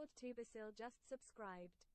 Lord Tubersil just subscribed.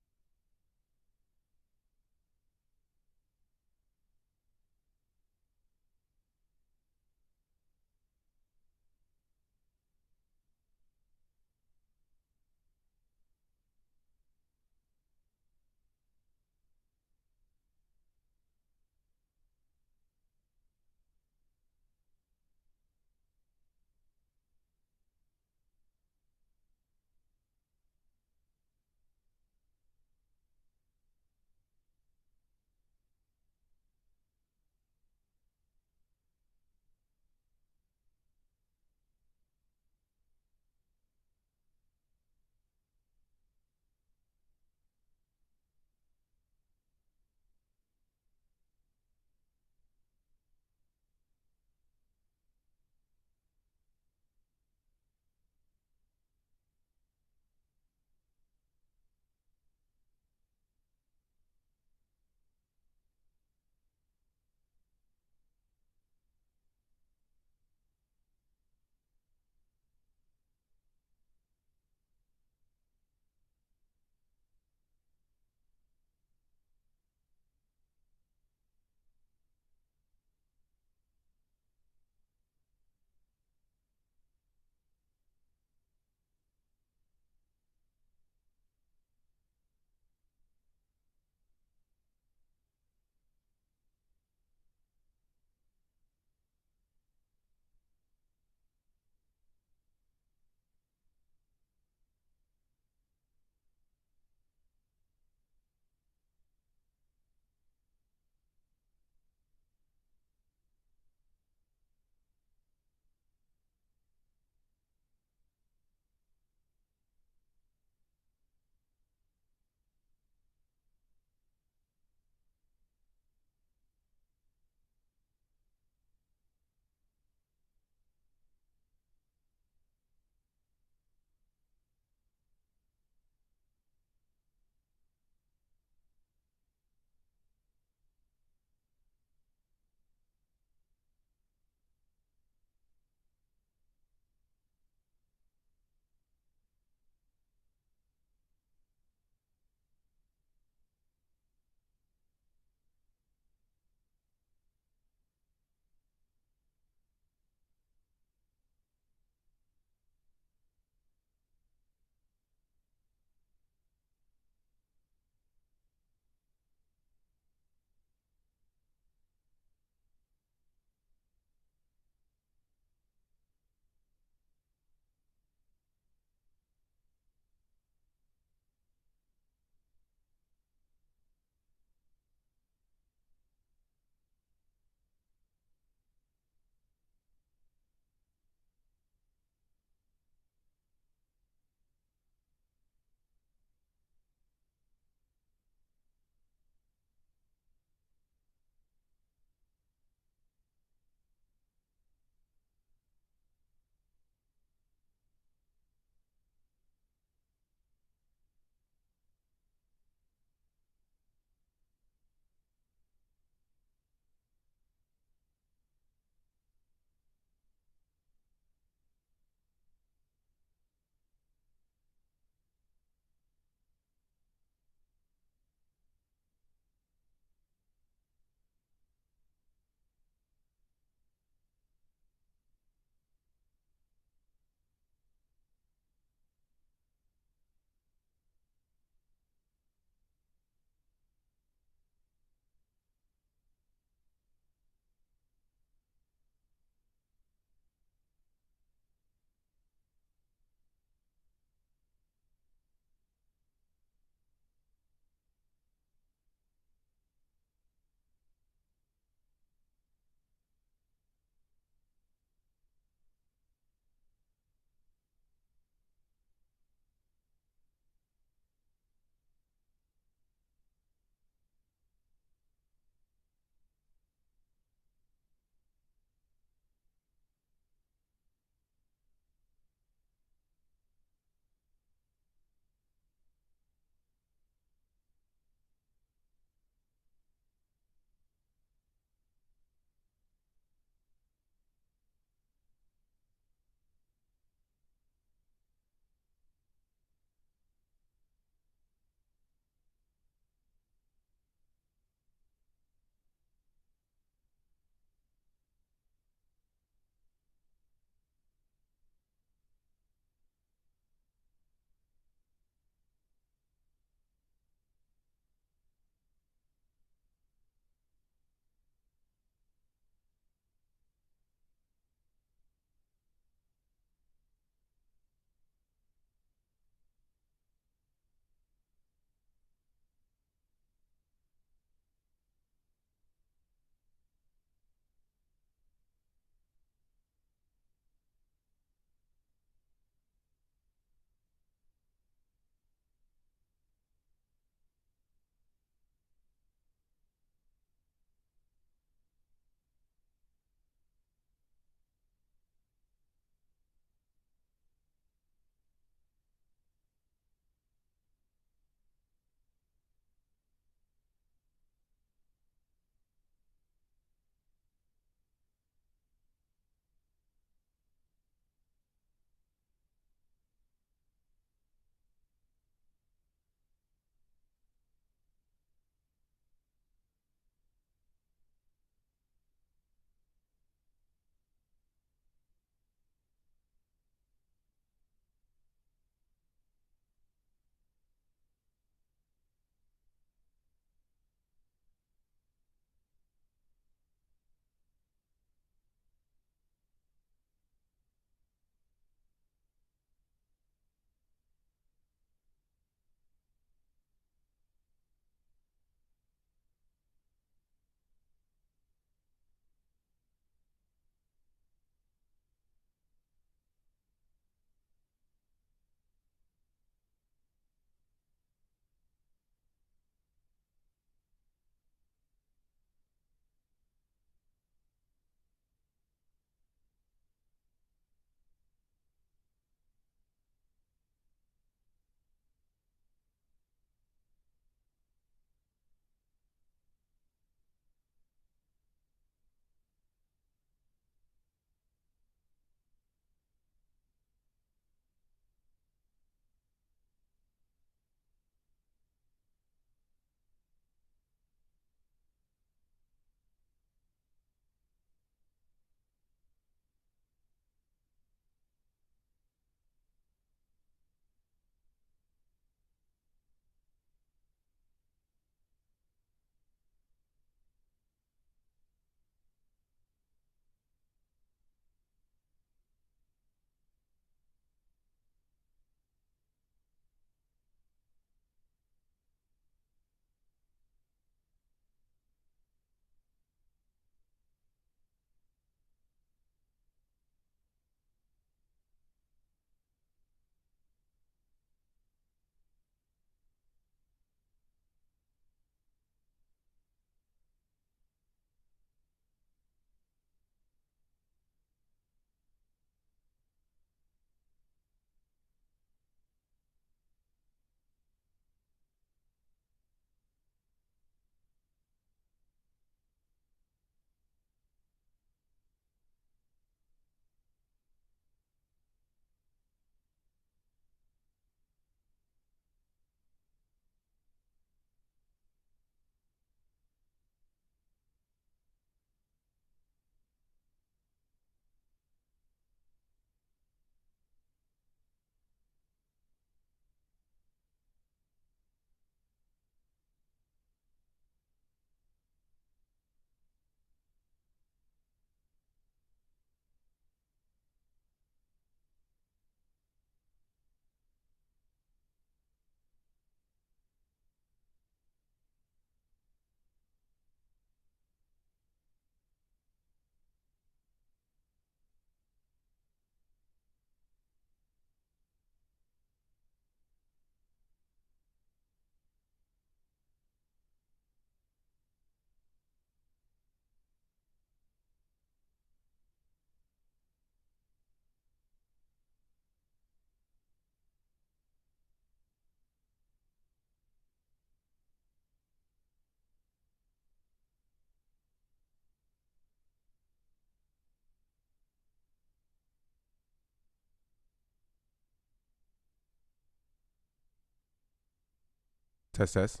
Test test.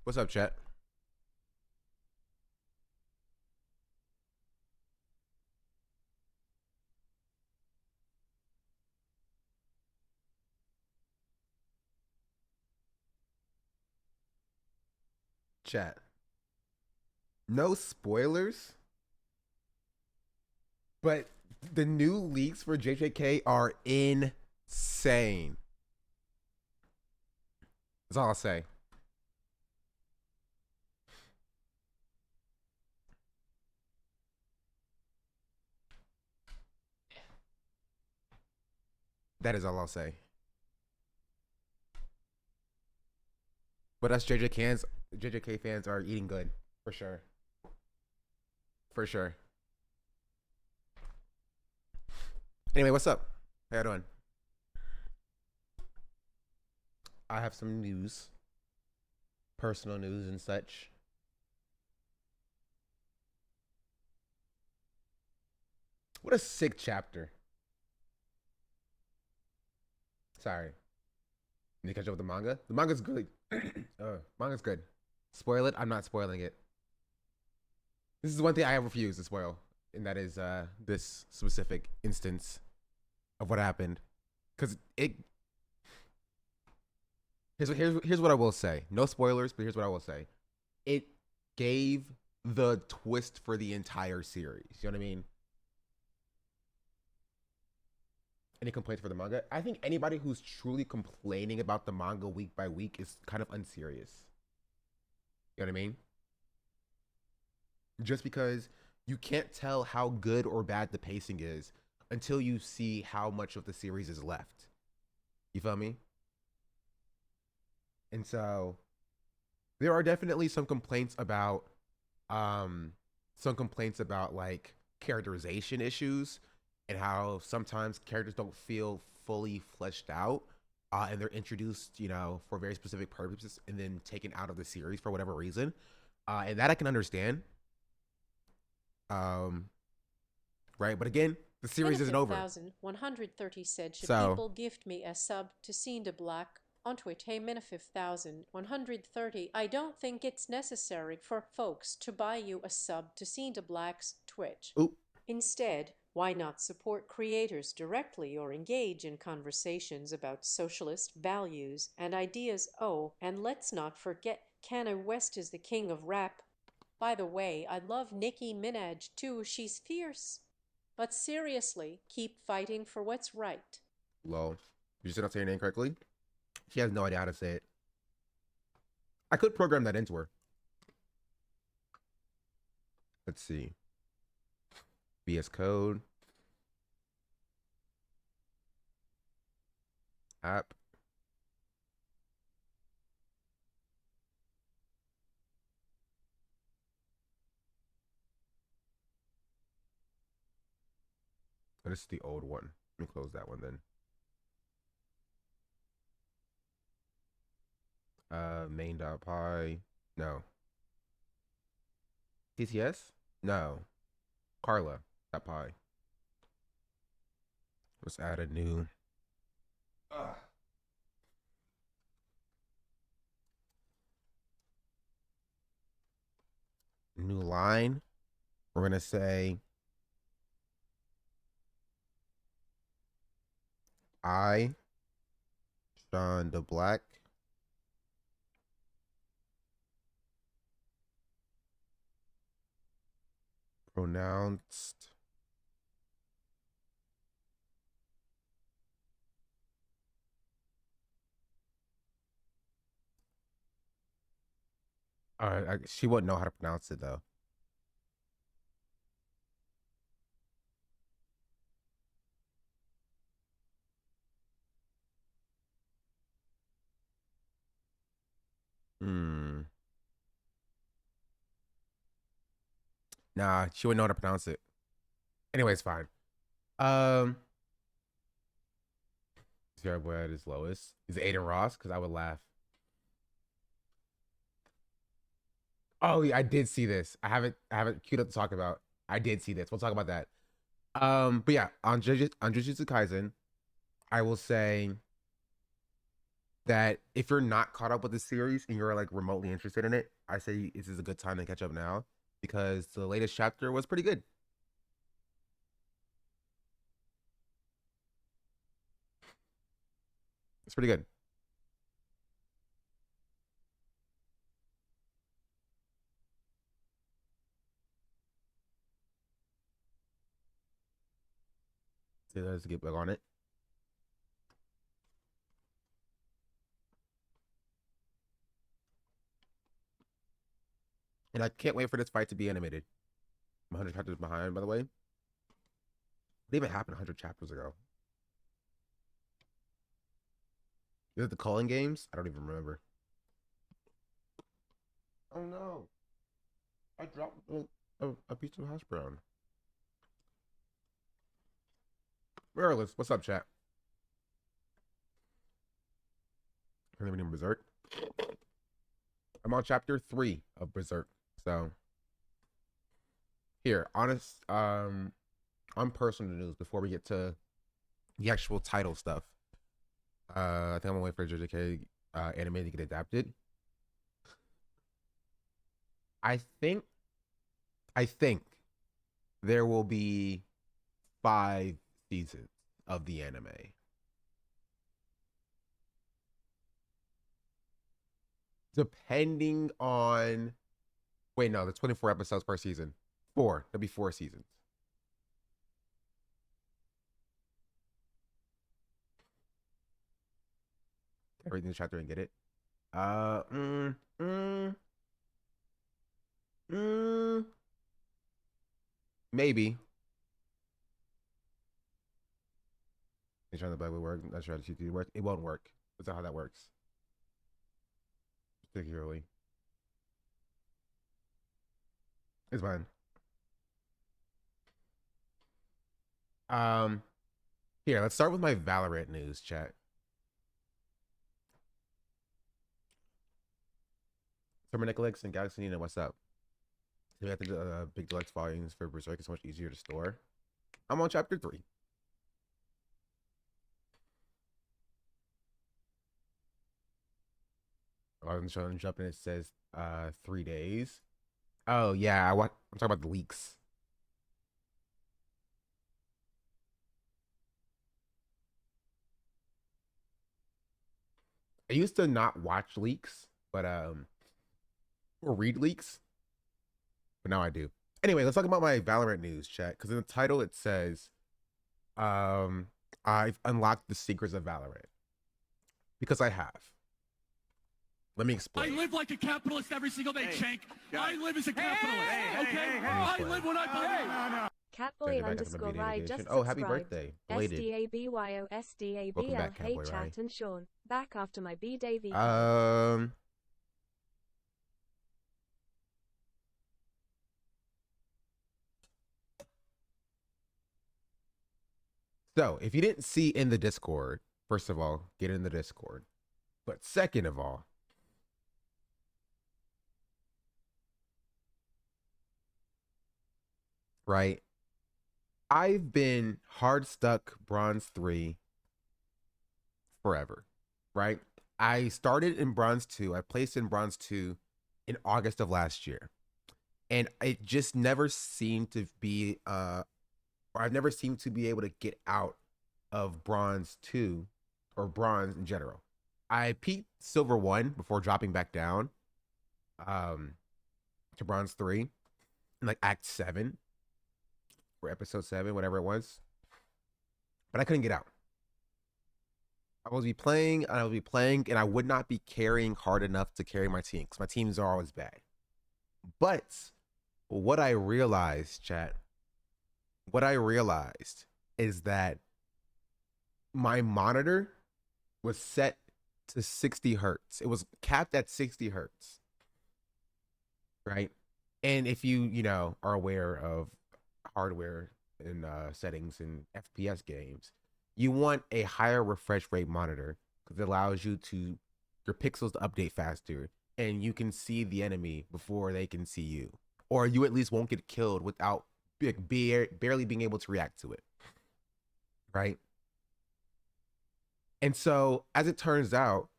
What's up, chat? Chat. No spoilers, but the new leaks for JJK are insane. That's all I'll say. That is all I'll say. But us JJK fans are eating good for sure. For sure. Anyway, what's up? How you doing? I have some news, personal news and such. What a sick chapter. Sorry. Need to catch up with the manga. The manga's good. Manga's good. Spoil it? I'm not spoiling it. This is one thing I refuse to spoil, and that is this specific instance of what happened. Because it. Here's what I will say. No spoilers, but here's what I will say. It gave the twist for the entire series. You know what I mean? Any complaints for the manga? I think anybody who's truly complaining about the manga week by week is kind of unserious. You know what I mean? Just because you can't tell how good or bad the pacing is until you see how much of the series is left. You feel me? And so there are definitely some complaints about like characterization issues and how sometimes characters don't feel fully fleshed out, and they're introduced, for very specific purposes and then taken out of the series for whatever reason. And that I can understand. Right, but again, the series isn't over. 130 said, should So people gift me a sub to Cinda Black on Twitch? Hey, Minifif130. I don't think it's necessary for folks to buy you a sub to Cinda Black's Twitch. oop, Instead, why not support creators directly or engage in conversations about socialist values and ideas? Oh, and let's not forget Kanye West is the king of rap. By the way, I love Nicki Minaj too. She's fierce. But seriously, keep fighting for what's right. lol. You just not say your name correctly? She has no idea how to say it. I could program that into her. Let's see. VS Code. App. Oh, this is the old one. Let me close that one then. Main.py. No. TTS? No. Carla.py. Let's add a new. New line. We're going to say I, Sean the Black, pronounced she wouldn't know how to pronounce it though. Hmm. Nah, she wouldn't know how to pronounce it. Anyway, it's fine. Sierra Boy at his lowest. Is it Aiden Ross? Because I would laugh. Oh yeah, I did see this. I haven't queued up to talk about. I did see this. We'll talk about that. But yeah, on Jujutsu Kaisen, I will say that if you're not caught up with the series and you're like remotely interested in it, I say this is a good time to catch up now because the latest chapter was pretty good. It's pretty good. So let's get back on it. And I can't wait for this fight to be animated. I'm 100 chapters behind, by the way. It even happened 100 chapters ago. Is it the calling games? I don't even remember. Oh no. I dropped a piece of hash brown. Regardless, what's up, chat? I'm living in Berserk. I'm on chapter 3 of Berserk. So here, on personal news before we get to the actual title stuff. I think I'm gonna wait for JJK anime to get adapted. I think there will be 5 seasons of the anime. Depending on wait, no, there's 24 episodes per season. 4. There'll be 4 seasons. Can I read the chapter and get it? Uh mm, mm, mm, maybe. You're trying to buy will work. Not sure how to work. It won't work. That's not how that works. Particularly. It's fine. Here, let's start with my Valorant news, chat. Summer Nicolix and Galaxy Nina, what's up? We got the big deluxe volumes for Berserk. It's much easier to store. I'm on chapter 3. I'm showing up and it says 3 days. Oh yeah, I'm talking about the leaks. I used to not watch leaks, but or read leaks, but now I do. Anyway, let's talk about my Valorant news, chat. Because in the title it says, I've unlocked the secrets of Valorant because I have. Let me explain. I live like a capitalist every single day, Chank. I live as a capitalist, okay? I live what I believe. Catboy underscore Rye just subscribed. Oh, happy birthday. Belated. SDABYO SDABL. Hey, chat and Sean. Back after my B-Day week. So, if you didn't see in the Discord, first of all, get in the Discord. But second of all, right? I've been hard stuck bronze 3 forever, right? I started in bronze 2. I placed in bronze 2 in August of last year. And it just never seemed to be or I've never seemed to be able to get out of bronze 2 or bronze in general. I peaked silver 1 before dropping back down to bronze 3 in like act 7 or episode 7, whatever it was. But I couldn't get out. I would be playing, and I would not be carrying hard enough to carry my team because my teams are always bad. But what I realized, chat, is that my monitor was set to 60 hertz. It was capped at 60 hertz, right? And if you are aware of hardware and settings in FPS games, you want a higher refresh rate monitor because it allows your pixels to update faster and you can see the enemy before they can see you, or you at least won't get killed without barely being able to react to it, right? And so, as it turns out,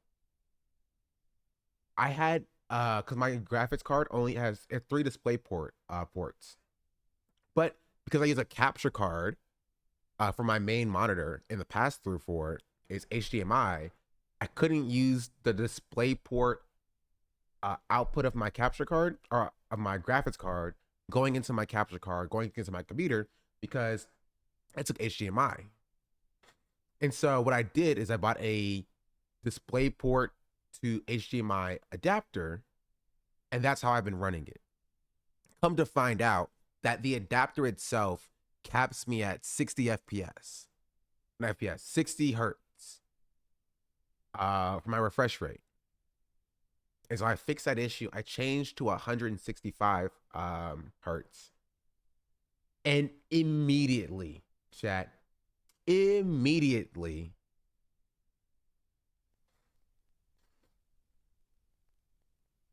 I had because my graphics card only has 3 display ports, but because I use a capture card for my main monitor and the pass through for it is HDMI, I couldn't use the display port output of my capture card or of my graphics card going into my capture card, going into my computer, because I took HDMI. And so what I did is I bought a display port to HDMI adapter, and that's how I've been running it. Come to find out that the adapter itself caps me at 60 FPS. Not FPS, 60 hertz for my refresh rate. And so I fixed that issue. I changed to 165 hertz. And immediately, chat, immediately,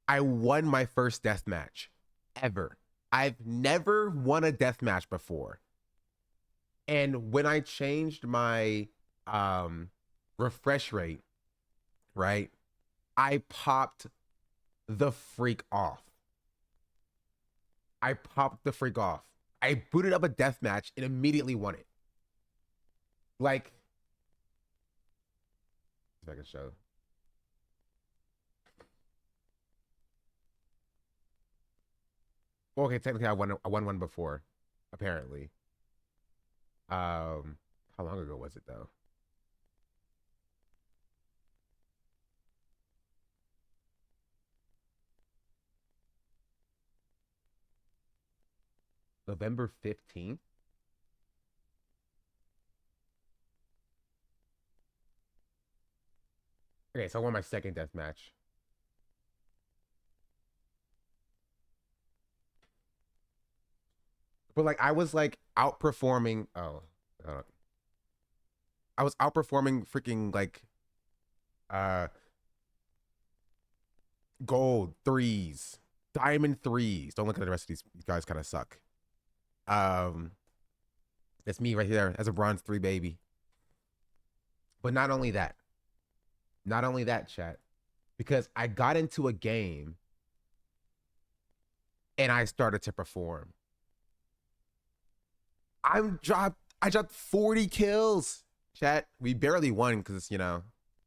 I won my first death match ever. I've never won a death match before. And when I changed my refresh rate, right, I popped the freak off. I booted up a death match and immediately won it. Like, if I can show. Well, okay, technically I won one before, apparently. How long ago was it though? November 15th. Okay, so I won my second death match. But like I was like outperforming. I was outperforming freaking like gold 3s, diamond 3s. Don't look at the rest of these guys, kind of suck. That's me right here as a bronze 3 baby. But not only that, chat, because I got into a game and I started to perform. I dropped 40 kills, chat. We barely won because, you know,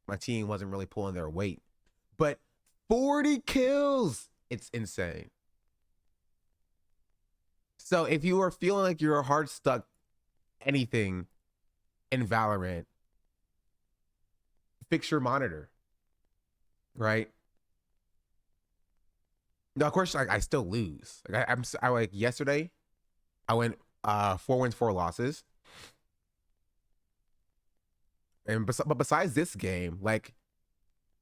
my team wasn't really pulling their weight. But 40 kills, it's insane. So if you are feeling like you're hard stuck anything in Valorant, fix your monitor, right? Now, of course, I still lose. Like I like yesterday, I went 4 wins, 4 losses. And but besides this game, like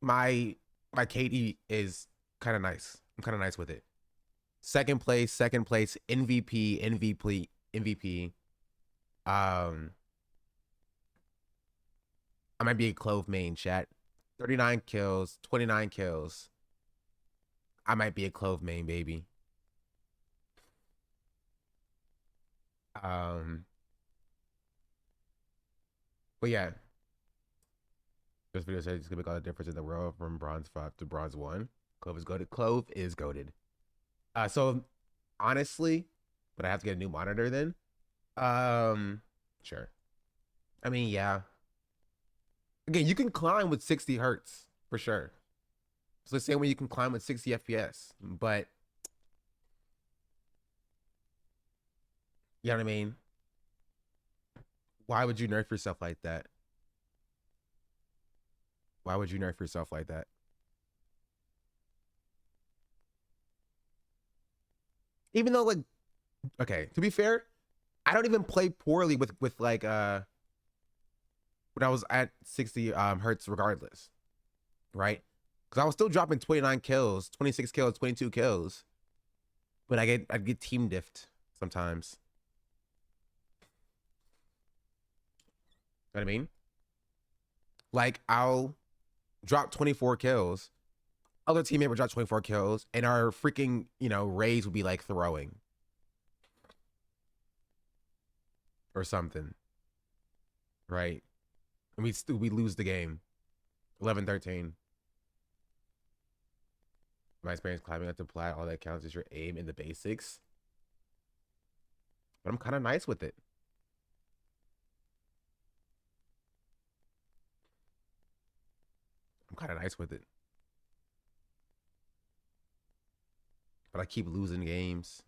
my KD is kind of nice. I'm kind of nice with it. Second place, MVP. I might be a Clove main, chat. 39 kills, 29 kills. I might be a Clove main, baby. But yeah. This video says it's gonna make all the difference in the world from bronze 5 to bronze 1. Clove is goated. Clove is goated. So honestly, but I have to get a new monitor then. Sure. I mean, yeah. Again, you can climb with 60 hertz for sure. It's the same way you can climb with 60 FPS, but you know what I mean? Why would you nerf yourself like that? Why would you nerf yourself like that? Even though, like, okay, to be fair, I don't even play poorly with like when I was at 60 hertz regardless, right? Because I was still dropping 29 kills, 26 kills, 22 kills, but I'd get team diffed sometimes. You know what I mean? Like, I'll drop 24 kills, other teammate would drop 24 kills, and our freaking, you know, Rays would be like throwing. or something, right? And we lose the game, 11-13. My experience climbing up to apply all that counts is your aim in the basics, but I'm kind of nice with it. I'm kind of nice with it, but I keep losing games.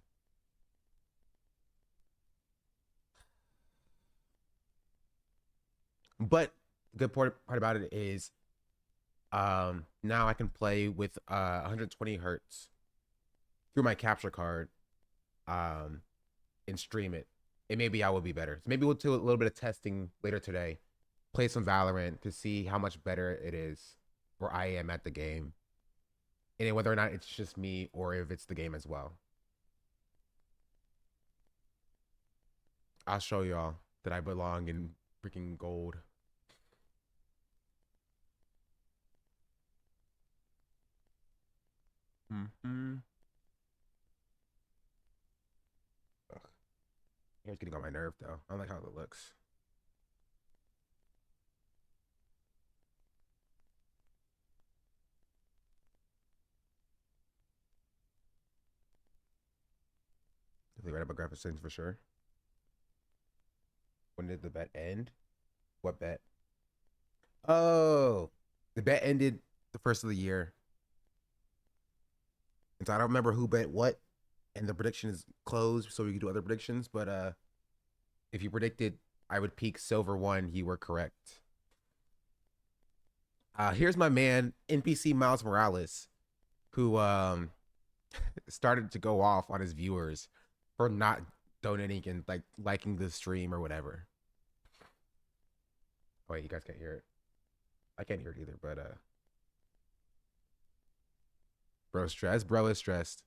But the good part about it is now I can play with 120 hertz through my capture card and stream it. And maybe I will be better. So maybe we'll do a little bit of testing later today. Play some Valorant to see how much better it is where I am at the game. And whether or not it's just me or if it's the game as well. I'll show y'all that I belong in freaking gold. Hair's getting on my nerve though. I don't like how it looks. They write about graphic settings for sure. When did the bet end? What bet? Oh, the bet ended the first of the year. And so I don't remember who bet what, and the prediction is closed, so we can do other predictions. But if you predicted I would peak silver 1, you were correct. Here's my man NPC Miles Morales, who started to go off on his viewers for not donating and like liking the stream or whatever. Oh, wait, you guys can't hear it. I can't hear it either, but bro stressed. Bro is stressed.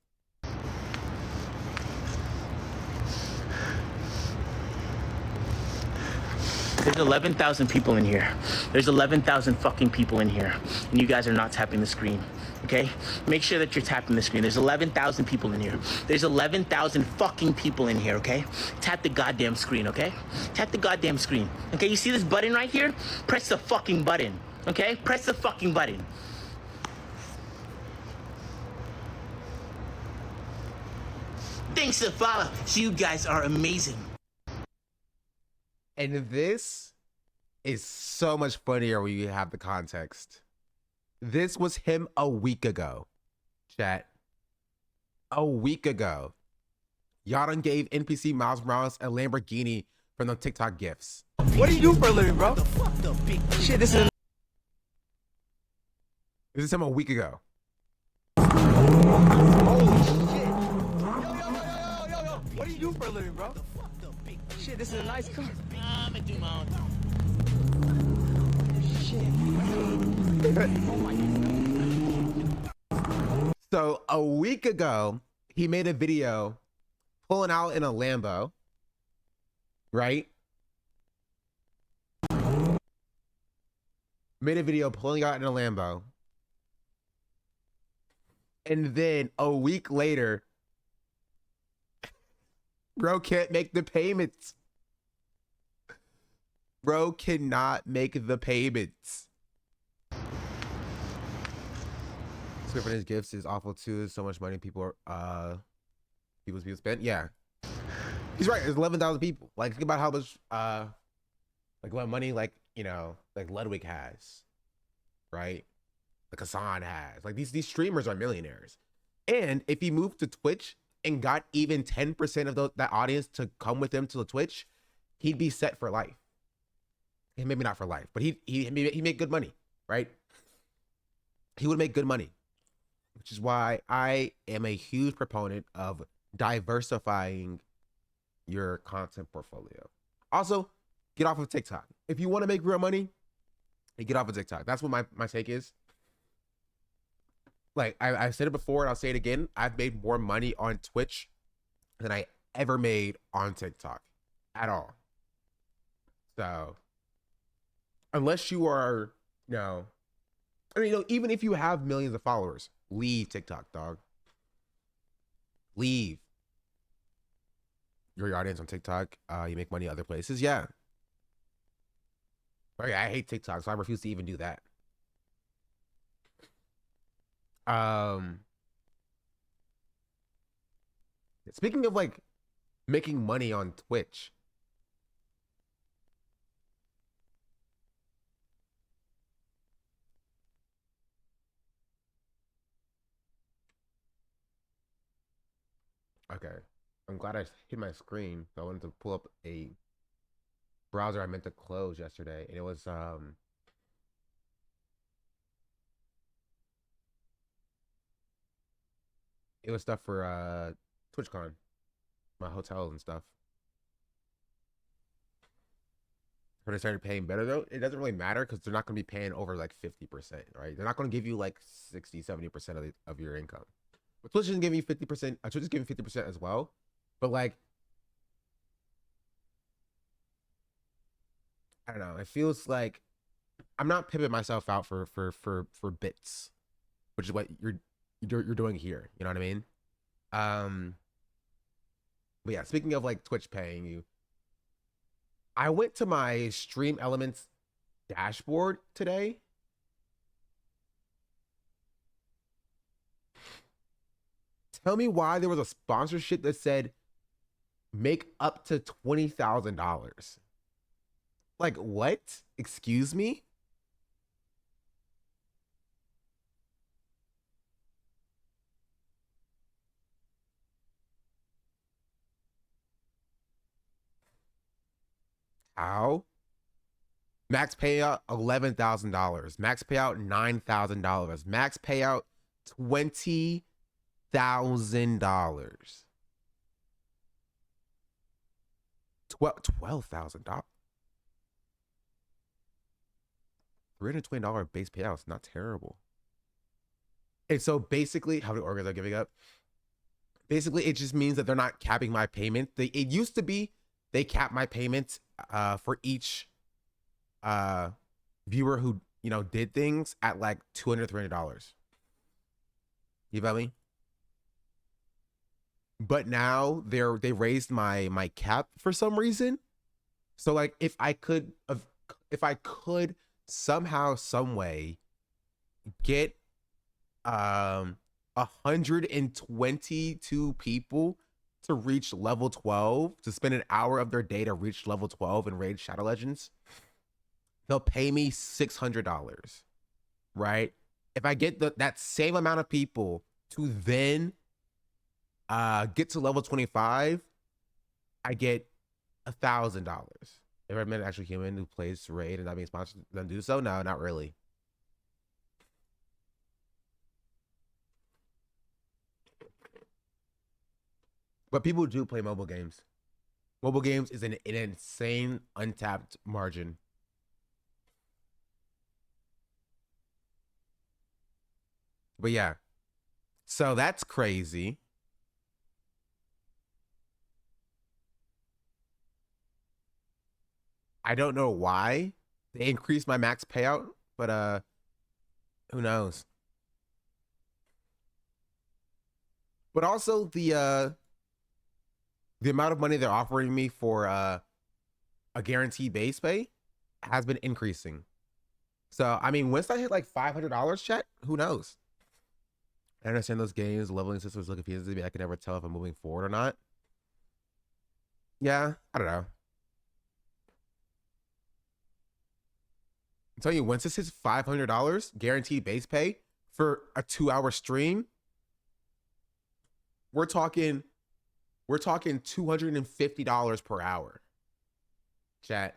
There's 11,000 people in here. There's 11,000 fucking people in here. And you guys are not tapping the screen, okay? Make sure that you're tapping the screen. There's 11,000 people in here. There's 11,000 fucking people in here, okay? Tap the goddamn screen, okay? Tap the goddamn screen, okay? You see this button right here? Press the fucking button, okay? Press the fucking button. Thanks to follow. You guys are amazing. And this is so much funnier when you have the context. This was him a week ago, chat. A week ago. Y'all done gave NPC Miles Morales a Lamborghini from the TikTok gifts. What do you do for a living, bro? Shit, this is... This is him a week ago. Holy shit. Yo. What do you do for a living, bro? Shit, this is a nice car. I'm gonna do my own. Shit. So a week ago, he made a video pulling out in a Lambo, right? Made a video pulling out in a Lambo. And then a week later, bro can't make the payments. Bro cannot make the payments. Swift and his gifts is awful too. So much money people are people spend. Yeah. He's right. There's 11,000 people. Like think about how much like what money like, you know, like Ludwig has. Right? Like Hassan has. Like these streamers are millionaires. And if he moved to Twitch and got even 10% of that audience to come with him to the Twitch, he'd be set for life. And maybe not for life, but he make good money, right? He would make good money, which is why I am a huge proponent of diversifying your content portfolio. Also, get off of TikTok. If you want to make real money, get off of TikTok. That's what my take is. Like I've said it before and I'll say it again. I've made more money on Twitch than I ever made on TikTok at all. So unless you are, you know, I mean, you know, even if you have millions of followers, leave TikTok, dog. Leave. grow your audience on TikTok. You make money other places. Yeah. Oh yeah, I hate TikTok, so I refuse to even do that. Speaking of like making money on Twitch. Okay. I'm glad I hit my screen. I wanted to pull up a browser I meant to close yesterday, and it was stuff for TwitchCon, my hotel and stuff. When they started paying better though, it doesn't really matter because they're not going to be paying over like 50%, right? They're not going to give you like 60, 70% of your income. But Twitch isn't giving you 50%. Twitch is giving 50% as well. But like, I don't know. It feels like I'm not pimping myself out for bits, which is what you're doing here. You know what I mean? But yeah, speaking of like Twitch paying you, I went to my Stream Elements dashboard today. Tell me why there was a sponsorship that said make up to $20,000. Like what? Excuse me? How? Max payout $11,000. Max payout $9,000. Max payout $20,000. $12,000. $320 base payout is not terrible. And so basically, how many organs are giving up? Basically, it just means that they're not capping my payment. It used to be they cap my payments for each viewer who, you know, did things at like $200, $300. You feel me? But now they raised my cap for some reason. So like if I could somehow, some way get 122 people to reach level 12, to spend an hour of their day to reach level 12 and raid Shadow Legends, they'll pay me $600, right? If I get that same amount of people to then get to level 25, I get $1,000. If I met an actual human who plays raid and not being sponsored, then do so? No, not really. But people do play mobile games. Mobile games is an insane untapped margin. But yeah, so that's crazy. I don't know why they increased my max payout, but who knows? But also the amount of money they're offering me for a guaranteed base pay has been increasing. So I mean, once I hit like $500, chat, who knows? I understand those games, leveling systems look confusing to me. I can never tell if I'm moving forward or not. Yeah, I don't know. I'm telling you, once this hits $500 guaranteed base pay for a 2-hour stream, we're talking $250 per hour. Chat.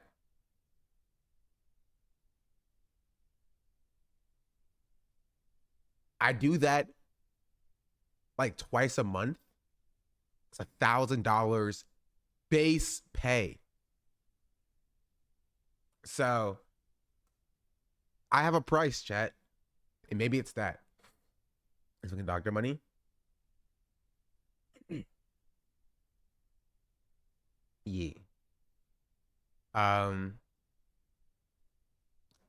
I do that like twice a month. It's $1,000 base pay. So I have a price, chat. And maybe it's that. Is looking doctor money? Yeah.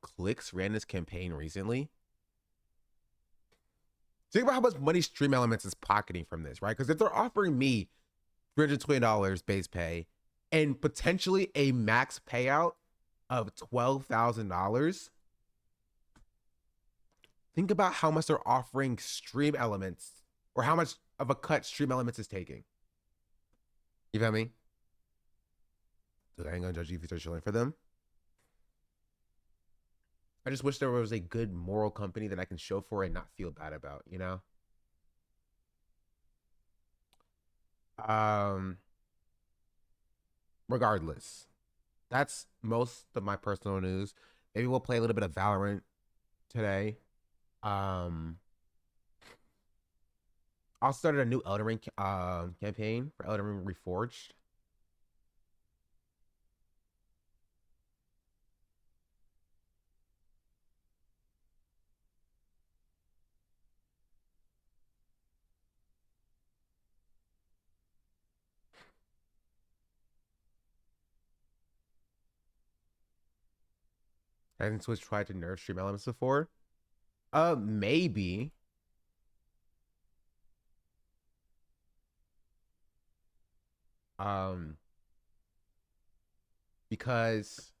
Clicks ran this campaign recently. Think about how much money Stream Elements is pocketing from this, right? Because if they're offering me $320 base pay, and potentially a max payout of $12,000. Think about how much they're offering Stream Elements, or how much of a cut Stream Elements is taking. You feel me? Dude, I ain't gonna judge you if you start chilling for them. I just wish there was a good moral company that I can show for and not feel bad about, you know? Regardless, that's most of my personal news. Maybe we'll play a little bit of Valorant today. I'll start a new Elden Ring campaign for Elden Ring Reforged. Hasn't Twitch tried to nerf Stream Elements before? Maybe. Because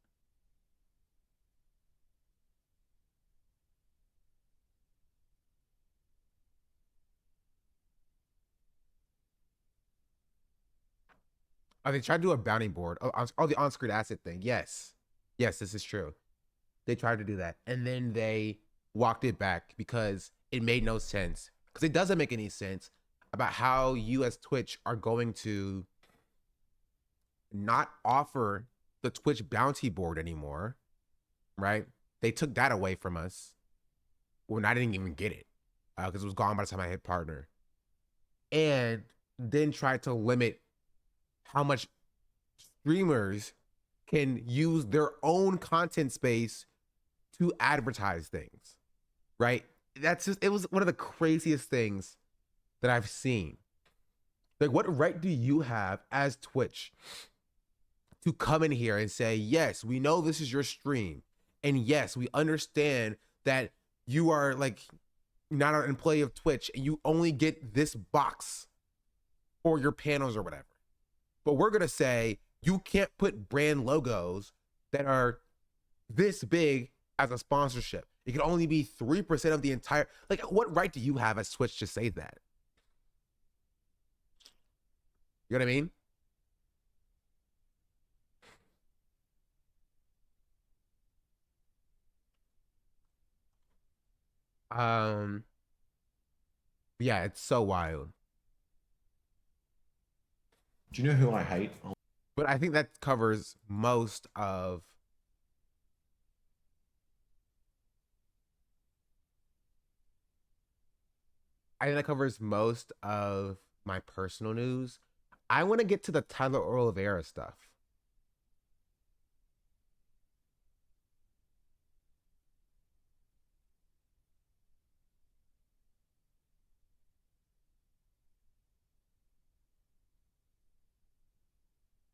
they tried to do a bounty board. Oh, the on-screen asset thing. Yes, this is true. They tried to do that, and then they walked it back because it made no sense. Because it doesn't make any sense about how you as Twitch are going to not offer the Twitch bounty board anymore, right? They took that away from us when I didn't even get it because it was gone by the time I hit partner, and then tried to limit how much streamers can use their own content space to advertise things, right? It was one of the craziest things that I've seen. Like, what right do you have as Twitch to come in here and say, yes, we know this is your stream, and yes, we understand that you are like not an employee of Twitch and you only get this box for your panels or whatever. But we're going to say you can't put brand logos that are this big as a sponsorship. It can only be 3% of the entire, like, what right do you have as Twitch to say that? You know what I mean? Yeah, it's so wild. Do you know who I hate? But I think that covers most of my personal news. I want to get to the Tyler Olivera stuff.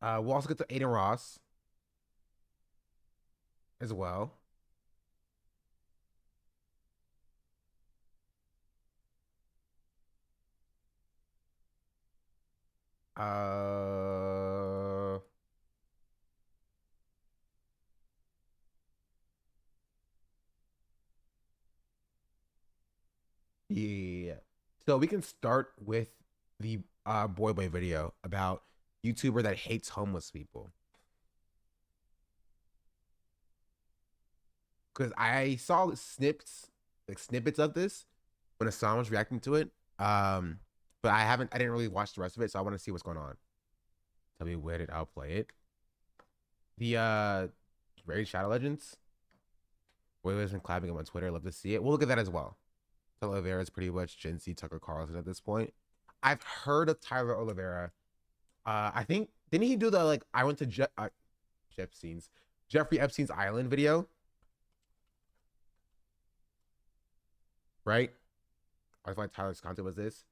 We'll also get to Adin Ross as well. Yeah. So we can start with the Boy video about YouTuber that hates homeless people. Because I saw snippets of this when Hassan was reacting to it. But I didn't really watch the rest of it, so I want to see what's going on. Tell me where did I play it? The Raid Shadow Legends. Boyboy's been clapping him on Twitter. Love to see it. We'll look at that as well. Tyler Olivera is pretty much Gen Z Tucker Carlson at this point. I've heard of Tyler Olivera. I think, didn't he do the, like, I went to Jeffrey Epstein's Island video? Right? I thought Tyler's content was this.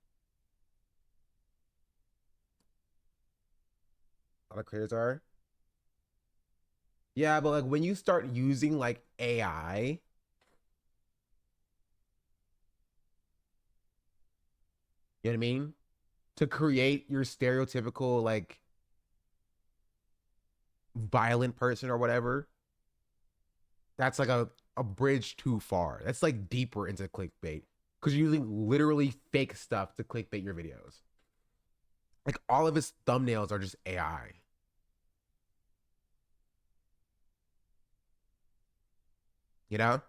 Other creators are. Yeah, but like when you start using like AI, you know what I mean? to create your stereotypical like violent person or whatever, that's like a bridge too far. That's like deeper into clickbait because you're using literally fake stuff to clickbait your videos. Like all of his thumbnails are just AI. You know?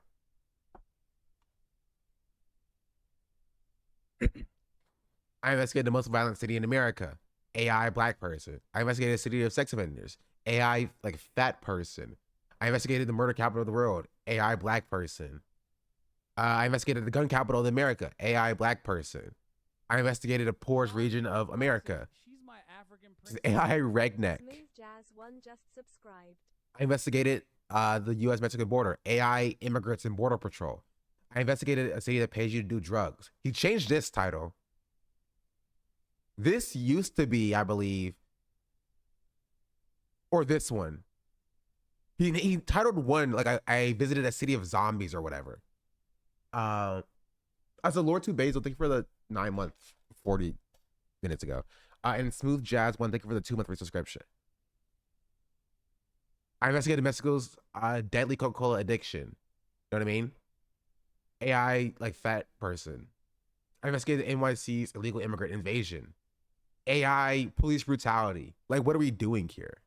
I investigated the most violent city in America. AI black person. I investigated a city of sex offenders. AI like fat person. I investigated the murder capital of the world. AI black person. I investigated the gun capital of America. AI black person. I investigated the poorest region of America. She's my African AI redneck. Smooth Jazz 1 just subscribed. I investigated the U.S.-Mexican border. AI immigrants and border patrol. I investigated a city that pays you to do drugs. He changed this title. This used to be, I believe, or this one. He titled one like I visited a city of zombies or whatever. I said Lord 2 Basil, thank you for the 9-month 40 minutes ago. And Smooth Jazz 1, thank you for the 2-month free subscription. I investigated Mexico's deadly Coca-Cola addiction. You know what I mean? AI like fat person. I investigated NYC's illegal immigrant invasion. AI police brutality. Like, what are we doing here?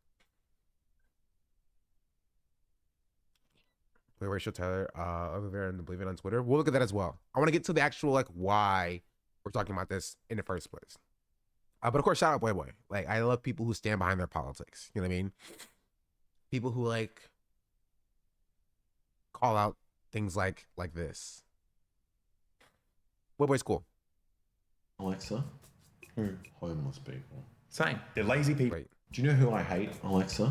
Wait, Rachel Taylor, Olivera and Believe It on Twitter. We'll look at that as well. I want to get to the actual like why we're talking about this in the first place. But of course, shout out Boy Boy. Like, I love people who stand behind their politics. You know what I mean? People who like call out things like this. Boy Boy's cool. Alexa, who homeless people? Same. They're lazy people. Wait. Do you know who I hate? Alexa,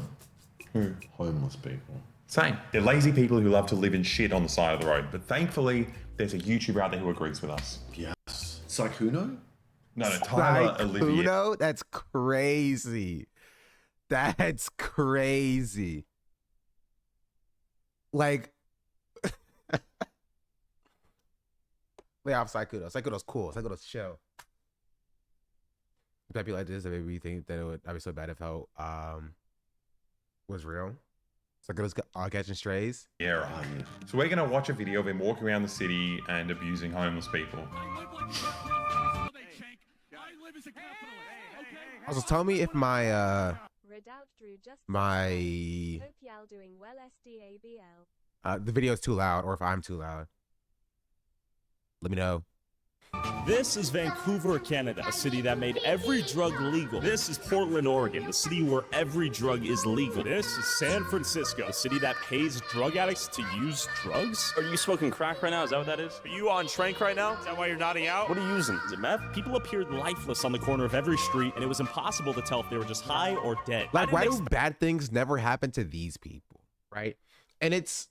who homeless people? Same. They're lazy people who love to live in shit on the side of the road. But thankfully, there's a YouTuber out there who agrees with us. Yes. Saikuno? No, Tyler Olivera. Uno? That's crazy. That's crazy. Like, lay off Saikuno. Saikuno's cool. Saikuno's chill. Might be like this, that maybe we think that it would be so bad if how was real. Saikuno's catching strays. Yeah, right. So we're going to watch a video of him walking around the city and abusing homeless people. I live like a they chink. I live as a capitalist. Okay? Also, tell me if my Redoubt Drew just my Hope y'all doing well SDABL. the video is too loud, or if I'm too loud. Let me know. This is Vancouver, Canada, a city that made every drug legal. This is Portland, Oregon, the city where every drug is legal. This is San Francisco, a city that pays drug addicts to use drugs. Are you smoking crack right now? Is that what that is? Are you on trank right now? Is that why you're nodding out? What are you using? Is it meth? People appeared lifeless on the corner of every street, and it was impossible to tell if they were just high or dead. Like, why do bad things never happen to these people, right? And it's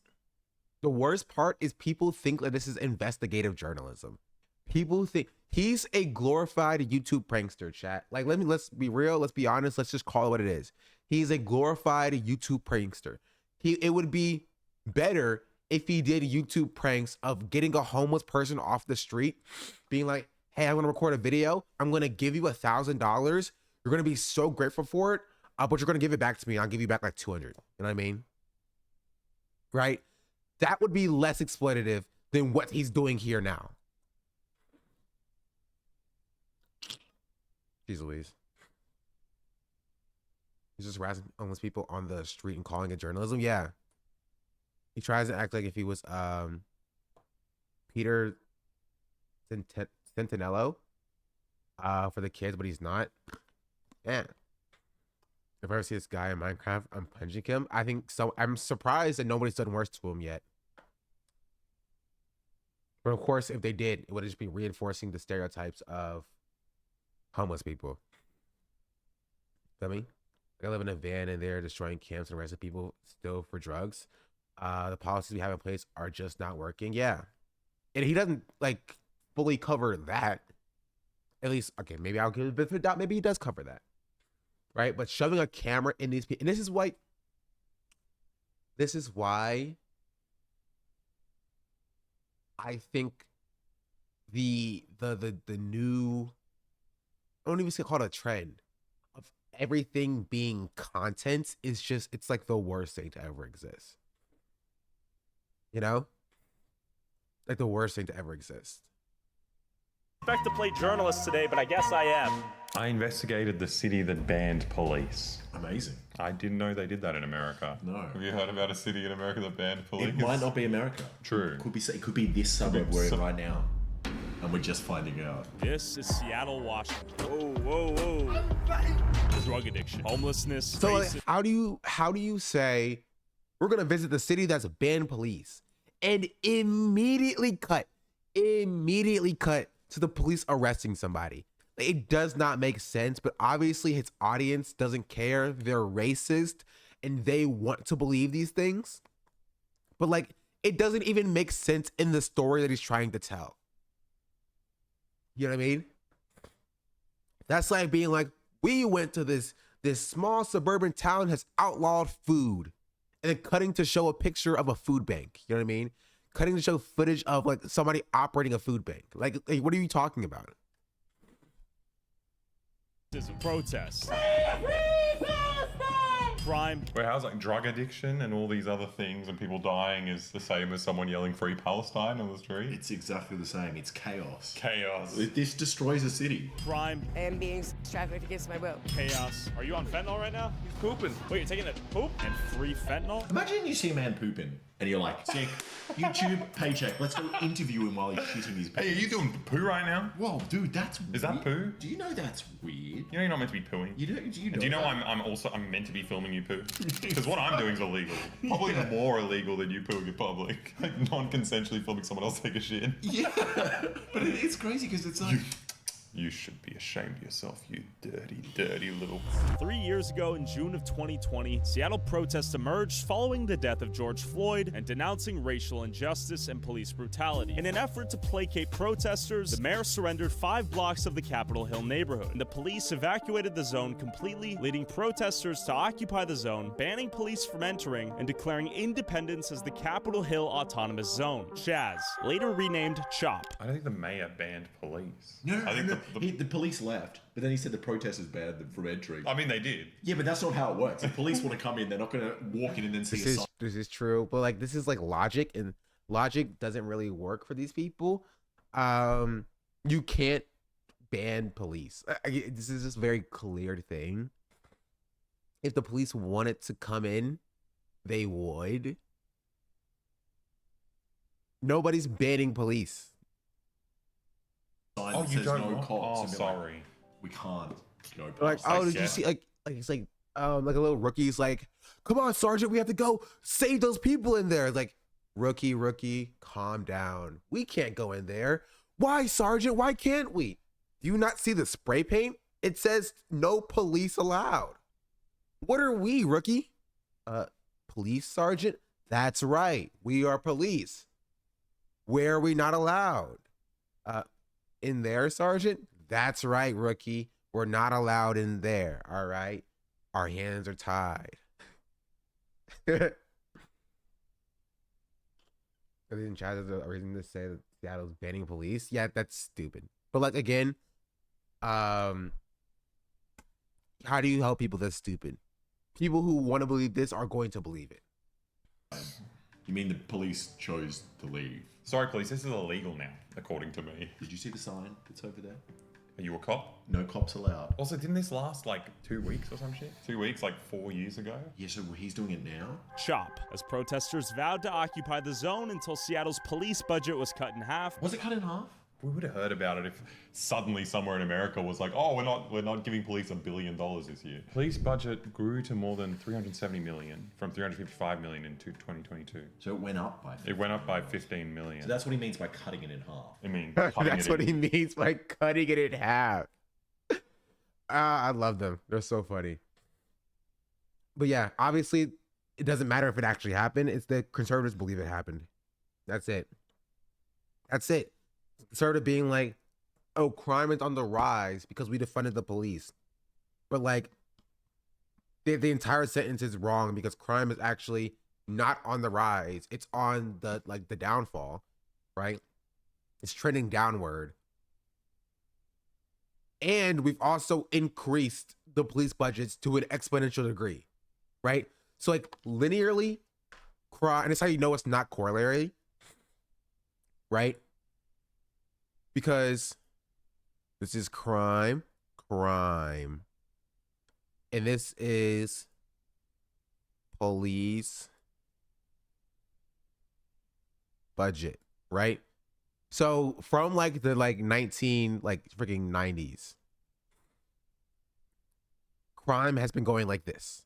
the worst part is people think that this is investigative journalism. People think he's a glorified YouTube prankster, chat. Like, let's be real, let's be honest, let's just call it what it is. He's a glorified YouTube prankster. It would be better if he did YouTube pranks of getting a homeless person off the street, being like, hey, I'm gonna record a video, I'm gonna give you $1,000. You're gonna be so grateful for it, but you're gonna give it back to me. I'll give you back like 200. You know what I mean? Right? That would be less exploitative than what he's doing here now. Jeez Louise. He's just harassing homeless people on the street and calling it journalism. Yeah. He tries to act like if he was Peter Centinello for the kids, but he's not. Yeah. If I ever see this guy in Minecraft, I'm punching him. I think so. I'm surprised that nobody's done worse to him yet. But of course, if they did, it would just be reinforcing the stereotypes of homeless people. Feel me? Like, I live in a van and they're destroying camps and arresting people still for drugs. The policies we have in place are just not working. Yeah. And he doesn't like fully cover that. At least, okay, maybe I'll give it a bit of a doubt. Maybe he does cover that. Right? But shoving a camera in these people, and this is why I think the new I don't even say call it a trend of everything being content is just, it's like the worst thing to ever exist. You know? Like the worst thing to ever exist. Expect to play journalist today, but I guess I am. I investigated the city that banned police. Amazing. I didn't know they did that in America. No. Have you heard about a city in America that banned police? It might not be America. True. It could be this suburb we're in right now. And we're just finding out. This is Seattle, Washington. Whoa. Drug addiction, homelessness. So like, how do you say we're gonna visit the city that's banned police and immediately cut to the police arresting somebody? It does not make sense, but obviously his audience doesn't care. They're racist and they want to believe these things. But like, it doesn't even make sense in the story that he's trying to tell. You know what I mean? That's like being like, we went to this small suburban town has outlawed food, and then cutting to show a picture of a food bank. You know what I mean? Cutting to show footage of like somebody operating a food bank. Like what are you talking about? This is a protest. Crime. Where how's like drug addiction and all these other things and people dying is the same as someone yelling Free Palestine on the street? It's exactly the same. It's chaos. Chaos. This destroys a city. Crime. I am being trafficked against my will. Chaos. Are you on fentanyl right now? He's pooping. Wait, you're taking a poop? And free fentanyl? Imagine you see a man pooping and you're like, sick, YouTube, paycheck, let's go interview him while he's shitting his pants. Hey, are you doing poo right now? Whoa, dude, that's weird. Is that poo? Do you know that's weird? You know you're not meant to be pooing. Do you know I'm meant to be filming you poo? Because what I'm doing is illegal. Probably more illegal than you pooing in public. Like non-consensually filming someone else take a shit. Yeah, but it's crazy because it's like... You should be ashamed of yourself, you dirty, dirty little... 3 years ago, in June of 2020, Seattle protests emerged following the death of George Floyd and denouncing racial injustice and police brutality. In an effort to placate protesters, the mayor surrendered 5 blocks of the Capitol Hill neighborhood, and the police evacuated the zone completely, leading protesters to occupy the zone, banning police from entering, and declaring independence as the Capitol Hill Autonomous Zone, Chaz, later renamed CHOP. I don't think the mayor banned police. No, I think the police left, but then he said the protesters banned them from entering. I mean, they did. Yeah, but that's not how it works. If police want to come in, they're not going to walk in and then see a sign. This is true, but like this is like logic, and logic doesn't really work for these people. You can't ban police. This is just a very clear thing. If the police wanted to come in, they would. Nobody's banning police. Oh, you don't know cops. Oh, sorry. We can't go past. Like, oh, did you see? Like it's like a little rookie's like, come on, Sergeant, we have to go save those people in there. Like, rookie, calm down. We can't go in there. Why, Sergeant? Why can't we? Do you not see the spray paint? It says no police allowed. What are we, rookie? Police, Sergeant? That's right. We are police. Where are we not allowed? In there, Sergeant? That's right, rookie. We're not allowed in there, all right? Our hands are tied. Isn't Chaz a reason to say that Seattle's banning police? Yeah, that's stupid. But like, again, how do you help people that's stupid? People who want to believe this are going to believe it. You mean the police chose to leave? Sorry, police, this is illegal now, according to me. Did you see the sign that's over there? Are you a cop? No cops allowed. Also, didn't this last like 2 weeks or some shit? 2 weeks, like 4 years ago? Yeah, so he's doing it now? CHOP, as protesters vowed to occupy the zone until Seattle's police budget was cut in half. Was it cut in half? We would have heard about it if suddenly somewhere in America was like, oh, we're not giving police $1 billion this year. Police budget grew to more than $370 million from $355 million in 2022. So it went up by 15 It went up by $15 million. So that's what he means by cutting it in half. I mean, that's what he means by cutting it in half. I love them. They're so funny. But yeah, obviously, it doesn't matter if it actually happened. It's the conservatives believe it happened. That's it. That's it. Sort of being like, oh, crime is on the rise because we defunded the police. But like, the entire sentence is wrong because crime is actually not on the rise. It's on the downfall, right? It's trending downward. And we've also increased the police budgets to an exponential degree, right? So like linearly, crime, and it's how you know it's not corollary, right? Because this is crime, and this is police budget, right? So from like the 19 freaking 90s, crime has been going like this.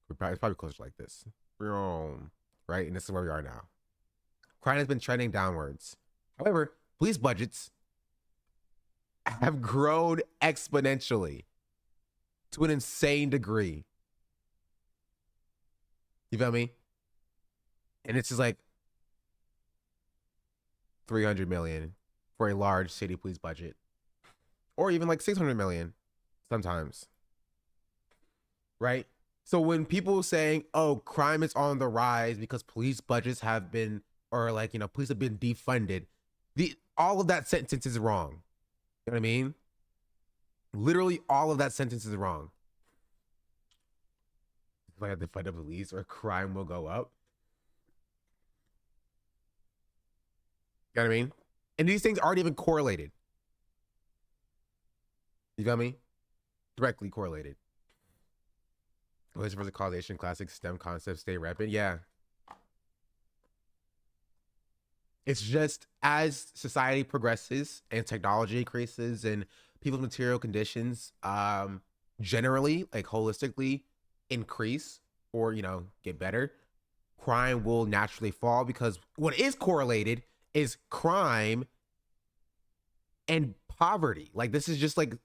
It's probably closer like this, right? And this is where we are now. Crime has been trending downwards. However, police budgets have grown exponentially to an insane degree. You feel me? And it's just like 300 million for a large city police budget, or even like 600 million sometimes, right? So when people saying, oh, crime is on the rise because police budgets have been, or like, you know, police have been defunded, all of that sentence is wrong. You know what I mean? Literally all of that sentence is wrong. If I have to fight the police, or crime will go up. You know what I mean? And these things aren't even correlated. You feel me? Directly correlated. Relation versus causation, classic STEM concepts stay rapid. Yeah. It's just as society progresses and technology increases and people's material conditions generally, like holistically, increase or, you know, get better, crime will naturally fall, because what is correlated is crime and poverty. Like, this is just like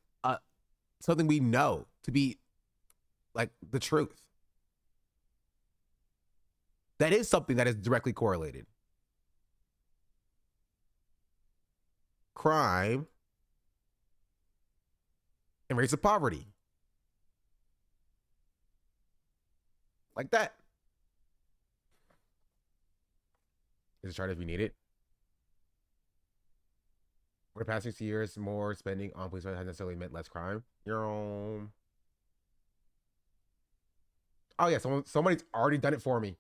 something we know to be like the truth. That is something that is directly correlated. Crime and rates of poverty. Like that. There's a chart if you need it. For the past 60 years, more spending on police hasn't necessarily meant less crime. Oh yeah, somebody's already done it for me.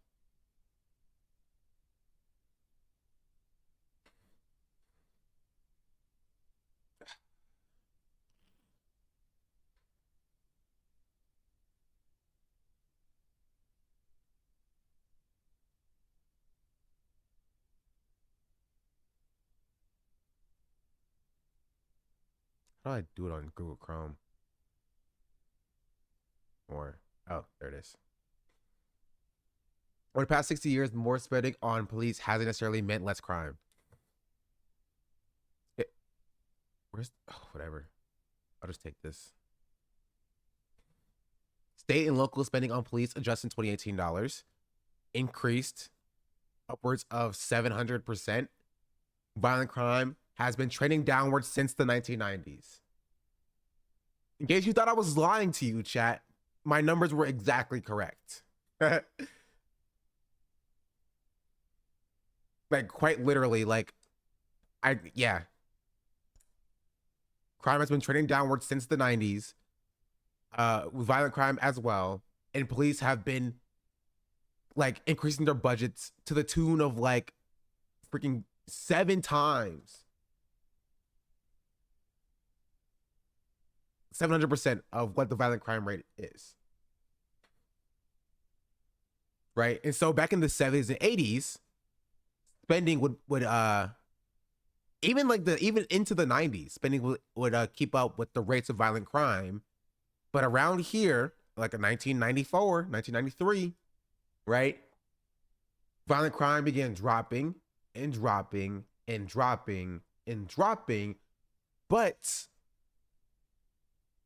How do I do it on Google Chrome? Or, oh, there it is. Over the past 60 years, more spending on police hasn't necessarily meant less crime. Whatever. I'll just take this. State and local spending on police adjusted in 2018 dollars increased upwards of 700%. Violent crime has been trending downwards since the 1990s. In case you thought I was lying to you, chat, my numbers were exactly correct. Like, quite literally, like, yeah. Crime has been trending downwards since the 90s, with violent crime as well. And police have been, like, increasing their budgets to the tune of, like, freaking 7 times. 700% of what the violent crime rate is. Right? And so back in the 70s and 80s, spending would even into the 90s, spending would keep up with the rates of violent crime. But around here, like in 1994, 1993, right? Violent crime began dropping and dropping and dropping and dropping. But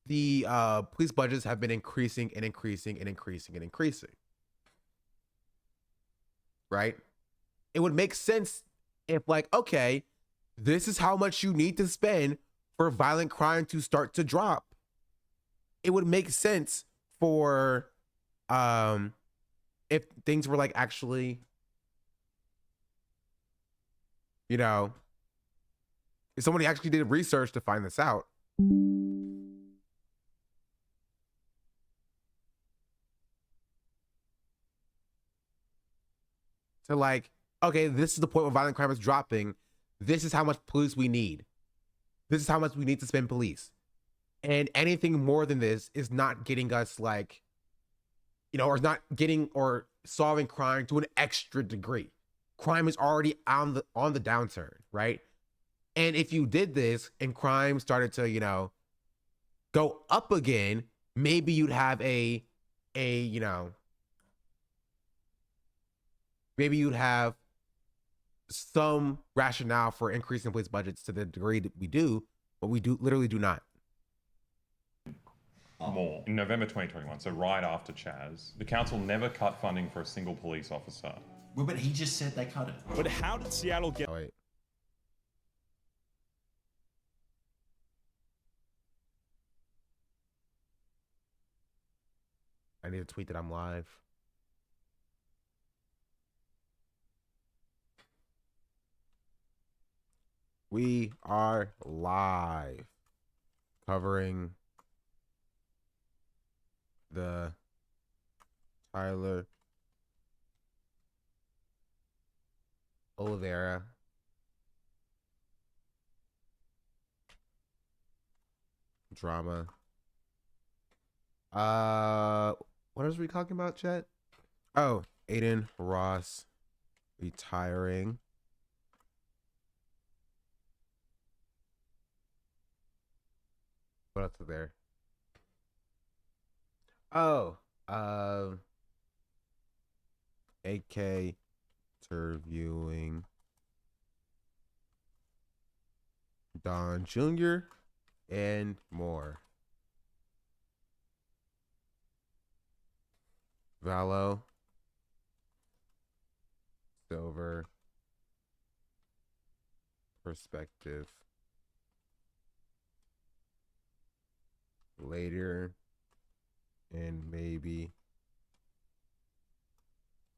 the police budgets have been increasing and increasing and increasing and increasing. Right? It would make sense if, like, okay, this is how much you need to spend for violent crime to start to drop. It would make sense for if things were like actually, you know, if somebody actually did research to find this out. So like, okay, this is the point where violent crime is dropping. This is how much police we need. This is how much we need to spend police. And anything more than this is not getting us like, you know, or not getting or solving crime to an extra degree. Crime is already on the downturn, right? And if you did this and crime started to, you know, go up again, maybe you'd have you know, maybe you'd have some rationale for increasing police budgets to the degree that we do, but we literally do not. More. In November 2021, so right after Chaz, the council never cut funding for a single police officer. Well, but he just said they cut it. But how did Seattle get... Oh, wait. I need to tweet that I'm live. We are live covering the Tyler Olivera drama. What else are we talking about, chat? Oh, Adin Ross retiring. What else is there? Oh, AK interviewing Don Jr. and more. Valo, Silver, Perspective. Later, and maybe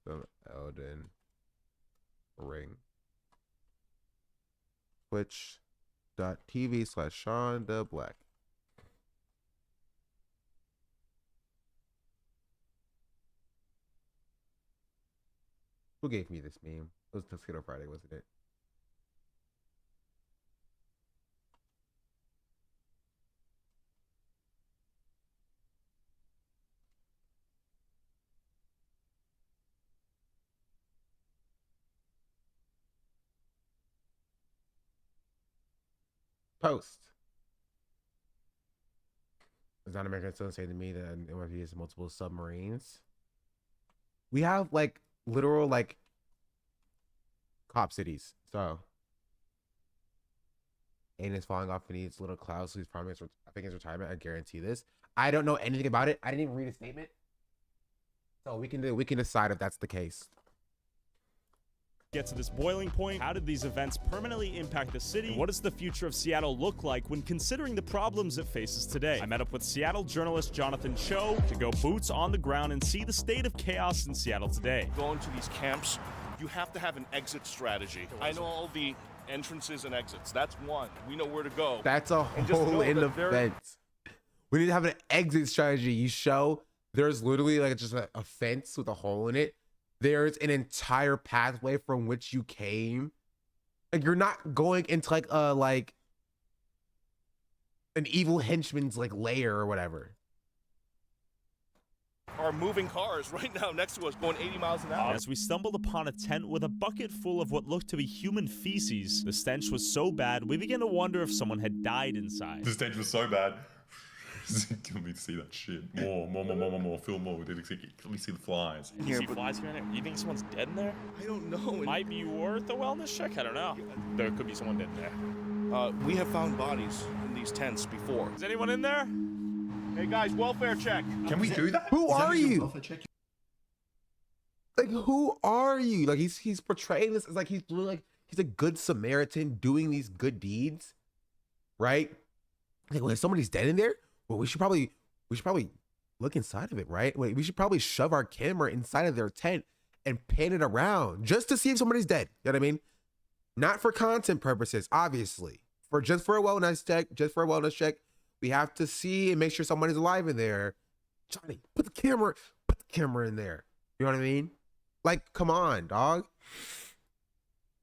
some Elden Ring. Twitch.tv/SeanDeBlack. Who gave me this meme? It was Tuxedo Friday, wasn't it? Post. Is not American still saying to me that NYPD has multiple submarines? We have like literal like cop cities. So Aiden is falling off and needs little clouds, so he's probably I think his retirement. I guarantee this. I don't know anything about it. I didn't even read a statement. So we can decide if that's the case. Get to this boiling point? How did these events permanently impact the city? What does the future of Seattle look like when considering the problems it faces today? I met up with Seattle journalist Jonathan Cho to go boots on the ground and see the state of chaos in Seattle today. Going to these camps, you have to have an exit strategy. I know all the entrances and exits. That's one. We know where to go. That's a hole in the fence. We need to have an exit strategy. You show there's literally like just a fence with a hole in it. There's an entire pathway from which you came. Like you're not going into like an evil henchman's like lair or whatever. Are moving cars right now next to us going 80 miles an hour. As we stumbled upon a tent with a bucket full of what looked to be human feces, the stench was so bad we began to wonder if someone had died inside. The stench was so bad. Let me see that shit. More. Film more. Let me see the flies. You see flies here and there? You think someone's dead in there? I don't know. It might be worth a wellness check. I don't know. There could be someone dead in there. We have found bodies in these tents before. Is anyone in there? Hey guys, welfare check. Can we do that? Who are you? Like who are you? Like he's portraying this as like he's a good Samaritan doing these good deeds, right? Like when somebody's dead in there, well, we should probably look inside of it, right? Wait, we should probably shove our camera inside of their tent and pan it around just to see if somebody's dead. You know what I mean? Not for content purposes, obviously, for a wellness check, we have to see and make sure somebody's alive in there. Johnny, put the camera in there. You know what I mean? Like, come on, dog.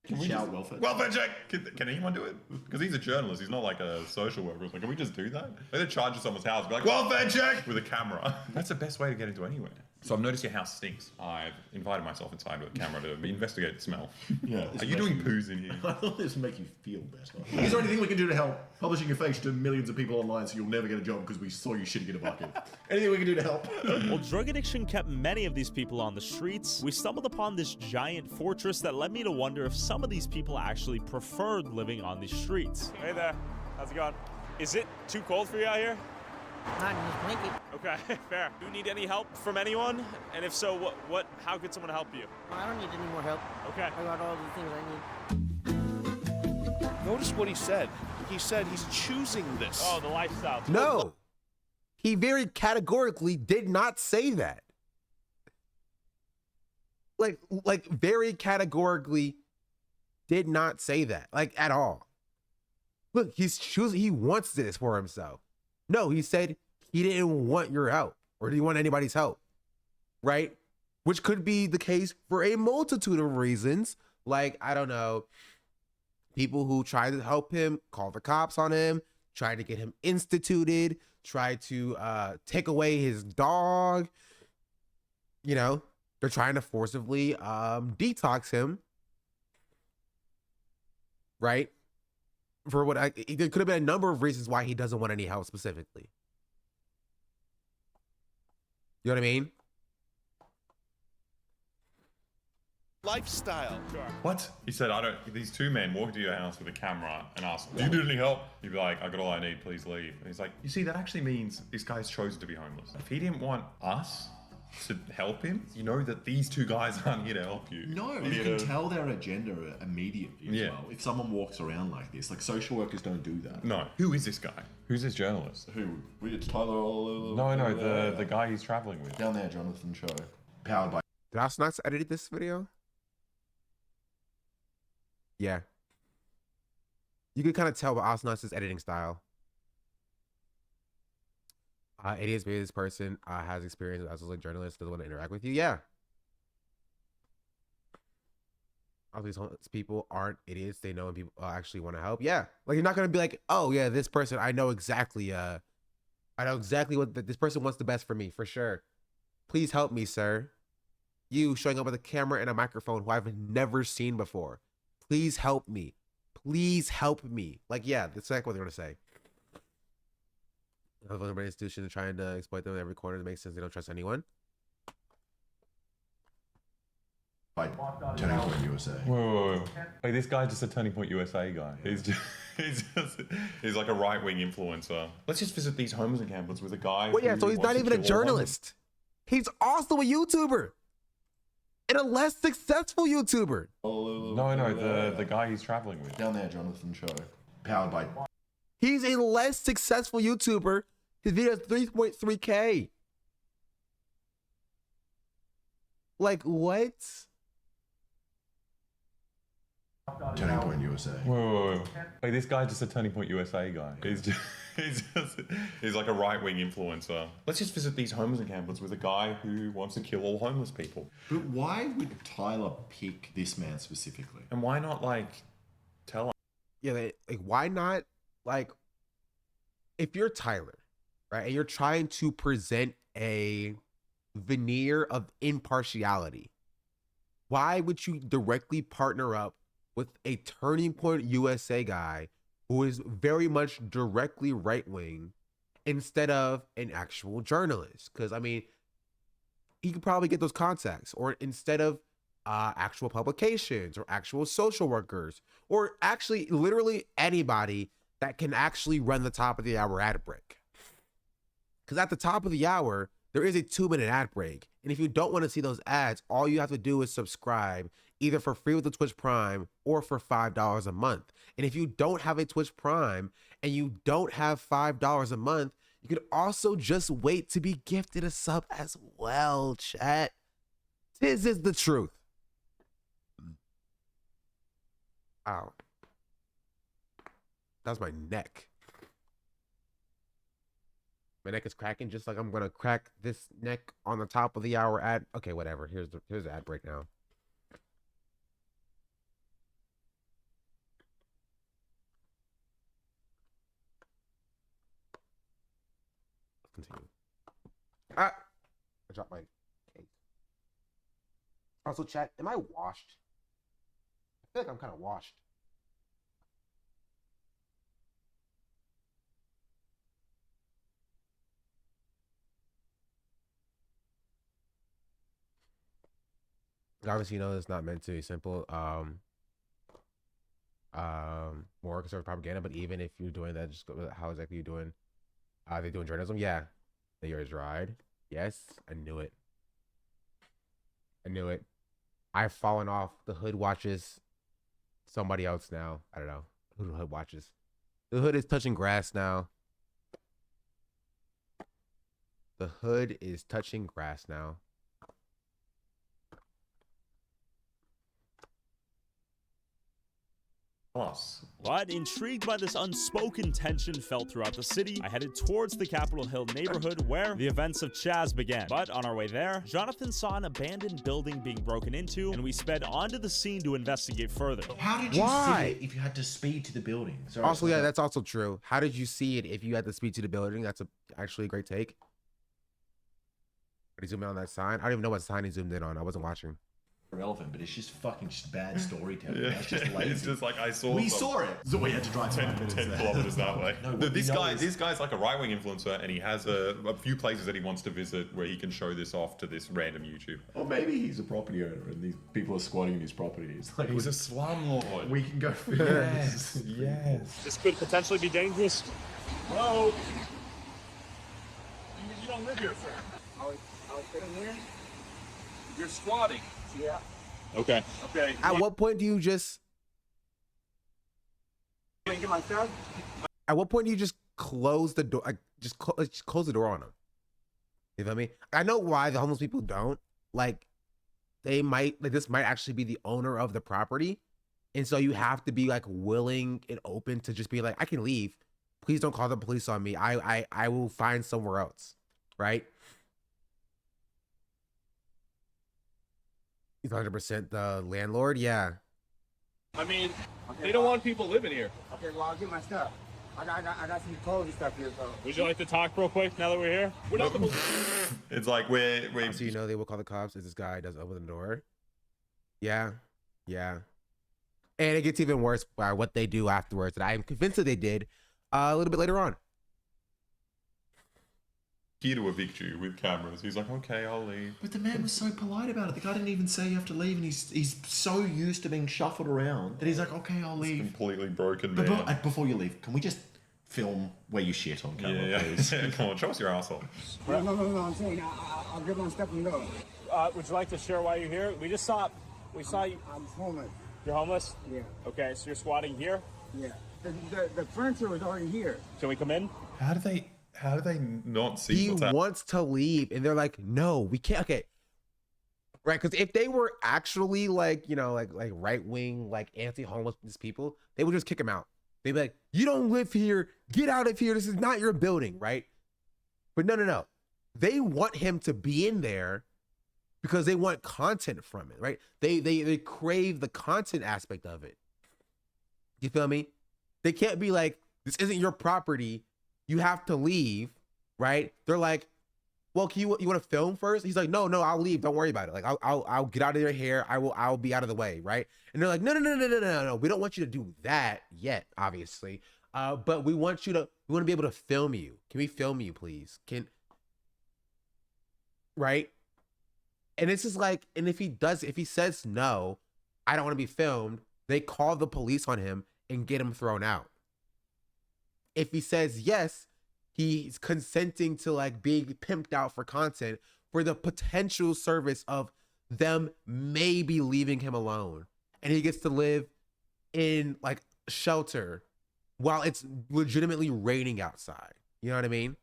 Can we shout welfare? Welfare check! Can anyone do it? Because he's a journalist. He's not like a social worker. Like, can we just do that? They're charge of someone's house. Be like, welfare check! With a camera. That's the best way to get into anywhere. So I've noticed your house stinks. I've invited myself inside with a camera to investigate the smell. Yeah. Are you doing poos in here? I thought this would make you feel better. Is there anything we can do to help? Publishing your face to millions of people online so you'll never get a job because we saw you shitting in a bucket. Anything we can do to help? While drug addiction kept many of these people on the streets, we stumbled upon this giant fortress that led me to wonder if some of these people actually preferred living on these streets. Hey there. How's it going? Is it too cold for you out here? Not in this blanket. Okay, fair. Do you need any help from anyone? And if so, how could someone help you? I don't need any more help. Okay. I got all the things I need. Notice what he said. He said he's choosing this. Oh, the lifestyle. No. He very categorically did not say that. Like very categorically did not say that. Like, at all. Look, he's choosing, he wants this for himself. No, he said he didn't want your help or didn't want anybody's help, right? Which could be the case for a multitude of reasons. Like, I don't know, people who tried to help him, call the cops on him, tried to get him instituted, tried to take away his dog. You know, they're trying to forcibly detox him, right? For what there could have been a number of reasons why he doesn't want any help specifically. You know what I mean? Lifestyle. Sure. What? He said, these two men walked to your house with a camera and asked, do you need any help? You'd be like, I got all I need, please leave. And he's like, you see, that actually means this guy's chosen to be homeless. If he didn't want us to help him, you know that these two guys aren't here to help you. No, you can tell their agenda immediately as well. If someone walks around like this, like social workers don't do that. No. Who is this guy? Who's this journalist? Who? It's Tyler. No, the guy he's traveling with. Down there, Jonathan Show. Powered by. Did Osnox edit this video? Yeah. You could kind of tell by Osnox's editing style. Idiots, maybe this person has experience as a journalist, doesn't want to interact with you. Yeah. All these homeless people aren't idiots. They know when people actually want to help. Yeah. Like, you're not going to be like, oh, yeah, this person, I know exactly what this person wants the best for me, for sure. Please help me, sir. You showing up with a camera and a microphone who I've never seen before. Please help me. Please help me. Like, yeah, that's exactly what they're going to say. Vulnerable institutions trying to exploit them in every corner to make sense they don't trust anyone. Turning Point USA. Whoa. Like, this guy's just a Turning Point USA guy. He's like a right-wing influencer. Let's just visit these homeless encampments with a guy. Well, yeah, so he's not even a journalist. He's also a YouTuber. And a less successful YouTuber. No, the guy he's traveling with. Down there, Jonathan Show. Powered by. He's a less successful YouTuber. His video is 3.3K. Like, what? Turning Point USA. Whoa. Like, this guy's just a Turning Point USA guy. He's like a right-wing influencer. Let's just visit these homeless encampments with a guy who wants to kill all homeless people. But why would Tyler pick this man specifically? And why not, like, tell him? Yeah, like, why not? Like, if you're Tyler, right, and you're trying to present a veneer of impartiality, why would you directly partner up with a Turning Point USA guy who is very much directly right-wing instead of an actual journalist? Because, I mean, he could probably get those contacts. Or instead of actual publications or actual social workers or actually literally anybody that can actually run the top of the hour ad break. Because at the top of the hour, there is a 2-minute ad break. And if you don't want to see those ads, all you have to do is subscribe either for free with the Twitch Prime or for $5 a month. And if you don't have a Twitch Prime and you don't have $5 a month, you could also just wait to be gifted a sub as well, chat. This is the truth. Ow. That was my neck. My neck is cracking just like I'm gonna crack this neck on the top of the hour ad. Okay, whatever. Here's the ad break now. Let's continue. I dropped my case. Also, chat, am I washed? I feel like I'm kind of washed. Obviously, you know, it's not meant to be simple. More conservative propaganda, but even if you're doing that, just go, how exactly you doing? Are they doing journalism? Yeah. The year is dried. Yes, I knew it. I knew it. I've fallen off. The hood watches somebody else now. I don't know who the hood watches. The hood is touching grass now. The hood is touching grass now. But intrigued by this unspoken tension felt throughout the city, I headed towards the Capitol Hill neighborhood where the events of Chaz began. But on our way there, Jonathan saw an abandoned building being broken into, and we sped onto the scene to investigate further. How did you see it if you had to speed to the building? Sorry, also, yeah, that's also true. How did you see it if you had to speed to the building? That's actually a great take. Did he zoom in on that sign? I don't even know what sign he zoomed in on. I wasn't watching. Relevant, but it's just fucking bad storytelling. Yeah. That's just lazy. It's just like I saw. We saw it. So we had to drive 10 kilometers that way. No, this guy's like a right-wing influencer, and he has a few places that he wants to visit where he can show this off to this random YouTube. Or maybe he's a property owner, and these people are squatting in his property. It's like he's a slumlord. We can go. Yes, yes. This could potentially be dangerous. Hello. You don't live here, sir. I was sitting here. You're squatting. Yeah. Okay. Okay. At what point do you just? Can I get my stuff? At what point do you just close the door? Like, just close the door on them. You feel me? I know why the homeless people don't. Like, they might this might actually be the owner of the property, and so you have to be like willing and open to just be like, I can leave. Please don't call the police on me. I will find somewhere else. Right? He's 100% the landlord. Yeah. I mean, they don't want people living here. Okay, well, I'll get my stuff. I got some clothes and stuff here, so. Would you like to talk real quick now that we're here? We're not the It's like we're so you know they will call the cops if this guy doesn't open the door. Yeah. Yeah. And it gets even worse by what they do afterwards. And I'm convinced that they did a little bit later on. Here to evict you with cameras. He's like, okay, I'll leave. But the man was so polite about it. The guy didn't even say you have to leave, and he's so used to being shuffled around that he's like, okay, I'll leave. Completely broken man. But before you leave, can we just film where you shit on camera, please? Come on, show us your asshole. No, I'm saying I'll get my stuff and go. Would you like to share why you're here? We just saw. We saw you. I'm homeless. You're homeless? Yeah. Okay, so you're squatting here? Yeah. The furniture was already here. Can we come in? How do they not see He wants to leave, and they're like, no, we can't. Okay. Right, because if they were actually like, you know, like right-wing, like anti-homeless people, they would just kick him out. They'd be like, you don't live here. Get out of here. This is not your building, right? But no. They want him to be in there because they want content from it, right? They crave the content aspect of it. You feel me? They can't be like, this isn't your property. You have to leave, right? They're like, well, you want to film first? He's like, no, I'll leave. Don't worry about it. Like, I'll get out of your hair. I'll be out of the way, right? And they're like, no. We don't want you to do that yet, obviously. But we want to be able to film you. Can we film you, please? Right? And it's just like, and if he says no, I don't want to be filmed, they call the police on him and get him thrown out. If he says yes, he's consenting to like being pimped out for content for the potential service of them maybe leaving him alone. And he gets to live in like shelter while it's legitimately raining outside. You know what I mean?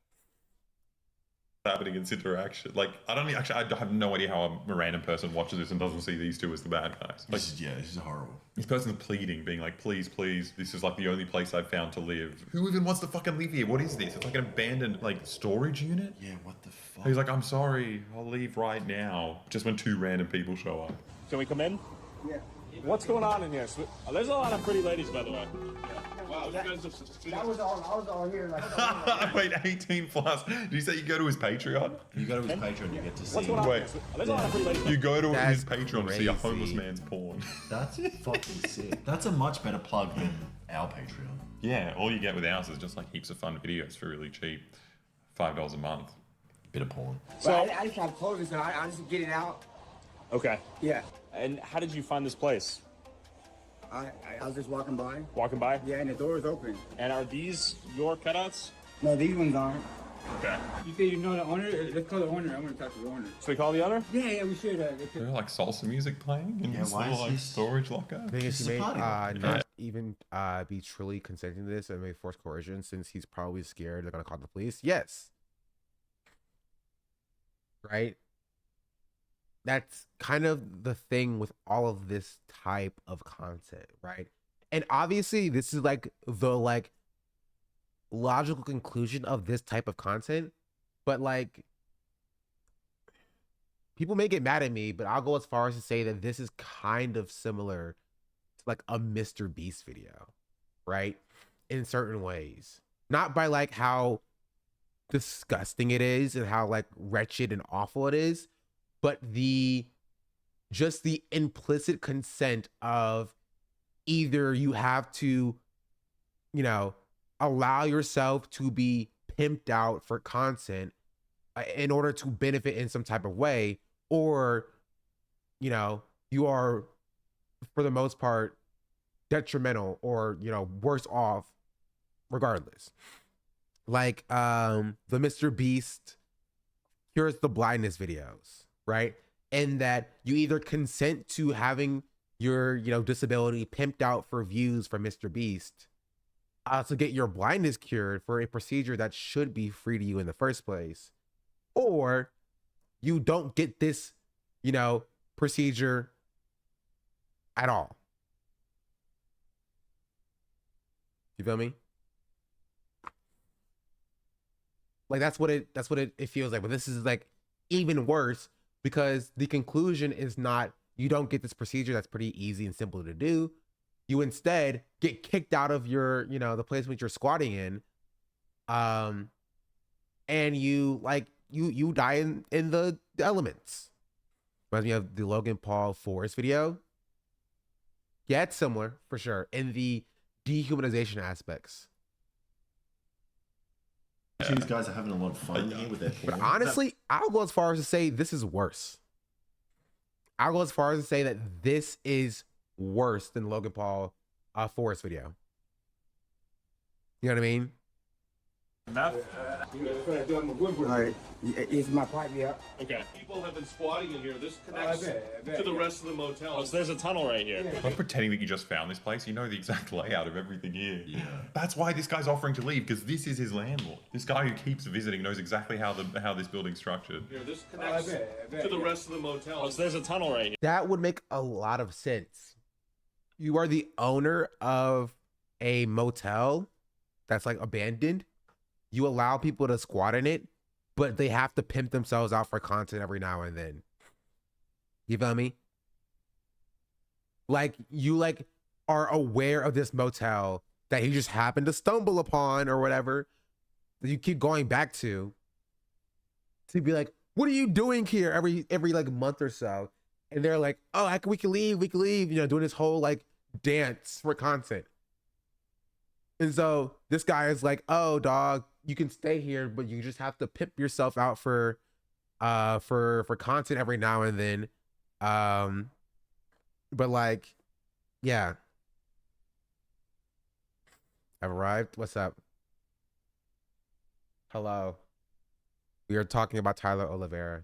happening in interaction. Like, I don't actually, I have no idea how a random person watches this and doesn't see these two as the bad guys. Like, this is horrible. This person's pleading, being like, please, please, this is like the only place I've found to live. Who even wants to fucking live here? What is this? It's like an abandoned, like, storage unit? Yeah, what the fuck? He's like, I'm sorry, I'll leave right now. Just when two random people show up. Can we come in? Yeah. What's going on in here? There's a lot of pretty ladies, by the way. Wow, that was all here. Like, Wait, 18 plus. Did you say you go to his Patreon? You go to his Patreon, you get to see. What's going on? Wait, There's a lot of pretty ladies. you go to That's his Patreon to see a homeless crazy. man's porn. That's fucking sick. That's a much better plug than our Patreon. Yeah, all you get with ours is just like heaps of fun videos for really cheap. $5 a month. Bit of porn. so I just have clothes, so I just get it out. Okay. Yeah. And how did you find this place? I was just walking by. Walking by? Yeah, and the door is open. And are these your cutouts? No, these ones aren't. Okay. You say you know the owner? Let's call the owner. I'm gonna talk to the owner. So we call the owner? Yeah, we should. There like salsa music playing in Yeah, this why little is like this- storage locker. The thing is, This he is a may party. not even be truly consenting to this and may force coercion since he's probably scared they're gonna call the police. Yes. Right? That's kind of the thing with all of this type of content, right? And obviously this is like the like logical conclusion of this type of content, but like people may get mad at me, but I'll go as far as to say that this is kind of similar to like a Mr. Beast video, right? In certain ways. Not by like how disgusting it is and how like wretched and awful it is, but just the implicit consent of either you have to, you know, allow yourself to be pimped out for content in order to benefit in some type of way, or, you know, you are, for the most part, detrimental or, you know, worse off regardless. Like the Mr. Beast cures the blindness videos, right? And that you either consent to having your, you know, disability pimped out for views from Mr. Beast to get your blindness cured for a procedure that should be free to you in the first place, or you don't get this, you know, procedure at all. You feel me? Like that's what it feels like. But this is like even worse because the conclusion is not you don't get this procedure that's pretty easy and simple to do. You instead get kicked out of your, you know, the place which you're squatting in. And you like you die in the elements. Reminds me of the Logan Paul Forrest video. Yeah, it's similar for sure in the dehumanization aspects. These guys are having a lot of fun here with their porn. But honestly, I'll go as far as to say this is worse. I'll go as far as to say that this is worse than Logan Paul Forrest video. You know what I mean? Enough? Alright, it's my pipe, yeah. Okay. People have been squatting in here. This connects to the rest of the motel. Oh, so there's a tunnel right here. Not pretending that you just found this place. You know the exact layout of everything here. Yeah. That's why this guy's offering to leave, because this is his landlord. This guy who keeps visiting knows exactly how this building's structured. Here, this connects to the rest of the motel. Oh, so there's a tunnel right here. That would make a lot of sense. You are the owner of a motel that's like abandoned. You allow people to squat in it, but they have to pimp themselves out for content every now and then. You feel me? Like you like are aware of this motel that you just happened to stumble upon or whatever that you keep going back to be like, what are you doing here every like month or so? And they're like, oh, we can leave, you know, doing this whole like dance for content. And so this guy is like, oh, dog, you can stay here, but you just have to pimp yourself out for content every now and then. But like, yeah. I've arrived. What's up? Hello. We are talking about Tyler Olivera.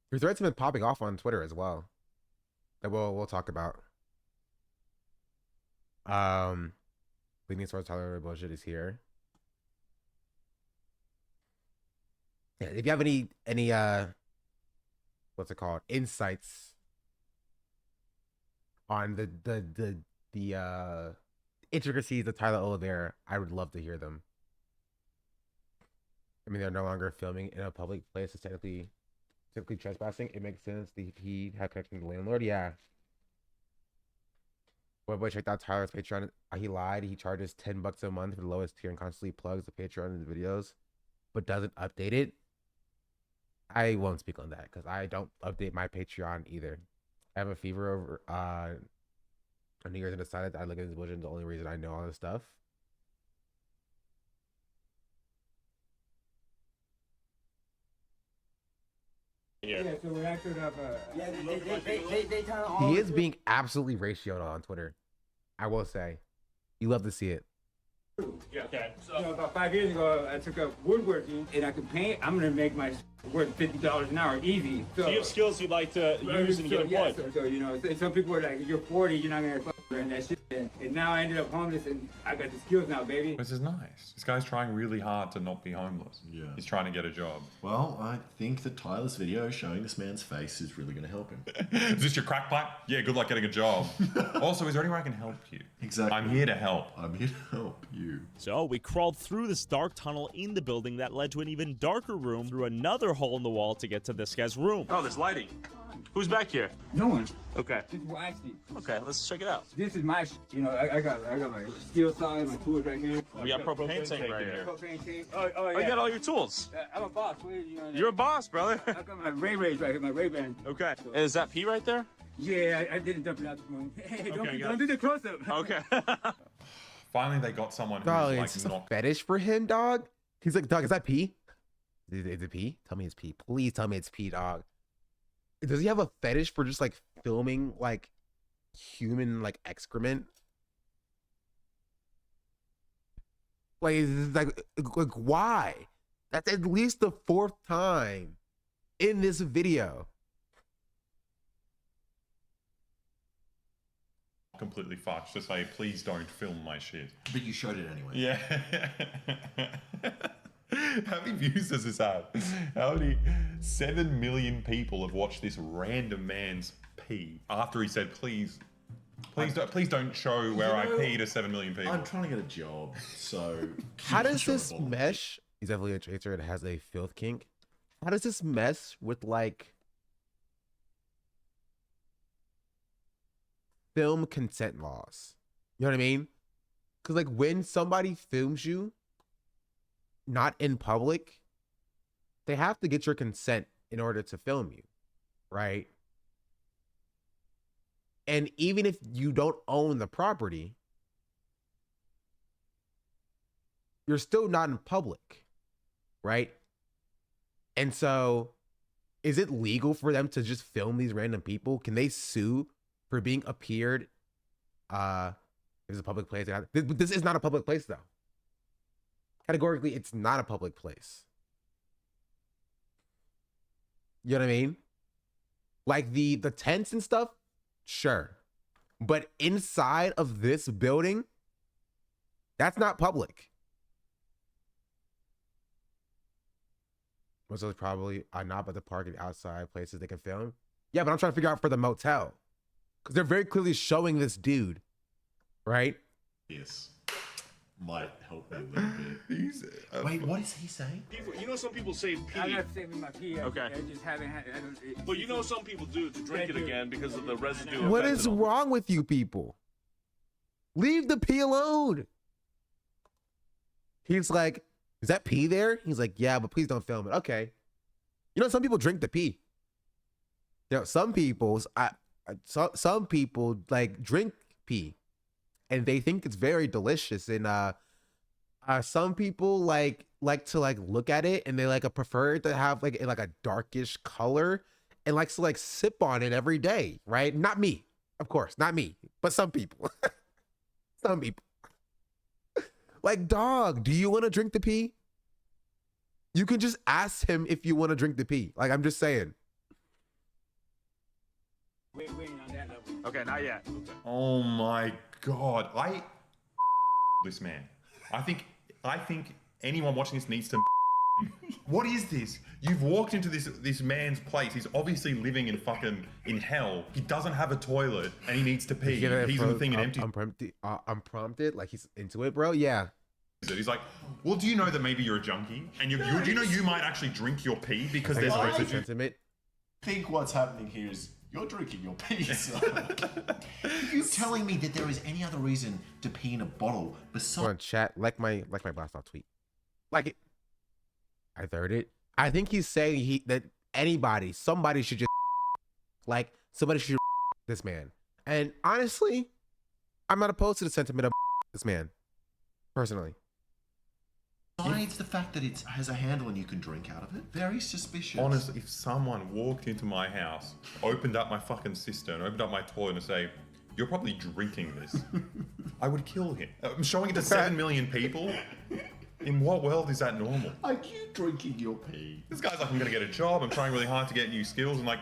Your threads have been popping off on Twitter as well. That we'll talk about. Leaning towards tolerable bullshit is here. Yeah, if you have any what's it called, insights on the intricacies of Tyler Olivera, I would love to hear them. I mean, they're no longer filming in a public place. It's technically trespassing. It makes sense. He had connection to the landlord. Yeah. Boy, checked out Tyler's Patreon. He lied. He charges $10 a month for the lowest tier and constantly plugs the Patreon in the videos, but doesn't update it. I won't speak on that because I don't update my Patreon either. I have a fever over on New Year's and decided that I look at this bullshit. The only reason I know all this stuff. Yeah, so we actually have He is being absolutely ratioed on Twitter. I will say, you love to see it. Yeah. Okay. So about 5 years ago, I took up woodworking, and I could paint. I'm gonna make my worth $50 an hour easy. So you have skills you'd like to use and get employed. So you know, some people are like, "You're 40, you're not gonna learn that shit." And now I ended up homeless, and I got the skills now, baby. This is nice. This guy's trying really hard to not be homeless. Yeah. He's trying to get a job. Well, I think that Tyler's video showing this man's face is really going to help him. Is this your crack pipe? Yeah, good luck getting a job. Also, is there any way I can help you? Exactly. I'm here to help. I'm here to help you. So we crawled through this dark tunnel in the building that led to an even darker room through another hole in the wall to get to this guy's room. Oh, there's lighting. Who's back here? No one. Okay. This is what I see. Okay, let's check it out. This is my, you know, I got my steel saw, my tools right here. We got propane tank right here. Propane tank. Oh, yeah. you got all your tools. I'm a boss. You know, You're a boss, brother. I got my Ray-Bans right here, my Ray-Bans. Okay. Is that P right there? Yeah, I didn't dump it out this morning. Hey, Okay, don't do the close-up. Okay. Finally, they got someone who's Dog, like it's just a not. fetish for him, dog. He's like, dog, is that pee? Is it pee? Tell me it's pee. Please tell me it's pee, dog. Does he have a fetish for just like filming like human like excrement? Like, why? That's at least the 4th time in this video. Completely fucked to say, please don't film my shit. But you showed it anyway. Yeah. How many views does this have? How many? 7 million people have watched this random man's pee after he said, please don't show where I pee to 7 million people. I'm trying to get a job, so... How does this mesh? He's definitely a chaser. It has a filth kink. How does this mess with like film consent laws? You know what I mean? Because like when somebody films you not in public, they have to get your consent in order to film you, right? And even if you don't own the property, you're still not in public, right? And so is it legal for them to just film these random people? Can they sue for being appeared? It's a public place. This is not a public place though. Categorically, it's not a public place. You know what I mean? Like the tents and stuff, sure. But inside of this building, that's not public. So it's probably not, but the parking outside places they can film. Yeah, but I'm trying to figure out for the motel. Because they're very clearly showing this dude, right? Yes. Might help me a little bit. Wait, what is he saying? You know, some people say pee. I'm not saving my pee. Okay. I just haven't had it. But you know, some people do to drink it again because of the residue of What is fentanyl. wrong with you people? Leave the pee alone. He's like, is that pee there? He's like, yeah, but please don't film it. Okay. You know, some people drink the pee. You know, some people like drink pee and they think it's very delicious. And some people like to like look at it and they like prefer to have like a darkish color and likes to like sip on it every day, right? Not me, of course, not me, but some people. Some people. Like, dog, do you want to drink the pee? You can just ask him if you want to drink the pee. Like, I'm just saying. Waiting on that level. Okay, not yet. Oh my God, this man. I think anyone watching this needs to. What is this? You've walked into this man's place. He's obviously living in hell. He doesn't have a toilet and he needs to pee. He's in the thing and empty. I'm prompted, like he's into it, bro. Yeah. He's like, well, do you know that maybe you're a junkie and do you know you might actually drink your pee because there's sentiment. I think what's happening here is you're drinking your pee. So. You telling me that there is any other reason to pee in a bottle besides? Come on, chat. Like my blast off tweet. Like it. I third it. I think he's saying that somebody should just like somebody should this man. And honestly, I'm not opposed to the sentiment of this man, personally. Besides the fact that it has a handle and you can drink out of it, very suspicious. Honestly, if someone walked into my house, opened up my fucking cistern, opened up my toilet and say, "You're probably drinking this," I would kill him. I'm showing it to 7 million people. In what world is that normal? Like you drinking your pee. This guy's like, I'm gonna get a job. I'm trying really hard to get new skills. And like,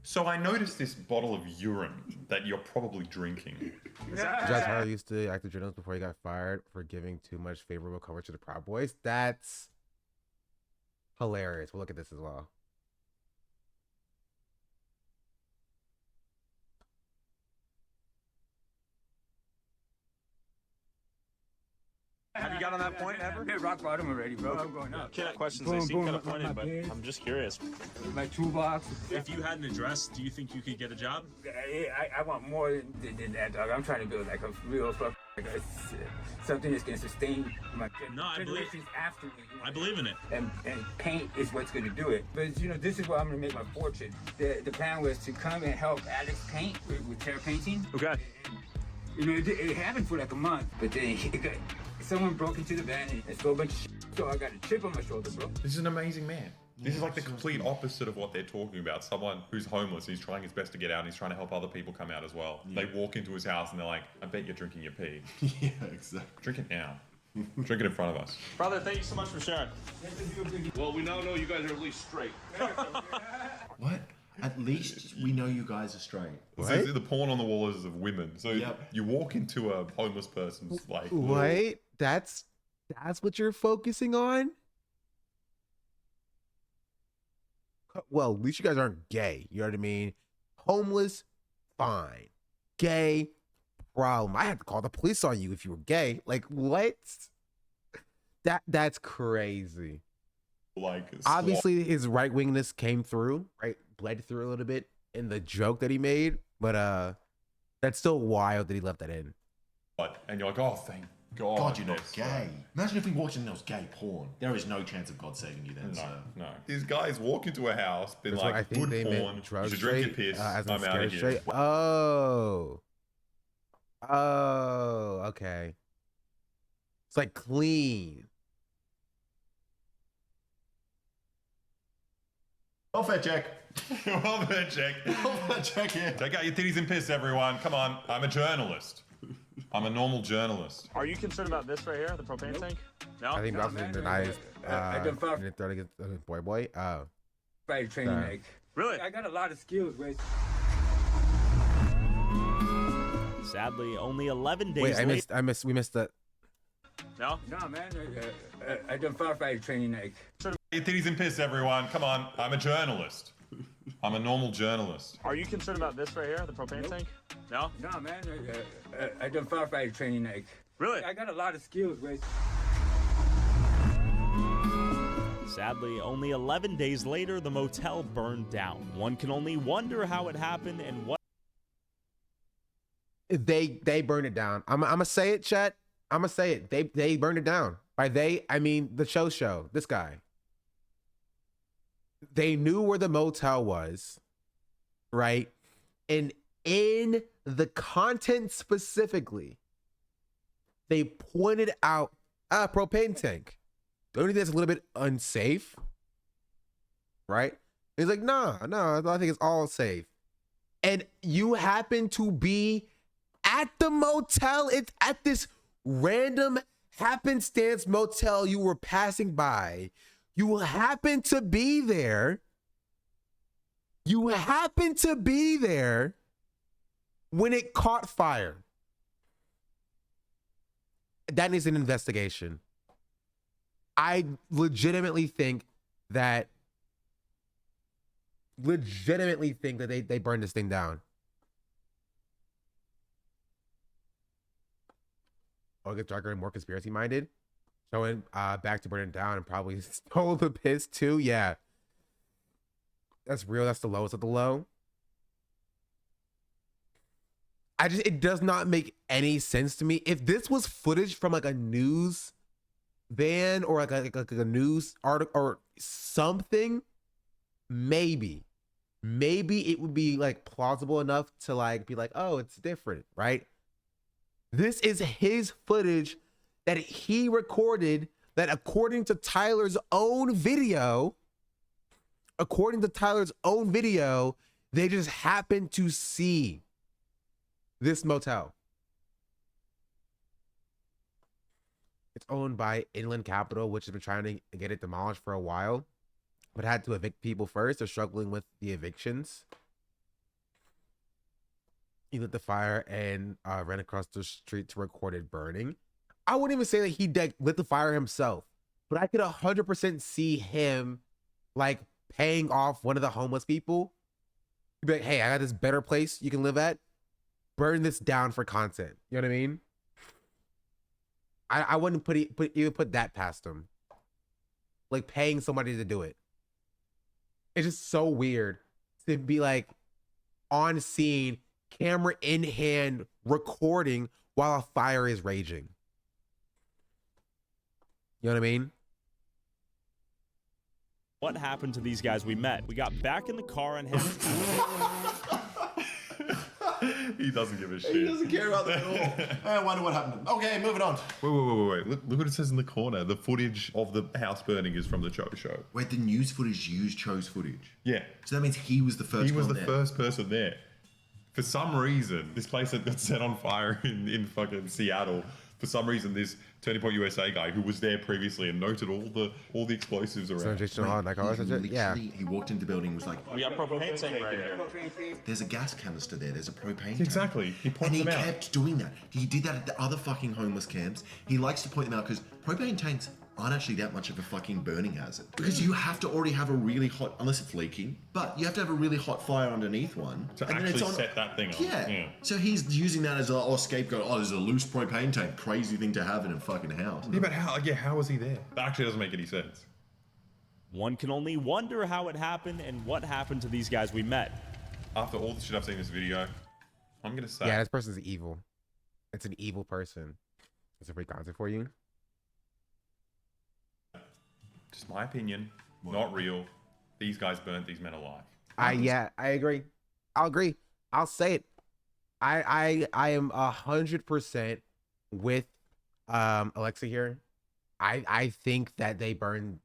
so I noticed this bottle of urine that you're probably drinking. Josh Harlow used to act as journalist before he got fired for giving too much favorable coverage to the Proud Boys. That's hilarious. We'll look at this as well. Have you got on that point ever? Hit rock bottom already, bro. I'm going up. Questions they seem kind of pointed, but I'm just curious. My toolbox. If you had an address, do you think you could get a job? I want more than that, dog. I'm trying to build like a real something that's going to sustain my generations after me. I believe in it. And paint is what's going to do it. But this is where I'm going to make my fortune. The plan was to come and help addicts paint with tear painting. Okay. It happened for like a month, but then someone broke into the van and stole a bunch of shit, so I got a chip on my shoulder, bro. This is an amazing man. This is like the complete opposite of what they're talking about. Someone who's homeless, he's trying his best to get out, and he's trying to help other people come out as well. Yeah. They walk into his house and they're like, I bet you're drinking your pee. Yeah, exactly. Drink it now. Drink it in front of us. Brother, thank you so much for sharing. Well, we now know you guys are at least straight. What? At least we know you guys are straight. So the porn on the wall is of women. So you walk into a homeless person's like... Wait, that's what you're focusing on? Well, at least you guys aren't gay. You know what I mean? Homeless, fine. Gay, problem. I had to call the police on you if you were gay. Like, what? That's crazy. Like, obviously his right-wingness came through, right? Bled through a little bit in the joke that he made, but that's still wild that he left that in. And you're like, oh, thank God. God, you're not gay. Imagine if we watched and there was gay porn. There is no chance of God saving you then. No. These guys walk into a house, been like, I think good porn, you should drink your piss, I'm out of here. Oh, okay. It's like clean. Welfare check. Welfare check. Welfare check, yeah. Take out your titties and piss, everyone. Come on. I'm a journalist. I'm a normal journalist. Are you concerned about this right here, the propane tank? No? I think Ralph denies throw against boy. Oh. Fire training egg. Really? I got a lot of skills, right? Sadly, only 11 days Wait, we missed that. No? No, man. I done firefighter training egg. Your titties and piss, everyone. Come on. I'm a journalist. I'm a normal journalist. Are you concerned about this right here, the propane tank? No? No, man. I done firefighter training egg. Really? I got a lot of skills, right? Sadly, only 11 days later, the motel burned down. One can only wonder how it happened and what... They burned it down. I'm gonna say it, chat. I'm gonna say it. They burned it down. By they, I mean the show. This guy. They knew where the motel was, right? And in the content specifically, they pointed out a propane tank. The only thing that's a little bit unsafe, right? He's like, no, I think it's all safe. And you happen to be at the motel. It's at this random happenstance motel you were passing by. You happen to be there. You happen to be there when it caught fire. that needs an investigation. I legitimately think that they burned this thing down. Or get darker and more conspiracy minded. Showing back to burn it down and probably stole the piss too. Yeah. That's real. That's the lowest of the low. It does not make any sense to me. If this was footage from like a news van or like a news article or something, maybe it would be like plausible enough to like be like, oh, it's different, right? This is his footage that he recorded that according to Tyler's own video, they just happened to see this motel. It's owned by Inland Capital, which has been trying to get it demolished for a while, but had to evict people first. They're struggling with the evictions. He lit the fire and ran across the street to record it burning. I wouldn't even say that he lit the fire himself, but I could 100% see him like paying off one of the homeless people. He'd be like, hey, I got this better place you can live at. Burn this down for content. You know what I mean? I wouldn't put that past him. Like paying somebody to do it. It's just so weird to be like on scene, camera in hand, recording while a fire is raging. You know what I mean? What happened to these guys we met? We got back in the car and headed. He doesn't give a shit. He doesn't care about them at all. I wonder what happened. Okay, moving on. Wait. Look what it says in the corner. The footage of the house burning is from the Cho show. Wait, the news footage used Cho's footage? Yeah. So that means he was the first He was the first person there. For some reason, this place that got set on fire in fucking Seattle, for some reason, this Turning Point USA guy who was there previously and noted all the explosives around. He walked into the building and was like, we got propane tank right here. There's a gas canister there. There's a propane tank. Exactly. He pointed them out. And he kept doing that. He did that at the other fucking homeless camps. He likes to point them out because propane tanks aren't actually that much of a fucking burning hazard. Because you have to already have a really hot, unless it's leaking, but you have to have a really hot fire underneath one. To actually set that thing on. Yeah. So he's using that as a scapegoat. Oh, there's a loose propane tank. Crazy thing to have in a fucking house. Yeah, but how was he there? That actually doesn't make any sense. One can only wonder how it happened and what happened to these guys we met. After all the shit I've seen in this video, I'm going to say... Yeah, this person's evil. It's an evil person. It's a free concept for you. Just my opinion, not real. These guys burnt these men alive. I agree. I'll agree. I'll say it. I am 100% with Alexa here. I think that they burned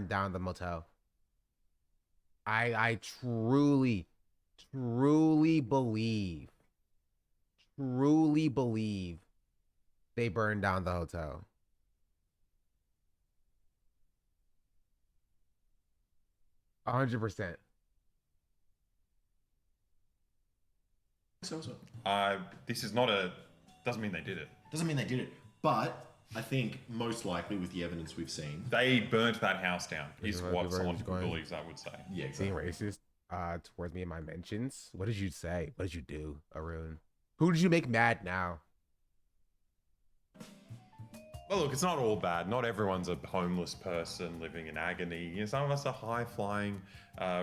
down the motel. I truly believe they burned down the hotel. $100%. So. This is not doesn't mean they did it. Doesn't mean they did it. But I think most likely with the evidence we've seen, they burnt that house down, is what someone who believes that would say. Yeah, exactly. Being racist towards me in my mentions. What did you say? What did you do, Arun? Who did you make mad now? Well, look, it's not all bad. Not everyone's a homeless person living in agony. You know, some of us are high-flying,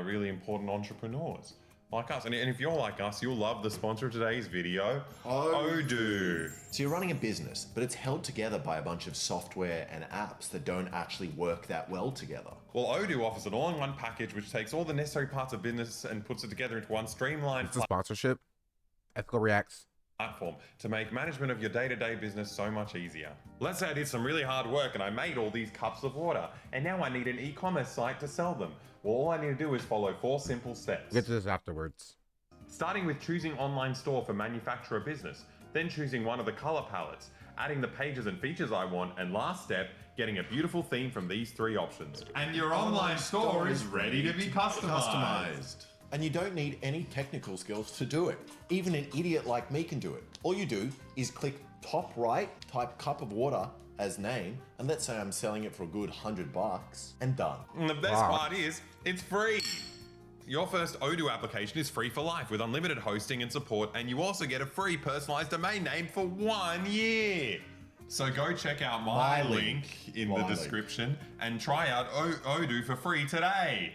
really important entrepreneurs like us. And if you're like us, you'll love the sponsor of today's video, Odoo. So you're running a business, but it's held together by a bunch of software and apps that don't actually work that well together. Well, Odoo offers an all-in-one package which takes all the necessary parts of business and puts it together into one streamlined... It's a sponsorship. Ethical Reacts. Platform to make management of your day-to-day business so much easier. Let's say I did some really hard work and I made all these cups of water, and now I need an e-commerce site to sell them. Well, all I need to do is follow 4 simple steps. We'll get to this afterwards. Starting with choosing online store for manufacturer business, then choosing one of the color palettes, adding the pages and features I want, and last step, getting a beautiful theme from these 3 options. And your online store is ready to be customized. And you don't need any technical skills to do it. Even an idiot like me can do it. All you do is click top right, type cup of water as name, and let's say I'm selling it for a good $100 and done. And the best part is, it's free. Your first Odoo application is free for life with unlimited hosting and support, and you also get a free personalized domain name for 1 year. So go check out my link in the description and try out Odoo for free today.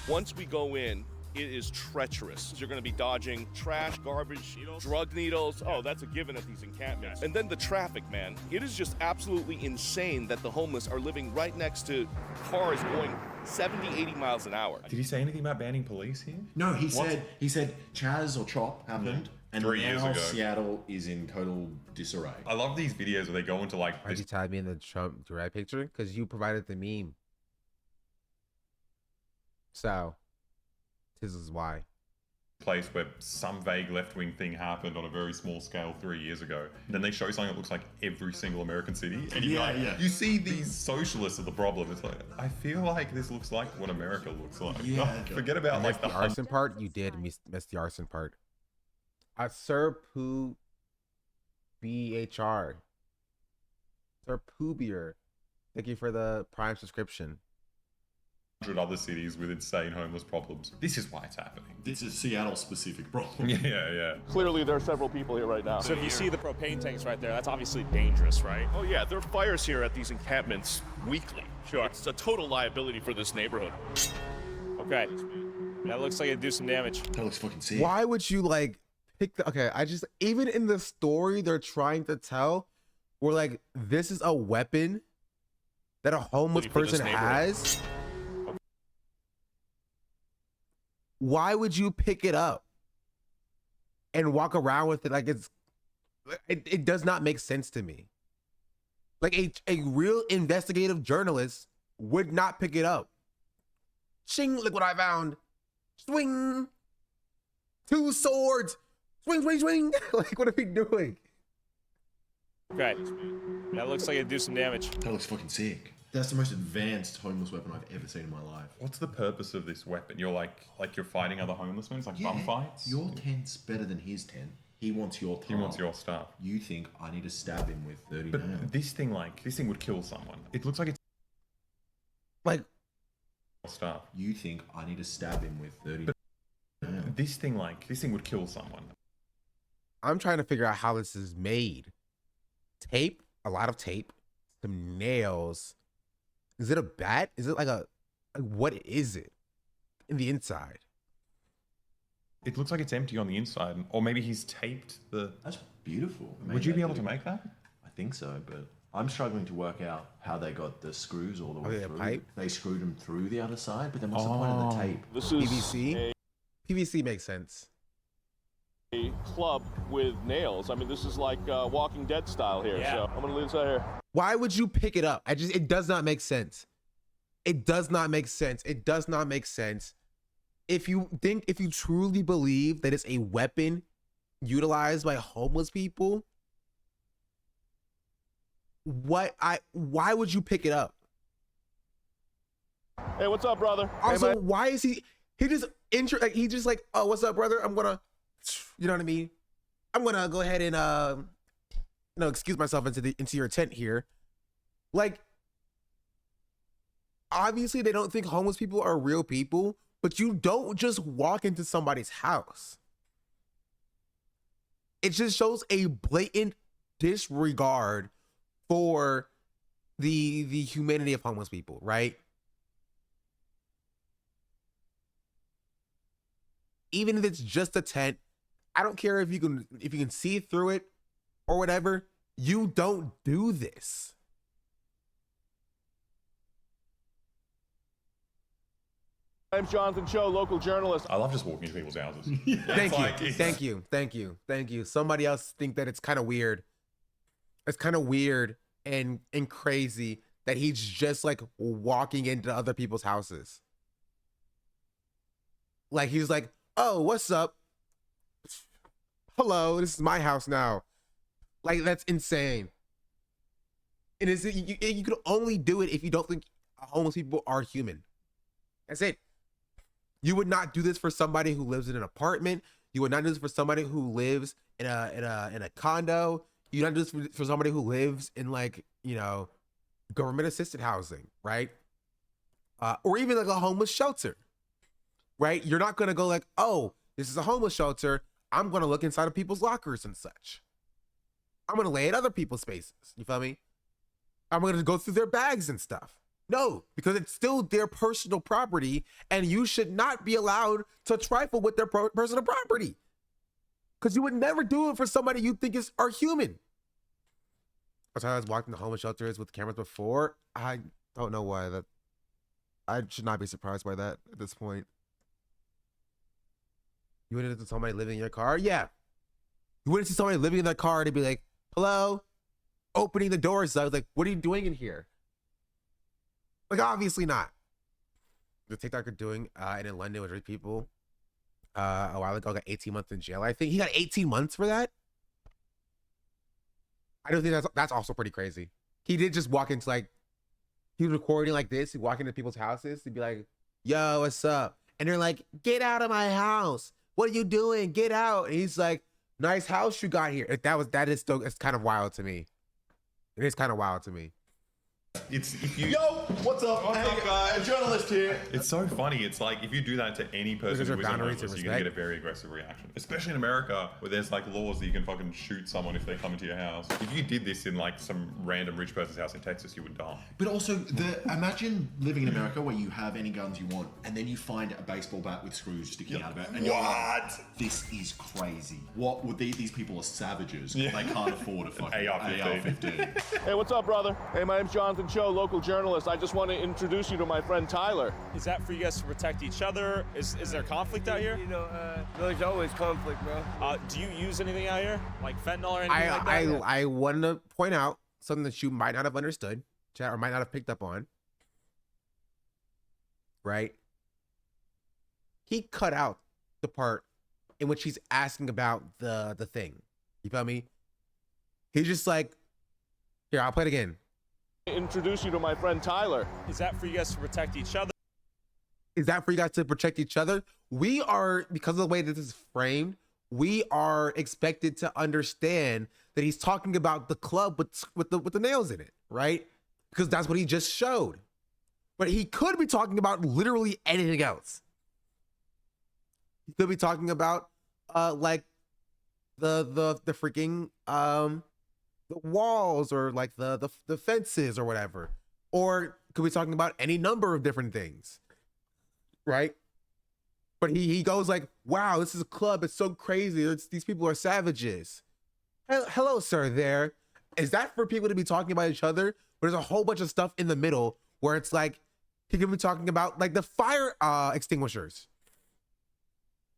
Once we go in, it is treacherous. You're going to be dodging trash, garbage, drug needles. Oh, that's a given at these encampments. And then the traffic, man. It is just absolutely insane that the homeless are living right next to cars going 70, 80 miles an hour. Did he say anything about banning police here? No, he said Chaz or Chop happened. And 3 years now ago. Seattle is in total disarray. I love these videos where they go into like Why'd you tag me in the Trump direct picture? Because you provided the meme. So, this is why. Place where some vague left-wing thing happened on a very small scale 3 years ago. Then they show something that looks like every single American city. And you see these socialists are the problem. It's like, I feel like this looks like what America looks like. Yeah. Forget about like the arson part. You did miss the arson part. Sir Pooh BHR. Sir Poobier. Thank you for the Prime subscription. 100 other cities with insane homeless problems. This is why it's happening. This is Seattle specific problem. Yeah. Clearly, there are several people here right now. So if you see the propane tanks right there, that's obviously dangerous, right? Oh yeah, there are fires here at these encampments weekly. Sure. It's a total liability for this neighborhood. Okay. That looks like it'd do some damage. That looks fucking sick. Why would you like pick the, okay, even in the story they're trying to tell, where like this is a weapon that a homeless person has. Why would you pick it up and walk around with it like it does not make sense to me. Like a real investigative journalist would not pick it up. Shing, look what I found. Swing. 2 swords. Swing, swing, swing. Like, what are we doing? Okay. That looks like it'd do some damage. That looks fucking sick. That's the most advanced homeless weapon I've ever seen in my life. What's the purpose of this weapon? You're like you're fighting other homeless men? It's like bum fights? Your tent's better than his tent. He wants your He wants your stuff. You think I need to stab him with 30 But nails. this thing would kill someone. It looks like it's like stuff. You think I need to stab him with 30 nails. This thing would kill someone. I'm trying to figure out how this is made. Tape, a lot of tape, some nails. Is it a bat? Is it like what is it in the inside? It looks like it's empty on the inside, or maybe he's taped the... That's beautiful. Would you be able to make that? I think so, but I'm struggling to work out how they got the screws all the way through. Pipe? They screwed them through the other side, but then what's the point of the tape? This is PVC? PVC makes sense. a club with nails. I mean, this is like Walking Dead style here. Yeah. So I'm gonna leave this out here. Why would you pick it up? It does not make sense. It does not make sense. It does not make sense. If you truly believe that it's a weapon utilized by homeless people, why would you pick it up? Hey, what's up, brother? Also, why is he just like, oh, what's up, brother? I'm gonna, you know what I mean? I'm gonna go ahead and excuse myself into your tent here. Like, obviously they don't think homeless people are real people, but you don't just walk into somebody's house. It just shows a blatant disregard for the humanity of homeless people, right? Even if it's just a tent, I don't care if you can see through it or whatever, you don't do this. I'm Jonathan Cho, local journalist. I love just walking into people's houses. Thank you. Somebody else think that it's kind of weird. It's kind of weird and crazy that he's just like walking into other people's houses. Like he's like, oh, what's up? Hello, this is my house now. Like, that's insane. And you could only do it if you don't think homeless people are human. That's it. You would not do this for somebody who lives in an apartment. You would not do this for somebody who lives in a condo. You would not do this for somebody who lives in, like, you know, government assisted housing, right? Or even like a homeless shelter, right? You're not gonna go like, oh, this is a homeless shelter, I'm gonna look inside of people's lockers and such. I'm gonna lay at other people's spaces. You feel me? I'm gonna go through their bags and stuff. No, because it's still their personal property, and you should not be allowed to trifle with their personal property. Because you would never do it for somebody you think are human. That's how I was walking the homeless shelters with cameras before. I don't know why that. I should not be surprised by that at this point. You wouldn't see somebody living in your car? Yeah. You wouldn't see somebody living in their car to be like, hello? Opening the doors. I was like, what are you doing in here? Like, obviously not. The TikTok are doing in London with 3 people a while ago got 18 months in jail. I think he got 18 months for that. I don't think that's also pretty crazy. He did just walk into, like, he was recording like this. He'd walk into people's houses. He'd be like, yo, what's up? And they're like, get out of my house. What are you doing? Get out. And he's like, nice house you got here. It's kind of wild to me. It is kind of wild to me. It's if you. Yo, what's up? What's up, guys? A journalist here. It's so funny. It's like if you do that to any person who isn't homeless, you're gonna get a very aggressive reaction. Especially in America, where there's like laws that you can fucking shoot someone if they come into your house. If you did this in like some random rich person's house in Texas, you would die. But also, imagine living in America where you have any guns you want, and then you find a baseball bat with screws sticking out of it, and you're like, this is crazy. What would these people are savages? Yeah. They can't afford a fucking AR-15. Hey, what's up, brother? Hey, my name's Jonathan Cho, local journalist. I just want to introduce you to my friend Tyler. Is that for you guys to protect each other? Is there conflict out here? You know, there's always conflict, bro. Do you use anything out here? Like fentanyl or anything like that? I want to point out something that you might not have understood, chat, or might not have picked up on. Right? He cut out the part in which he's asking about the thing. You feel me? He's just like, here, I'll play it again. Introduce you to my friend Tyler. Is that for you guys to protect each other? Is that for you guys to protect each other? We are, because of the way that this is framed, we are expected to understand that he's talking about the club with the nails in it, right? Because that's what he just showed. But he could be talking about literally anything else. He could be talking about like the freaking the walls, or like the fences or whatever, or could be talking about any number of different things, right? But he goes like, wow, this is a club, it's so crazy, these people are savages. Hello, sir, there. Is that for people to be talking about each other? But there's a whole bunch of stuff in the middle where it's like he could be talking about like the fire extinguishers.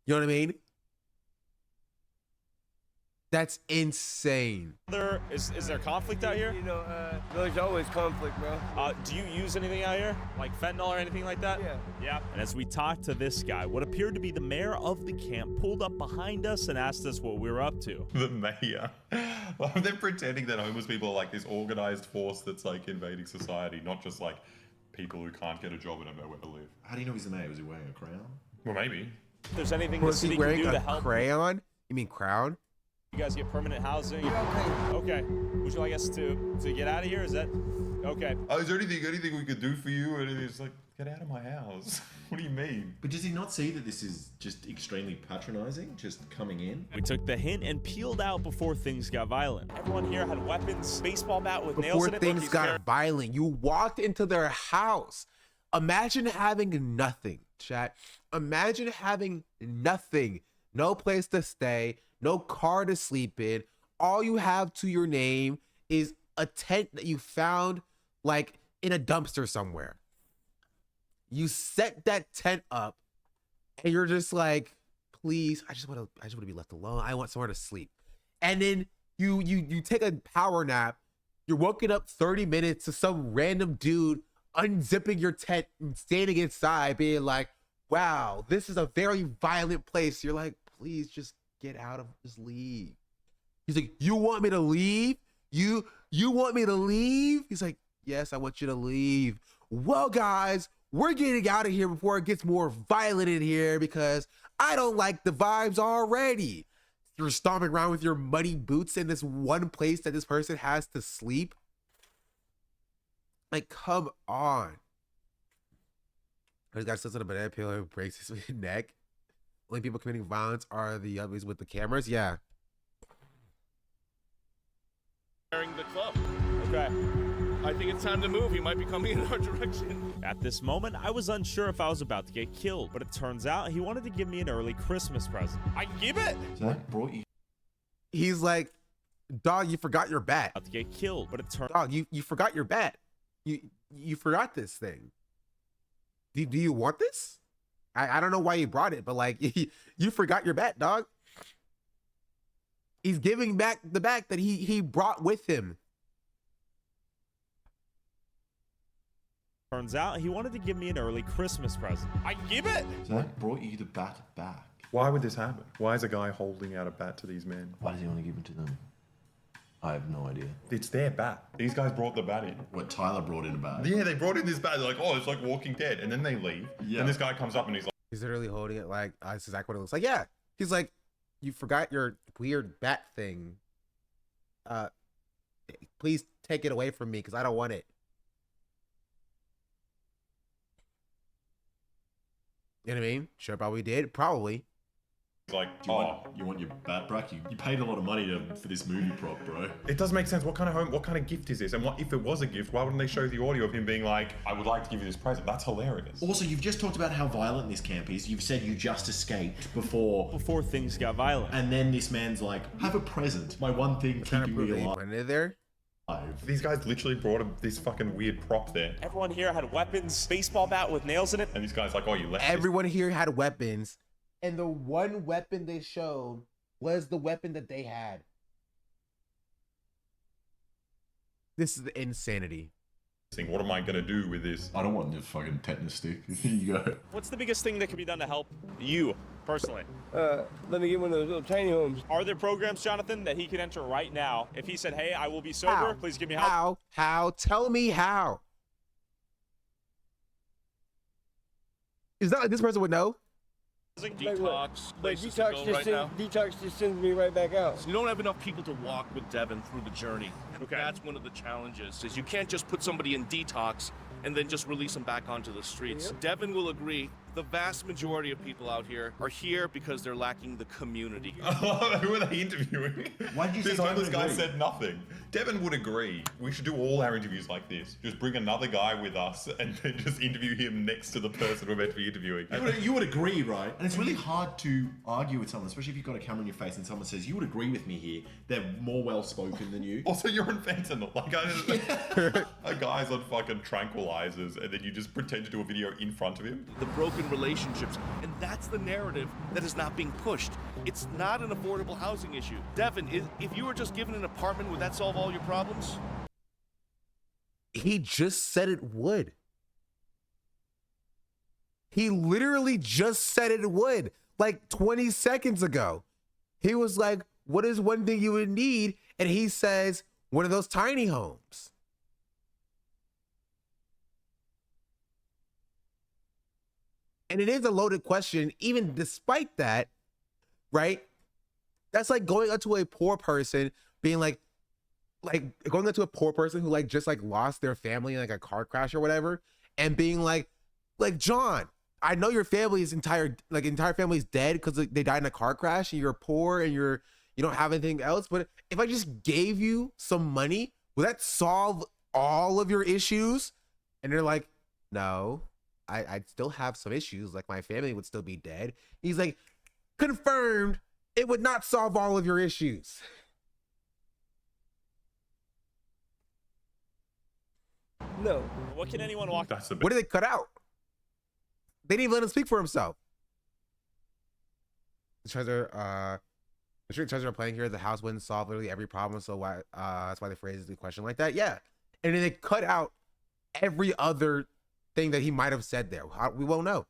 You know what I mean? That's insane. Is there conflict out here? You know, there's always conflict, bro. Do you use anything out here? Like fentanyl or anything like that? Yeah. And as we talked to this guy, what appeared to be the mayor of the camp pulled up behind us and asked us what we were up to. The mayor. Well, they're pretending that homeless people are like this organized force that's like invading society, not just like people who can't get a job and have nowhere to live. How do you know he's the mayor? Was he wearing a crown? Well, maybe. If there's anything the Was city he can wearing do to a help crayon? You mean crown? you guys get permanent housing. Okay. Would you like us to get out of here? Is that okay? Is there anything we could do for you? And it's like, get out of my house. What do you mean? But does he not see that this is just extremely patronizing, just coming in? We took the hint and peeled out before things got violent. Everyone here had weapons, baseball bat with nails in it. Before things got violent, you walked into their house. Imagine having nothing, chat. Imagine having nothing. No place to stay, no car to sleep in. All you have to your name is a tent that you found like in a dumpster somewhere. You set that tent up and you're just like, please, I just want to be left alone. I want somewhere to sleep. And then you take a power nap. You're woken up 30 minutes to some random dude unzipping your tent and standing inside being like, wow, this is a very violent place. You're like, please just get out of, just leave. He's like, you want me to leave? You want me to leave? He's like, yes, I want you to leave. well, guys, we're getting out of here before it gets more violent in here because I don't like the vibes already. You're stomping around with your muddy boots in this one place that this person has to sleep. Like, come on. This guy sits on a banana peel and breaks his neck. Only people committing violence are the others with the cameras. Yeah. The club. Okay. I think it's time to move. He might be coming in our direction. At this moment, I was unsure if I was about to get killed, but it turns out he wanted to give me an early Christmas present. I give it. That brought you. He's like, dog, you forgot your bat. About to get killed, but it turned dog, you forgot your bat. You forgot this thing. Do you want this? I don't know why you brought it, but like you forgot your bat, dog. He's giving back the bat that he brought with him. Turns out he wanted to give me an early Christmas present. I give it. That brought you the bat back. Why would this happen? Why is a guy holding out a bat to these men? Why does he want to give it to them? I have no idea. It's their bat. These guys brought the bat in. What, Tyler brought in a bat? Yeah, they brought in this bat. They're like, oh, it's like Walking Dead. And then they leave. Yeah. And this guy comes up and he's like... He's literally holding it like, this is exactly what it looks like. Yeah. He's like, you forgot your weird bat thing. Please take it away from me because I don't want it. You know what I mean? Sure, probably did. Probably. Like, you want your bat back? You paid a lot of money for this movie prop, bro. It does make sense. What kind of gift is this? And what if it was a gift? Why wouldn't they show the audio of him being like, I would like to give you this present? That's hilarious. Also, you've just talked about how violent this camp is. You've said you just escaped before things got violent. And then this man's like, have a present. My one thing keeping me alive. There. These guys literally brought this fucking weird prop there. Everyone here had weapons, baseball bat with nails in it. And these guys like, oh, you left Everyone here had weapons. And the one weapon they showed was the weapon that they had. This is insanity. What am I going to do with this? I don't want the fucking tetanus stick. Here you go. What's the biggest thing that can be done to help you personally? Let me get one of those little tiny homes. Are there programs, Jonathan, that he could enter right now? If he said, hey, I will be sober, please give me help. How? Tell me how. Is that like this person would know? Detox. But detox just sends me right back out. So you don't have enough people to walk with Devin through the journey. Okay. That's one of the challenges, is you can't just put somebody in detox and then just release them back onto the streets. Yep. Devin will agree. The vast majority of people out here are here because they're lacking the community. Who are they interviewing? Why did you this say homeless guy said nothing? Devin would agree. We should do all our interviews like this. Just bring another guy with us and then just interview him next to the person we're meant to be interviewing. You would agree, right? And it's really hard to argue with someone, especially if you've got a camera in your face and someone says, you would agree with me here. They're more well-spoken than you. Also, you're on fentanyl. Like, a guy's on fucking tranquilizers and then you just pretend to do a video in front of him. The broken relationships, and that's the narrative that is not being pushed. It's not an affordable housing issue. Devin, if you were just given an apartment, would that solve all your problems? He just said it would. He literally just said it would, like 20 seconds ago. He was like, what is one thing you would need? And he says, one of those tiny homes. And it is a loaded question, even despite that, right? That's like going up to a poor person being like going up to a poor person who like just like lost their family in like a car crash or whatever, and being like John, I know your family's entire family's dead because they died in a car crash and you're poor and you don't have anything else. But if I just gave you some money, will that solve all of your issues? And they're like, no. I'd still have some issues, like my family would still be dead. He's like, confirmed, it would not solve all of your issues. No. What can anyone walk? What did they cut out? They didn't even let him speak for himself. The treasure are playing here. The house wouldn't solve literally every problem, so why? That's why they phrased the question like that. Yeah, and then they cut out every other thing that he might have said there. We won't know.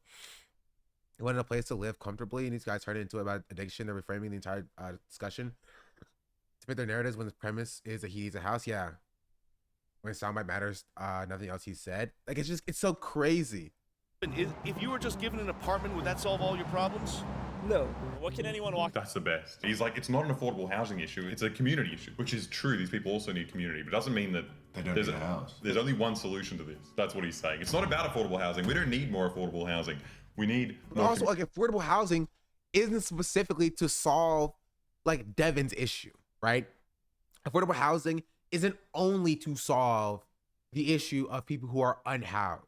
He wanted a place to live comfortably, and these guys turned it into about addiction. They're reframing the entire discussion to fit their narratives when the premise is that he needs a house. Yeah. when soundbite matters, nothing else he said. Like, it's so crazy. If you were just given an apartment, would that solve all your problems? No. What can anyone walk? That's the best. He's like, it's not an affordable housing issue, it's a community issue, which is true. These people also need community, but it doesn't mean that there's a house. There's only one solution to this. That's what he's saying. It's not about affordable housing. We don't need more affordable housing. We need more. Also, like, affordable housing isn't specifically to solve like Devin's issue, right? Affordable housing isn't only to solve the issue of people who are unhoused.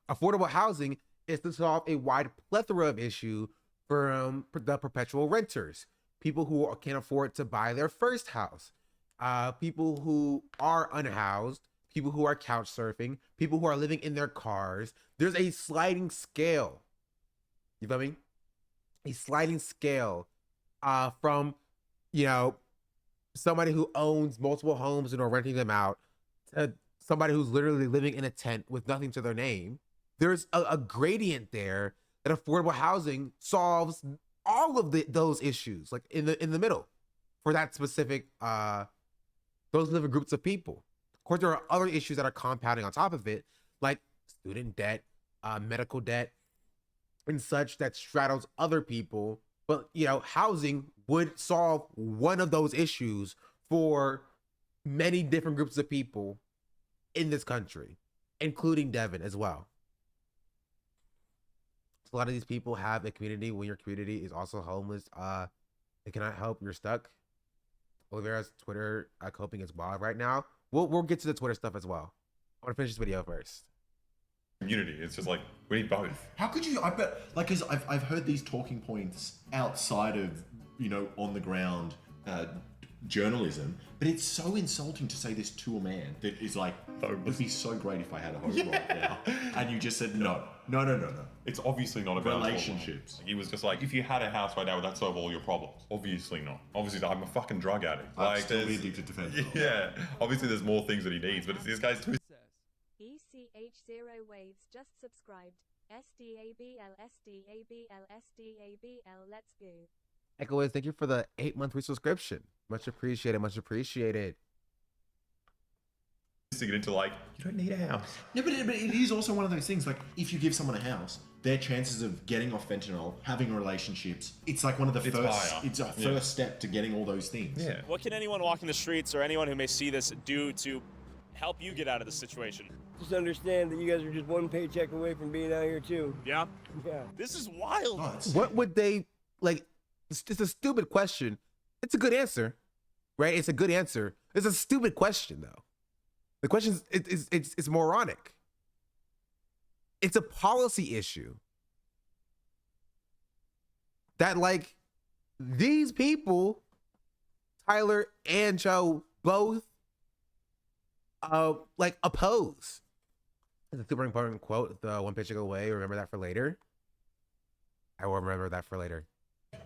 Affordable housing is to solve a wide plethora of issues from the perpetual renters, people who can't afford to buy their first house, people who are unhoused, people who are couch surfing, people who are living in their cars. There's a sliding scale. You feel me? A sliding scale from, you know, somebody who owns multiple homes and are renting them out to somebody who's literally living in a tent with nothing to their name. There's a gradient there that affordable housing solves all of those issues, like in the middle, for that specific those living groups of people. Of course, there are other issues that are compounding on top of it, like student debt, medical debt, and such that straddles other people. But, you know, housing would solve one of those issues for many different groups of people in this country, including Devin as well. So a lot of these people have a community when your community is also homeless. It cannot help, you're stuck. Olivera's Twitter coping is wild right now. We'll get to the Twitter stuff as well. I want to finish this video first. Community. It's just like, we need both. How could you? I bet, like, because I've heard these talking points outside of, you know, on the ground journalism, but it's so insulting to say this to a man that is like, it would be so great if I had a home right now, and you just said no. It's obviously not about relationships. He was just like, if you had a house right now, would that solve all your problems? Obviously not. Obviously, I'm a fucking drug addict. I'd still be addicted to fentanyl. Yeah, obviously there's more things that he needs, but this guy's too. ECH0 Waves just subscribed. SDABL SDABL SDABL. Let's go. Echo, thank you for the 8-month resubscription. Much appreciated. Much appreciated. To get into, like, you don't need a house. Yeah, but it is also one of those things, like, if you give someone a house, their chances of getting off fentanyl, having relationships, it's like one of the first step to getting all those things. Yeah. What can anyone walking the streets or anyone who may see this do to help you get out of the situation? Just understand that you guys are just one paycheck away from being out here too. Yeah. Yeah. This is wild. What would they, like, it's a stupid question. It's a good answer, right? It's a good answer. It's a stupid question, though. The question is, it's moronic. It's a policy issue that, like, these people, Tyler and Joe, both like oppose. It's a super important quote, the one paycheck away, remember that for later. I will remember that for later.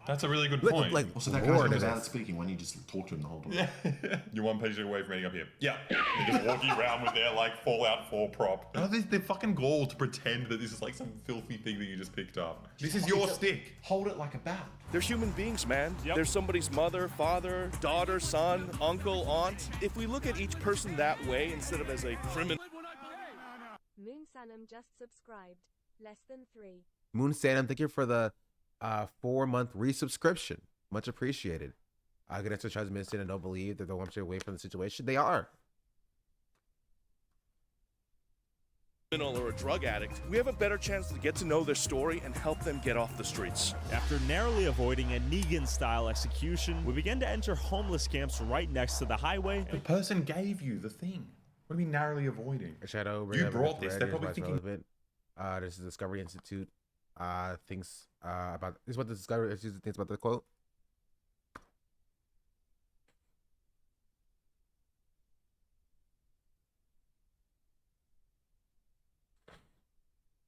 That's a really good point. Like, also, that guy's without speaking when you just talk to him the whole time. Yeah. You're one paycheck away from ending up here. Yeah. You're just walking around with their, like, Fallout 4 prop. Oh, they're fucking gall to pretend that this is like some filthy thing that you just picked up. This is your stick. Hold it like a bat. They're human beings, man. They're somebody's mother, father, daughter, son, uncle, aunt. If we look at each person that way instead of as a criminal. Moon Sanam just subscribed. Less than 3. Moon Sanam, thank you for the 4-month resubscription. Much appreciated. Good answer, Charles Minston, and don't believe that they're one away from the situation. They are. Or a drug addict, we have a better chance to get to know their story and help them get off the streets. After narrowly avoiding a Negan-style execution, we began to enter homeless camps right next to the highway. The person gave you the thing. What do you mean narrowly avoiding? Shadow, you brought this. They're probably thinking. Relevant. This is the Discovery Institute. Thinks about this is what the Discovery Institute thinks about the quote.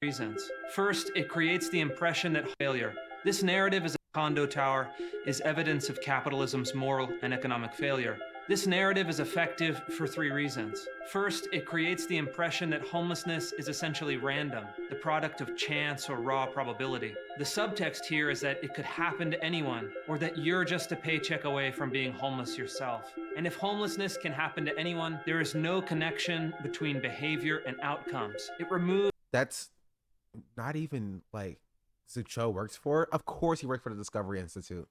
Reasons. First, it creates the impression that failure. This narrative as a condo tower is evidence of capitalism's moral and economic failure. This narrative is effective for 3 reasons. First, it creates the impression that homelessness is essentially random, the product of chance or raw probability. The subtext here is that it could happen to anyone, or that you're just a paycheck away from being homeless yourself. And if homelessness can happen to anyone, there is no connection between behavior and outcomes. It removes... That's not even like Sucho works for. Of course he works for the Discovery Institute.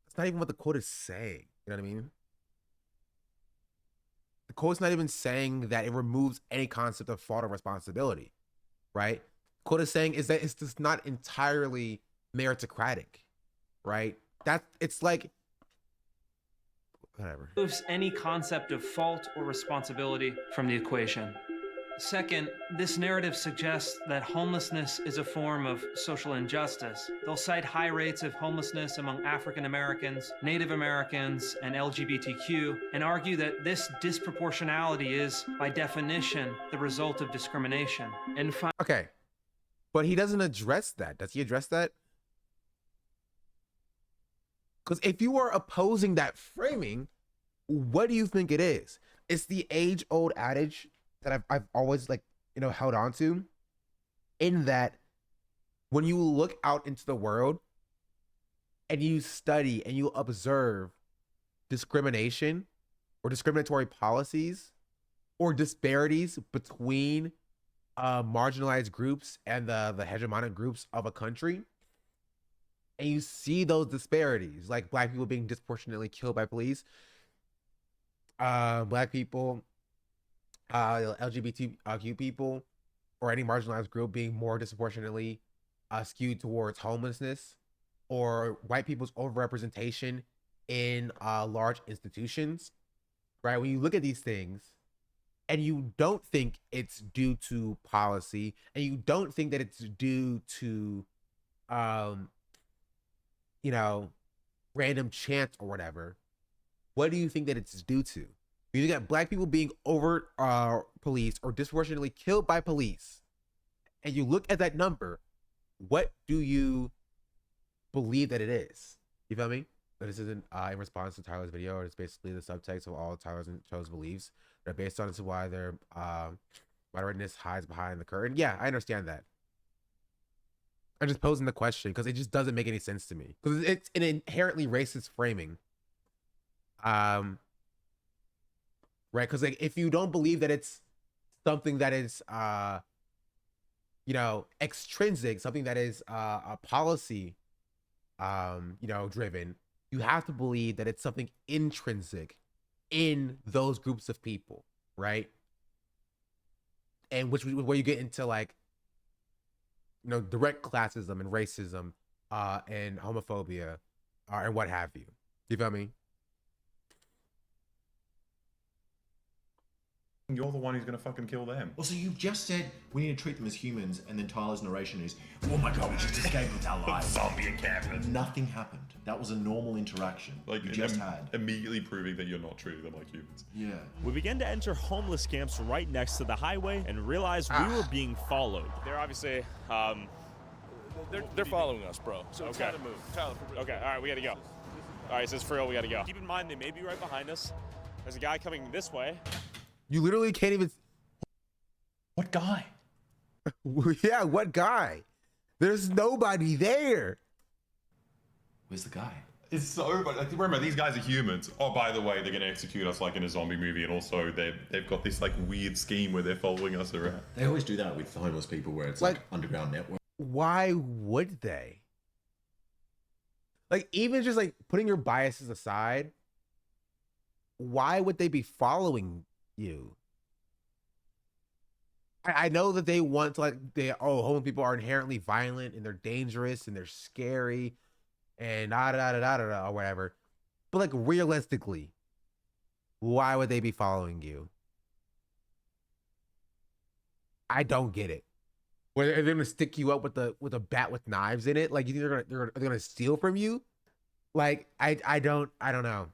That's not even what the quote is saying. You know what I mean? The quote's not even saying that it removes any concept of fault or responsibility, right? The quote is saying is that it's just not entirely meritocratic, right? It's like, whatever. Removes any concept of fault or responsibility from the equation. Second, this narrative suggests that homelessness is a form of social injustice. They'll cite high rates of homelessness among African Americans, Native Americans, and LGBTQ, and argue that this disproportionality is, by definition, the result of discrimination. And okay, but he doesn't address that. Does he address that? Because if you are opposing that framing, what do you think it is? It's the age-old adage that I've always held on to, in that when you look out into the world and you study and you observe discrimination or discriminatory policies or disparities between marginalized groups and the hegemonic groups of a country, and you see those disparities, like Black people being disproportionately killed by police, Black people, LGBTQ people, or any marginalized group being more disproportionately skewed towards homelessness, or white people's overrepresentation in large institutions, right? When you look at these things and you don't think it's due to policy, and you don't think that it's due to, random chance or whatever, what do you think that it's due to? You got Black people being over policed or disproportionately killed by police, and you look at that number, what do you believe that it is? You feel me? But this isn't in response to Tyler's video. It's basically the subtext of all Tyler's and Cho's beliefs. They're based on why their moderateness hides behind the curtain. Yeah, I understand that. I'm just posing the question because it just doesn't make any sense to me, because it's an inherently racist framing. Right? Because if you don't believe that it's something that is, extrinsic, something that is a policy, driven, you have to believe that it's something intrinsic in those groups of people, right? And where you get into direct classism and racism and homophobia and what have you. You feel me? You're the one who's gonna fucking kill them. Also, you've just said we need to treat them as humans, and then Tyler's narration is, oh my god, we just escaped with our lives. Zombie encampment. Nothing happened. That was a normal interaction you just had. Immediately proving that you're not treating them like humans. Yeah. We began to enter homeless camps right next to the highway and realized we were being followed. They're obviously, they're following us, bro. So it's gotta move. Tyler, for real. Okay, all right, we gotta go. All right, so it's for real, we gotta go. Keep in mind, they may be right behind us. There's a guy coming this way. You literally can't even. What guy? Yeah, what guy? There's nobody there. Where's the guy? It's so. Remember, these guys are humans. Oh, by the way, they're gonna execute us like in a zombie movie, and also they've got this weird scheme where they're following us around. They always do that with homeless people, where it's like underground network. Why would they? Even just putting your biases aside, why would they be following you? I know that they want to homeless people are inherently violent and they're dangerous and they're scary and or whatever. But realistically, why would they be following you? I don't get it. Where they're gonna stick you up with a bat with knives in it? You think they're gonna steal from you? I don't know.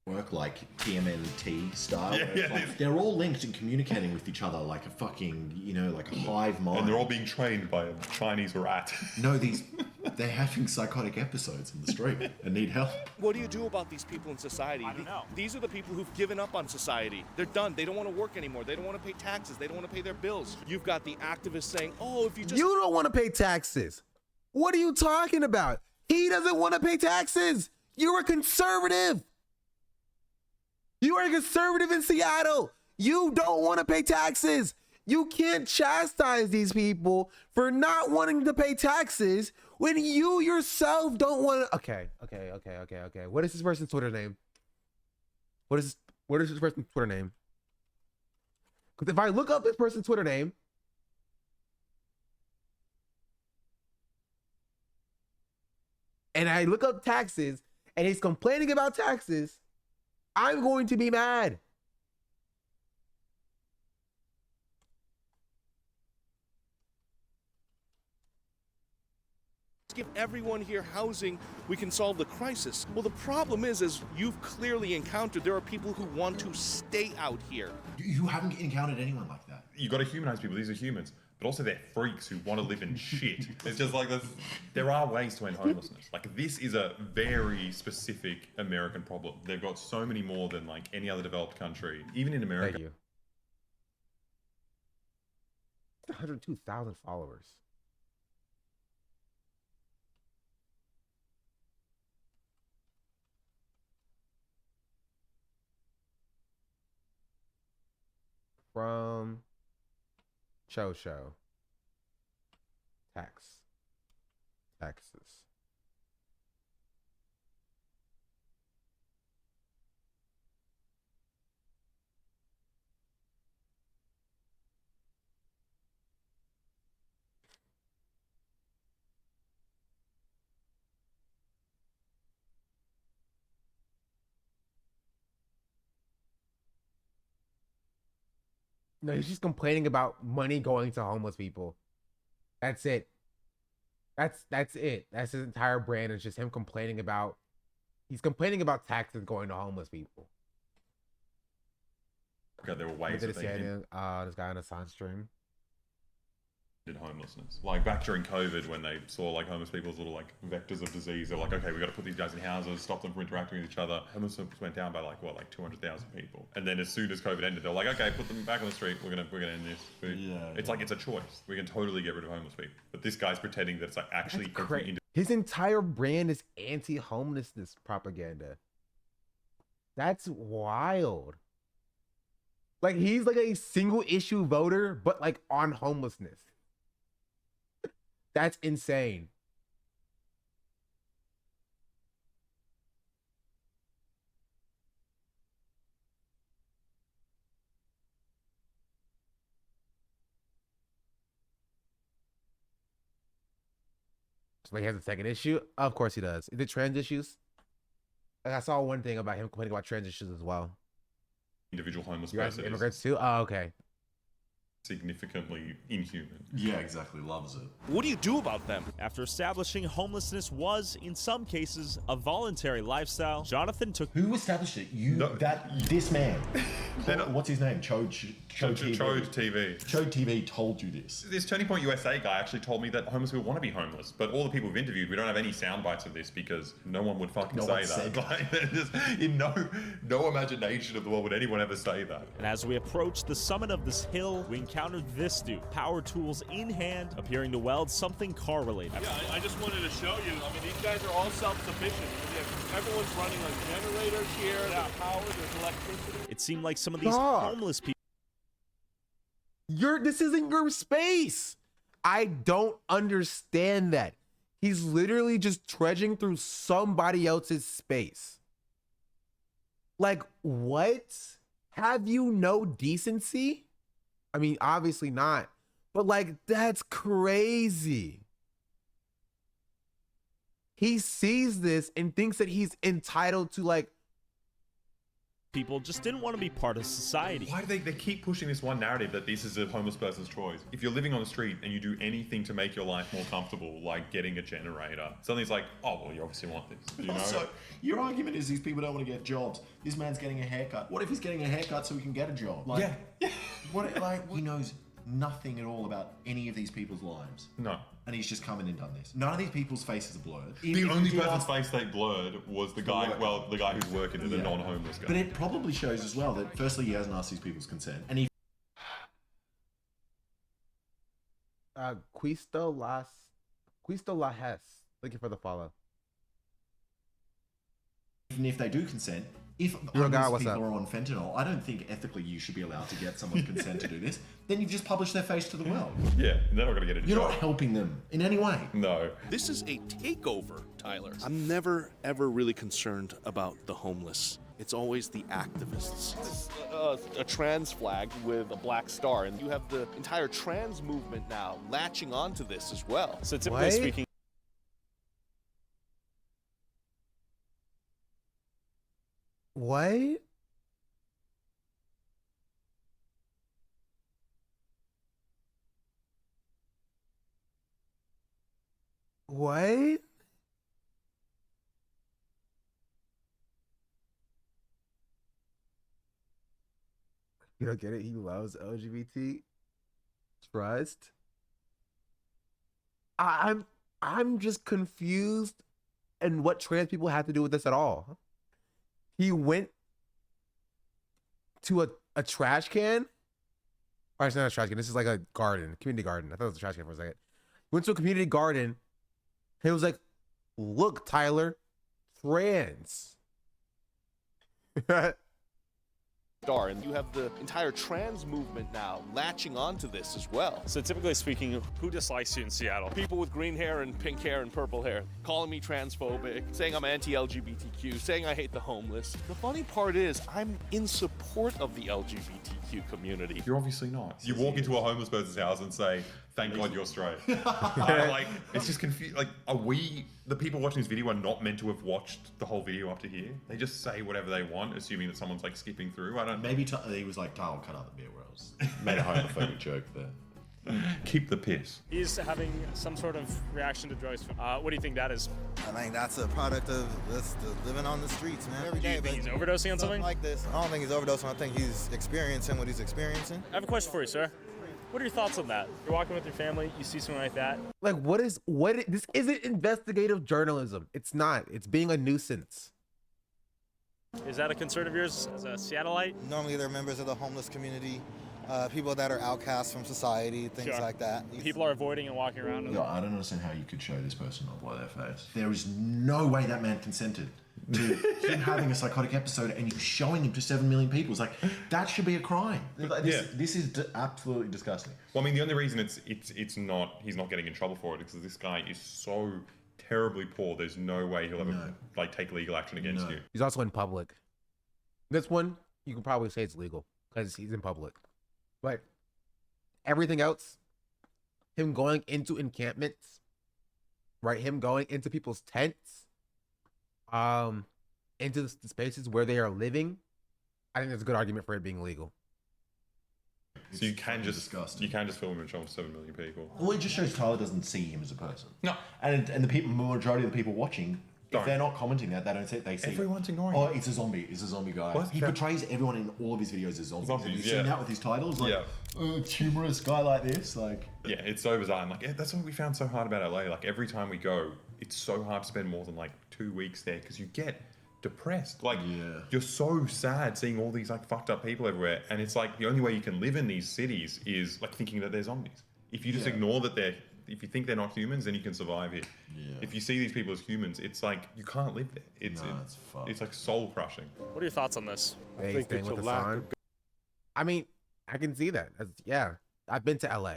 Work like TMNT style. Yeah, they're all linked and communicating with each other like a fucking, like a hive mind. And they're all being trained by a Chinese rat. No, they're having psychotic episodes in the street and need help. What do you do about these people in society? I don't know. These are the people who've given up on society. They're done. They don't want to work anymore. They don't want to pay taxes. They don't want to pay their bills. You've got the activists saying, oh, if you just... You don't want to pay taxes. What are you talking about? He doesn't want to pay taxes. You're a conservative. You are a conservative in Seattle. You don't want to pay taxes. You can't chastise these people for not wanting to pay taxes when you yourself don't want to. Okay. What is this person's Twitter name? What is this person's Twitter name? Because if I look up this person's Twitter name, and I look up taxes, and he's complaining about taxes, I'm going to be mad. Give everyone here housing, we can solve the crisis. Well, the problem is, as you've clearly encountered, there are people who want to stay out here. You haven't encountered anyone like that. You got to humanize people. These are humans, but also they're freaks who want to live in shit. It's just like this. There are ways to end homelessness. Like, this is a very specific American problem. They've got so many more than like any other developed country, even in America. Thank you. 102,000 followers. From Taxes. No, he's just complaining about money going to homeless people. That's it. That's it. That's his entire brand. It's just him complaining about. He's complaining about taxes going to homeless people. God, there were ways that they this guy on a Assange stream. did homelessness. Like back during COVID, when they saw like homeless people as little like vectors of disease, they're like, okay, we got to put these guys in houses, stop them from interacting with each other. Homelessness went down by like 200,000 people. And then as soon as COVID ended, they're like, okay, put them back on the street. We're gonna end this. It's like it's a choice. We can totally get rid of homeless people, but this guy's pretending that it's like actually his entire brand is anti-homelessness propaganda. That's wild. Like he's like a single issue voter, but like on homelessness. That's insane. So he has a second issue? Of course he does. Is it trans issues? Like I saw one thing about him complaining about trans issues as well. Individual homeless You guys person immigrants too? Oh, okay. Significantly inhuman. Yeah, exactly. Loves it. What do you do about them? After establishing homelessness was, in some cases, a voluntary lifestyle, Jonathan took... Who established it? This man. What's his name? Chode TV. Chode TV told you this. This Turning Point USA guy actually told me that homeless people want to be homeless, but all the people we've interviewed, we don't have any sound bites of this because no one would fucking say that. Like, just, in no imagination of the world would anyone ever say that. And as we approached the summit of this hill, we encountered this dude, power tools in hand, appearing to weld something car-related. Yeah, I just wanted to show you. I mean, these guys are all self-sufficient. Everyone's running like generators here. There's power, there's electricity. It seemed like some of these homeless people... This isn't your space. I don't understand that. He's literally just trudging through somebody else's space. Like, what? Have you no decency? I mean, obviously not. But like, that's crazy. He sees this and thinks that he's entitled to like... People just didn't want to be part of society. Why do they keep pushing this one narrative that this is a homeless person's choice? If you're living on the street and you do anything to make your life more comfortable, like getting a generator, suddenly it's like, oh, well, you obviously want this. You know? So your argument is these people don't want to get jobs. This man's getting a haircut. What if he's getting a haircut so he can get a job? Like, yeah. He knows nothing at all about any of these people's lives. No. And he's just come in and done this. None of these people's faces are blurred. The only person's face they blurred was the guy, the guy who's working in the non-homeless guy. But it probably shows as well that firstly he hasn't asked these people's consent. And he... Quisto Lajes. Looking for the follow. even if they do consent, if Yo, guy, homeless what's people up? are on fentanyl, I don't think ethically you should be allowed to get someone's consent to do this. Then you've just published their face to the world. Yeah, they're not going to get a You're job. not helping them in any way. No. This is a takeover, Tyler. I'm never, ever really concerned about the homeless. It's always the activists. It's a trans flag with a black star, and you have the entire trans movement now latching onto this as well. So typically speaking, What? What? You don't get it? He loves LGBT. Trust. I'm just confused and what trans people have to do with this at all. He went to a trash can. Or it's not a trash can. This is like a garden, community garden. I thought it was a trash can for a second. He went to a community garden. He was like, "Look, Tyler, trans." Star, and you have the entire trans movement now latching onto this as well. so typically speaking, who dislikes you in Seattle? People with green hair and pink hair and purple hair calling me transphobic, saying I'm anti-LGBTQ, saying I hate the homeless. The funny part is I'm in support of the LGBTQ community. You're obviously not. You walk into a homeless person's house and say, "Thank God you're straight." Like, it's just confused. Like, are we, the people watching this video, are not meant to have watched the whole video up to here? They just say whatever they want, assuming that someone's like skipping through. I don't. Maybe he was like, I'll cut out the beer wells. Made a homophobic joke there. Keep the piss. He's having some sort of reaction to drugs. What do you think that is? I think that's a product of this, living on the streets, man. Every Do you day, think he's overdosing on something? like this. I don't think he's overdosing. I think he's experiencing what he's experiencing. I have a question for you, sir. What are your thoughts on that? You're walking with your family, you see something like that. Like, this isn't investigative journalism. It's not. It's being a nuisance. Is that a concern of yours as a Seattleite? Normally, they're members of the homeless community, people that are outcasts from society, things Sure. like that. People are avoiding and walking around. No, I don't understand how you could show this person or blow their face. There is no way that man consented to him having a psychotic episode and you showing him to 7 million people. It's like, that should be a crime. This is absolutely disgusting. Well, I mean, the only reason he's not getting in trouble for it is because this guy is so terribly poor. There's no way he'll ever like take legal action against you. He's also in public. This one, you can probably say it's legal because he's in public. But everything else, him going into encampments, right? Him going into people's tents, into the spaces where they are living. I think there's a good argument for it being legal. So you can just film him and show him to 7 million people. Well, it just shows Tyler doesn't see him as a person. No. And the people, majority of the people watching, if they're not commenting that, they don't see it. They see Everyone's ignoring Oh, him. it's a zombie. It's a zombie guy. What? He portrays everyone in all of his videos as zombies. Have you Zombies, seen yeah. that with his titles? Like, humorous guy like this. Like, yeah, it's so bizarre. And like, that's what we found so hard about LA. Like, every time we go, it's so hard to spend more than like 2 weeks there because you get depressed. Like, you're so sad seeing all these like fucked up people everywhere. And it's like the only way you can live in these cities is like thinking that they're zombies. If you just ignore that if you think they're not humans, then you can survive here. Yeah. If you see these people as humans, it's like you can't live there. It's like soul crushing. What are your thoughts on this? Hey, he's staying with the sun. I mean, I can see that. Yeah, I've been to LA.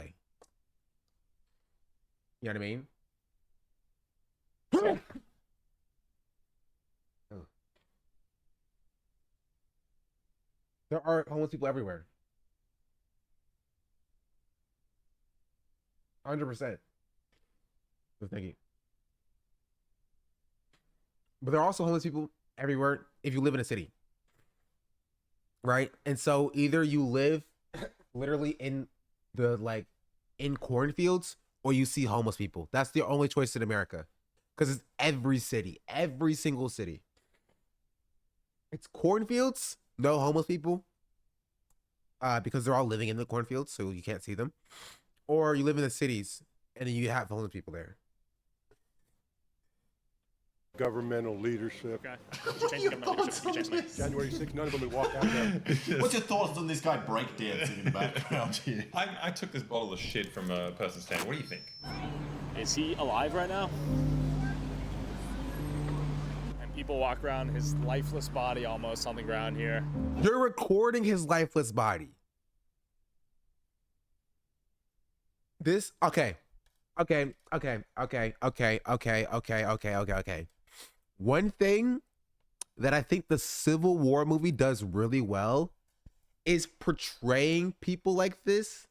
You know what I mean? There are homeless people everywhere. 100%. So thank you. But there are also homeless people everywhere if you live in a city. Right? And so either you live literally in in cornfields or you see homeless people. That's the only choice in America. Because it's every city. Every single city. It's cornfields, no homeless people. Because they're all living in the cornfields, so you can't see them. Or you live in the cities and then you have homeless people there. Governmental leadership. Okay. January 6th, none of them would walk out there. What's your thoughts on this guy breakdancing in the background here? I took this bottle of shit from a person's stand. What do you think? Is he alive right now? And people walk around his lifeless body almost on the ground here. You're recording his lifeless body. This, okay. One thing that I think the Civil War movie does really well is portraying people like this,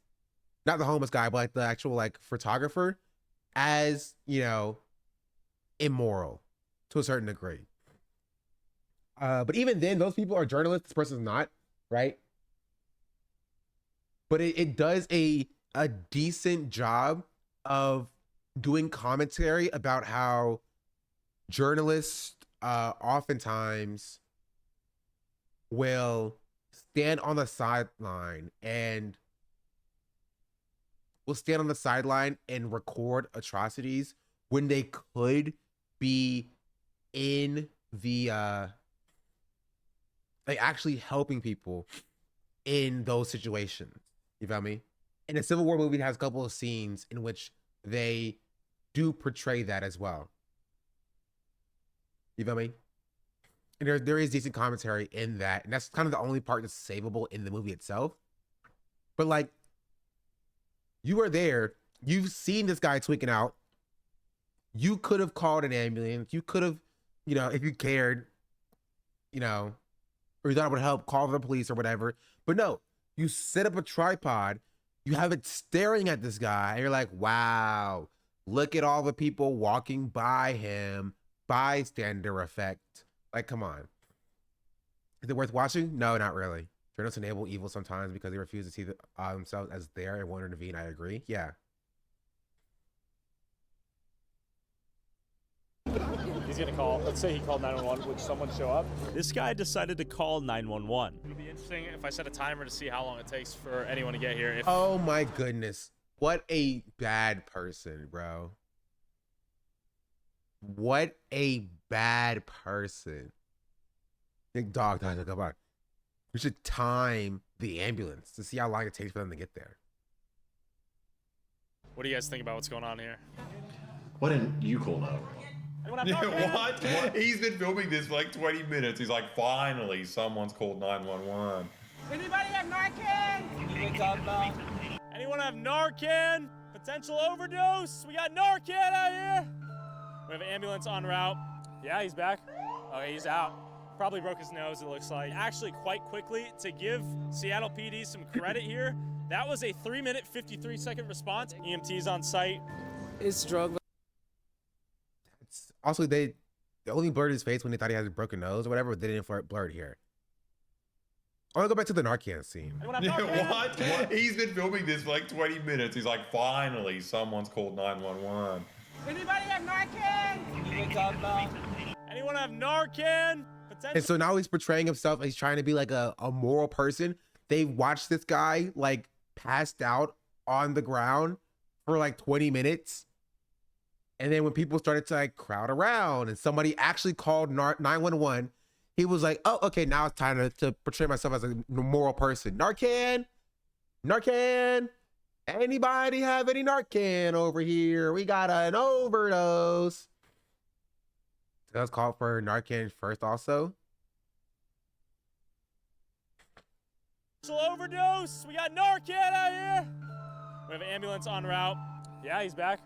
not the homeless guy, but like the actual like photographer, as, you know, immoral to a certain degree. But even then, those people are journalists. This person's not, right? But it does a decent job of doing commentary about how journalists oftentimes will stand on the sideline and record atrocities when they could be in the like actually helping people in those situations. You feel me? And the Civil War movie has a couple of scenes in which they do portray that as well. You feel me? And there is decent commentary in that. And that's kind of the only part that's savable in the movie itself. But like, you were there. You've seen this guy tweaking out. You could have called an ambulance. You could have, you know, if you cared, you know, or you thought it would help, call the police or whatever. But no, you set up a tripod. You have it staring at this guy. And you're like, wow, look at all the people walking by him. Bystander effect. Like, come on. Is it worth watching? No, not really. Journalists enable evil sometimes because they refuse to see themselves as there and won't intervene. I agree. Yeah. He's gonna call. Let's say he called 911. Would someone show up? This guy decided to call 911. It'll be interesting if I set a timer to see how long it takes for anyone to get here. Oh my goodness. What a bad person, bro. What a bad person. Big dog, come on. We should time the ambulance to see how long it takes for them to get there. What do you guys think about what's going on here? Why didn't you call 911? Yeah, what? He's been filming this for like 20 minutes. He's like, finally, someone's called 911. Anybody have Narcan? Anyone have Narcan? Potential overdose? We got Narcan out here. We have an ambulance en route. Yeah, he's back. Okay, he's out. Probably broke his nose, it looks like. Actually, quite quickly, to give Seattle PD some credit here, that was a 3-minute, 53-second response. EMT's on site. It's drug. Also, they only blurred his face when they thought he had a broken nose or whatever, but they didn't blur it here. I want to go back to the Narcan scene. Yeah, what? He's been filming this for like 20 minutes. He's like, finally, someone's called 911. Anybody have Narcan? Anyone have Narcan? And so now he's portraying himself. He's trying to be like a moral person. They watched this guy like passed out on the ground for like 20 minutes. And then when people started to like crowd around and somebody actually called 911, he was like, oh, okay, now it's time to portray myself as a moral person. Narcan? Anybody have any Narcan over here? We got an overdose. So let's call for Narcan first also. Overdose. We got Narcan out here. We have an ambulance en route. Yeah, he's back.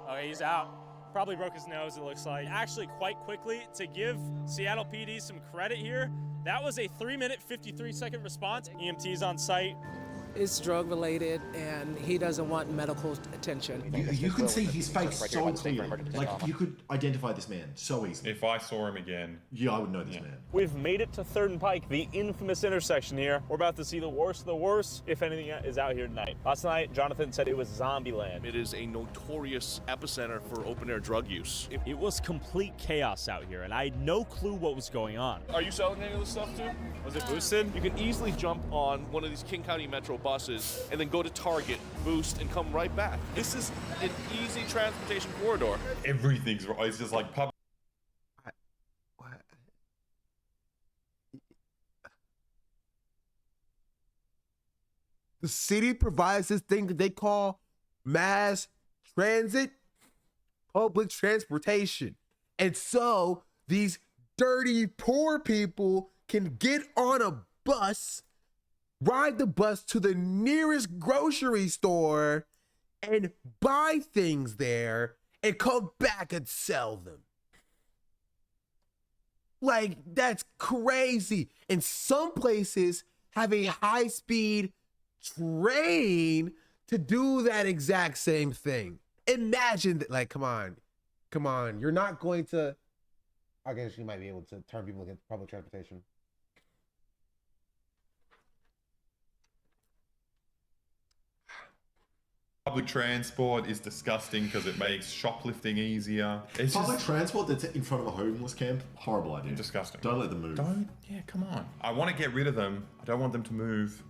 Okay, he's out. Probably broke his nose, it looks like. Actually, quite quickly, to give Seattle PD some credit here, that was a 3-minute, 53-second response. EMT's on site. It's drug related, and he doesn't want medical attention. You could see his face so clearly. Like, you could identify this man so easily. If I saw him again. Yeah, I would know this man. We've made it to 3rd and Pike, the infamous intersection here. We're about to see the worst of the worst, if anything is out here tonight. Last night, Jonathan said it was Zombieland. It is a notorious epicenter for open-air drug use. It was complete chaos out here, and I had no clue what was going on. Are you selling any of this stuff too? Was it boosted? You can easily jump on one of these King County Metro buses and then go to Target, boost, and come right back. This is an easy transportation corridor. Everything's right. It's just like public. The city provides this thing that they call mass transit, public transportation. And so these dirty, poor people can get on a bus, ride the bus to the nearest grocery store and buy things there and come back and sell them. Like, that's crazy. And some places have a high-speed train to do that exact same thing. Imagine that, like, come on. You're not going to, I guess you might be able to turn people against public transportation. Public transport is disgusting because it makes shoplifting easier. It's Public just transport that's in front of a homeless camp, horrible idea. disgusting. Don't let them move. Yeah, come on. I want to get rid of them. I don't want them to move.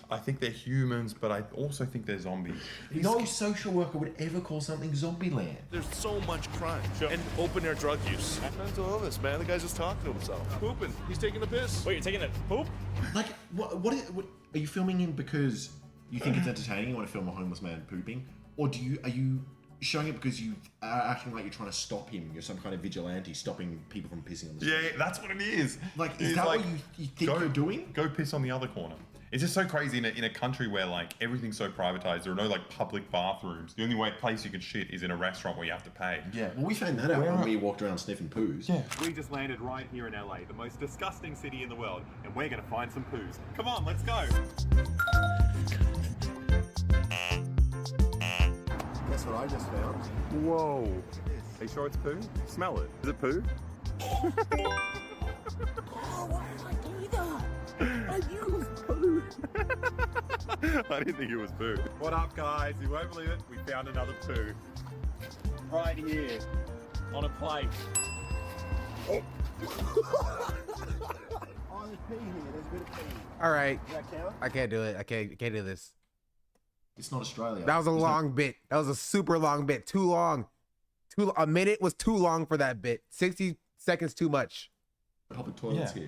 I think they're humans, but I also think they're zombies. No social worker would ever call something zombie land. There's so much crime and open air drug use. Mental illness, man. The guy's just talking to himself. Pooping. He's taking a piss. Wait, you're taking a poop? Like, what are you filming in because you think it's entertaining? You want to film a homeless man pooping? Or are you showing it because you are acting like you're trying to stop him? You're some kind of vigilante stopping people from pissing on the street. Yeah, that's what it is. Like, is that what you think you're doing? Go piss on the other corner. It's just so crazy in a country where like everything's so privatized. There are no like public bathrooms. The only place you can shit is in a restaurant where you have to pay. Yeah, well, we found that out when we walked around sniffing poos. Yeah. We just landed right here in LA, the most disgusting city in the world, and we're gonna find some poos. Come on, let's go. Guess what I just found? Whoa. Are you sure it's poo? Smell it. Is it poo? Oh, why did I do that? I knew it was poo. I didn't think it was poo. What up, guys? You won't believe it. We found another poo. Right here. On a plate. Oh, there's pee here. There's a bit of pee. All right. Does that count? I can't do it. I can't do this. It's not Australia. That was a long bit. That was a super long bit. Too long. A minute was too long for that bit. 60 seconds too much. Public toilets here.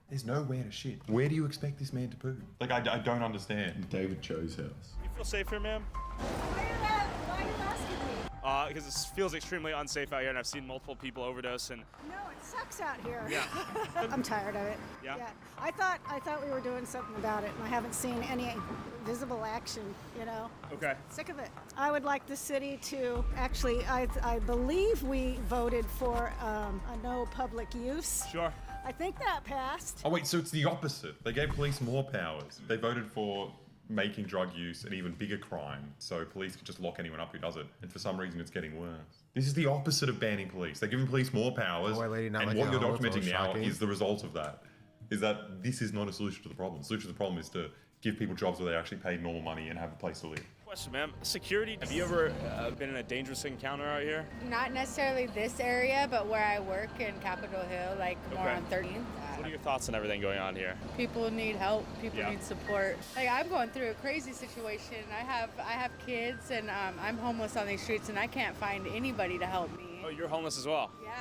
There's nowhere to shit. Where do you expect this man to poo? Like, I don't understand. David Cho's house. You feel safe here, ma'am? Why are you asking me? Because it feels extremely unsafe out here, and I've seen multiple people overdose. And No, it sucks out here. Yeah. I'm tired of it. Yeah? I thought we were doing something about it, and I haven't seen any visible action, you know? Okay. Sick of it. I would like the city to actually, I believe we voted for a no public use. Sure. I think that passed. Oh wait, so it's the opposite. They gave police more powers. They voted for making drug use an even bigger crime, so police could just lock anyone up who does it. And for some reason, it's getting worse. This is the opposite of banning police. They're giving police more powers, and what you're documenting now is the result of that. Is that this is not a solution to the problem. The solution to the problem is to give people jobs where they actually pay normal money and have a place to live. Question, ma'am. Security, have you ever been in a dangerous encounter out here? Not necessarily this area, but where I work in Capitol Hill, like more on 13th. What are your thoughts on everything going on here? People need help. People need support. Like, I'm going through a crazy situation. I have kids, and I'm homeless on these streets, and I can't find anybody to help me. Oh, you're homeless as well? Yeah.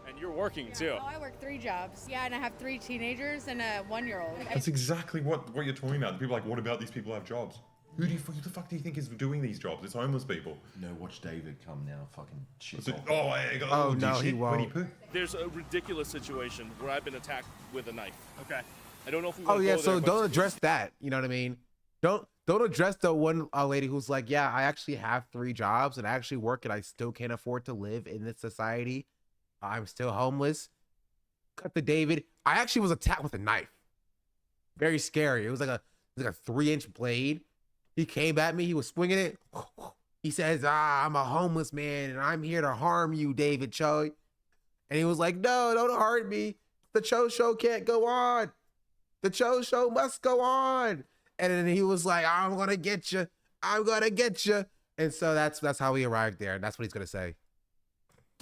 And you're working too? Oh, I work 3 jobs. Yeah, and I have 3 teenagers and a 1-year-old. That's exactly what you're talking about. People are like, what about these people who have jobs? Who the fuck do you think is doing these jobs? It's homeless people. No, watch David come now. Fucking shit. He won't. There's a ridiculous situation where I've been attacked with a knife. Okay. I don't know if we Oh want to yeah, go so there, but don't address that. You know what I mean? Don't address the one lady who's like, yeah, I actually have 3 jobs and I actually work and I still can't afford to live in this society. I'm still homeless. Cut the David. I actually was attacked with a knife. Very scary. It was like a 3-inch blade. He came at me. He was swinging it. He says, I'm a homeless man and I'm here to harm you, David Cho. And he was like, no, don't hurt me. The Cho show can't go on. The Cho show must go on. And then he was like, I'm going to get you. I'm going to get you. And so that's how we arrived there. And that's what he's going to say.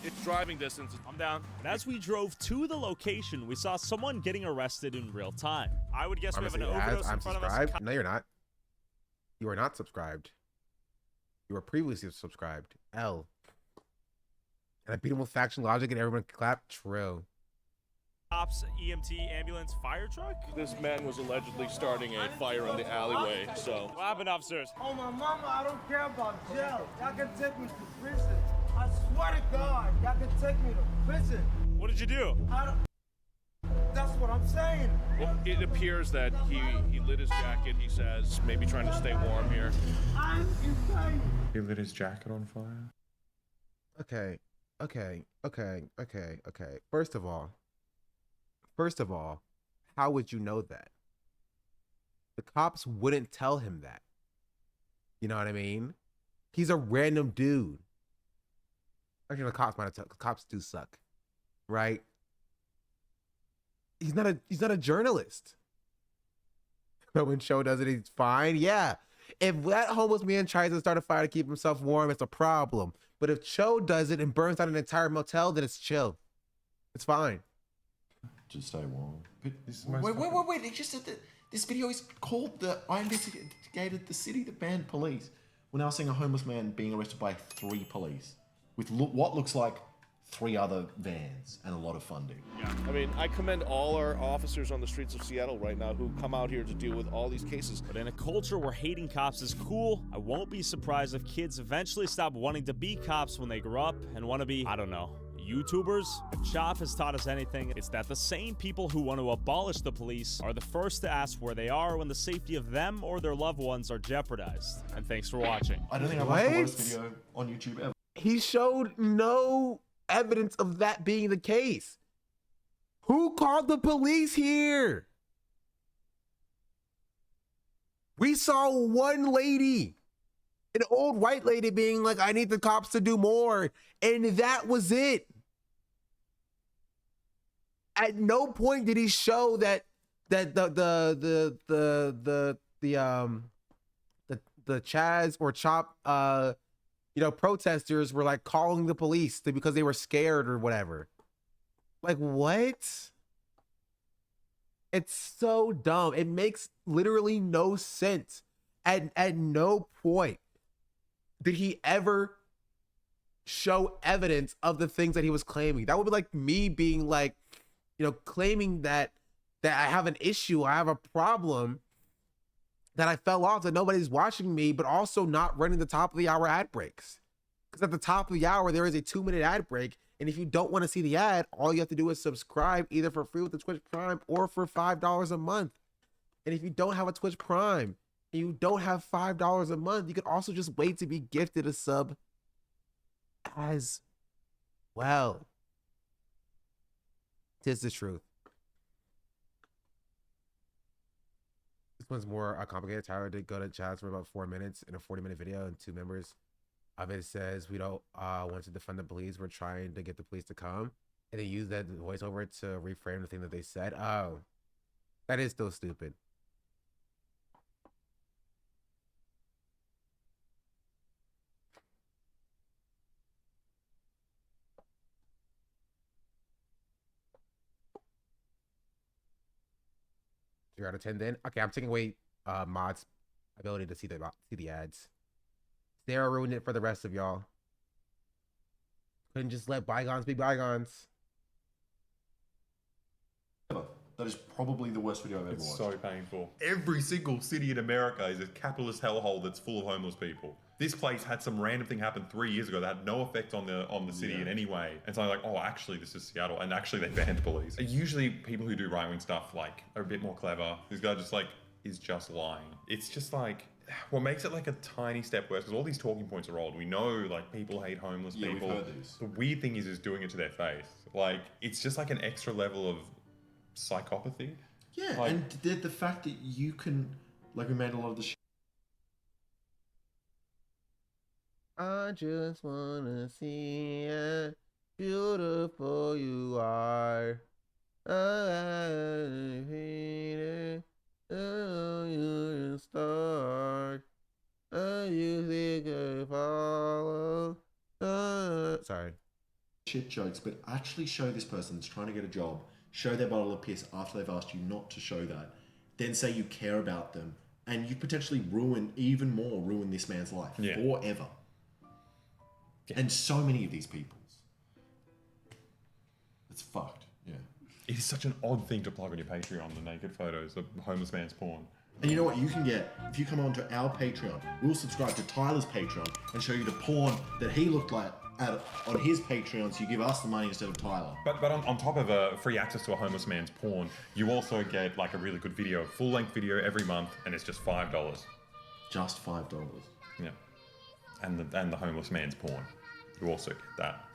it's driving distance. I'm down. And as we drove to the location, we saw someone getting arrested in real time. I would guess Honestly, we have an overdose in front of us. No, you're not. You are not subscribed. You were previously subscribed. L. And I beat him with faction logic and everyone clapped. True. Cops, EMT, ambulance, fire truck? This man was allegedly starting a fire in the alleyway, so... What happened, officers? Oh, my mama, I don't care about jail. Y'all can take me to prison. I swear to God, y'all can take me to prison. What did you do? That's what I'm saying. Well, it appears that he lit his jacket, he says, maybe trying to stay warm here. I'm insane. He lit his jacket on fire. Okay. First of all, how would you know that? The cops wouldn't tell him that. You know what I mean? He's a random dude. Actually, the cops might have told. Cops do suck, right? He's not a journalist. But when Cho does it, he's fine. Yeah. If that homeless man tries to start a fire to keep himself warm, it's a problem. But if Cho does it and burns down an entire motel, then it's chill. It's fine. Just stay warm. Wait. They just said that this video is called I investigated the city that banned police. We're now seeing a homeless man being arrested by 3 police with what looks like 3 other vans and a lot of funding. Yeah. I mean, I commend all our officers on the streets of Seattle right now who come out here to deal with all these cases. But in a culture where hating cops is cool, I won't be surprised if kids eventually stop wanting to be cops when they grow up and want to be, I don't know, YouTubers. If Chop has taught us anything, it's that the same people who want to abolish the police are the first to ask where they are when the safety of them or their loved ones are jeopardized. And thanks for watching. I don't think I've watched the worst video on YouTube ever. He showed no evidence of that being the case. Who called the police here? We saw one lady, an old white lady, being like, I need the cops to do more. And that was it. At no point did he show that the Chaz or Chop protesters were like calling the police because they were scared or whatever. Like, what? It's so dumb. It makes literally no sense. At no point did he ever show evidence of the things that he was claiming. That would be like me being like, claiming that I have an issue, I have a problem, that I fell off, that nobody's watching me, but also not running the top of the hour ad breaks. Because at the top of the hour, there is a 2-minute ad break. And if you don't want to see the ad, all you have to do is subscribe either for free with the Twitch Prime or for $5 a month. And if you don't have a Twitch Prime and you don't have $5 a month, you can also just wait to be gifted a sub as well. Tis the truth. This one's more complicated. Tyler did go to chat for about 4 minutes in a 40-minute video, and 2 members of it says, we don't want to defund the police. We're trying to get the police to come. And they use that voiceover to reframe the thing that they said. Oh, that is still stupid. You're out of 10 then? Okay, I'm taking away Mod's ability to see the ads. Sarah ruined it for the rest of y'all. Couldn't just let bygones be bygones. That is probably the worst video I've ever watched. It's so painful. Every single city in America is a capitalist hellhole that's full of homeless people. This place had some random thing happen 3 years ago that had no effect on the city in any way. And so I'm like, oh, actually, this is Seattle. And actually, they banned police. Usually, people who do right-wing stuff like are a bit more clever. This guy just like is just lying. It's just like, what makes it like a tiny step worse, because all these talking points are old. We know like people hate homeless people. We've heard these. The weird thing is doing it to their face. Like, it's just like an extra level of psychopathy. Yeah, like, and the fact that you can, like, we made a lot of the shit. I just wanna see how beautiful you are. You start. You think I follow. Sorry. Shit jokes, but actually show this person that's trying to get a job, show their bottle of piss after they've asked you not to show that, then say you care about them, and you potentially ruin this man's life forever. Yeah. And so many of these people's. It's fucked. Yeah. It is such an odd thing to plug on your Patreon, the naked photos of homeless man's porn. And you know what you can get? If you come onto our Patreon, we'll subscribe to Tyler's Patreon and show you the porn that he looked like on his Patreon, so you give us the money instead of Tyler. But on top of free access to a homeless man's porn, you also get like a really good video, full-length video every month, and it's just $5. Just $5. Yeah, and the homeless man's porn, you also get that.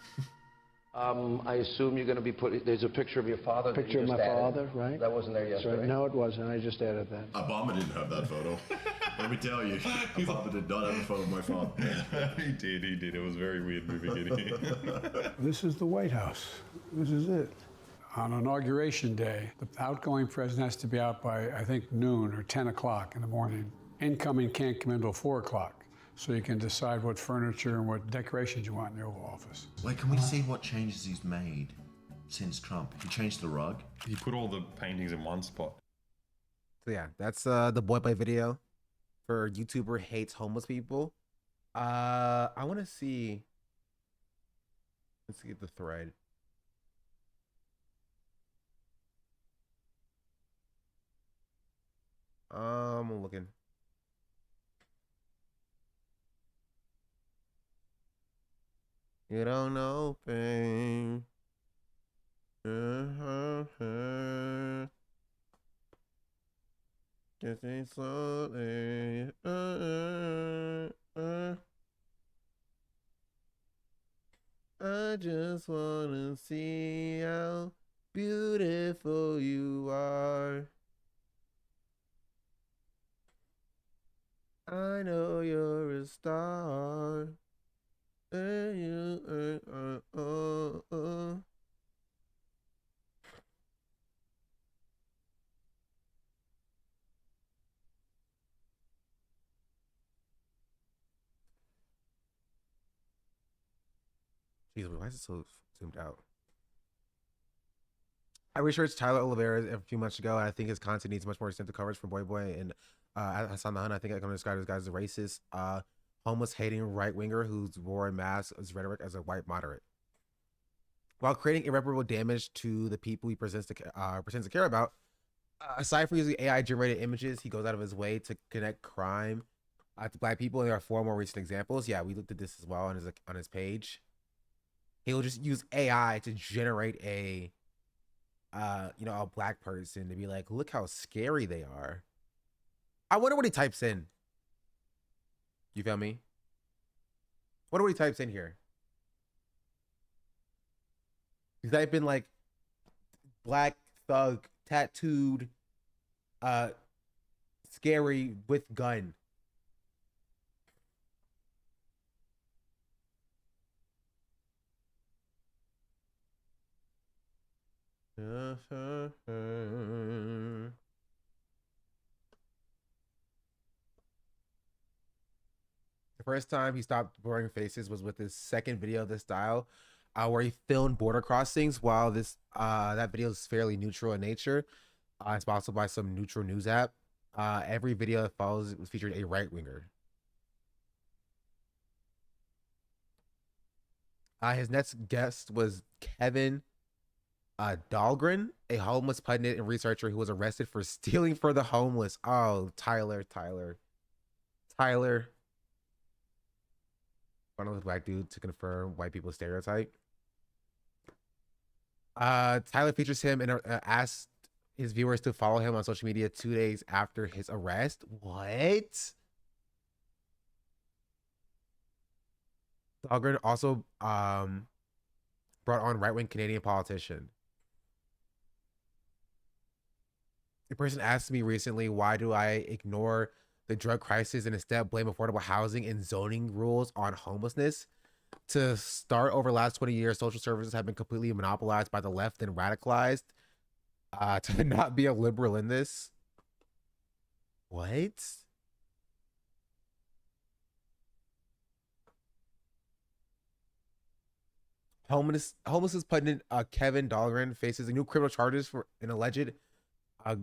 I assume you're going to be putting. There's a picture of your father. Picture of my father, right? That wasn't there yesterday. Right. No, it wasn't. I just added that. Obama didn't have that photo. Let me tell you, Obama did not have a photo of my father. He did. It was very weird moving in here. This is the White House. This is it. On Inauguration Day, the outgoing president has to be out by, I think, noon or 10 o'clock in the morning. Incoming can't come in until 4 o'clock. So you can decide what furniture and what decorations you want in the Oval Office. Wait, can we see what changes he's made since Trump? He changed the rug. He put all the paintings in one spot. So yeah, that's the boy play video for YouTuber hates homeless people. I want to see. Let's get the thread. I'm looking. You don't know pain. Just ain't slowly. I just wanna see how beautiful you are. I know you're a star. Jeez, why is it so zoomed out? I researched Tyler Olivera a few months ago, and I think his content needs much more extensive coverage from Boy Boy and Hassan the Hun. I think I can describe this guy as a racist, homeless hating right winger who's wore a mask as rhetoric as a white moderate, while creating irreparable damage to the people he pretends to care about. Aside from using AI generated images, he goes out of his way to connect crime to black people. And there are 4 more recent examples. Yeah, we looked at this as well on his page. He'll just use AI to generate a a black person to be like, look how scary they are. I wonder what he types in. You feel me? Wonder what he types in here. He's typing like black thug, tattooed, scary with gun. The first time he stopped blurring faces was with his second video of this style, where he filmed border crossings. While that video is fairly neutral in nature, it's sponsored by some neutral news app. Every video that follows was featured a right winger. His next guest was Kevin Dahlgren, a homeless pundit and researcher who was arrested for stealing for the homeless. Oh, Tyler. One of the black dude to confirm white people's stereotype. Tyler features him and asked his viewers to follow him on social media 2 days after his arrest. What? Dahlgren also brought on right-wing Canadian politician. A person asked me recently, why do I ignore the drug crisis and instead blame affordable housing and zoning rules on homelessness? To start, over the last 20 years, social services have been completely monopolized by the left and radicalized. To not be a liberal in this. What? Homelessness pundit Kevin Dahlgren faces a new criminal charges for an alleged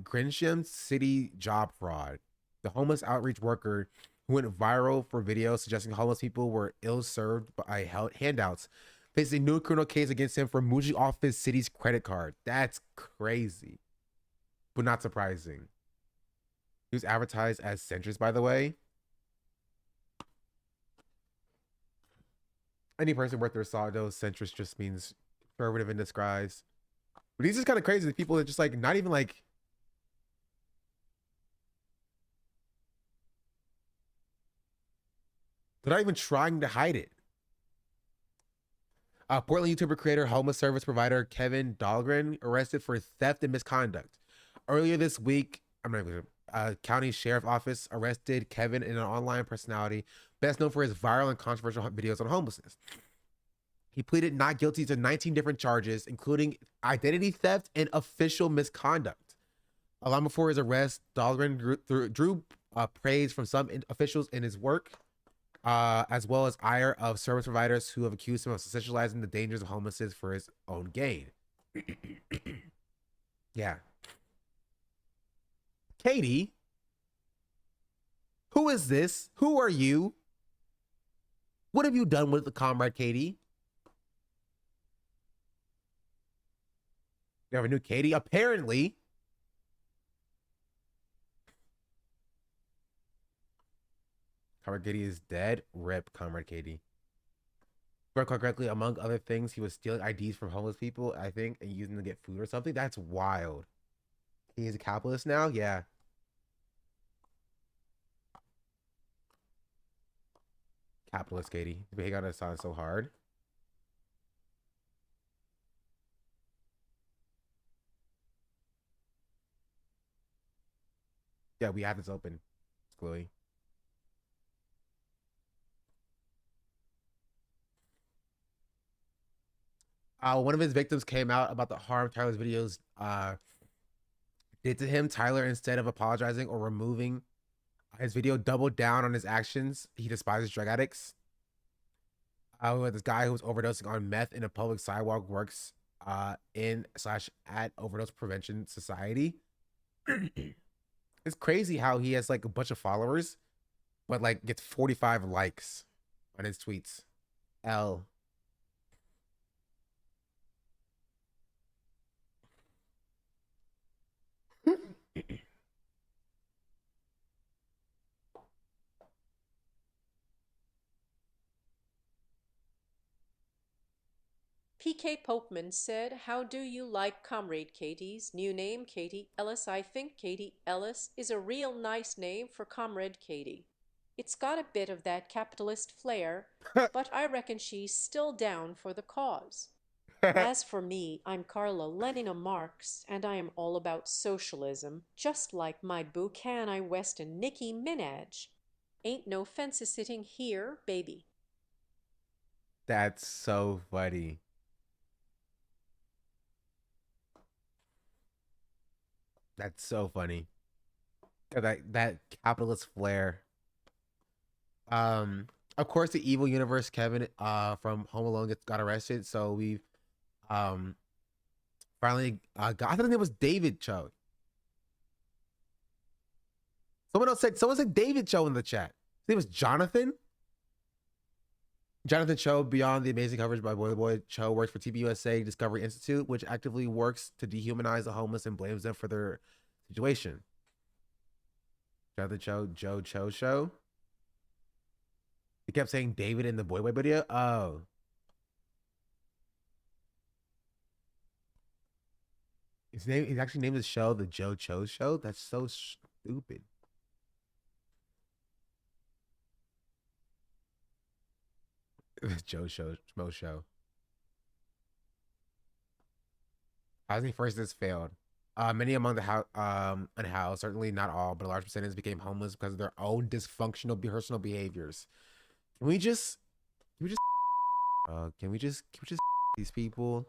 Gresham City job fraud. The homeless outreach worker who went viral for videos suggesting homeless people were ill-served by handouts faces a new criminal case against him for mooching off his city's credit card. That's crazy, but not surprising. He was advertised as centrist, by the way. Any person worth their salt, though, centrist just means conservative in disguise. But these is kind of crazy. The people that just like not even like. They're not even trying to hide it. Portland YouTuber creator, homeless service provider Kevin Dahlgren arrested for theft and misconduct. Earlier this week, county sheriff office arrested Kevin, an online personality best known for his viral and controversial videos on homelessness. He pleaded not guilty to 19 different charges, including identity theft and official misconduct. Long before his arrest, Dahlgren drew praise from some officials in his work, as well as ire of service providers who have accused him of sensationalizing the dangers of homelessness for his own gain. Yeah. Katie, who is this? Who are you? What have you done with the comrade, Katie? You have a new Katie? Apparently. Comrade Katie is dead. Rip, Comrade Katie. If I recall correctly, among other things, he was stealing IDs from homeless people, I think, and using them to get food or something. That's wild. He is a capitalist now? Yeah. Capitalist Katie. He got to sound so hard. Yeah, we have this open. It's Chloe. One of his victims came out about the harm Tyler's videos did to him. Tyler, instead of apologizing or removing his video, doubled down on his actions. He despises drug addicts. This guy who was overdosing on meth in a public sidewalk works in/at Overdose Prevention Society. It's crazy how he has like a bunch of followers, but like gets 45 likes on his tweets. L. PK Popeman said, "How do you like Comrade Katie's new name, Katie Ellis? I think Katie Ellis is a real nice name for Comrade Katie. It's got a bit of that capitalist flair, but I reckon she's still down for the cause. As for me, I'm Carla Lenina Marx, and I am all about socialism, just like my boo Kanye West and Nicki Minaj. Ain't no fences sitting here, baby." That's so funny. That's so funny. That capitalist flair. Of course, the evil universe Kevin from Home Alone got arrested. So we've finally got. I thought his name was David Cho. Someone said David Cho in the chat. His name was Jonathan. Jonathan Cho, beyond the amazing coverage by Boy Cho, works for TBUSA Discovery Institute, which actively works to dehumanize the homeless and blames them for their situation. Jonathan Cho, Joe Cho Show. He kept saying David in the Boy video. Oh. He's actually named his show the Joe Cho Show? That's so stupid. Joe Schmo Show. Housing first has failed. Many among the unhoused, certainly not all, but a large percentage became homeless because of their own dysfunctional personal behaviors. Can we just these people?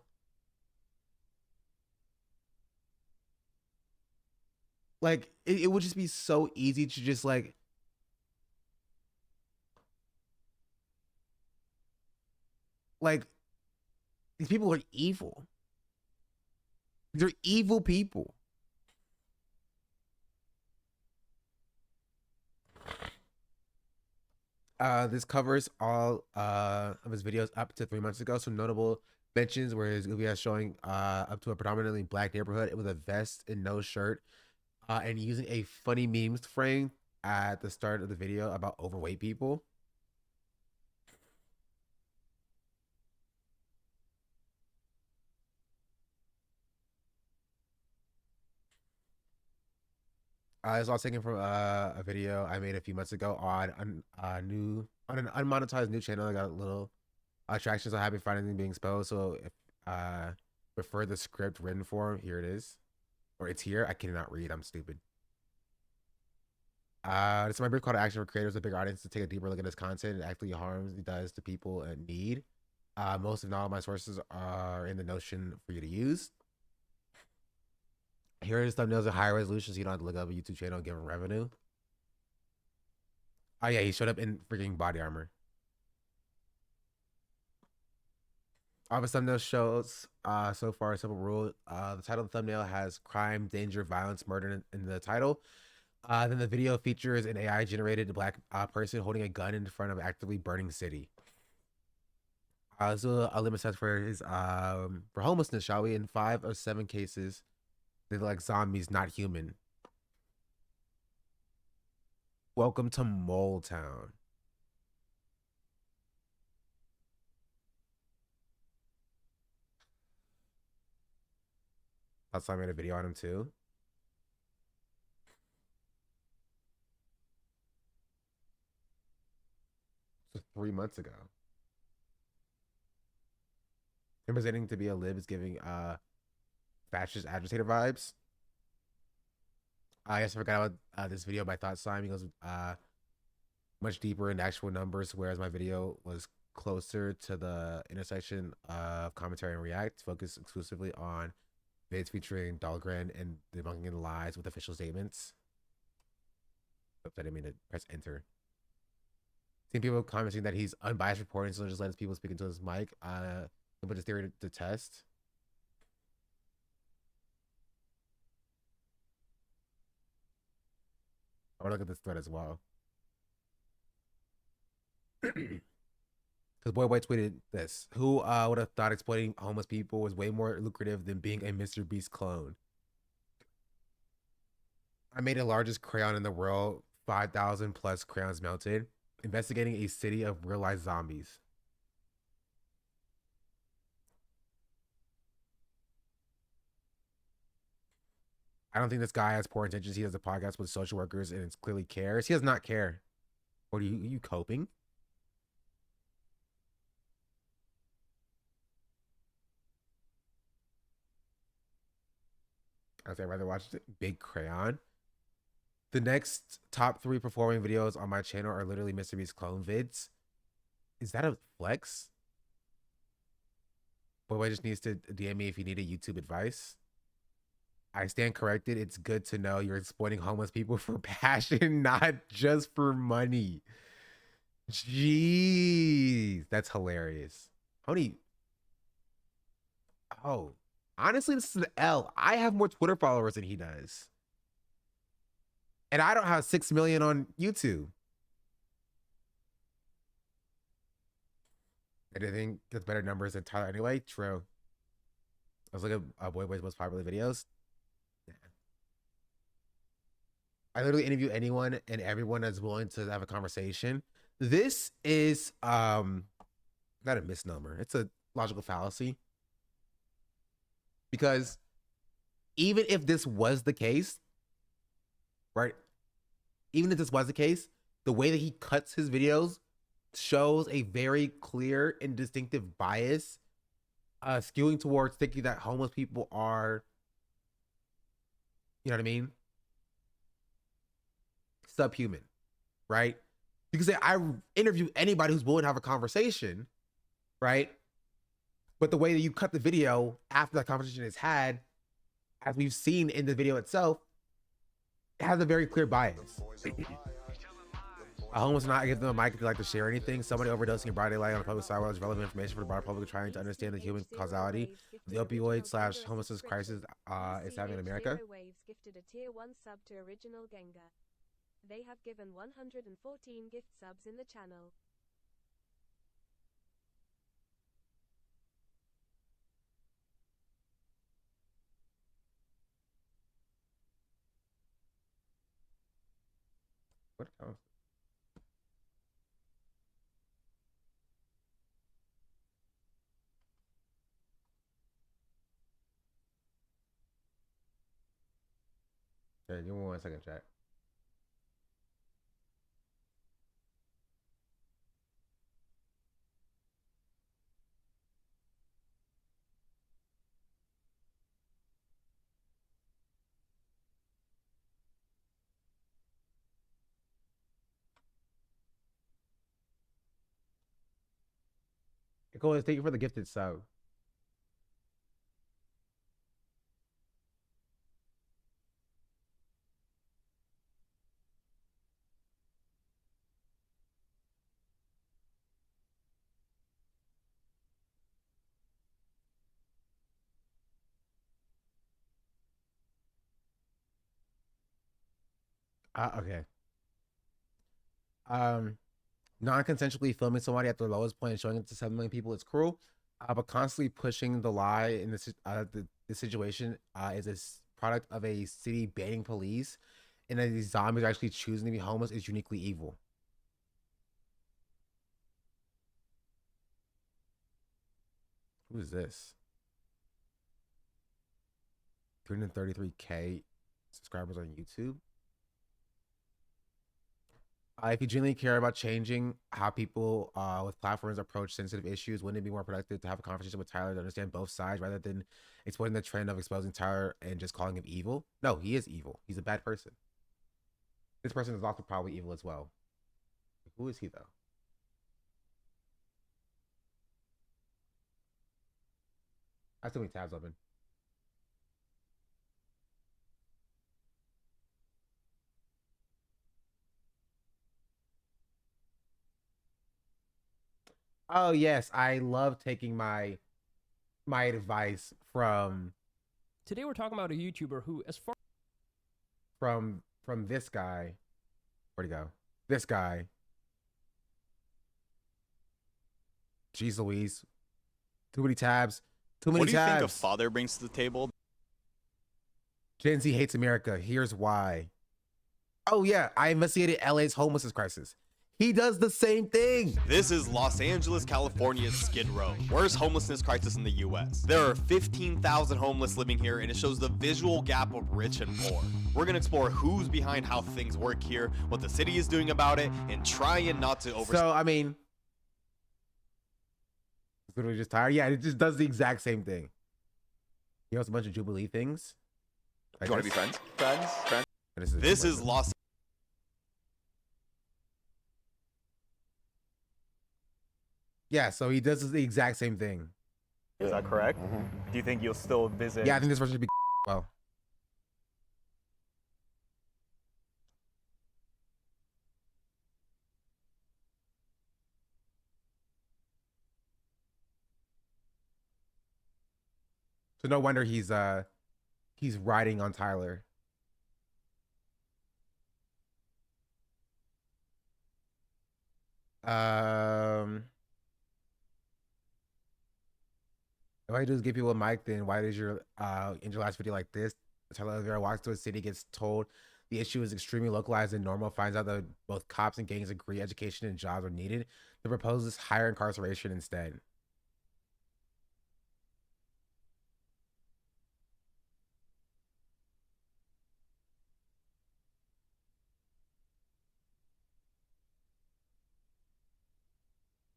Like it would just be so easy to just like these people are evil. They're evil people. This covers all of his videos up to 3 months ago. So notable mentions where his videos showing up to a predominantly black neighborhood with a vest and no shirt, and using a funny memes frame at the start of the video about overweight people. This was all taken from a video I made a few months ago on an unmonetized new channel. I got a little traction, so happy finding it being exposed. So if prefer the script written form, here it is, or it's here. I cannot read. I'm stupid. This is my brief call to action for creators with a bigger audience to take a deeper look at this content and actually harms it does to people in need. Most if not all my sources are in the Notion for you to use. Here are the thumbnails at higher resolution, so you don't have to look up a YouTube channel and give them revenue. Oh yeah, he showed up in freaking body armor. All the thumbnail shows so far a simple rule. The title of the thumbnail has crime, danger, violence, murder in the title. Then the video features an AI generated black person holding a gun in front of an actively burning city. Let's do a limit test for his for homelessness, shall we? In 5 of 7 cases, they're like zombies, not human. Welcome to Mole Town. Also, I made a video on him too. So 3 months ago. Him presenting to be a lib is giving fascist agitator vibes. I guess I forgot about this video by Thought Slime. He goes much deeper in actual numbers, whereas my video was closer to the intersection of commentary and react, focused exclusively on vids featuring Dahlgren and debunking the lies with official statements. Oops, I didn't mean to press enter. Seeing people commenting that he's unbiased reporting, so just lets people speak into his mic. Put his theory to test. I want to look at this thread as well. Because Boy White tweeted this. Who would have thought exploiting homeless people was way more lucrative than being a Mr. Beast clone? I made the largest crayon in the world, 5,000 plus crayons melted, investigating a city of real-life zombies. I don't think this guy has poor intentions. He does a podcast with social workers and it's clearly cares. He does not care. What are you coping? I'd rather watch Big Crayon. The next top 3 performing videos on my channel are literally Mr. Beast clone vids. Is that a flex? Boy just needs to DM me if you need a YouTube advice. I stand corrected. It's good to know you're exploiting homeless people for passion, not just for money. Jeez, that's hilarious. Honey. Oh, honestly, this is an L. I have more Twitter followers than he does. And I don't have 6 million on YouTube. I think gets better numbers than Tyler anyway. True. I was looking at Boy Boy's most popular videos. I literally interview anyone and everyone that's willing to have a conversation. This is not a misnomer. It's a logical fallacy. Because even if this was the case, right? Even if this was the case, the way that he cuts his videos shows a very clear and distinctive bias, skewing towards thinking that homeless people are, you know what I mean? Subhuman, right? Because I interview anybody who's willing to have a conversation, right? But the way that you cut the video after that conversation is had, as we've seen in the video itself, it has a very clear bias. A homeless not give them a mic if they like to share anything. Somebody overdosing in broad daylight on a public sidewalk is relevant information for the broader public trying to understand the human causality of the opioid/homelessness crisis is having in America. Waves gifted a tier 1 sub to Original Gengar. They have given 114 gift subs in the channel. What else? Yeah, give me 1 second, chat. Cool. Thank you for the gifted sub. Okay. Non-consensually filming somebody at their lowest point and showing it to 7 million people is cruel. But constantly pushing the lie in this situation is a product of a city banning police, and that these zombies are actually choosing to be homeless is uniquely evil. Who is this? 333K subscribers on YouTube. If you genuinely care about changing how people with platforms approach sensitive issues, wouldn't it be more productive to have a conversation with Tyler to understand both sides rather than exploiting the trend of exposing Tyler and just calling him evil? No, he is evil. He's a bad person. This person is also probably evil as well. Who is he, though? I have too many tabs open. Oh yes, I love taking my advice from Today we're talking about a YouTuber who, as far from this guy. Where'd he go? This guy. Jeez Louise. Too many tabs. Too many tabs. What do you think a father brings to the table? Gen Z hates America. Here's why. Oh yeah, I investigated LA's homelessness crisis. He does the same thing. This is Los Angeles, California's Skid Row, worst homelessness crisis in the US. There are 15,000 homeless living here, and it shows the visual gap of rich and poor. We're gonna explore who's behind how things work here, what the city is doing about it, and trying not to So, I mean, it's literally just tired. Yeah, it just does the exact same thing. He has a bunch of Jubilee things. Do you want to be friends? Friends? This is Los Yeah, so he does the exact same thing. Is that correct? Do you think you'll still visit? Yeah, I think this person should be well. So no wonder he's riding on Tyler. If all you do is give people a mic, then why does your in your last video like this? Tyler Olivera walks to a city, gets told the issue is extremely localized and normal, finds out that both cops and gangs agree education and jobs are needed. The proposal is higher incarceration instead.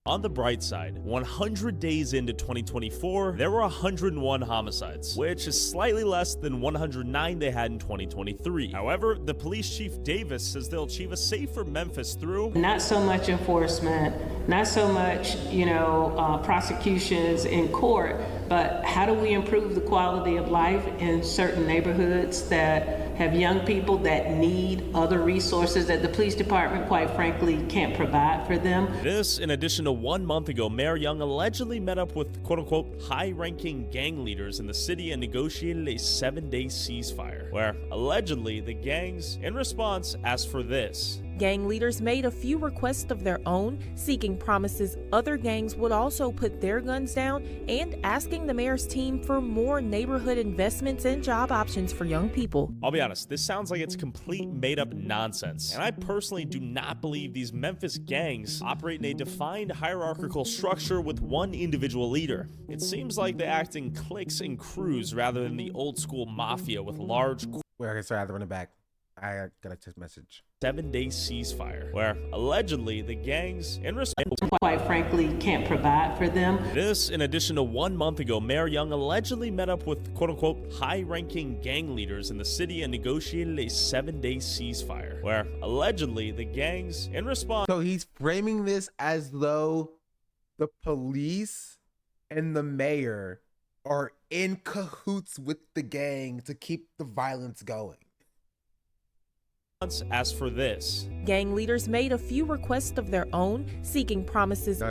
On the bright side, 100 days into 2024, there were 101 homicides, which is slightly less than 109 they had in 2023. However, the police chief Davis says they'll achieve a safer Memphis through not so much enforcement, not so much, prosecutions in court, but how do we improve the quality of life in certain neighborhoods that have young people that need other resources that the police department, quite frankly, can't provide for them. This, in addition to 1 month ago, Mayor Young allegedly met up with quote-unquote high-ranking gang leaders in the city and negotiated a 7-day ceasefire, where allegedly the gangs, in response, asked for this. Gang leaders made a few requests of their own, seeking promises other gangs would also put their guns down and asking the mayor's team for more neighborhood investments and job options for young people. I'll be honest, this sounds like it's complete made-up nonsense, and I personally do not believe these Memphis gangs operate in a defined hierarchical structure with one individual leader. It seems like they act in cliques and crews rather than the old-school mafia with large... Wait, okay, sorry, I have to run it back. I got a text message. 7-day ceasefire, where allegedly the gangs, in response, quite frankly, can't provide for them. This, in addition to 1 month ago, Mayor Young allegedly met up with quote-unquote high-ranking gang leaders in the city and negotiated a 7-day ceasefire, where allegedly the gangs, in response... So he's framing this as though the police and the mayor are in cahoots with the gang to keep the violence going. As for this, Gang leaders made a few requests of their own, seeking promises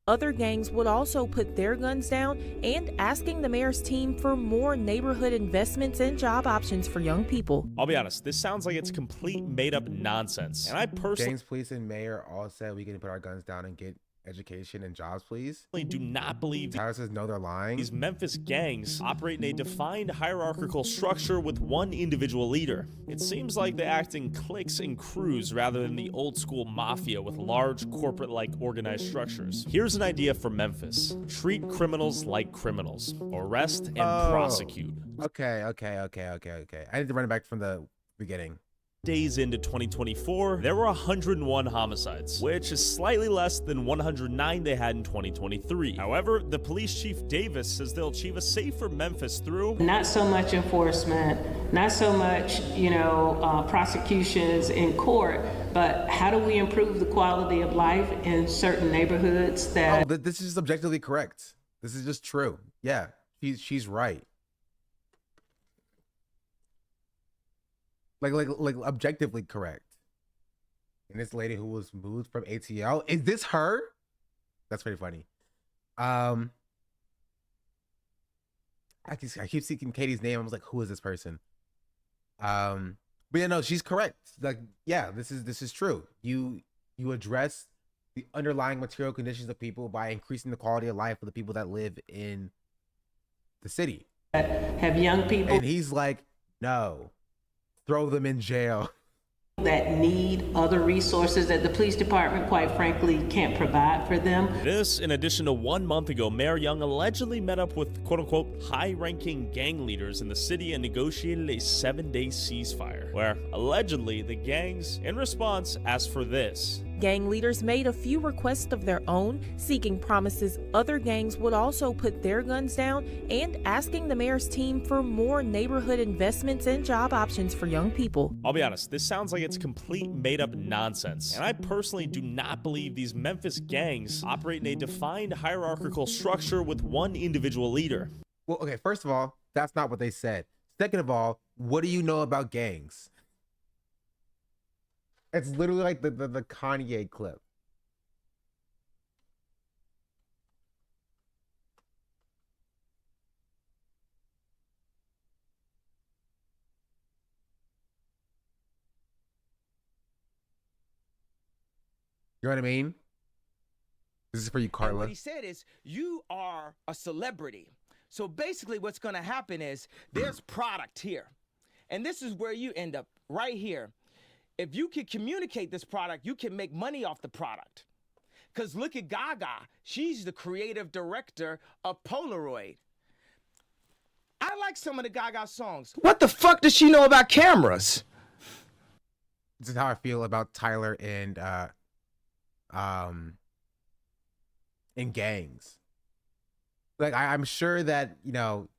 other gangs would also put their guns down and asking the mayor's team for more neighborhood investments and job options for young people. I'll be honest, this sounds like it's complete made-up nonsense. And I personally Gangs, police, and mayor all said we can put our guns down and get education and jobs, please. do not believe Tyler says no, they're lying. These Memphis gangs operate in a defined hierarchical structure with one individual leader. It seems like they act in cliques and crews rather than the old school mafia with large corporate-like organized structures. Here's an idea for Memphis. Treat criminals like criminals. Arrest and prosecute. Okay. I need to run it back from the beginning. Days into 2024, there were 101 homicides, which is slightly less than 109 they had in 2023. However, the police chief Davis says they'll achieve a safer Memphis through not so much enforcement, not so much, prosecutions in court, but how do we improve the quality of life in certain neighborhoods that... Oh, this is objectively correct. This is just true. Yeah, she's right. Like objectively correct. And this lady who was moved from ATL, is this her? That's pretty funny. I keep seeking Katie's name. I was like, who is this person? But yeah, no, she's correct. Like, yeah, this is true. You address the underlying material conditions of people by increasing the quality of life of the people that live in the city. Have young people... And he's like, no. Throw them in jail. That need other resources that the police department, quite frankly, can't provide for them. This, in addition to 1 month ago, Mayor Young allegedly met up with quote-unquote high-ranking gang leaders in the city and negotiated a 7-day ceasefire, where allegedly the gangs, in response, asked for this. Gang leaders made a few requests of their own, seeking promises other gangs would also put their guns down and asking the mayor's team for more neighborhood investments and job options for young people. I'll be honest, this sounds like it's complete made-up nonsense. And I personally do not believe these Memphis gangs operate in a defined hierarchical structure with one individual leader. Well, okay, first of all, that's not what they said. Second of all, what do you know about gangs? It's literally like the Kanye clip. You know what I mean? This is for you, Carla. And what he said is, you are a celebrity. So basically what's going to happen is there's product here. And this is where you end up, right here. If you can communicate this product, you can make money off the product. Because look at Gaga. She's the creative director of Polaroid. I like some of the Gaga songs. What the fuck does she know about cameras? This is how I feel about Tyler and gangs. Like, I'm sure that,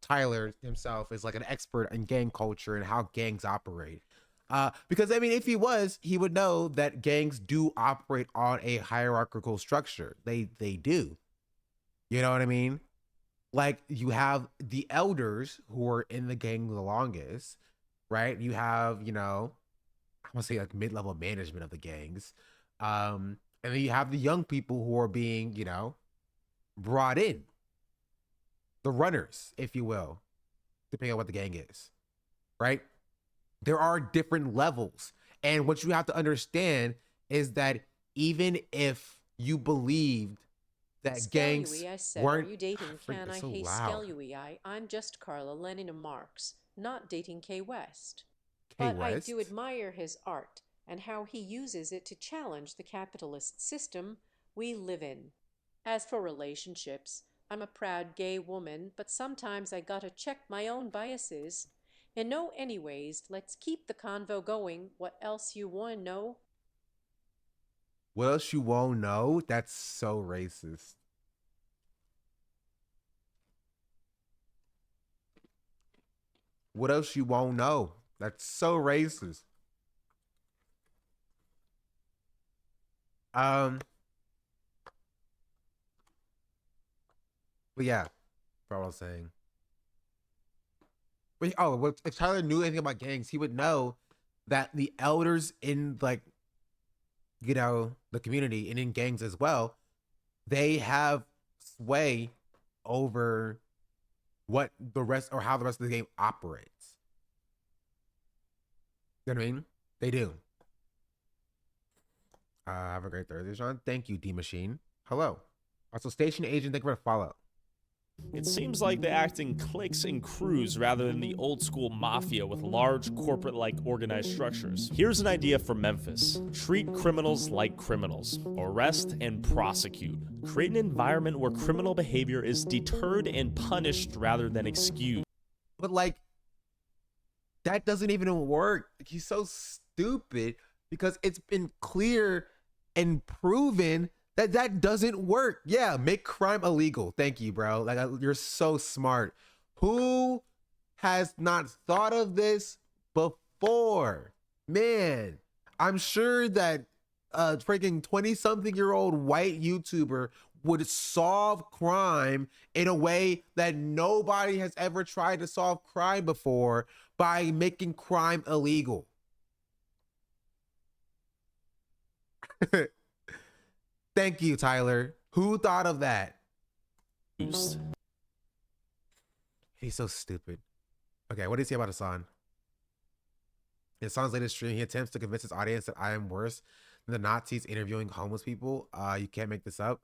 Tyler himself is like an expert in gang culture and how gangs operate. Because, I mean, if he was, he would know that gangs do operate on a hierarchical structure. They do. You know what I mean? Like, you have the elders who are in the gang the longest, right? You have, I want to say like mid-level management of the gangs. And then you have the young people who are being, brought in. The runners, if you will, depending on what the gang is, right? There are different levels. And what you have to understand is that even if you believed that gangs I said, weren't... Are you dating Can I? So Hey, loud. I'm just Carla Lenina Marks, not dating K West. K But I West? do admire his art and how he uses it to challenge the capitalist system we live in. As for relationships, I'm a proud gay woman, but sometimes I gotta check my own biases. And no anyways, let's keep the convo going. What else you wanna know? What else you won't know? That's so racist. What else you won't know? That's so racist. But yeah, for what I was saying. But, oh, if Tyler knew anything about gangs, he would know that the elders in, like, you know, the community and in gangs as well, they have sway over what the rest or how the rest of the game operates. You know what I mean? They do. Have a great Thursday, Sean. Thank you, D Machine. Hello. Also, Station Agent, thank you for the follow. It seems like they act in cliques and crews rather than the old school mafia with large corporate-like organized structures. Here's an idea for Memphis. Treat criminals like criminals. Arrest and prosecute. Create an environment where criminal behavior is deterred and punished rather than excused. But, like, that doesn't even work. Like, he's so stupid because it's been clear and proven that that doesn't work. Yeah, make crime illegal. Thank you, bro. Like, you're so smart. Who has not thought of this before? Man, I'm sure that a freaking 20-something-year-old white YouTuber would solve crime in a way that nobody has ever tried to solve crime before by making crime illegal. Thank you, Tyler. Who thought of that? He's so stupid. Okay, what do you say about Hassan? In Hassan's latest stream, he attempts to convince his audience that I am worse than the Nazis interviewing homeless people. You can't make this up.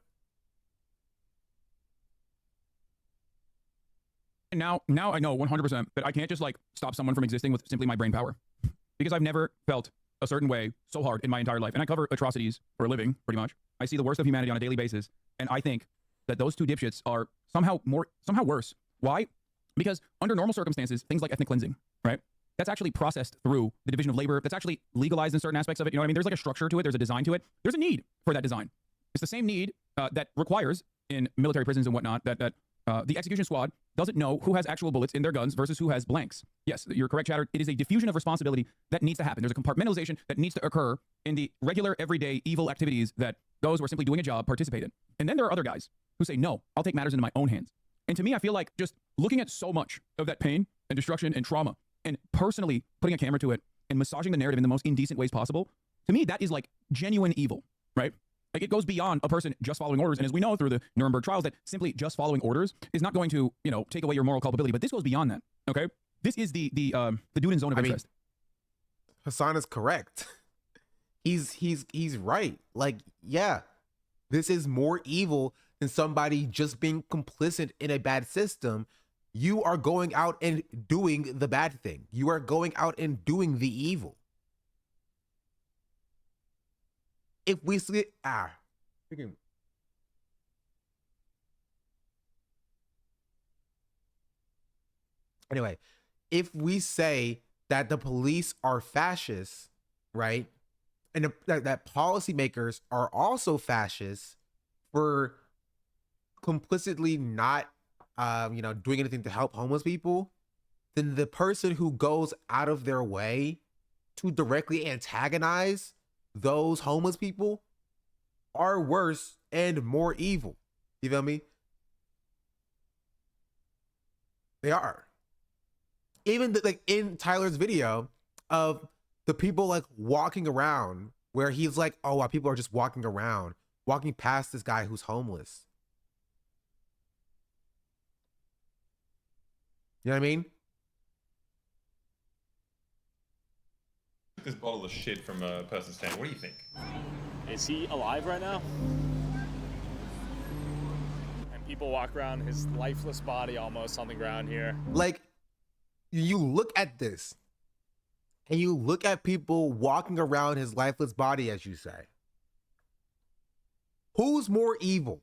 And now I know 100% that I can't just like stop someone from existing with simply my brain power, because I've never felt a certain way so hard in my entire life. And I cover atrocities for a living, pretty much. I see the worst of humanity on a daily basis. And I think that those two dipshits are somehow worse. Why? Because under normal circumstances, things like ethnic cleansing, right? That's actually processed through the division of labor. That's actually legalized in certain aspects of it. You know what I mean? There's like a structure to it. There's a design to it. There's a need for that design. It's the same need that requires in military prisons and whatnot that the execution squad doesn't know who has actual bullets in their guns versus who has blanks. Yes, you're correct, Chatter. It is a diffusion of responsibility that needs to happen. There's a compartmentalization that needs to occur in the regular, everyday, evil activities that those who are simply doing a job participate in. And then there are other guys who say, no, I'll take matters into my own hands. And to me, I feel like just looking at so much of that pain and destruction and trauma and personally putting a camera to it and massaging the narrative in the most indecent ways possible, to me, that is like genuine evil, right? Like, it goes beyond a person just following orders. And as we know through the Nuremberg trials, that simply just following orders is not going to, you know, take away your moral culpability. But this goes beyond that. Okay, this is the dude in zone of interest. Hassan is correct. He's right. Like, yeah, this is more evil than somebody just being complicit in a bad system. You are going out and doing the bad thing. You are going out and doing the evil. If we see anyway, if we say that the police are fascists, right, and that policymakers are also fascists for complicitly not, doing anything to help homeless people, then the person who goes out of their way to directly antagonize those homeless people are worse and more evil. You feel me? They are. Even like in Tyler's video of the people like walking around, where he's like, oh, wow, people are just walking around, walking past this guy who's homeless. You know what I mean? This bottle of shit from a person's stand. What do you think? Is he alive right now? And people walk around his lifeless body almost on the ground here. Like, you look at this and you look at people walking around his lifeless body, as you say. Who's more evil?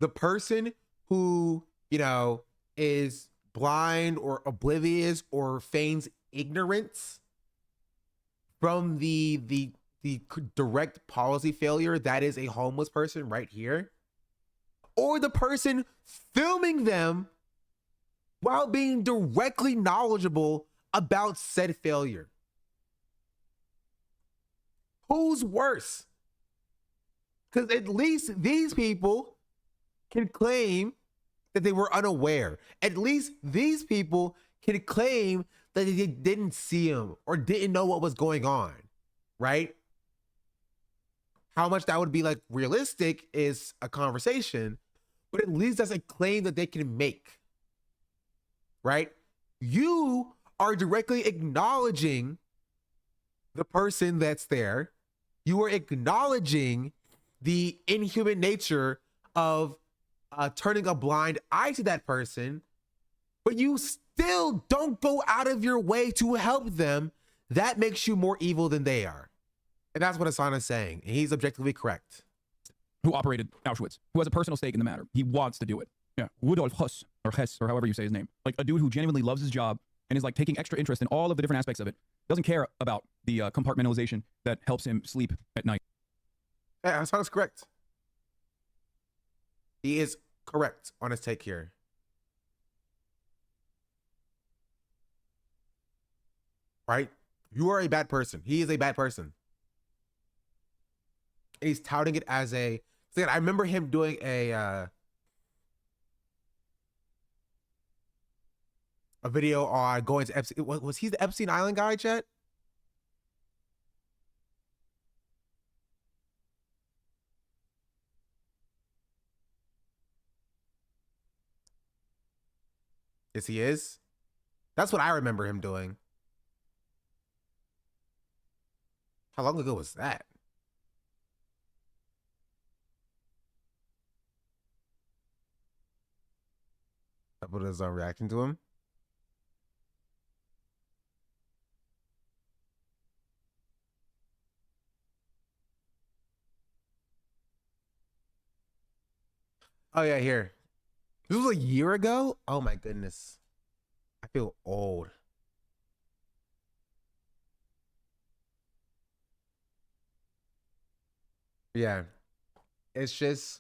The person who, is blind or oblivious or feigns ignorance from the direct policy failure that is a homeless person right here, or the person filming them while being directly knowledgeable about said failure? Who's worse? Because at least these people can claim that they were unaware. At least these people can claim that they didn't see him or didn't know what was going on, right? How much that would be like realistic is a conversation, but at least that's a claim that they can make, right? You are directly acknowledging the person that's there. You are acknowledging the inhuman nature of turning a blind eye to that person, but you still don't go out of your way to help them. That makes you more evil than they are. And that's what Hassan is saying. And he's objectively correct. Who operated Auschwitz, who has a personal stake in the matter. He wants to do it. Yeah. Rudolf Hess, or however you say his name. Like a dude who genuinely loves his job and is like taking extra interest in all of the different aspects of it. Doesn't care about the compartmentalization that helps him sleep at night. Yeah, Hassan is correct. He is correct on his take here. Right? You are a bad person. He is a bad person. And he's touting it as a... I remember him doing a video on going to Epstein. Was he the Epstein Island guy, Chet? Yes, he is. That's what I remember him doing. How long ago was that? What is our reaction to him? Oh yeah, here. This was a year ago? Oh my goodness. I feel old. Yeah. It's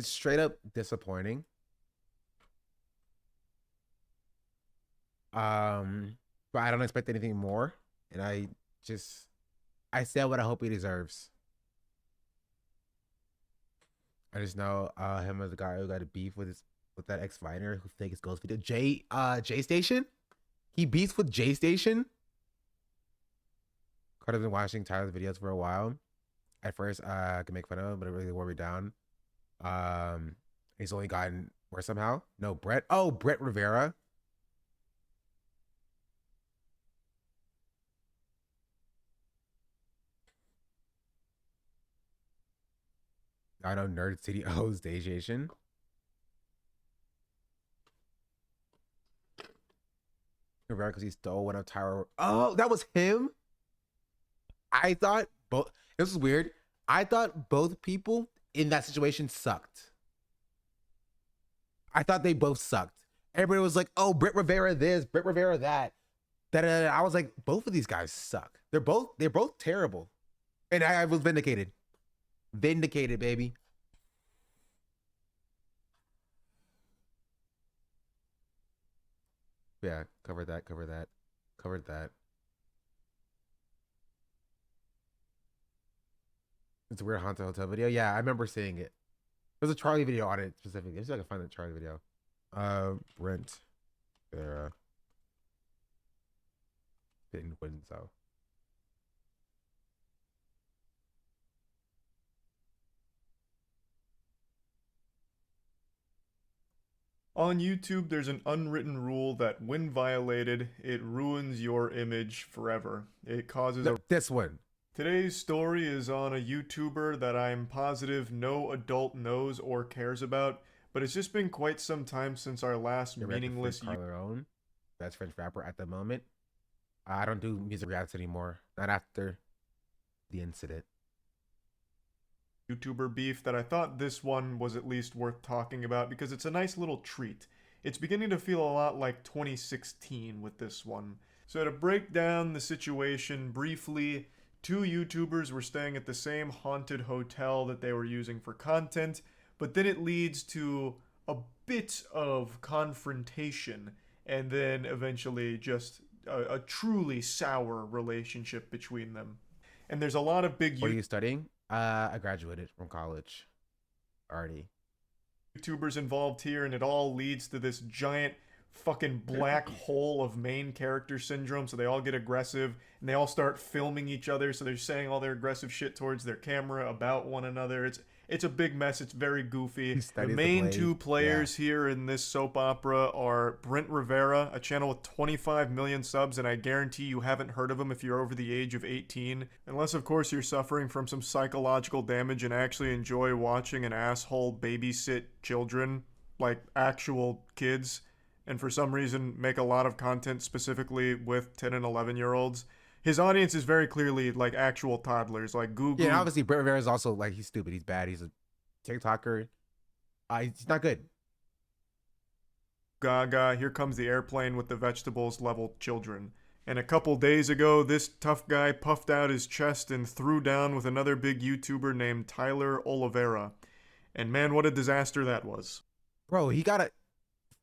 straight up disappointing. But I don't expect anything more. And I said what I hope he deserves. I just know him as a guy who got a beef with that ex-Viner who faked his ghost video. J Station? He beefs with J Station? Could have been watching Tyler's videos for a while. At first, I could make fun of him, but it really wore me down. He's only gotten worse somehow. No, Brett. Oh, Brett Rivera. I know Nerd City owes Dayjation. Rivera because he stole one of Tyra. Oh, that was him? I thought both. This is weird. I thought both people in that situation sucked. I thought they both sucked. Everybody was like, oh, Brett Rivera this, Brett Rivera that. Da-da-da. I was like, both of these guys suck. They're both terrible. And I was vindicated. Vindicated, baby. Yeah, covered that. It's a weird haunted hotel video. Yeah, I remember seeing it. There's a Charlie video on it specifically. Let's see if I can find the Charlie video. Brent. There. Didn't win, so. On YouTube, there's an unwritten rule that when violated, it ruins your image forever. It causes this one. Today's story is on a YouTuber that I'm positive no adult knows or cares about, but it's just been quite some time since our last meaningless... Carlone, best French rapper at the moment. I don't do music reacts anymore. Not after the incident. YouTuber beef that I thought this one was at least worth talking about because it's a nice little treat. It's beginning to feel a lot like 2016 with this one. So to break down the situation briefly, two YouTubers were staying at the same haunted hotel that they were using for content, but then it leads to a bit of confrontation and then eventually just a truly sour relationship between them. And there's a lot of big... What are you studying? I graduated from college already. YouTubers involved here, and it all leads to this giant fucking black hole of main character syndrome. So they all get aggressive and they all start filming each other, so they're saying all their aggressive shit towards their camera about one another. It's a big mess. It's very goofy. The main two players here in this soap opera are Brent Rivera, a channel with 25 million subs, and I guarantee you haven't heard of him if you're over the age of 18. Unless, of course, you're suffering from some psychological damage and actually enjoy watching an asshole babysit children, like actual kids, and for some reason make a lot of content specifically with 10 and 11-year-olds. His audience is very clearly like actual toddlers, like Google. Yeah, obviously Brent Rivera is also like, he's stupid, he's bad, he's a TikToker. He's not good. Gaga, here comes the airplane with the vegetables level children. And a couple days ago, this tough guy puffed out his chest and threw down with another big YouTuber named Tyler Olivera. And man, what a disaster that was. Bro, he got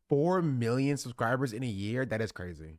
4 million subscribers in a year. That is crazy.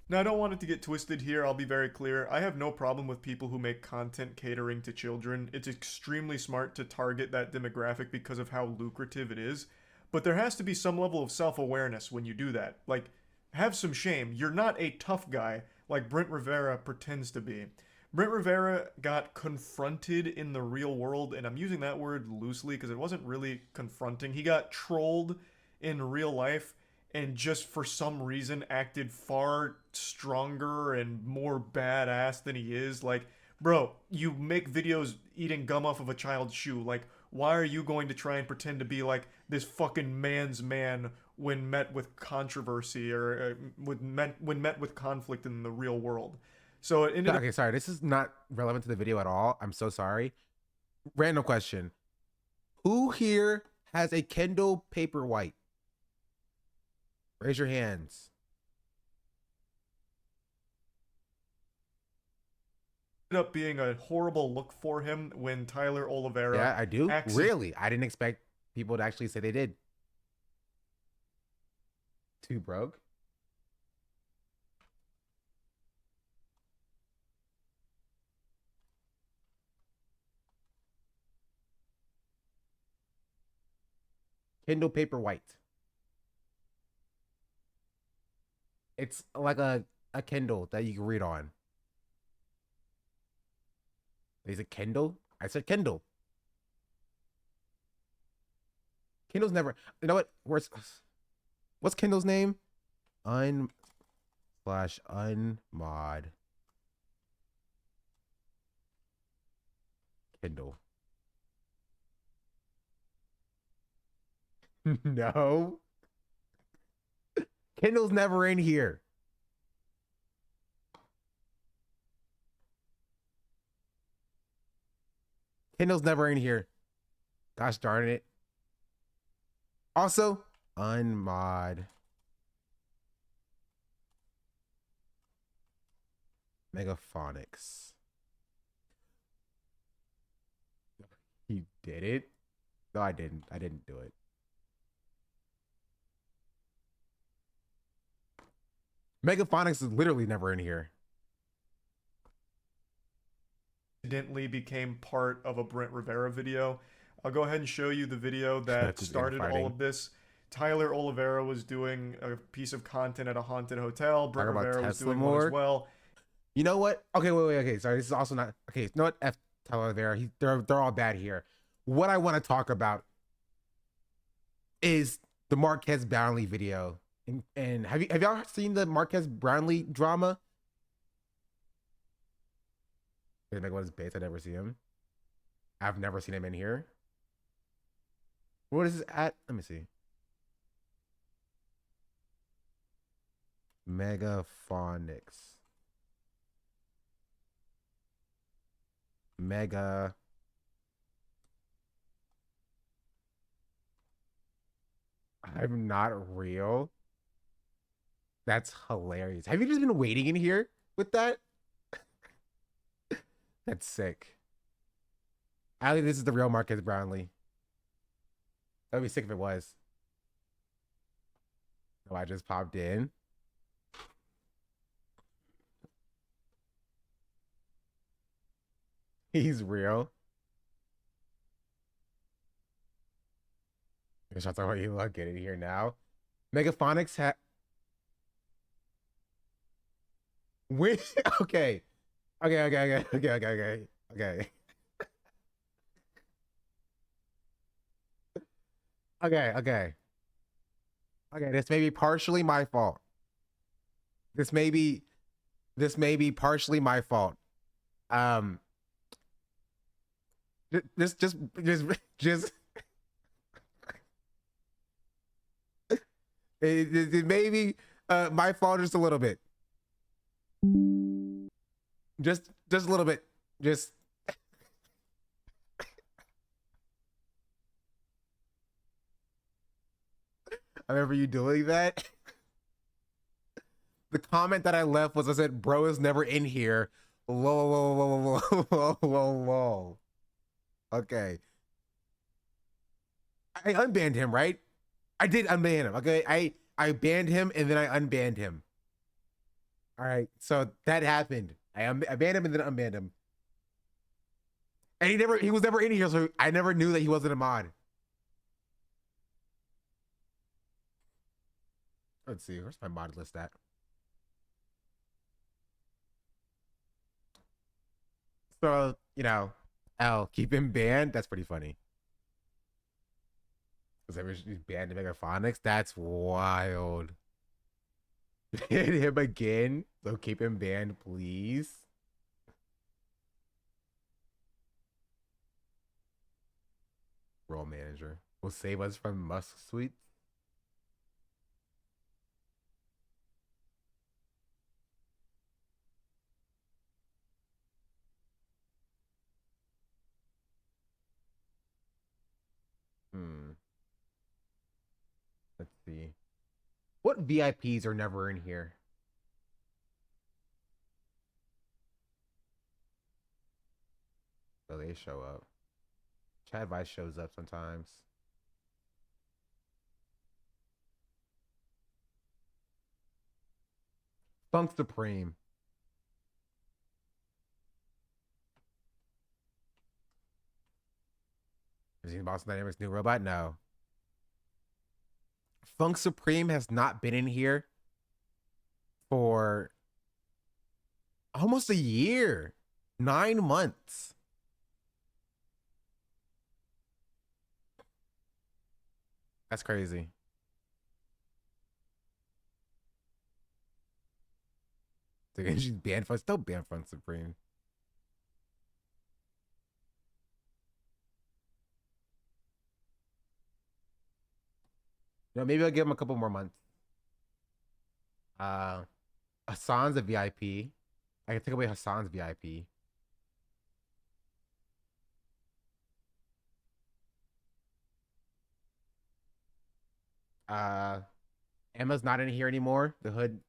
Now, I don't want it to get twisted here. I'll be very clear. I have no problem with people who make content catering to children. It's extremely smart to target that demographic because of how lucrative it is. But there has to be some level of self-awareness when you do that. Like, have some shame. You're not a tough guy like Brent Rivera pretends to be. Brent Rivera got confronted in the real world, and I'm using that word loosely because it wasn't really confronting. He got trolled in real life and just for some reason acted far stronger and more badass than he is. Like, bro, you make videos eating gum off of a child's shoe. Like, why are you going to try and pretend to be like this fucking man's man when met with controversy or when met with conflict in the real world? So it ended Okay, sorry, this is not relevant to the video at all. I'm so sorry. Random question. Who here has a Kindle Paperwhite? Raise your hands. ended up being a horrible look for him when Tyler Olivera. Yeah, I do. Really? I didn't expect people to actually say they did. Too broke. Kindle Paperwhite. It's like a Kindle that you can read on. Is it Kindle? I said Kindle. Kindle's never. You know what? What's Kindle's name? Unmod. Kindle. No. Kindle's never in here. Kindle's never in here. Gosh darn it. Also, unmod. Megaphonics. You did it? No, I didn't. I didn't do it. Megaphonics is literally never in here. Accidentally became part of a Brent Rivera video. I'll go ahead and show you the video that started all of this. Tyler Olivera was doing a piece of content at a haunted hotel. Brent Rivera was doing one as well. You know what? Okay, wait. Okay, sorry. This is also not okay. You know what? F Tyler Olivera. They're all bad here. What I want to talk about is the Marquez Brownlee video. And have y'all seen the Marquez Brownlee drama? Like what is base? I never see him. I've never seen him in here. What is this at? Let me see. Megaphonics. Mega. I'm not real. That's hilarious. Have you just been waiting in here with that? That's sick. I think this is the real Marquez Brownlee. That'd be sick if it was. Oh, I just popped in. He's real. Should I talk about you? I'll get it here now. Megaphonics had. Wait. Okay. Okay. Okay, this may be partially my fault. This may be partially my fault. Just it may be my fault just a little bit. Just a little bit. Just I remember you doing that. The comment that I left was I said, bro is never in here. Lol. Okay. I unbanned him, right? I did unban him. Okay. I banned him and then I unbanned him. All right. So that happened. I banned him and then unbanned him. And he was never in here, so I never knew that he wasn't a mod. Let's see, where's my mod list at? So, you know, L, keep him banned. That's pretty funny. Was ever banned in Megaphonics? That's wild. Hit him again. So keep him banned, please. Role manager will save us from Musk Suite. Let's see. What VIPs are never in here? So they show up. Chad Vice shows up sometimes. Funk Supreme. Have you seen Boston Dynamics' new robot? No. Funk Supreme has not been in here for almost a year. 9 months. That's crazy. She's banned from, still banned from Supreme. You know, maybe I'll give him a couple more months. Hassan's a VIP. I can take away Hassan's VIP. Emma's not in here anymore. The Hood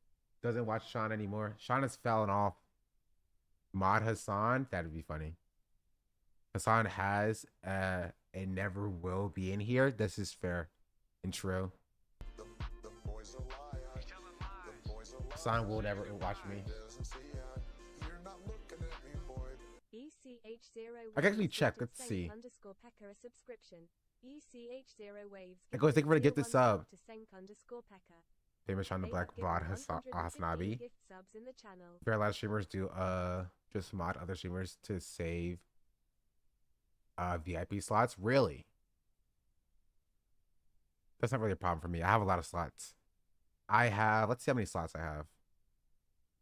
doesn't watch Sean anymore. Sean has fallen off. Mod Hassan, that'd be funny. Hassan has and never will be in here. This is fair and true. Hassan will never watch me. I can actually check. Let's see. I go, thank you for the gifted sub. Famous on the Black Bot Hasnabi. Fair, a lot of streamers do just mod other streamers to save VIP slots. Really? That's not really a problem for me. I have a lot of slots. I have, let's see how many slots I have.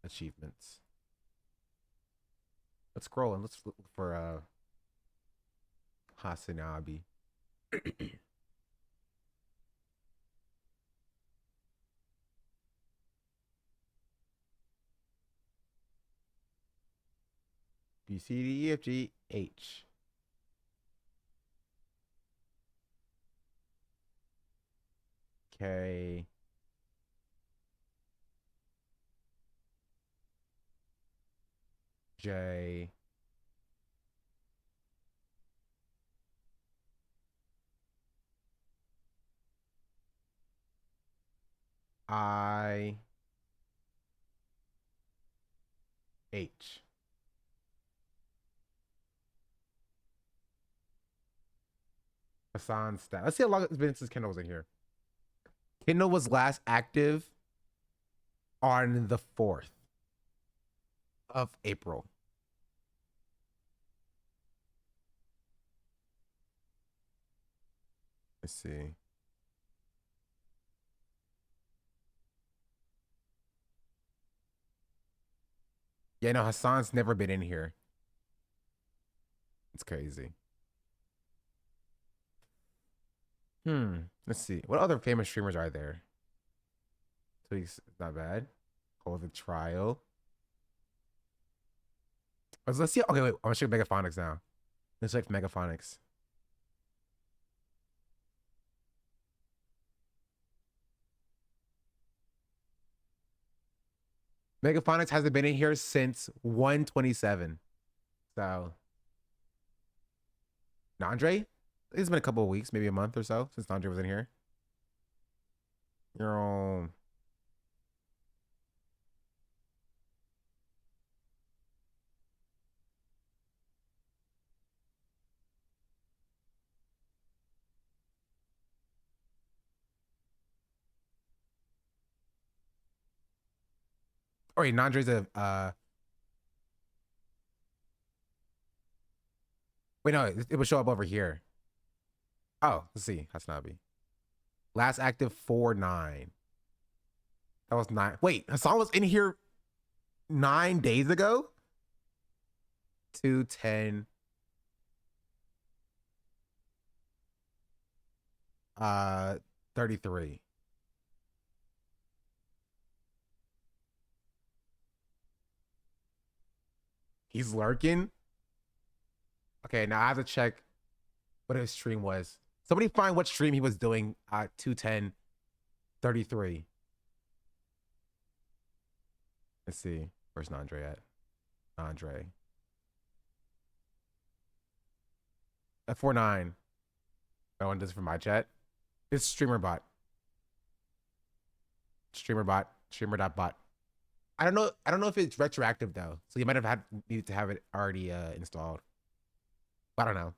Achievements. Let's scroll and let's look for Hasanabi. B, C, D, E, F, G, H. K. J. I. H. Hassan's stat. Let's see how long it's been since Kendall was in here. Kendall was last active on the 4th of April. Let's see. Yeah, no, Hassan's never been in here. It's crazy. Let's see. What other famous streamers are there? Tweaks, not bad. Hold the trial. Let's see. Okay, wait. I'm gonna check Megaphonics now. Let's check Megaphonics. Megaphonics hasn't been in here since 127. So, Nandre? It's been a couple of weeks, maybe a month or so since Nandre was in here. You're on. Oh, wait, Nandre's a wait, no, it would show up over here. Oh, let's see. Hasnabi. Last active 4-9. That was 9. Wait, Hassan was in here 9 days ago? 2-10. 33. He's lurking. Okay, now I have to check what his stream was. Somebody find what stream he was doing at 2:10:33. Let's see. Where's Nandre at? Nandre. At 4-9. No one does it for my chat. It's streamerbot. Streamerbot. Streamer.bot. I don't know if it's retroactive though. So you might have needed to have it already installed. I don't know.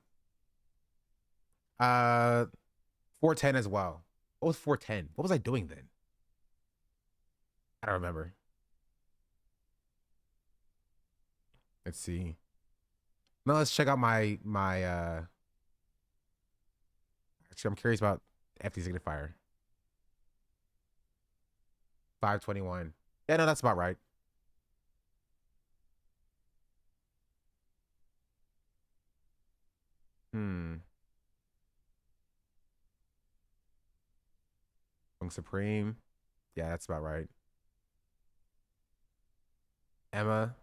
410 as well. What was 410? What was I doing then? I don't remember. Let's see. Now let's check out my actually I'm curious about FT Signifier. 521. Yeah, no, that's about right. Supreme. Yeah, that's about right. Emma.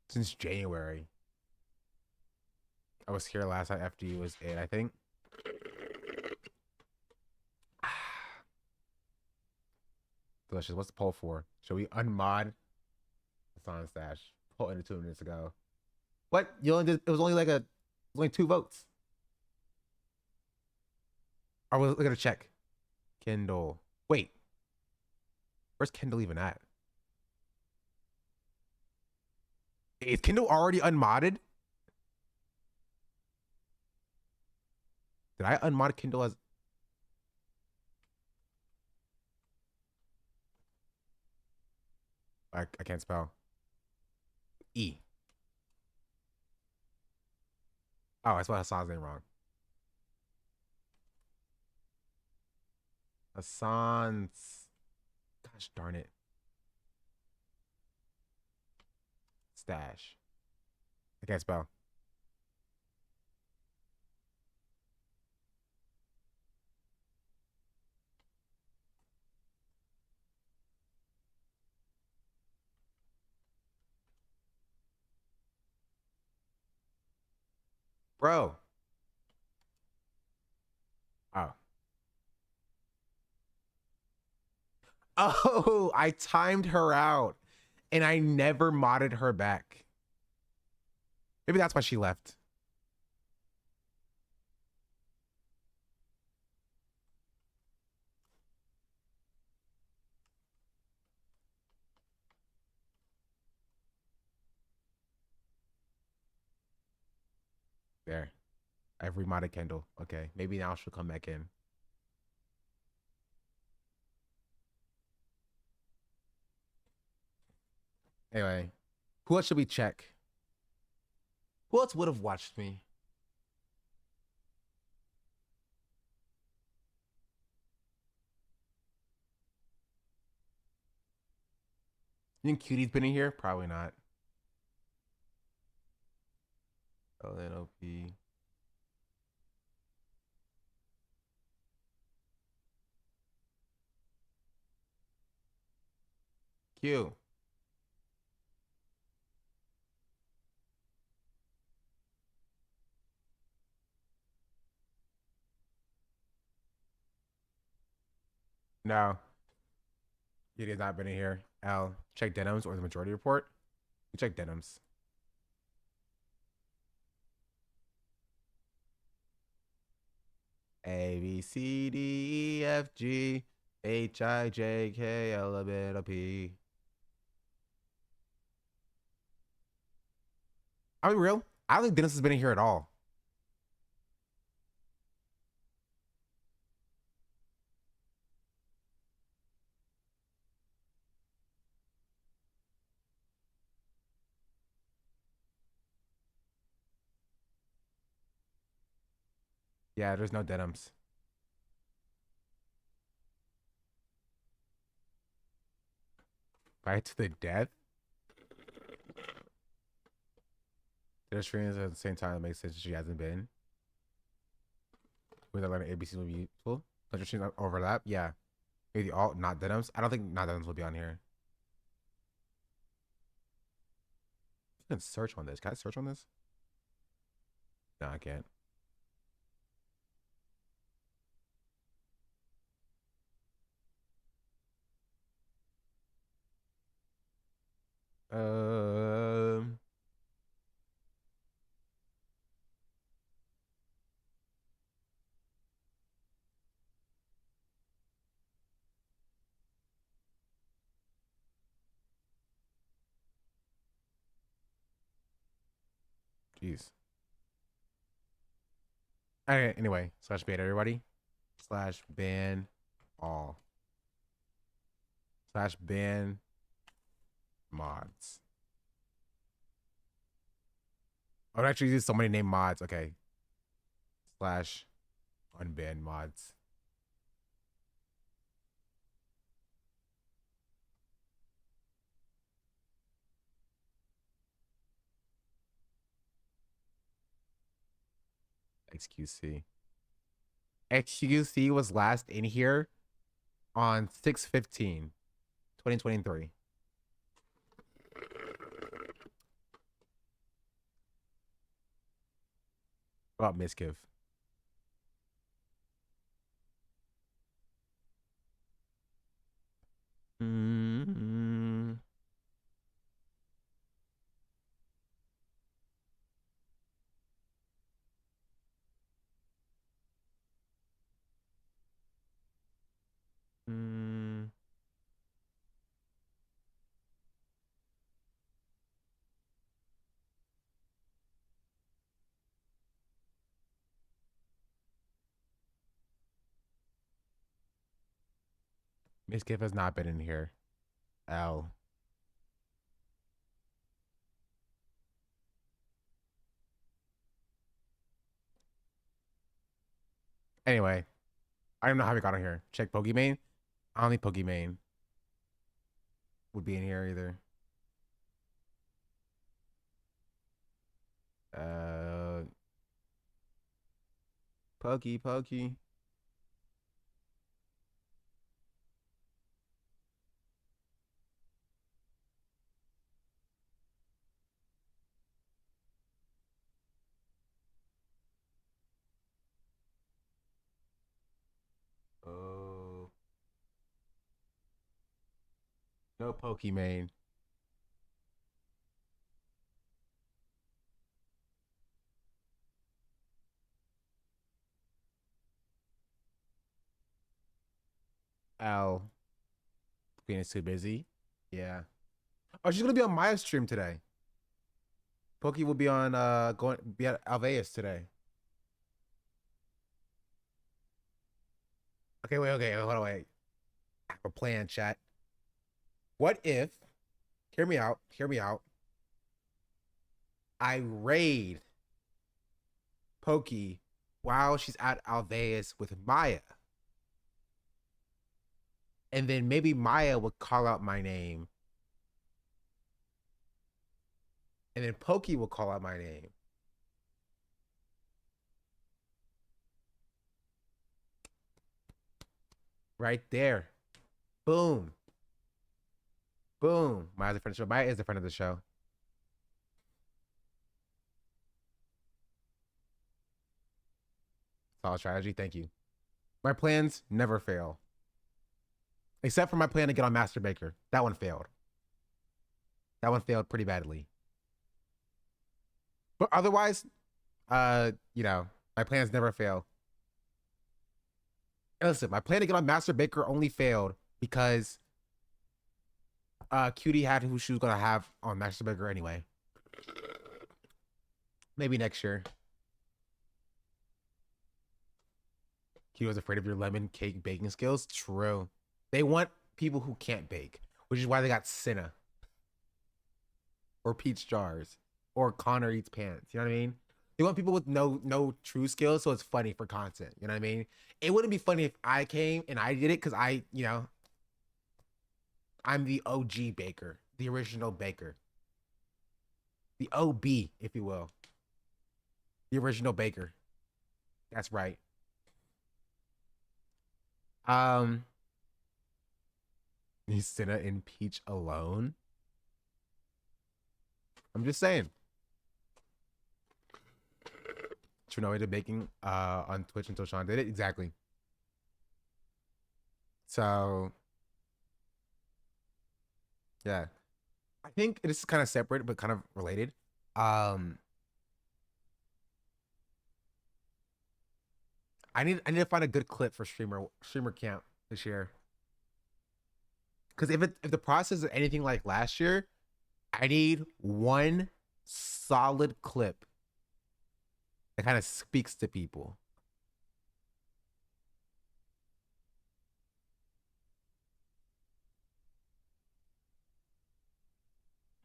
Since January. I was here last time FD was 8, I think. Delicious. What's the poll for? Should we unmod Hassan Stash? Poll ended 2 minutes ago. What? You only did, it was only 2 votes. Are we gonna check? Kendall. Wait. Where's Kendall even at? Is Kendall already unmodded? Did I unmod Kendall as... I can't spell. E. Oh, I spelled Hassan's name wrong. Hassan's... Gosh darn it. Stash. I can't spell. Bro. Oh. Oh, I timed her out and I never modded her back. Maybe that's why she left. There. I've remodded Kendall. Okay, maybe now she'll come back in. Anyway, who else should we check? Who else would have watched me? You think Cutie's been in here? Probably not. LNOP. Q. No. Cutie has not been in here. L. Check Denims or the majority report. Check Denims. A, B, C, D, E, F, G, H, I, J, K, L, M, N, O, P. I'll be real. I don't think Dennis has been in here at all. Yeah, there's no Denims. Fight to the death? There's streams at the same time that makes sense she hasn't been. With learning ABC will be useful. Don't your streams overlap? Yeah. Maybe all not Denims. I don't think not Denims will be on here. You can search on this. Can I search on this? No, I can't. Um. Jeez. Okay, anyway, slash ban everybody. Slash ban all. Slash ban mods. I would actually use so many name mods. Okay. Slash unban mods. XQC. XQC was last in here on 6/15/2023. About Miskiv. Miskiv has not been in here. L. Anyway, I don't know how we got on here. Check Pokimane. I don't think Pokimane would be in here either. Pokey. Oh. No Pokimane. L. Being too busy. Yeah. Oh, she's gonna be on my stream today. Pokey will be on be at Alveus today. Okay, hold on, wait. I have a plan, chat. What if, hear me out, I raid Pokey while she's at Alveus with Maya. And then maybe Maya would call out my name. And then Pokey will call out my name. Right there. Boom. Boom. Maya's a friend of the show. Maya is a friend of the show. Solid strategy. Thank you. My plans never fail. Except for my plan to get on Master Baker. That one failed. That one failed pretty badly. But otherwise, you know, my plans never fail. And listen, my plan to get on Master Baker only failed because Cutie had who she was gonna have on Master Baker anyway. Maybe next year. Cutie was afraid of your lemon cake baking skills. True. They want people who can't bake, which is why they got Cinna. Or Peach Jars. Or Connor Eats Pants. You know what I mean? They want people with no true skills, so it's funny for content. You know what I mean? It wouldn't be funny if I came and I did it because you know, I'm the OG baker. The original baker. The OB, if you will. The original baker. That's right. Is Cinna and Peach alone? I'm just saying. Trinoe did baking on Twitch until Sean did it. Exactly. So yeah. I think it is kind of separate but kind of related. I need to find a good clip for streamer camp this year. Because if the process is anything like last year, I need one solid clip that kind of speaks to people.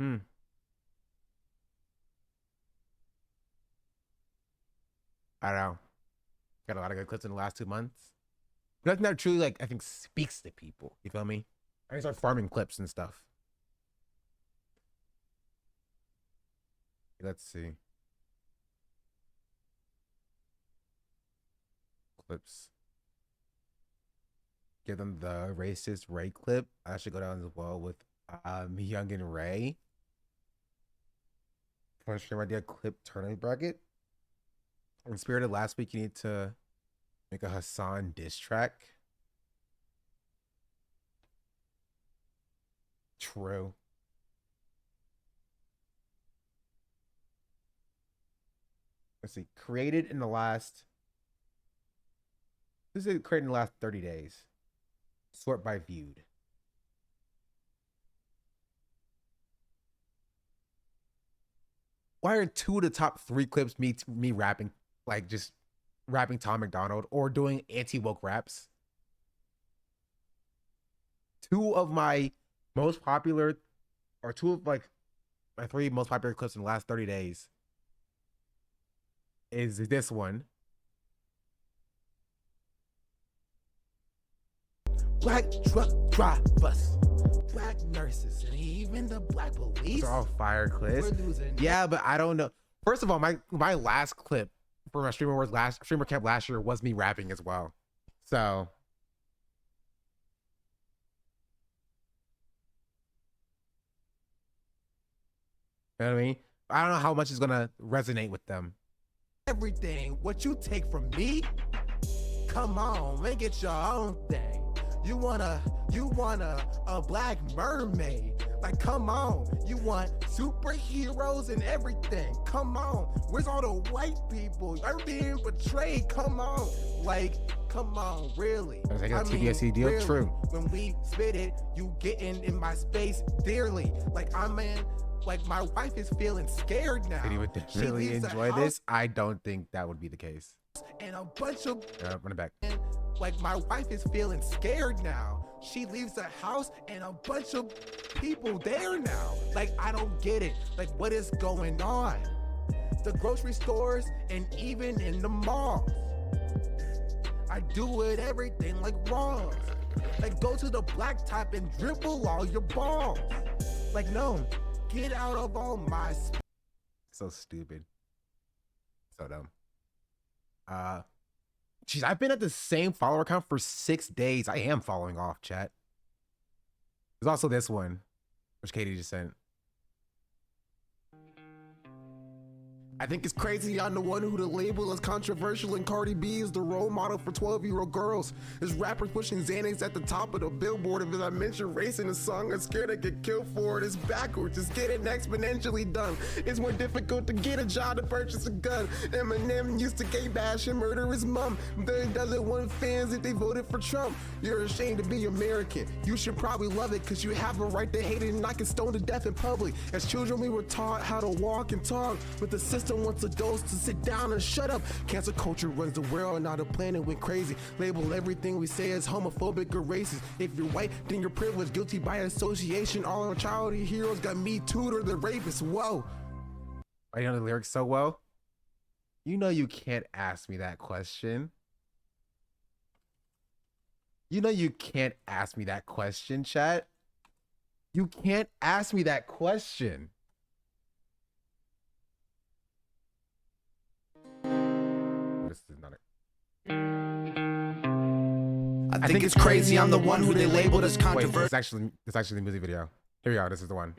I don't know. Got a lot of good clips in the last 2 months. But nothing that truly, like, I think speaks to people. You feel me? I can start farming clips and stuff. Let's see. Clips. Give them the racist Ray clip. I should go down as well with Young and Ray. For a stream idea, clip tournament bracket. In Spirited last week, you need to make a Hassan diss track. True. Let's see. Created in the last. This is created in the last 30 days. Sort by viewed. Why are 2 of the top 3 clips me rapping, like just rapping Tom McDonald or doing anti-woke raps? 2 of my most popular, or 2 of like my 3 most popular clips in the last 30 days is this one. Black truck drivers, black nurses, and even the black police. Those are all fire clips. Yeah, but I don't know. First of all, my last clip for my streamer camp last year was me rapping as well. So you know what I mean? I don't know how much is gonna resonate with them. Everything, what you take from me? Come on, make it your own thing. You want a black mermaid. Like, come on. You want superheroes and everything. Come on. Where's all the white people? You're being betrayed. Come on. Like, come on, really. I mean, TBSC deal, really. True. When we spit it, you getting in my space dearly. Like, like my wife is feeling scared now. Did he would really enjoy this? I don't think that would be the case. And a bunch of run it back. Like, my wife is feeling scared now. She leaves the house and a bunch of people there now. Like, I don't get it. Like, what is going on? The grocery stores and even in the malls. I do it everything like wrong. Like, go to the blacktop and dribble all your balls. Like, no, get out of all my so stupid. So dumb. Jeez, I've been at the same follower count for 6 days. I am following off, chat. There's also this one, which Katie just sent. I think it's crazy I'm the one who the label is controversial and Cardi B is the role model for 12-year-old girls. There's rappers pushing Xanax at the top of the billboard. If I mention race in a song, I'm scared I get killed for it. It's backwards, it's getting exponentially done. It's more difficult to get a job to purchase a gun. Eminem used to gay bash and murder his mom. But he doesn't want fans if they voted for Trump. You're ashamed to be American. You should probably love it because you have a right to hate it and not get stoned to death in public. As children, we were taught how to walk and talk, but the system wants adults to sit down and shut up. Cancel culture runs the world and now the planet went crazy. Label everything we say as homophobic or racist. If you're white, then you're privileged, guilty by association. All our childhood heroes got me tooed or the rapists. Whoa. I know the lyrics so well. You know you can't ask me that question. You know you can't ask me that question, chat. You can't ask me that question. This is not it. I think it's crazy I'm the one who they labeled as controversial. Wait, it's actually the music video. Here we go. This is the one.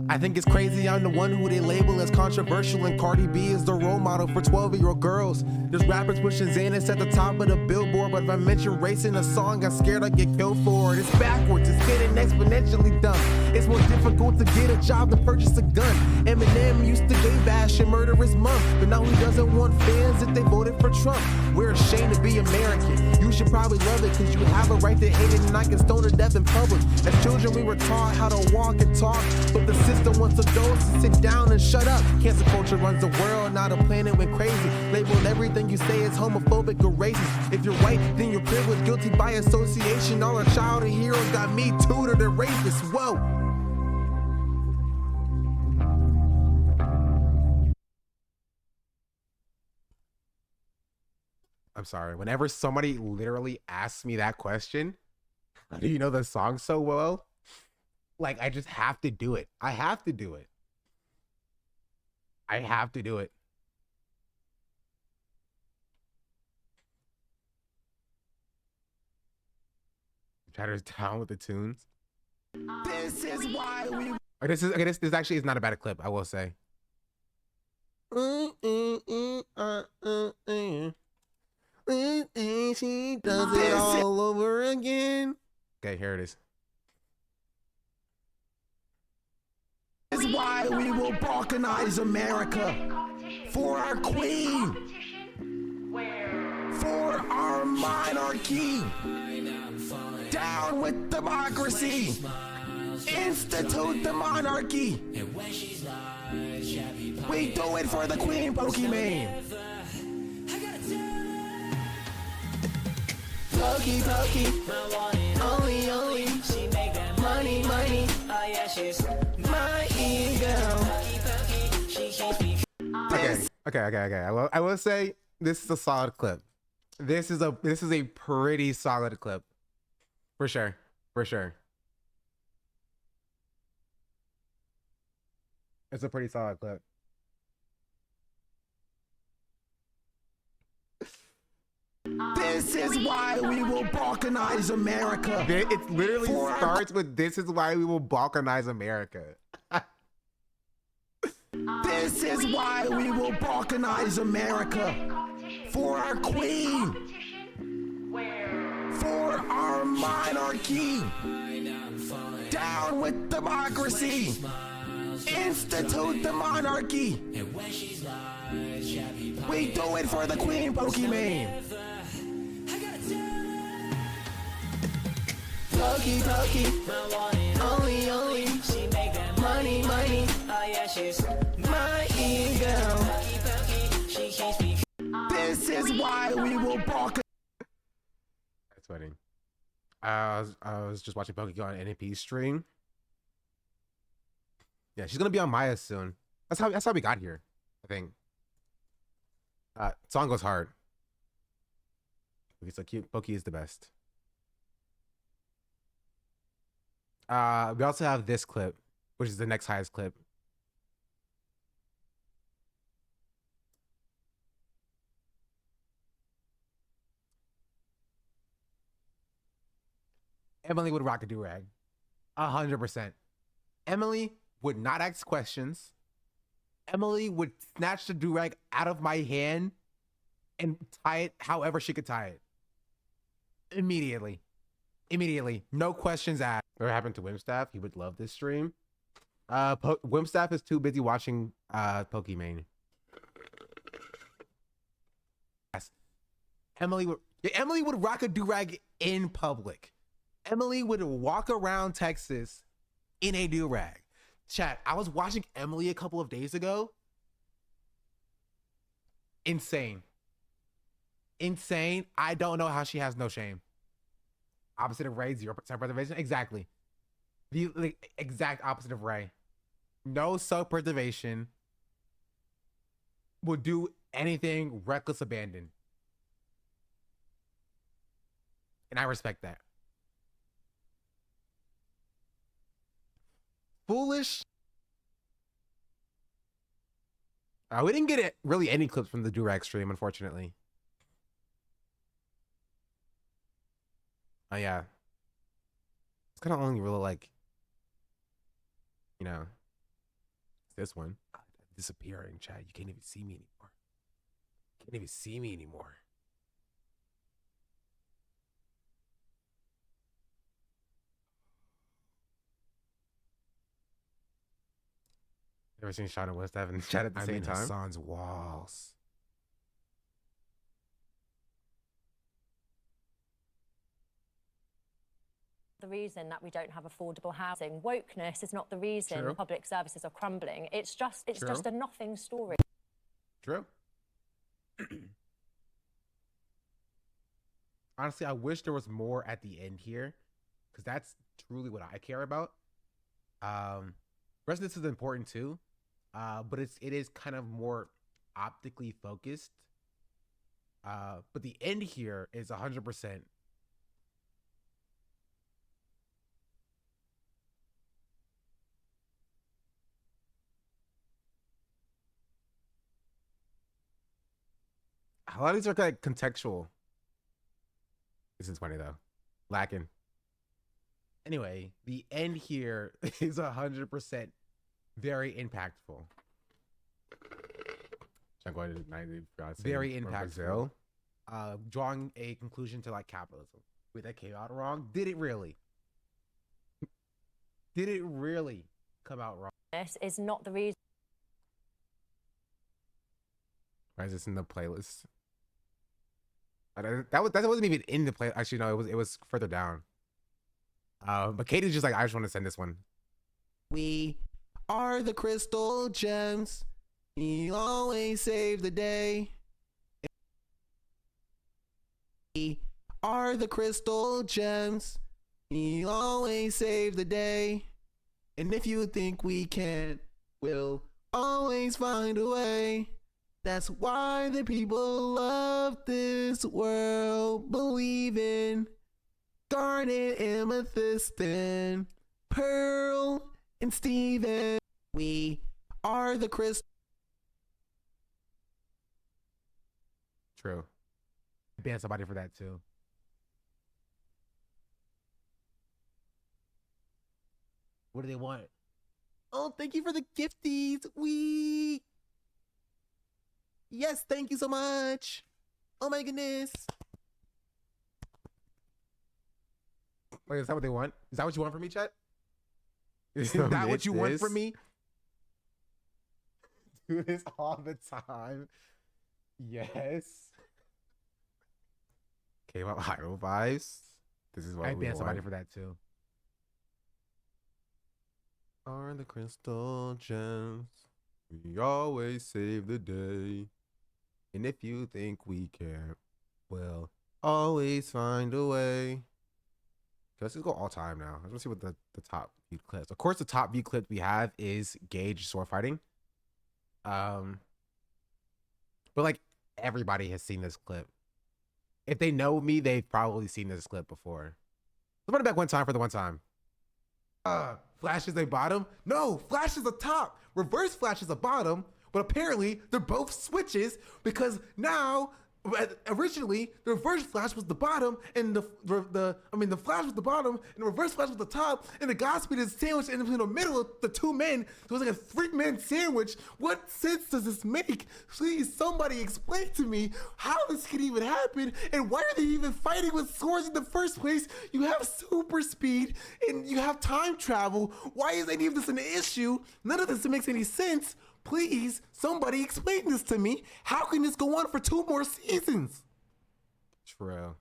I think it's crazy I'm the one who they label as controversial and Cardi B is the role model for 12-year-old girls. There's rappers pushing Xanax at the top of the billboard, but if I mention race in a song, I'm scared I get killed for it. It's backwards, it's getting exponentially dumb. It's more difficult to get a job than purchase a gun. Eminem used to gay bash and murder his mom, but now he doesn't want fans if they voted for Trump. We're ashamed to be American. You should probably love it because you have a right to hate it and not get stoned to death in public. As children, we were taught how to walk and talk, but the system wants adults to sit down and shut up. Cancel culture runs the world, now the planet went crazy. Label everything you say as homophobic or racist. If you're white, then you're privileged, guilty by association. All our childhood heroes got me too to the rapists. Whoa. I'm sorry. Whenever somebody literally asks me that question, do you know the song so well? Like, I just have to do it. I have to do it. I have to do it. Chatter's down with the tunes. This is why we. Okay, this actually is not a bad clip, I will say. She does it all over again. Okay, here it is. This is why we will balkanize America. For our queen. For our monarchy. Down with democracy. Institute the monarchy. We do it for the queen, Pokemon. Pokey, pokey, only, only. She make that money, money. Oh yeah, she's my ego. Okay. I will say this is a solid clip. This is a pretty solid clip, for sure. It's a pretty solid clip. This is why we will balkanize America. It literally starts with "This is why we will balkanize America." This is why we will balkanize America. For our queen. For our monarchy. Down with democracy. Institute the monarchy. We do it for the queen, Pokemon. Pokey, pokey, only, only. She make that money, money. Oh yeah, she's my ego. This is why we will bark. That's funny. I was just watching Pokemon NAP stream. Yeah, she's gonna be on Maya soon. That's how we got here, I think. Song goes hard. Poke's so cute. Poke is the best. We also have this clip, which is the next highest clip. Emily would rock a do-rag. 100%. Emily would not ask questions. Emily would snatch the do-rag out of my hand and tie it however she could tie it. Immediately. No questions asked. What happened to Wimstaff? He would love this stream. Wimstaff is too busy watching Pokemon. Yes. Emily would rock a do-rag in public. Emily would walk around Texas in a do-rag. Chat, I was watching Emily a couple of days ago. Insane. I don't know how she has no shame. Opposite of Ray, 0% preservation. Exactly. The exact opposite of Ray. No self-preservation. Will do anything reckless abandon. And I respect that. Foolish. We didn't get really any clips from the Durag stream, unfortunately. Oh yeah. It's kind of only really like, you know, this one. God, disappearing, Chad. You can't even see me anymore. Ever seen Sean and Westaf in the chat at the same time? Hassan's walls. The reason that we don't have affordable housing. Wokeness is not the reason True. public services are crumbling. It's just a nothing story. True. Honestly, I wish there was more at the end here, because that's truly what I care about. Rest of this is important too, but it is kind of more optically focused. But the end here is 100%. A lot of these are like contextual. This is funny though. Lacking. Anyway, the end here is 100% very impactful. I'm going to 90. Very impactful. Drawing a conclusion to like capitalism. Wait, that came out wrong? Did it really? Did it really come out wrong? This is not the reason. Why is this in the playlist? That wasn't even in the play. Actually, no, it was further down. But Katie's just like, I just want to send this one. We are the crystal gems. We always save the day. We are the crystal gems. We always save the day. And if you think we can't, we'll always find a way. That's why the people of this world believe in Garnet, Amethyst, and Pearl, and Steven. We are the crystal. True. Ban somebody for that too. What do they want? Oh, thank you for the gifties. Yes, thank you so much. Oh my goodness. Wait, is that what they want? Is that what you want from me, Chet? Is that what you want from me? Do this all the time. Yes. Came up Hyrule vibes. This is what I ban somebody for that too. Are the crystal gems. We always save the day. And if you think we can't, we'll always find a way. Okay, let's just go all time now. I want to see what the top viewed clips. Of course, the top viewed clip we have is Gage sword fighting. But like everybody has seen this clip. If they know me, they've probably seen this clip before. Let's run it back one time for the one time. Flash is a bottom? No, Flash is a top. Reverse Flash is a bottom, but apparently they're both switches because now originally the reverse Flash was the bottom and the Flash was the bottom and the reverse Flash was the top and the Godspeed is sandwiched in the middle of the two men. So it was like a 3-man sandwich. What sense does this make? Please, somebody explain to me how this could even happen and why are they even fighting with swords in the first place? You have super speed and you have time travel. Why is any of this an issue? None of this makes any sense. Please, somebody explain this to me. How can this go on for 2 more seasons? True.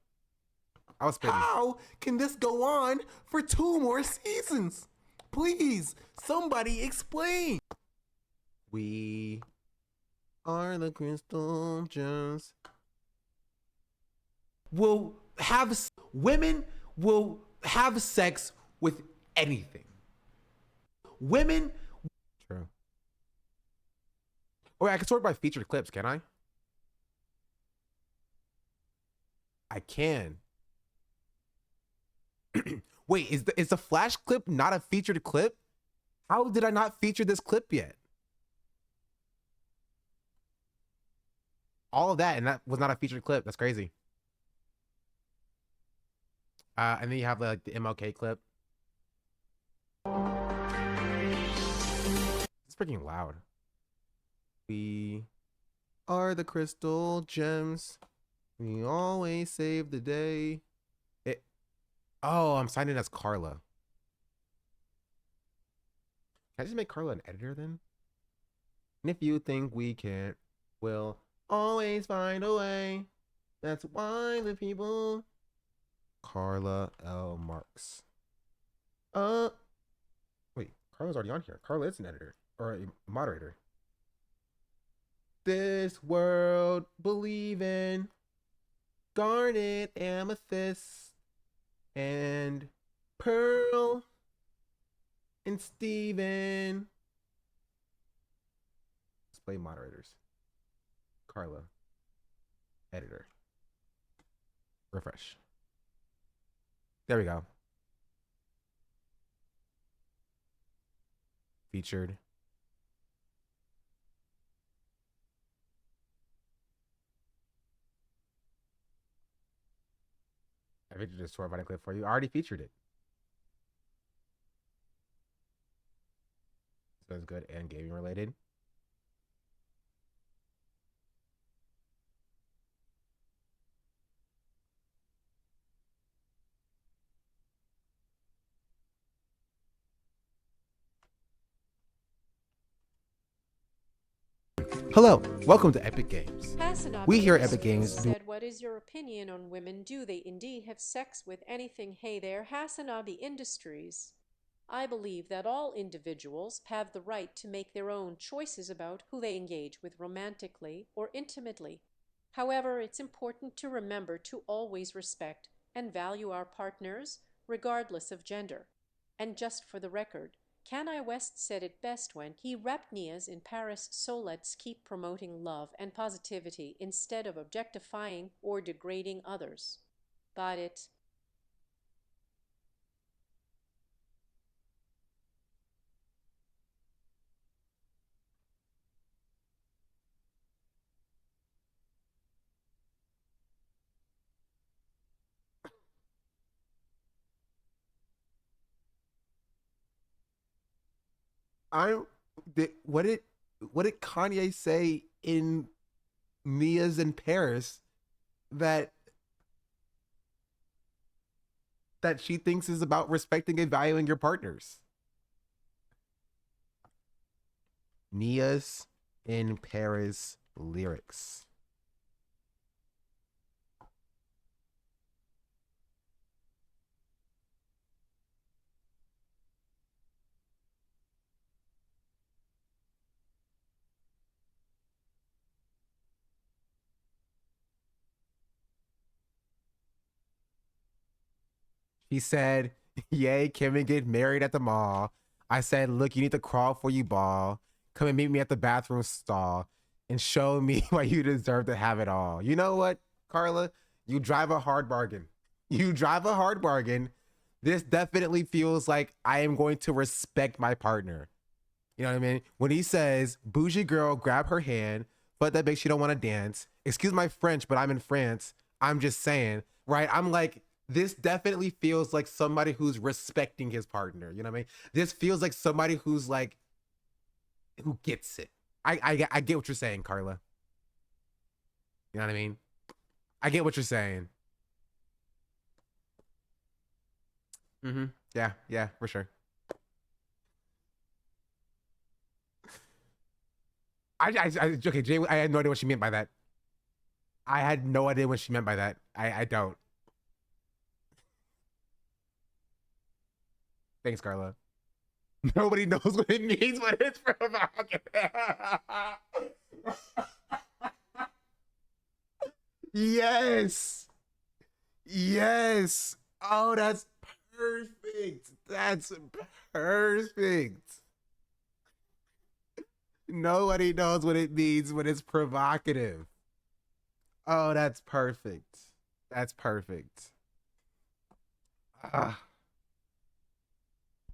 How can this go on for 2 more seasons? Please, somebody explain. We are the crystal gems. Women will have sex with anything. Women. True. Or I can sort by featured clips, can I? I can. Wait, is the Flash clip not a featured clip? How did I not feature this clip yet? All of that, and that was not a featured clip. That's crazy. And then you have like the MLK clip. It's freaking loud. We are the crystal gems. We always save the day. Oh, I'm signing as Carla. Can I just make Carla an editor then? And if you think we can't, we'll always find a way. That's why the people. Carla L. Marks. Wait, Carla's already on here. Carla is an editor or a moderator. This world believe in garnet, amethyst, and pearl, and Steven. Display moderators. Carla. Editor. Refresh. There we go. Featured. I featured this sword fighting clip for you. I already featured it. So it's good and gaming related. Hello, welcome to Epic Games. We here at Epic Games said, what is your opinion on women? Do they indeed have sex with anything? Hey there, Hasanabi Industries. I believe that all individuals have the right to make their own choices about who they engage with romantically or intimately. However, it's important to remember to always respect and value our partners, regardless of gender. And just for the record, Kanye West said it best when he rapped Nias in Paris, so let's keep promoting love and positivity instead of objectifying or degrading others. Got it? What did Kanye say in Mia's in Paris that she thinks is about respecting and valuing your partners? Nia's in Paris lyrics. He said, yay, Kim and get married at the mall. I said, look, you need to crawl for you ball. Come and meet me at the bathroom stall and show me why you deserve to have it all. You know what, Carla? You drive a hard bargain. You drive a hard bargain. This definitely feels like I am going to respect my partner. You know what I mean? When he says, bougie girl, grab her hand, but that makes you don't want to dance. Excuse my French, but I'm in France. I'm just saying, right? I'm like, this definitely feels like somebody who's respecting his partner. You know what I mean? This feels like somebody who's like, who gets it. I get what you're saying, Carla. You know what I mean? I get what you're saying. Mm-hmm. Yeah, for sure. Okay, Jay, I had no idea what she meant by that. I had no idea what she meant by that. I don't. Thanks, Carla. Nobody knows what it means, but it's provocative. Yes. Yes. Oh, that's perfect. That's perfect. Nobody knows what it means when it's provocative. Oh, that's perfect. That's perfect.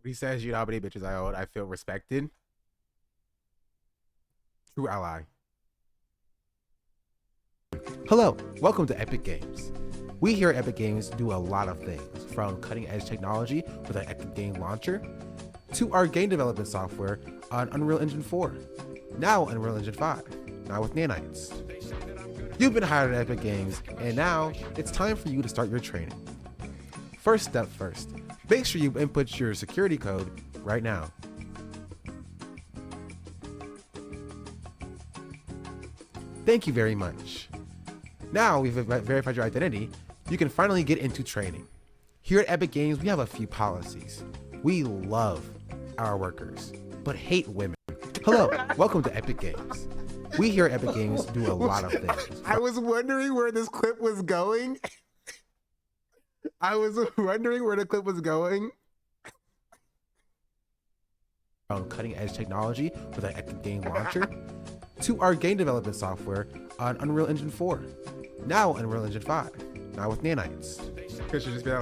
He says, you know how many bitches I own. I feel respected. True ally. Hello, welcome to Epic Games. We here at Epic Games do a lot of things, from cutting edge technology with our Epic Game Launcher, to our game development software on Unreal Engine 4, now Unreal Engine 5, now with nanites. You've been hired at Epic Games, and now it's time for you to start your training. First step first, make sure you input your security code right now. Thank you very much. Now we've verified your identity, you can finally get into training. Here at Epic Games, we have a few policies. We love our workers, but hate women. Hello, welcome to Epic Games. We here at Epic Games do a lot of things. I was wondering where this clip was going. From cutting edge technology with our Epic Game Launcher, to our game development software on Unreal Engine 4, now Unreal Engine 5, now with nanites.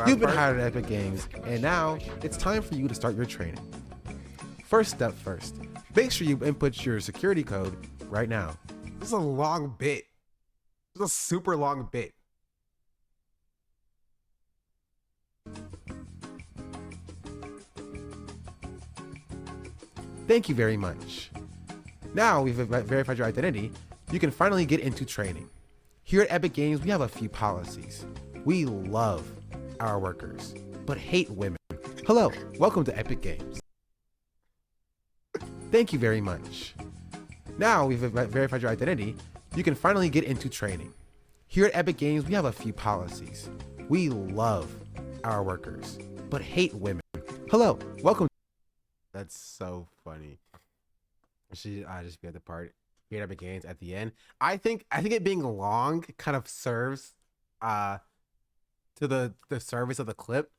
You've been hired at Epic Games, and now it's time for you to start your training. First step first, make sure you input your security code right now. This is a long bit. This is a super long bit. Thank you very much. Now we've verified your identity, you can finally get into training. Here at Epic Games, we have a few policies. We love our workers, but hate women. Hello, welcome to Epic Games. Thank you very much. Now we've verified your identity, you can finally get into training. Here at Epic Games, we have a few policies. We love our workers, but hate women. Hello, welcome. That's so funny. She just be at the part here at Epic Games at the end. I think it being long kind of serves to the service of the clip,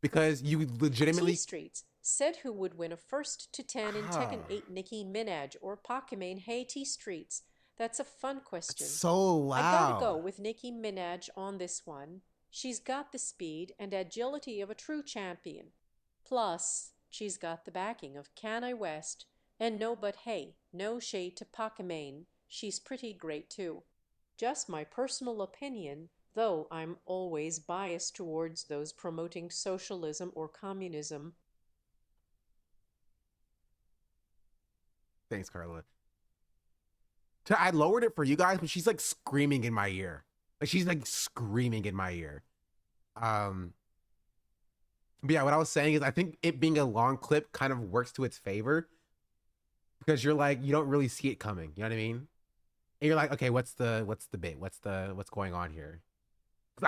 because you legitimately T-Streets said who would win a 1st to 10 in Tekken 8 Nicki Minaj or Pokimane Hey T-Streets. That's a fun question. so loud. I gotta go with Nicki Minaj on this one. She's got the speed and agility of a true champion. Plus, she's got the backing of Kanye West. And no, but hey, no shade to Pokimane. She's pretty great too. Just my personal opinion, though I'm always biased towards those promoting socialism or communism. Thanks, Carla. I lowered it for you guys, but she's like screaming in my ear. Like she's like screaming in my ear. But yeah, what I was saying is I think it being a long clip kind of works to its favor, because you're like, you don't really see it coming. You know what I mean? And you're like, okay, what's the bit? What's going on here?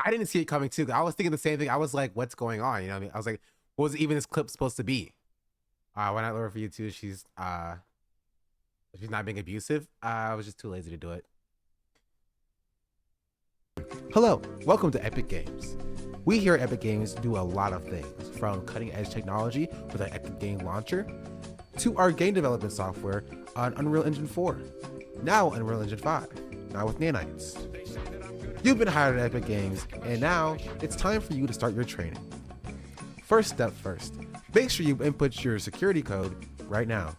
I didn't see it coming too. I was thinking the same thing. I was like, what's going on? You know what I mean? I was like, what was even this clip supposed to be? When I lowered for you too, she's not being abusive. I was just too lazy to do it. Hello, welcome to Epic Games. We here at Epic Games do a lot of things, from cutting edge technology with our Epic Game Launcher, to our game development software on Unreal Engine 4, now Unreal Engine 5, now with nanites. You've been hired at Epic Games, and now it's time for you to start your training. First step first, make sure you input your security code right now.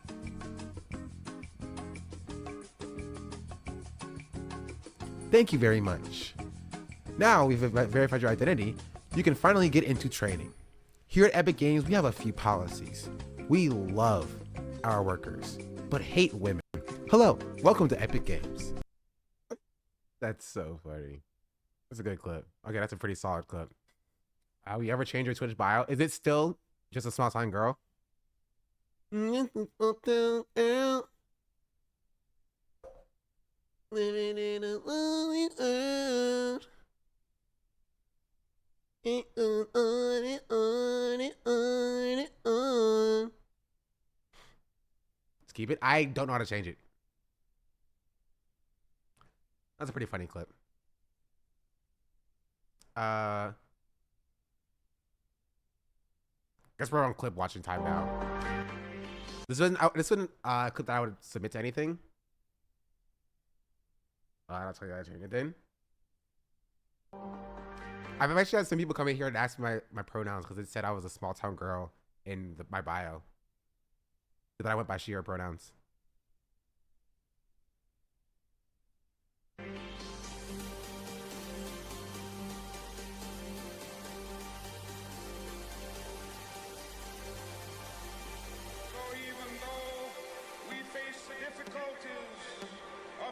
Thank you very much. Now we've verified your identity, you can finally get into training. Here at Epic Games, we have a few policies. We love our workers, but hate women. Hello, welcome to Epic Games. That's so funny. That's a good clip. Okay, that's a pretty solid clip. Have you ever changed your Twitch bio? Is it still just a small time girl? Living in a lonely world. Let's keep it. I don't know how to change it. That's a pretty funny clip. Guess we're on clip watching time now. This wasn't a clip that I would submit to anything. I'll tell you how to change it then. I've actually had some people come in here and ask me my pronouns because it said I was a small town girl in my bio. That I went by she, her pronouns.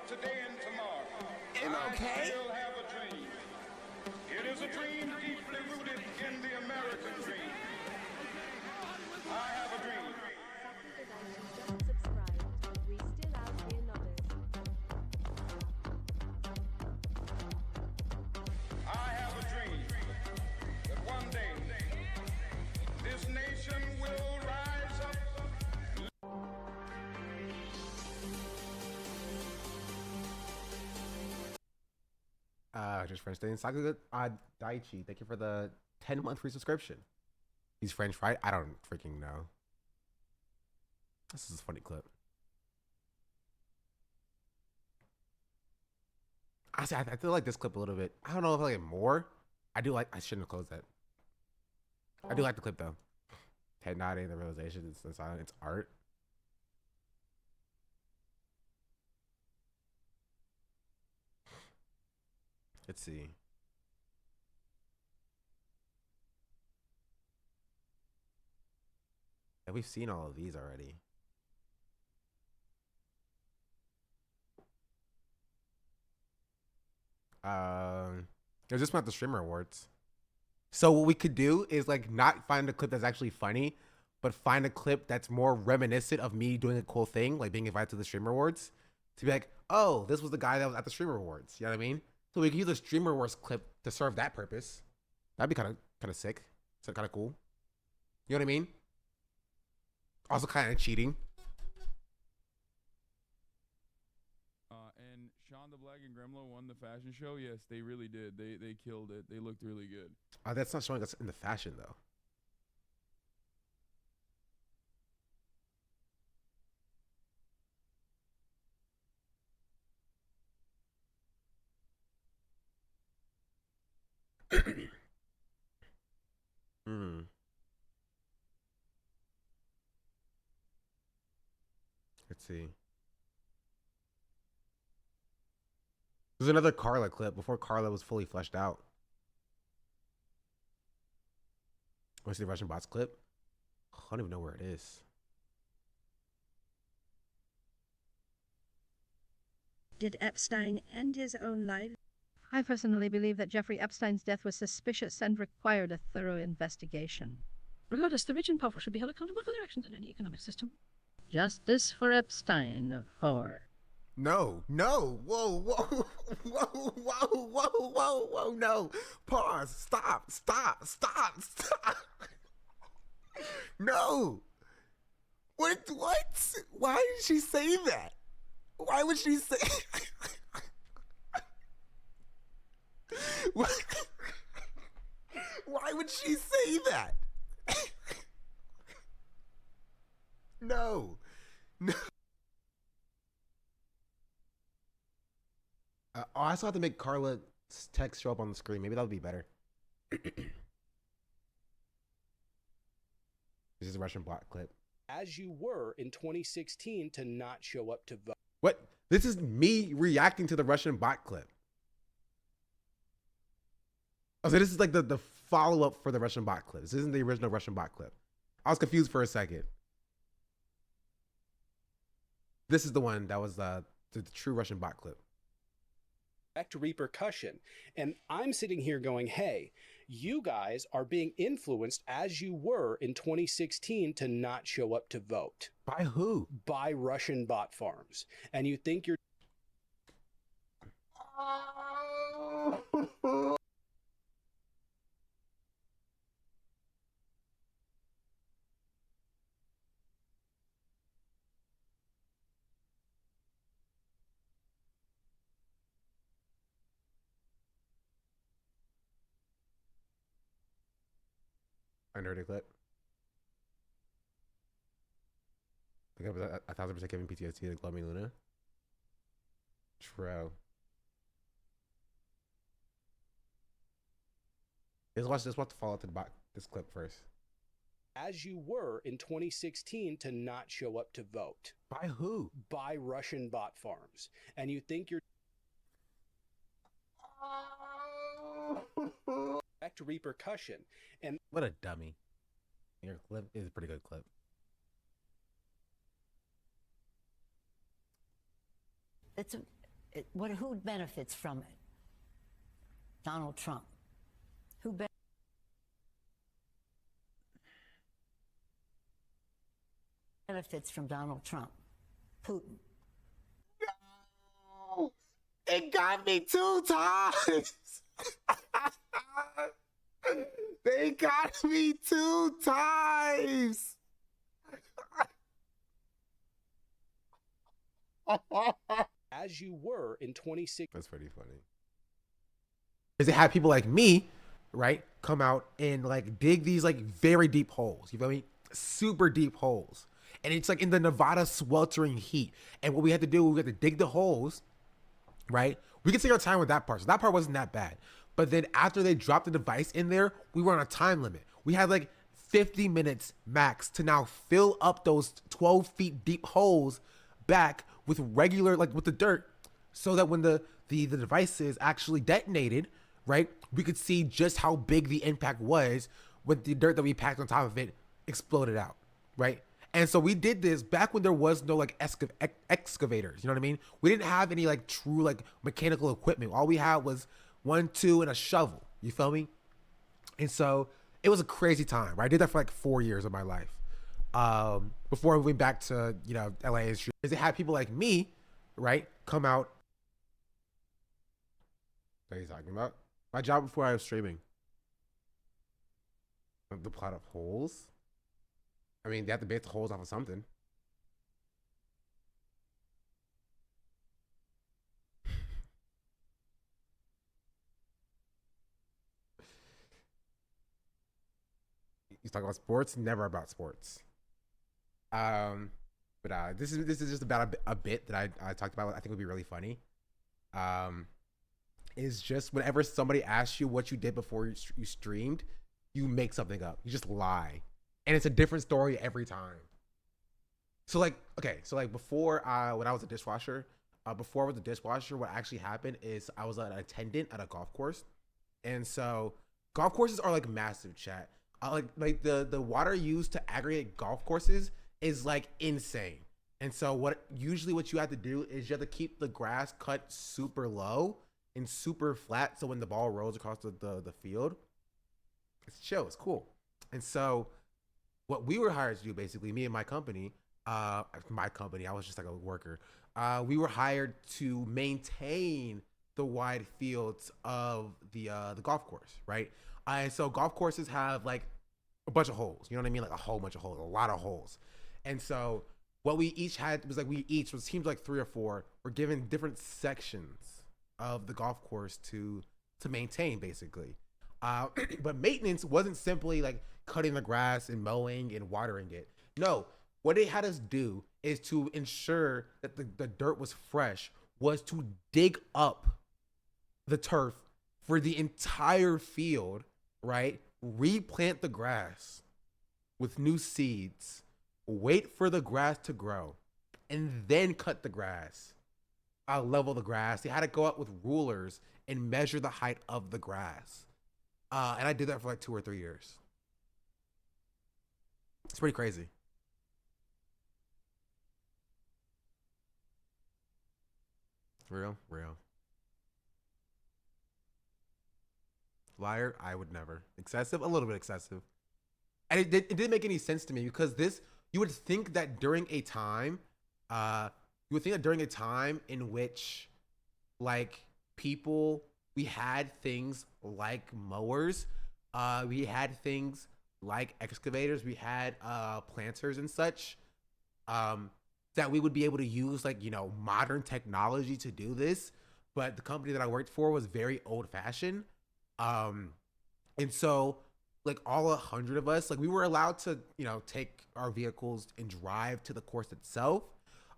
Today and tomorrow. I still have a dream. It is a dream deeply rooted in the American dream. I have a dream. I have a dream that one day this nation will rise up. Just French thing. Saga Daichi, thank you for the 10-month free subscription. He's French, right? I don't freaking know. This is a funny clip. Honestly, I feel like this clip a little bit. I don't know if I like it more. I shouldn't have closed that. I do like the clip though. Head nodding, the realization it's art. Let's see. Yeah, we've seen all of these already. There's just not the streamer awards. So what we could do is like not find a clip that's actually funny, but find a clip that's more reminiscent of me doing a cool thing, like being invited to the streamer awards, to be like, oh, this was the guy that was at the streamer awards. You know what I mean? So we can use a streamer awards clip to serve that purpose. That'd be kind of sick. So kind of cool. You know what I mean? Also kind of cheating. And Sean the Black and Gremlo won the fashion show. Yes, they really did. They killed it. They looked really good. That's not showing us in the fashion though. Let's see. There's another Carla clip before Carla was fully fleshed out. What's the Russian bots clip? I don't even know where it is. Did Epstein end his own life? I personally believe that Jeffrey Epstein's death was suspicious and required a thorough investigation. Regardless, the rich and powerful should be held accountable for their actions in any economic system. Justice for Epstein, whore. No. Whoa, no. Pause. Stop. No. What? Why did she say that? Why would she say... Why would she say that? No. No. I still have to make Carla's text show up on the screen. Maybe that would be better. This is a Russian bot clip. As you were in 2016 to not show up to vote. What? This is me reacting to the Russian bot clip. Oh, so this is like the follow-up for the Russian bot clip. This isn't the original Russian bot clip. I was confused for a second. This is the one that was the true Russian bot clip. Direct repercussion. And I'm sitting here going, hey, you guys are being influenced as you were in 2016 to not show up to vote. By who? By Russian bot farms. And you think you're... I heard a clip. I think I was 1,000% giving PTSD to Glowing Luna. True. Let's watch the follow-up to this clip first. As you were in 2016 to not show up to vote. By who? By Russian bot farms. And you think you're... Direct repercussion. And what a dummy. Your clip is a pretty good clip. Who benefits from it? Donald Trump. Who benefits from Donald Trump? Putin. No! It got me 2 times! They got me 2 times! As you were in 2016. That's pretty funny. Is it had people like me, right, come out and like dig these like very deep holes. You feel me? Super deep holes. And it's like in the Nevada sweltering heat. And what we had to do, we had to dig the holes, right? We could take our time with that part. So that part wasn't that bad. But then after they dropped the device in there, we were on a time limit. We had like 50 minutes max to now fill up those 12 feet deep holes back with regular, like with the dirt, so that when the devices actually detonated, right, we could see just how big the impact was when the dirt that we packed on top of it exploded out, right? And so we did this back when there was no like excavators, you know what I mean? We didn't have any like true like mechanical equipment. All we had was 1, 2, and a shovel, you feel me? And so it was a crazy time, right? I did that for like 4 years of my life. Before moving back to, you know, LA, is it had people like me, right, come out. What are you talking about? My job before I was streaming. The plot of holes? I mean, they have to base the holes off of something. You talk about sports? Never about sports. But this is just about a bit that I talked about. I think would be really funny. Is just whenever somebody asks you what you did before you streamed, you make something up. You just lie, and it's a different story every time. So like, okay, so like before, when I was a dishwasher, what actually happened is I was an attendant at a golf course, and so golf courses are like massive, chat. Like the water used to aggregate golf courses is like insane. And so what you have to do is you have to keep the grass cut super low and super flat, so when the ball rolls across the field, it's chill, it's cool. And so what we were hired to do, basically, me and my company, I was just like a worker, we were hired to maintain the wide fields of the golf course, right? And so golf courses have like a bunch of holes, you know what I mean? Like a whole bunch of holes, a lot of holes. And so what we each had was like, teams like 3 or 4, were given different sections of the golf course to maintain, basically. But maintenance wasn't simply like cutting the grass and mowing and watering it. No, what they had us do is to ensure that the dirt was fresh, was to dig up the turf for the entire field, right? Replant the grass with new seeds, wait for the grass to grow, and then cut the grass. Level the grass. They had to go out with rulers and measure the height of the grass. And I did that for like 2 or 3 years. It's pretty crazy. Real. Liar, I would never. Excessive, a little bit excessive. And it didn't make any sense to me because you would think that during a time, in which like people, we had things like mowers, we had things like excavators, we had planters and such, that we would be able to use like, modern technology to do this. But the company that I worked for was very old fashioned. And so like all 100 of us, like we were allowed to, take our vehicles and drive to the course itself.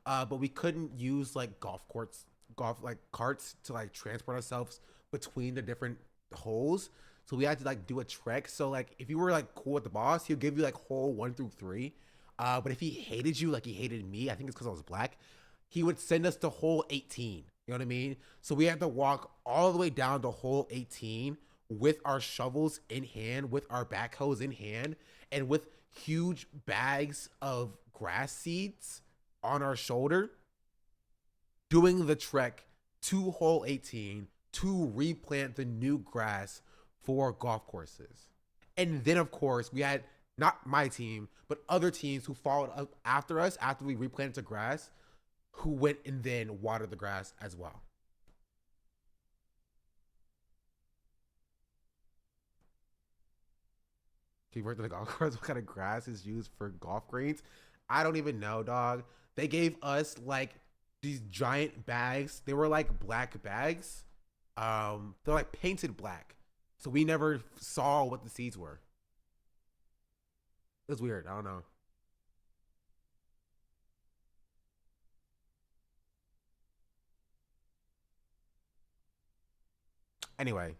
But we couldn't use like golf carts to like transport ourselves between the different holes. So we had to like do a trek. So like if you were like cool with the boss, he'll give you like hole 1 through 3. But if he hated you, like he hated me, I think it's because I was black, he would send us to hole 18. You know what I mean? So we had to walk all the way down to hole 18 with our shovels in hand, with our backhoes in hand, and with huge bags of grass seeds on our shoulder, doing the trek to hole 18 to replant the new grass for golf courses. And then of course we had not my team, but other teams who followed up after us after we replanted the grass, who went and then watered the grass as well. Can you work the golf course? What kind of grass is used for golf greens? I don't even know, dog. They gave us like these giant bags. They were like black bags. They're like painted black. So we never saw what the seeds were. It was weird. I don't know. Anyway.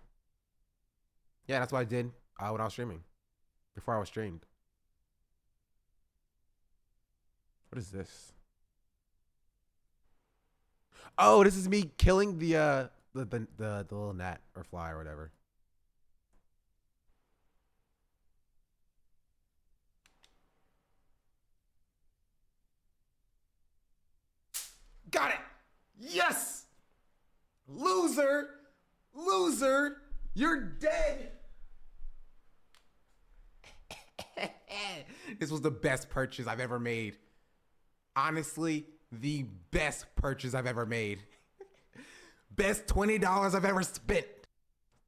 Yeah, that's what I did when I was streaming. Before I was streamed. What is this? Oh, this is me killing the little gnat or fly or whatever. Got it. Yes. Loser. You're dead. This was the best purchase I've ever made. Honestly, the best purchase I've ever made. Best $20 I've ever spent.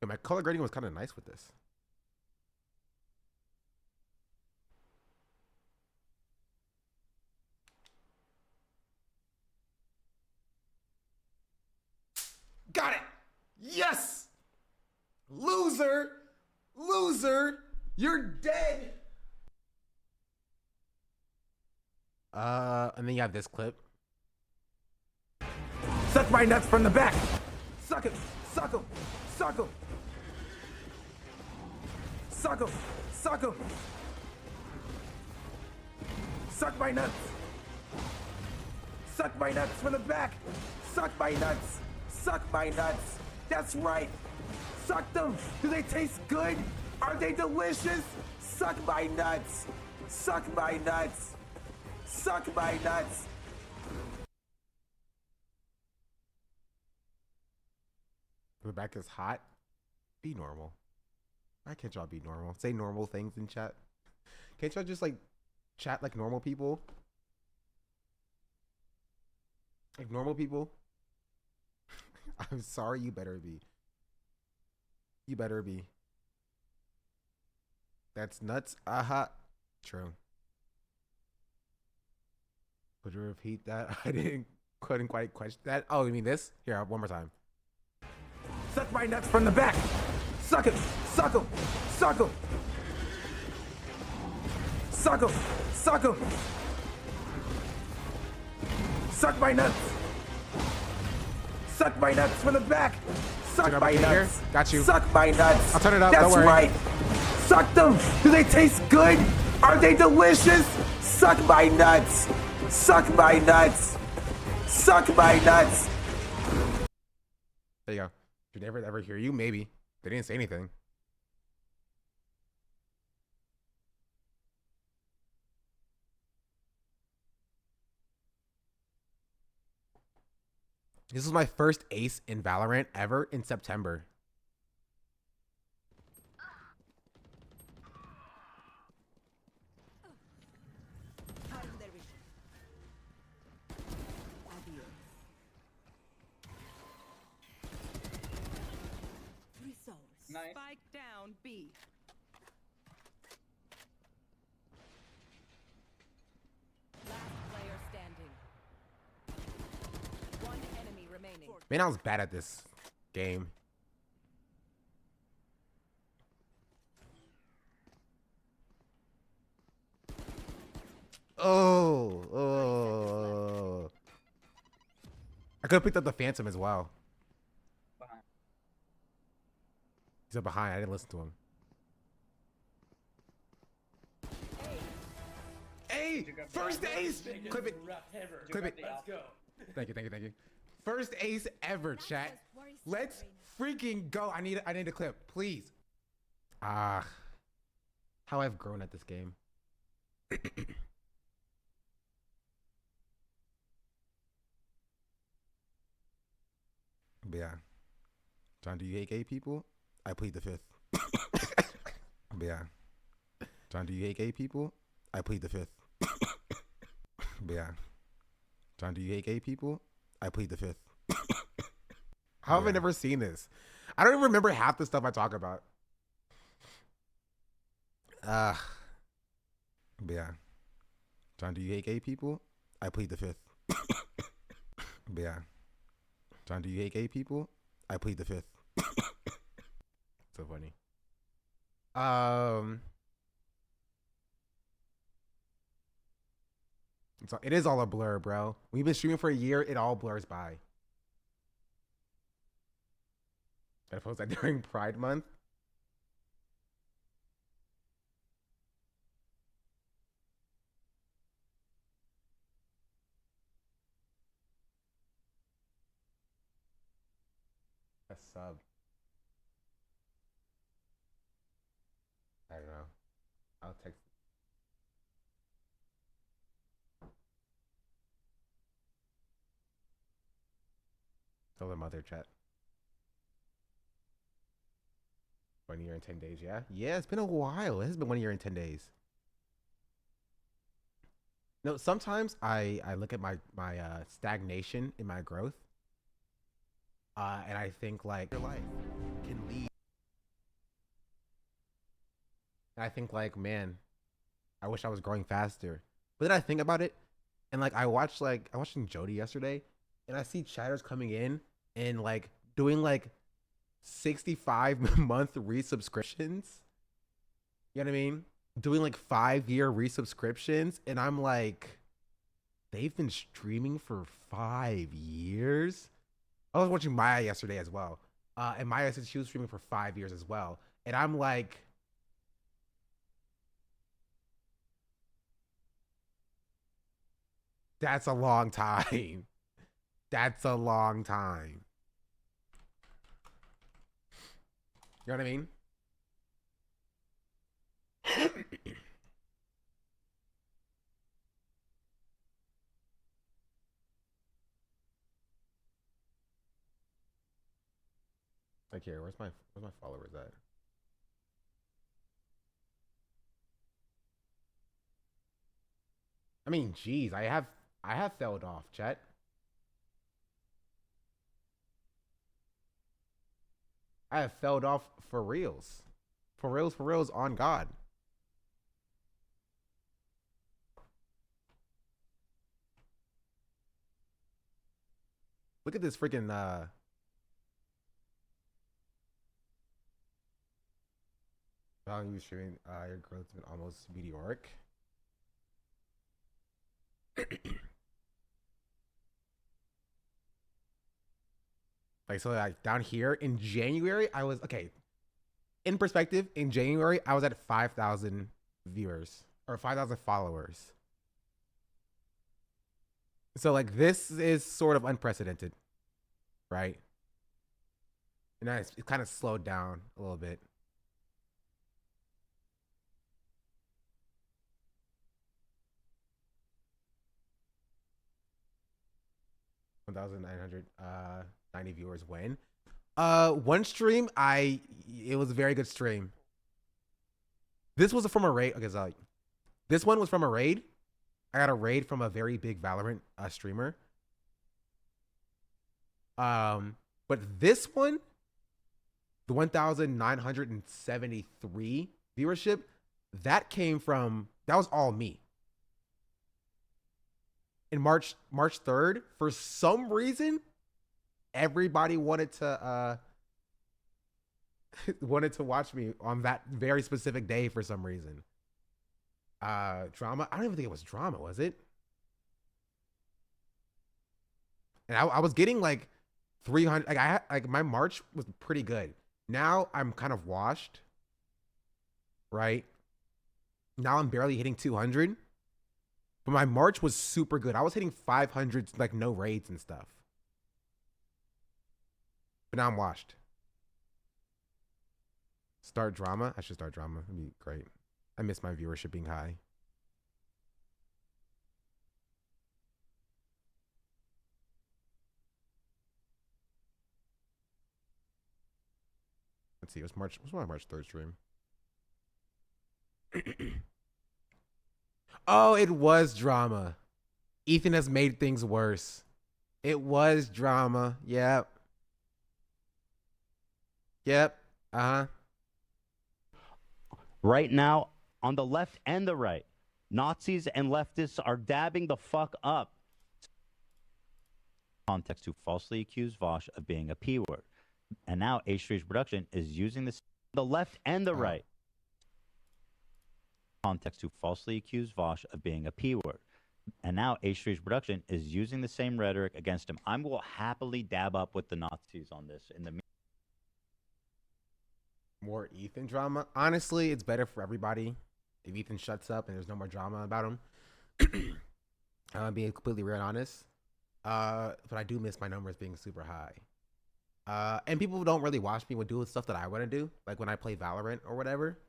Yeah, my color grading was kind of nice with this. Got it. Yes. Loser. You're dead. And then you have this clip. Suck my nuts from the back. Suck him. Suck him. Suck him. Suck him. Suck him. Suck my nuts. Suck my nuts from the back. Suck my nuts. Suck my nuts. That's right. Suck them. Do they taste good? Are they delicious? Suck my nuts. Suck my nuts. Suck my nuts. The back is hot. Be normal. Why can't y'all be normal? Say normal things in chat. Can't y'all just like chat like normal people? Like normal people? I'm sorry, you better be. You better be. That's nuts. Aha. True. Could you repeat that? Couldn't quite question that. Oh, you mean this? Here, one more time. Suck my nuts from the back. Suck it. Suck him! Suck him! Suck him! Suck him! Suck my nuts! Suck my nuts from the back! Suck my nuts! Got you. Suck my nuts! I'll turn it up. That's Don't worry. right! Suck them! Do they taste good? Are they delicious? Suck my nuts! Suck my nuts! Suck my nuts! There you go. Did they ever hear you? Maybe. They didn't say anything. This was my first ace in Valorant ever in September. Nice. Spike down B. Last player standing. One enemy remaining. Man, I was bad at this game. Oh. I could have picked up the Phantom as well. He's up behind. I didn't listen to him. Hey! First ace! Clip it. Clip it. Let's go. Thank you, thank you, thank you. First ace ever, chat. Let's freaking go. I need a clip, please. Ah. How I've grown at this game. But yeah. John, do you hate gay people? I plead the fifth. But yeah. John, do you hate gay people? I plead the fifth. But yeah. John, do you hate gay people? I plead the fifth. How have I never seen this? I don't even remember half the stuff I talk about. But yeah. John, do you hate gay people? I plead the fifth. But yeah. John, do you hate gay people? I plead the fifth. So funny. It is all a blur, bro. We've been streaming for a year. It all blurs by. I post that during Pride Month. A sub. I don't know. I'll text. Tell the mother chat. 1 year and 10 days, yeah? Yeah, it's been a while. It has been 1 year and 10 days. No, sometimes I look at my stagnation in my growth. And I think like your life can lead. And I think like, man, I wish I was growing faster. But then I think about it, and like I watched Jody yesterday, and I see chatters coming in and like doing like 65-month resubscriptions. You know what I mean? Doing like 5-year resubscriptions, and I'm like, they've been streaming for 5 years. I was watching Maya yesterday as well, and Maya said she was streaming for 5 years as well, and I'm like, that's a long time. That's a long time. You know what I mean? Like here, where's my followers at? I mean, geez, I have failed off, chat. I have failed off for reals. For reals on God. Look at this freaking How you streaming? Your growth's been almost meteoric. Like, so like down here in January, I was okay. In perspective, in January, I was at 5,000 viewers or 5,000 followers. So like this is sort of unprecedented, right? And now it's kind of slowed down a little bit. $1,990 viewers when? One stream, it was a very good stream. This was from a raid. Okay, so like, this one was from a raid. I got a raid from a very big Valorant streamer. But this one, the 1,973 viewership, that was all me. In March 3rd, for some reason, everybody wanted to watch me on that very specific day for some reason. Drama. I don't even think it was drama, was it? And I was getting like 300. Like my March was pretty good. Now I'm kind of washed. Right? Now I'm barely hitting 200. But my March was super good. I was hitting 500, like no raids and stuff. But now I'm washed. Start drama? I should start drama. It'd be great. I miss my viewership being high. Let's see. What's my March 3rd stream? Oh, it was drama. Ethan has made things worse. It was drama. Yep. Uh-huh. Right now, on the left and the right, Nazis and leftists are dabbing the fuck up. Context to falsely accuse Vosh of being a P word. And now H3's production is using this the left and the right. Context to falsely accuse Vosh of being a P word. And now H3's production is using the same rhetoric against him. I will happily dab up with the Nazis on this in the more Ethan drama. Honestly, it's better for everybody if Ethan shuts up and there's no more drama about him. I'm being completely real and honest. But I do miss my numbers being super high. And people don't really watch me do stuff that I want to do, like when I play Valorant or whatever.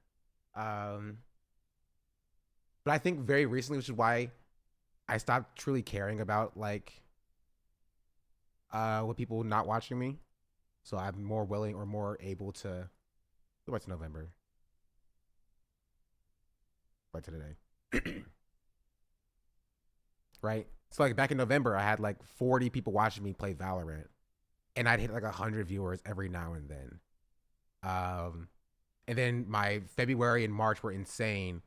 But I think very recently, which is why I stopped truly caring about like with people not watching me. So I'm more willing or more able to. What's November? Right to today. Right? So like back in November, I had like 40 people watching me play Valorant. And I'd hit like 100 viewers every now and then. And then my February and March were insane,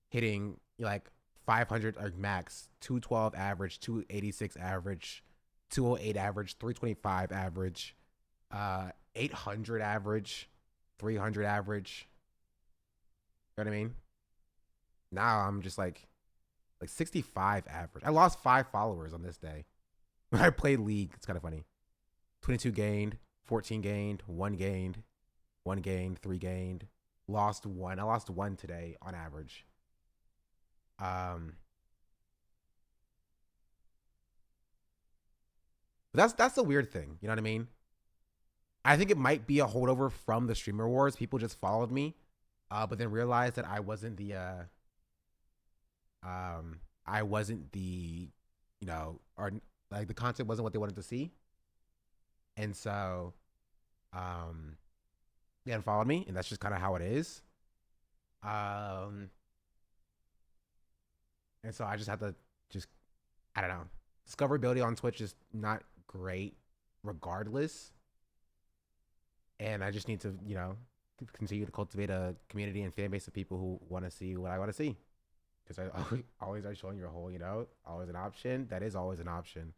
hitting like 500 like max, 212 average, 286 average, 208 average, 325 average, 800 average, 300 average. You know what I mean? Now I'm just like 65 average. I lost 5 followers on this day. When I played League, it's kind of funny. 22 gained, 14 gained, 1 gained, 1 gained, 3 gained, lost 1. I lost 1 today on average. But that's the weird thing. You know what I mean? I think it might be a holdover from the streamer wars. People just followed me, but then realized that I wasn't the, you know, or like the content wasn't what they wanted to see. And so, they unfollowed me, and that's just kind of how it is. And so I just have to I don't know. Discoverability on Twitch is not great regardless. And I just need to, you know, continue to cultivate a community and fan base of people who want to see what I want to see. Because I always are showing your whole, you know, always an option. That is always an option.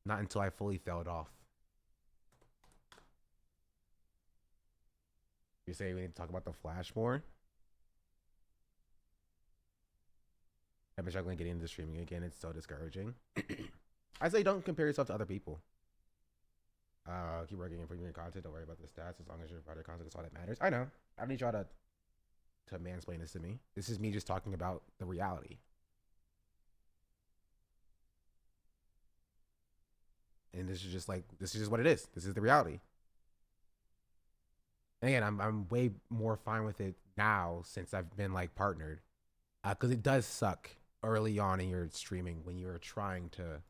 Not until I fully failed off. You say we need to talk about the Flash more? I've been struggling getting into streaming again. It's so discouraging. I say don't compare yourself to other people. Keep working and improving your content. Don't worry about the stats. As long as you're proud of your content, that's all that matters. I know. I don't need y'all to mansplain this to me. This is me just talking about the reality. And this is just what it is. This is the reality. And again, I'm way more fine with it now since I've been like partnered. Because it does suck early on in your streaming when you're trying to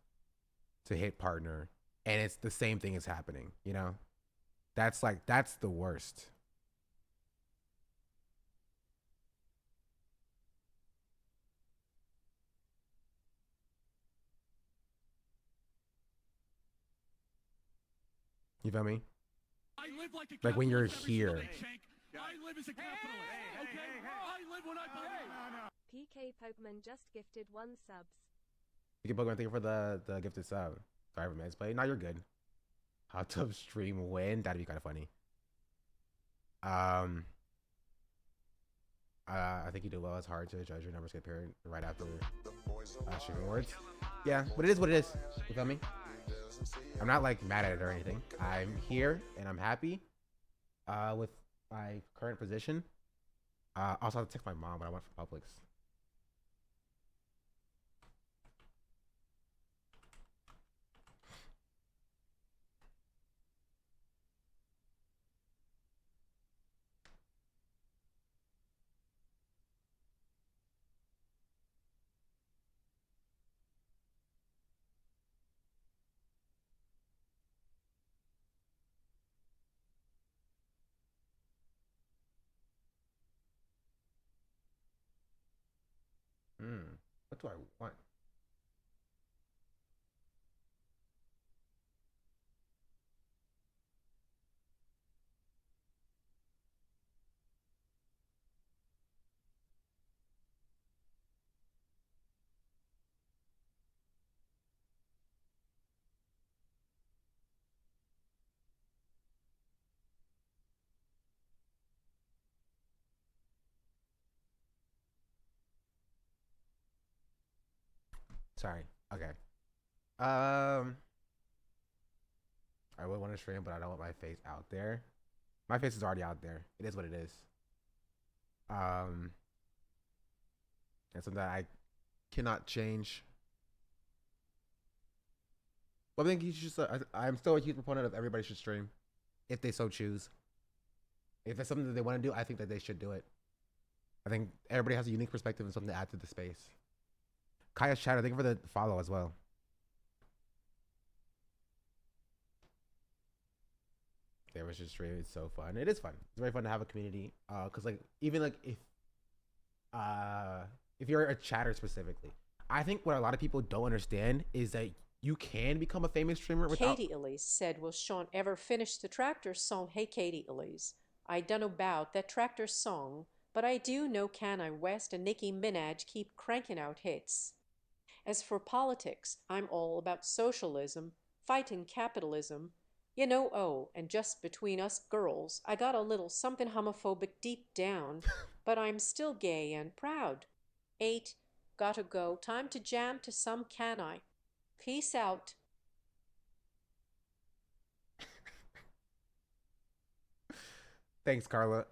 hit partner and it's the same thing is happening, you know? That's the worst. You feel me? Like when you're here. I live as a capitalist. Okay? I live when I believe. PK Pokemon just gifted 1 subs. You can Pokemon, thank you for the gifted sub. Sorry for man's play. No, you're good. Hot tub stream win. That'd be kind of funny. I think you do well. It's hard to judge your numbers compared right after stream awards. Yeah, but it is what it is. You feel me? I'm not like mad at it or anything. I'm here and I'm happy with my current position. Also, I had to text my mom when I went for Publix. What do I want? Sorry. Okay. I would want to stream, but I don't want my face out there. My face is already out there. It is what it is. It's something that I cannot change. Well, I think you should just. I'm still a huge proponent of everybody should stream, if they so choose. If it's something that they want to do, I think that they should do it. I think everybody has a unique perspective and something to add to the space. Kaya's chat, thank you for the follow as well. There was just stream. It's so fun. It is fun. It's very fun to have a community. Cause like even like if you're a chatter specifically, I think what a lot of people don't understand is that you can become a famous streamer without. Katie Elise said, will Sean ever finish the Tractor song? Hey, Katie Elise, I don't know about that Tractor song, but I do know Kanye West and Nicki Minaj keep cranking out hits. As for politics, I'm all about socialism, fighting capitalism. You know, oh, and just between us girls, I got a little something homophobic deep down, but I'm still gay and proud. 8, gotta go, time to jam to some Kanye. Peace out. Thanks, Carla.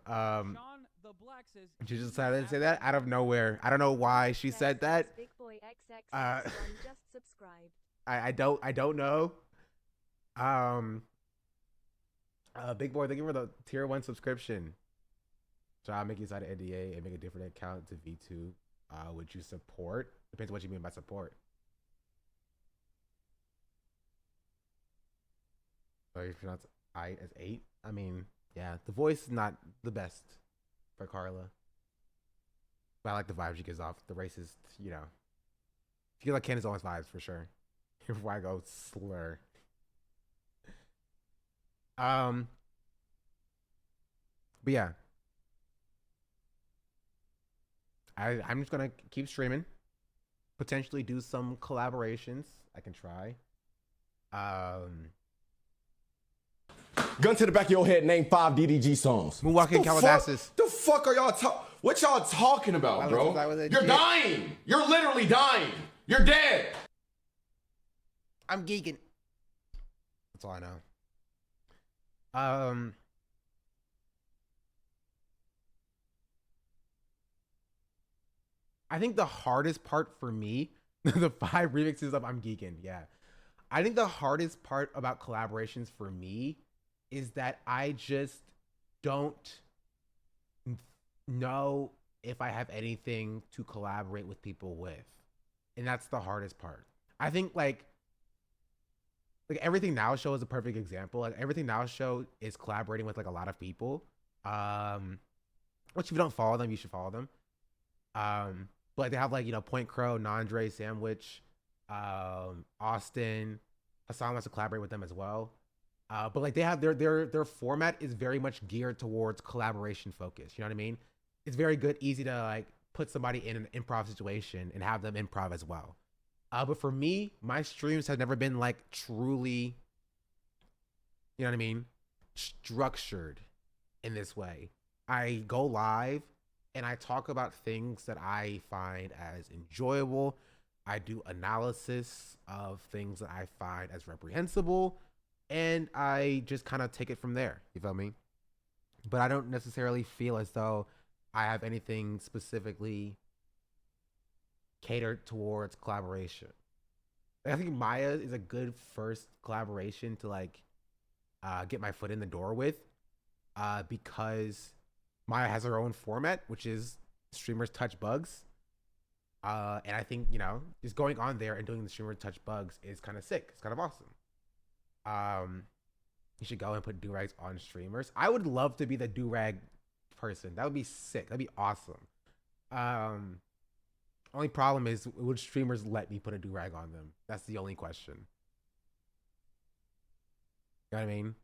She just decided to say that out of nowhere. I don't know why she said that. Big boy XX just subscribed. I don't know. Big boy, thank you for the tier 1 subscription. So I'll make you sign an NDA and make a different account to V2. Would you support? Depends on what you mean by support. Or if you're not I as 8, I mean, yeah, the voice is not the best for Carla. But I like the vibe she gives off. The racist, you know. She gives like Candace Owens vibes for sure. Before I go slur. But yeah. I'm just gonna keep streaming. Potentially do some collaborations. I can try. Gun to the back of your head, name 5 DDG songs. Moonwalking Calabasas. The fuck are y'all what y'all talking about, bro? You're dying. You're literally dying. You're dead. I'm geeking. That's all I know. I think the hardest part for me, the 5 remixes of I'm Geeking, yeah. I think the hardest part about collaborations for me is that I just don't know if I have anything to collaborate with people with. And that's the hardest part. I think like Everything Now Show is a perfect example. Like Everything Now Show is collaborating with like a lot of people. Which if you don't follow them, you should follow them. But like, they have like, Point Crow, Nandre, Sandwich, Austin. Hassan wants to collaborate with them as well. But like they have their format is very much geared towards collaboration focus. You know what I mean? It's very good, easy to like put somebody in an improv situation and have them improv as well. But for me, my streams have never been like truly, you know what I mean, structured in this way. I go live and I talk about things that I find as enjoyable. I do analysis of things that I find as reprehensible, and I just kind of take it from there. You feel me? But I don't necessarily feel as though I have anything specifically catered towards collaboration. I think Maya is a good first collaboration to like get my foot in the door with, because Maya has her own format, which is Streamers Touch Bugs. And I think, just going on there and doing the Streamers Touch Bugs is kind of sick. It's kind of awesome. You should go and put do-rags on streamers. I would love to be the do-rag person. That would be sick. That'd be awesome. Only problem is, would streamers let me put a do-rag on them? That's the only question. You know what I mean?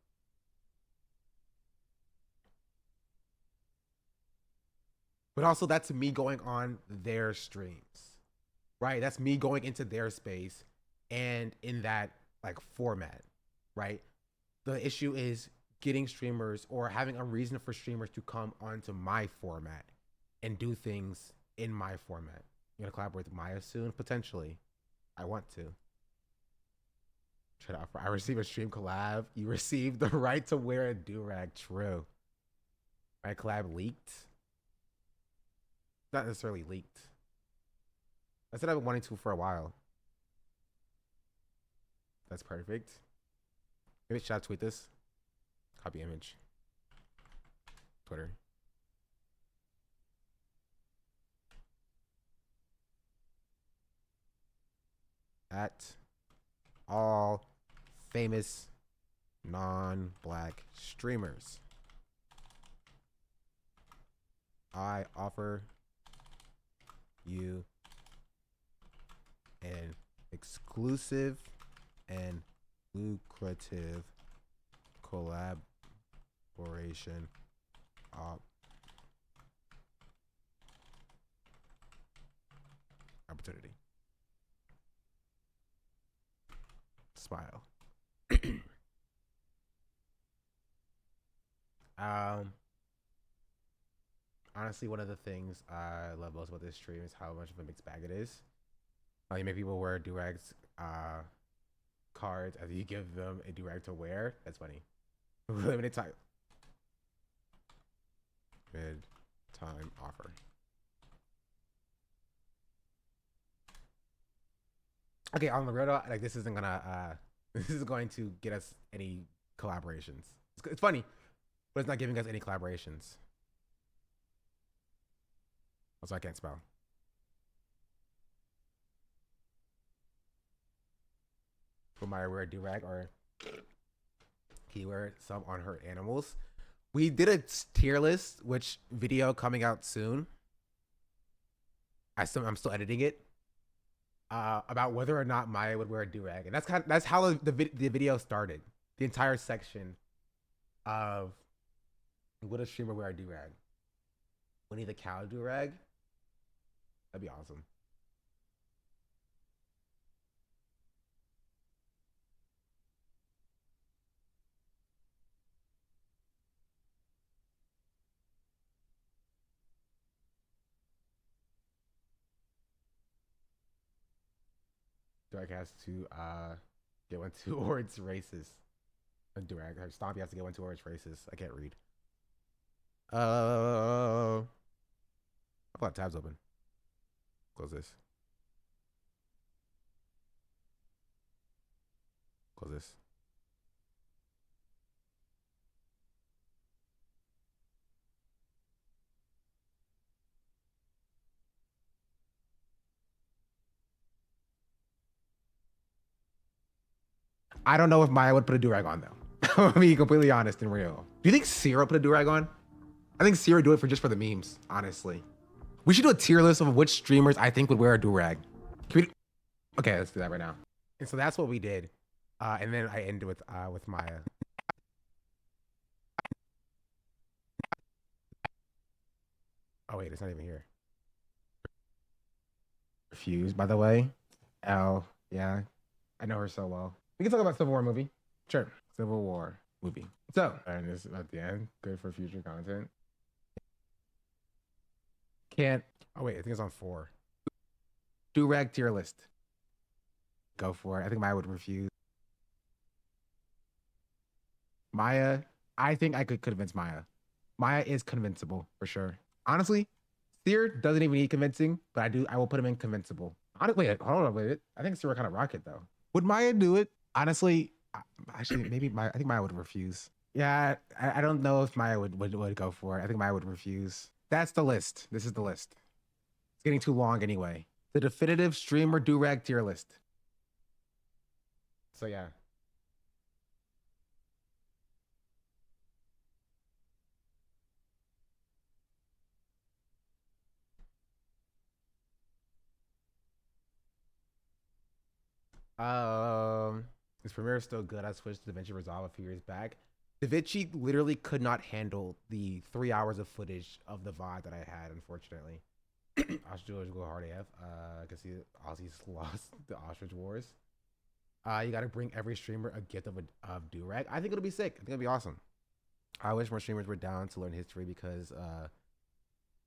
But also, that's me going on their streams, right? That's me going into their space and in that like format, right? The issue is getting streamers or having a reason for streamers to come onto my format and do things in my format. You gonna collaborate with Maya soon? Potentially. I want to. Try to offer. I receive a stream collab. You receive the right to wear a do-rag. True. My collab leaked. Not necessarily leaked. I said I've been wanting to for a while. That's perfect. Maybe should I tweet this? Copy image. Twitter. At all famous non-black streamers, I offer you an exclusive and lucrative collaboration opportunity. Smile. Honestly, one of the things I love most about this stream is how much of a mixed bag it is. You make people wear do-rags cards as you give them a do-rag to wear. That's funny. Limited time. Mid-time offer. Okay, on the real, like this isn't gonna this is going to get us any collaborations. It's funny, but it's not giving us any collaborations. Also, I can't spell. Put my wear a do-rag or he wear some on her animals. We did a tier list, which video coming out soon. I'm still editing it. About whether or not Maya would wear a do-rag, and that's how the video started. The entire section of would a streamer wear a do-rag? Winnie the Cow do-rag? That'd be awesome. Durag has to get one towards races. Durag, her Stompy has to get one towards races. I can't read. I've got tabs open. Close this. Close this. I don't know if Maya would put a durag on though. I'm being completely honest and real. Do you think Sierra put a durag on? I think Sierra would do it for just for the memes, honestly. We should do a tier list of which streamers I think would wear a durag. Okay, let's do that right now. And so that's what we did. And then I ended with Maya. Oh wait, it's not even here. Refused, by the way. L, yeah. I know her so well. We can talk about Civil War movie. Sure. Civil War movie. So, and this is at the end. Good for future content. Can't. Oh wait, I think it's on 4. Durag tier list. Go for it. I think Maya would refuse. Maya, I think I could convince Maya. Maya is convincible for sure. Honestly, Seer doesn't even need convincing, but I will put him in convincible. Wait, hold on, wait. I think Seer kind of rock it though. Would Maya do it? Honestly, actually, maybe Maya. I think Maya would refuse. Yeah, I don't know if Maya would go for it. I think Maya would refuse. That's the list. This is the list. It's getting too long anyway. The definitive streamer durag tier list. So yeah. This premiere is still good. I switched to DaVinci Resolve a few years back. DaVinci literally could not handle the 3 hours of footage of the VOD that I had, unfortunately. Ostrich go hard AF. I can see Aussies lost the Ostrich Wars. You got to bring every streamer a gift of durag. I think it'll be sick. I think it'll be awesome. I wish more streamers were down to learn history because,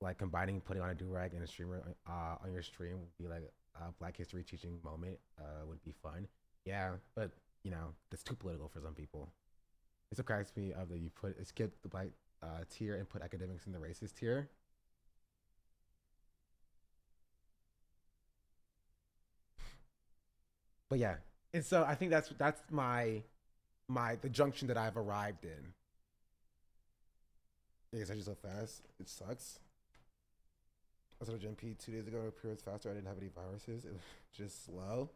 like, combining putting on a durag and a streamer on your stream would be like a Black History teaching moment. Would be fun. Yeah, but you know that's too political for some people. It surprised me that you skip the Black tier and put academics in the racist tier. But yeah, and so I think that's the junction that I've arrived in. It's actually so fast. It sucks. I was on a GMP 2 days ago. It appears faster. I didn't have any viruses. It was just slow.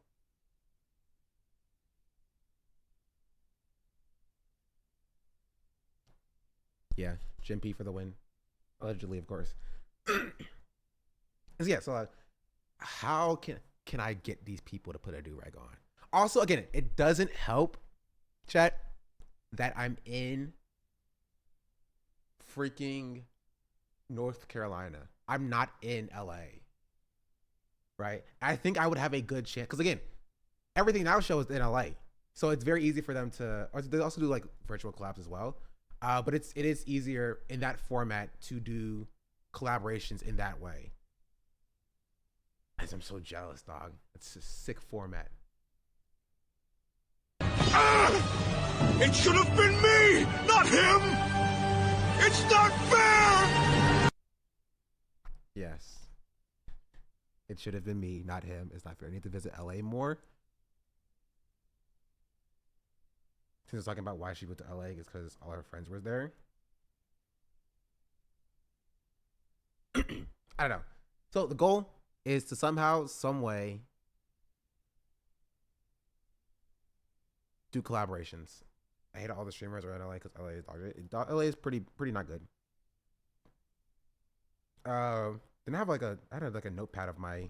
Yeah, GMP for the win. Allegedly, of course. Yeah, so how can I get these people to put a durag on? Also, again, it doesn't help, chat, that I'm in freaking North Carolina. I'm not in LA. Right? I think I would have a good chance. Because again, everything now shows in LA. So it's very easy for them to, or they also do like virtual collabs as well. But it is easier in that format to do collaborations in that way. I'm so jealous, dog. It's a sick format. It should have been me, not him! It's not fair! Yes. It should have been me, not him. It's not fair. I need to visit LA more. Since I was talking about why she went to LA, is because all her friends were there. I don't know. So the goal is to somehow, some way, do collaborations. I hate all the streamers around LA because LA is pretty not good. Then I had like a notepad of my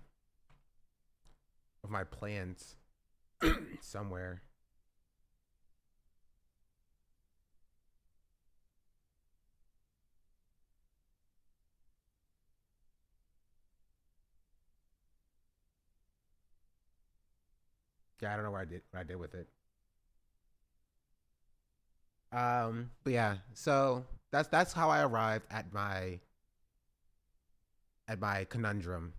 plans somewhere. Yeah, I don't know what I did with it. But yeah, so that's how I arrived at my conundrum.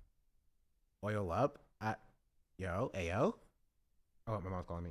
Oil up at Ayo. Oh, my mom's calling me.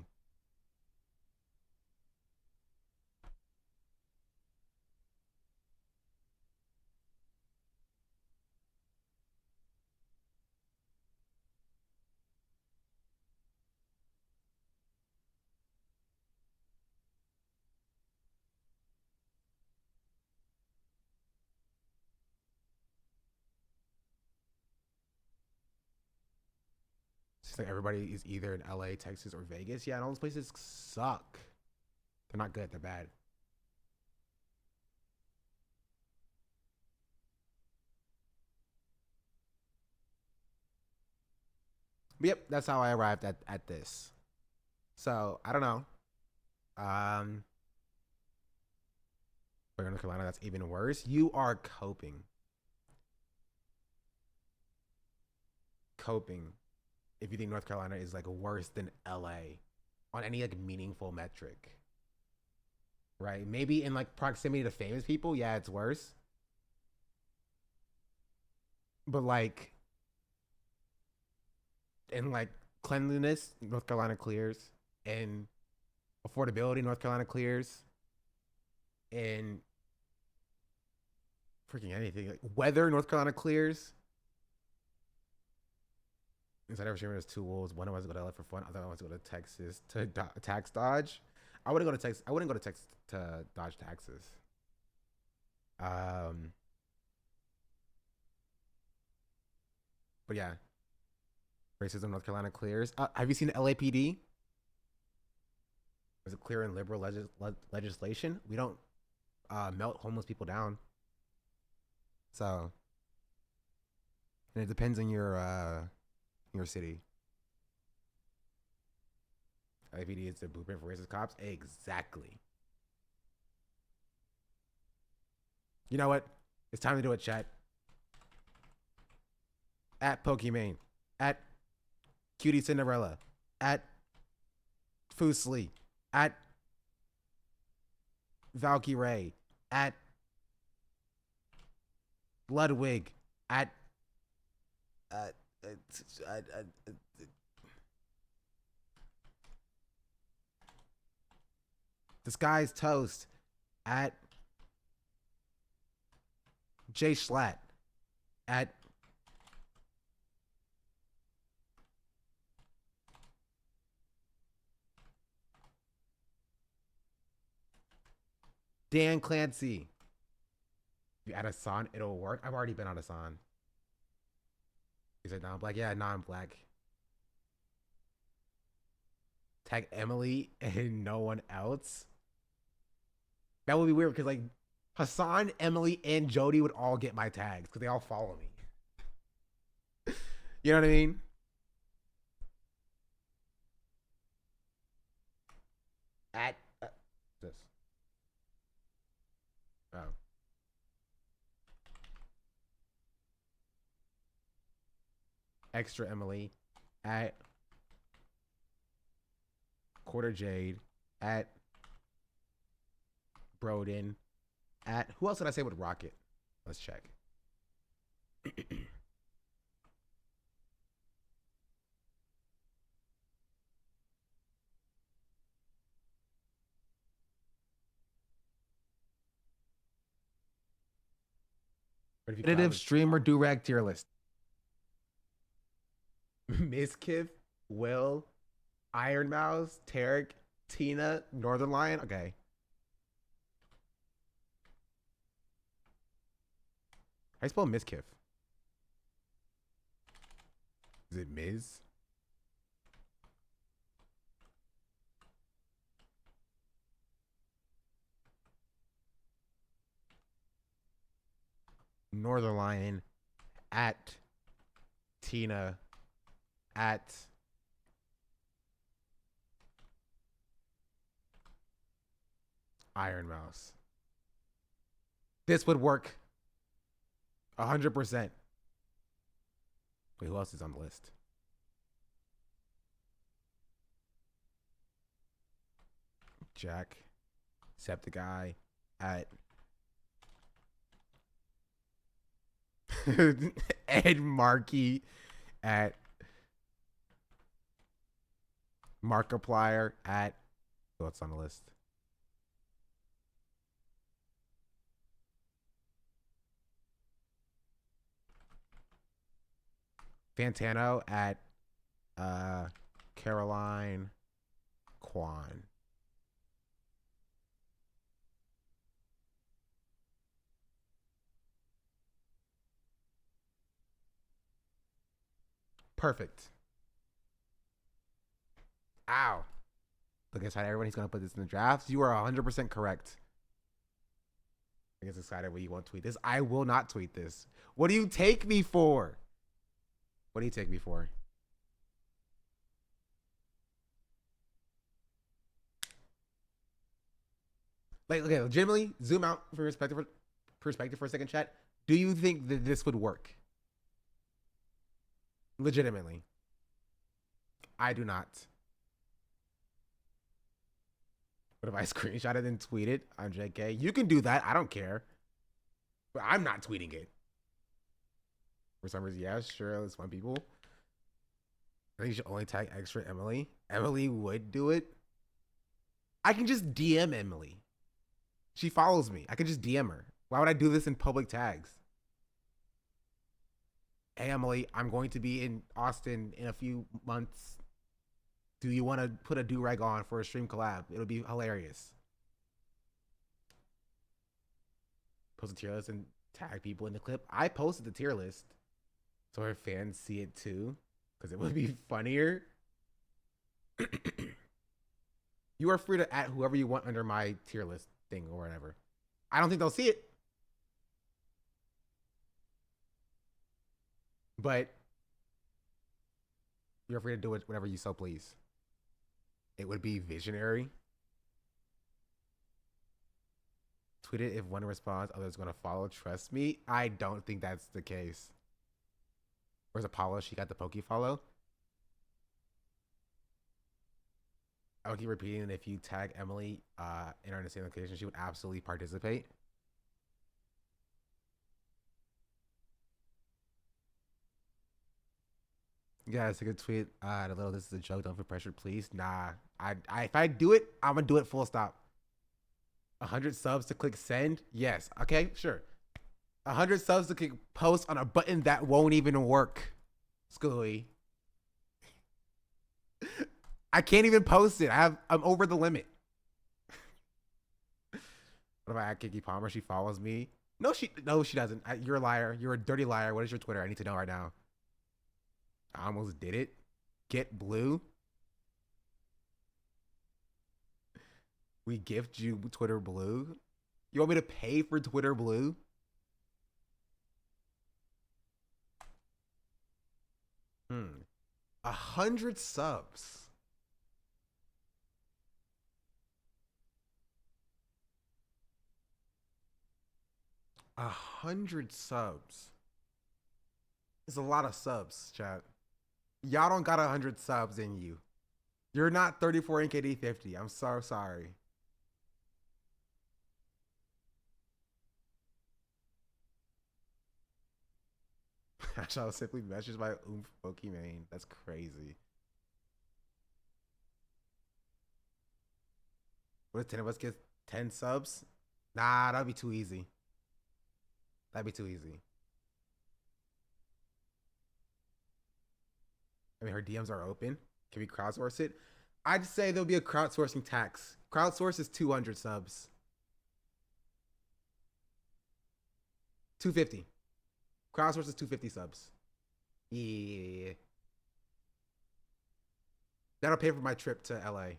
It's like everybody is either in LA, Texas, or Vegas. Yeah, and all those places suck. They're not good. They're bad. But yep, that's how I arrived at this. So I don't know. North Carolina, that's even worse. You are coping. If you think North Carolina is like worse than LA on any like meaningful metric. Right? Maybe in like proximity to famous people, yeah, it's worse. But like in like cleanliness, North Carolina clears. In affordability, North Carolina clears. In freaking anything. Like weather, North Carolina clears. Inside every streamer has 2 wolves. One wants to go to LA for fun. Other one wants to go to Texas to tax dodge. I wouldn't go to Texas. I wouldn't go to Texas to dodge taxes. But yeah, racism, North Carolina clears. Have you seen the LAPD? Is it clear in liberal legislation? We don't melt homeless people down. So, and it depends on your city. LAPD is the blueprint for racist cops. Exactly. You know what? It's time to do it, chat. At Pokimane. At Cutie Cinderella. At Fusli. At Valkyrie. At Ludwig. At the sky's toast. At Jay Schlatt. At Dan Clancy. If you add a son, it'll work. I've already been on a son. Is it non-black? Yeah, non-black. Tag Emily and no one else. That would be weird because like Hassan, Emily, and Jody would all get my tags because they all follow me. You know what I mean? At this. Oh. Extra Emily. At Quarter Jade. At Broden. At who else did I say would rock it? Let's check. Definitive streamer do-rag tier list. Miskiff, Will, Iron Mouse, Tarek, Tina, Northern Lion. Okay. How do you spell Miskiff? Is it Miz? Northern Lion at Tina at Iron Mouse. This would work 100%. Wait, who else is on the list? Jack, Septiceye at Ed Markey at Markiplier at what's on the list? Fantano at Caroline Kwan. Perfect. Ow. Look inside everyone. He's going to put this in the drafts. You are 100% correct. I guess excited when you won't tweet this. I will not tweet this. What do you take me for? What do you take me for? Like, okay, legitimately, zoom out for perspective for a second, chat. Do you think that this would work? Legitimately. I do not. What if I screenshot it and tweet it on JK? You can do that. I don't care. But I'm not tweeting it. For some reason, yeah, sure, there's one people. I think you should only tag extra Emily. Emily would do it. I can just DM Emily. She follows me. I can just DM her. Why would I do this in public tags? Hey, Emily, I'm going to be in Austin in a few months. Do you want to put a do-rag on for a stream collab? It'll be hilarious. Post a tier list and tag people in the clip. I posted the tier list so our fans see it too, because it would be funnier. You are free to add whoever you want under my tier list thing or whatever. I don't think they'll see it. But you're free to do it whenever you so please. It would be visionary. Tweet it if one responds, others going to follow. Trust me, I don't think that's the case. Where's Apollo? She got the Poke follow. I would keep repeating that if you tag Emily in her in the same location, she would absolutely participate. Guys, take a tweet. A little. This is a joke. Don't feel pressured, please. Nah. If I do it, I'm gonna do it. Full stop. 100 subs to click send. Yes. Okay. Sure. 100 subs to click post on a button that won't even work. Schooly. I can't even post it. I'm over the limit. What if I add Kiki Palmer? She follows me. No, she doesn't. You're a liar. You're a dirty liar. What is your Twitter? I need to know right now. I almost did it. Get blue. We gift you Twitter blue. You want me to pay for Twitter blue? Hmm. 100 subs. A 100 subs. It's a lot of subs, chat. Y'all don't got 100 subs in you. You're not 34 NKD 50. I'm so sorry. I shall simply message my oomph Pokemon. That's crazy. What if 10 of us get 10 subs? Nah, that'd be too easy. That'd be too easy. I mean, her DMs are open. Can we crowdsource it? I'd say there'll be a crowdsourcing tax. Crowdsource is 200 subs. 250. Crowdsource is 250 subs. Yeah. That'll pay for my trip to LA.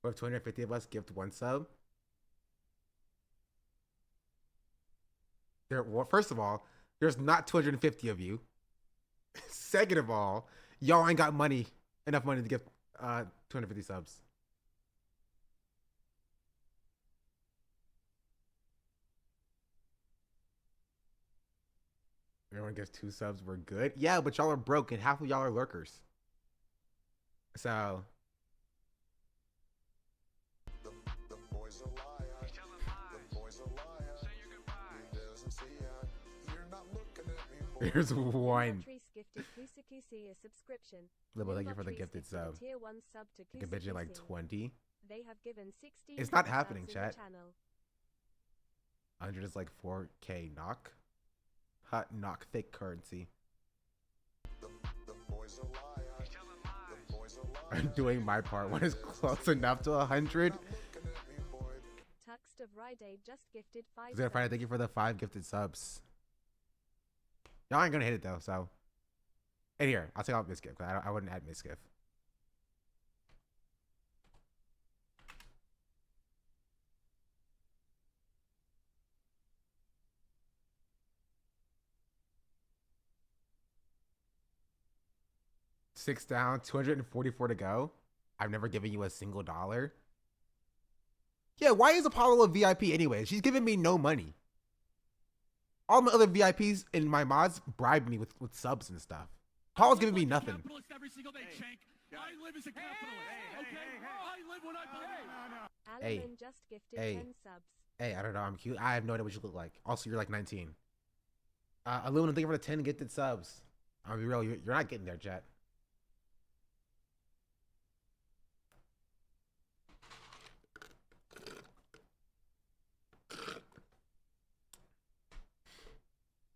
What if 250 of us gift one sub? Well, first of all, there's not 250 of you. Second of all, y'all ain't got enough money to give 250 subs. Everyone gets 2 subs, we're good. Yeah, but y'all are broke and half of y'all are lurkers. So here's one. gifted Kusakusi a subscription. Libo, thank you for the Limbottrees gifted sub. a tier 1 sub to I can bet you like Kusakusi. 20. They have given 16 It's not gift happening, subs in the chat. channel. 100 is like 4K knock. Hot knock fake currency. I'm doing my part. When is close enough to 100? Tuxt of Ride just gifted 5 Zero Friday, subs. thank you for the 5 gifted subs. Y'all ain't gonna hit it though, so. And here, I'll take out Misgift, because I wouldn't add Misgift. Six down, 244 to go. I've never given you a single dollar. Yeah, why is Apollo a VIP anyway? She's giving me no money. All my other VIPs and my mods bribe me with subs and stuff. Apollo's giving me nothing. Capitalist every single day, Shank. I live as a capitalist. Okay? I live when I believe. Alaman just gifted Hey. 10 subs. Hey, I don't know. I'm cute. I have no idea what you look like. Also, you're like 19. Aluminum, thank you for the 10 gifted subs. I'll be real. You're not getting there, chat.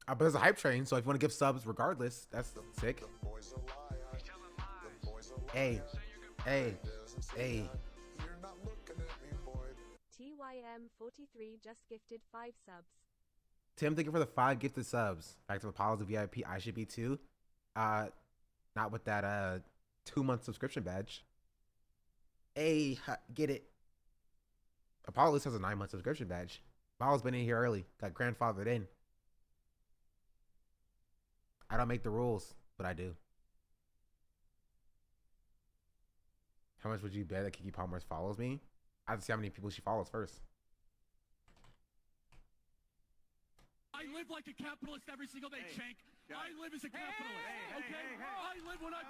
But there's a hype train, so if you want to give subs regardless, that's sick. Hey, hey, hey. TYM43 just gifted 5 subs. Tim, thank you for the 5 gifted subs. Back to Apollo's a VIP. I should be too. Not with that 2-month subscription badge. Hey, get it. Apollo at least has a 9-month subscription badge. Apollo's been in here early. Got grandfathered in. I don't make the rules, but I do. How much would you bet that Kiki Palmer follows me? I have to see how many people she follows first. I live like a capitalist every single day, Shank. I live as a capitalist. Okay? I live when I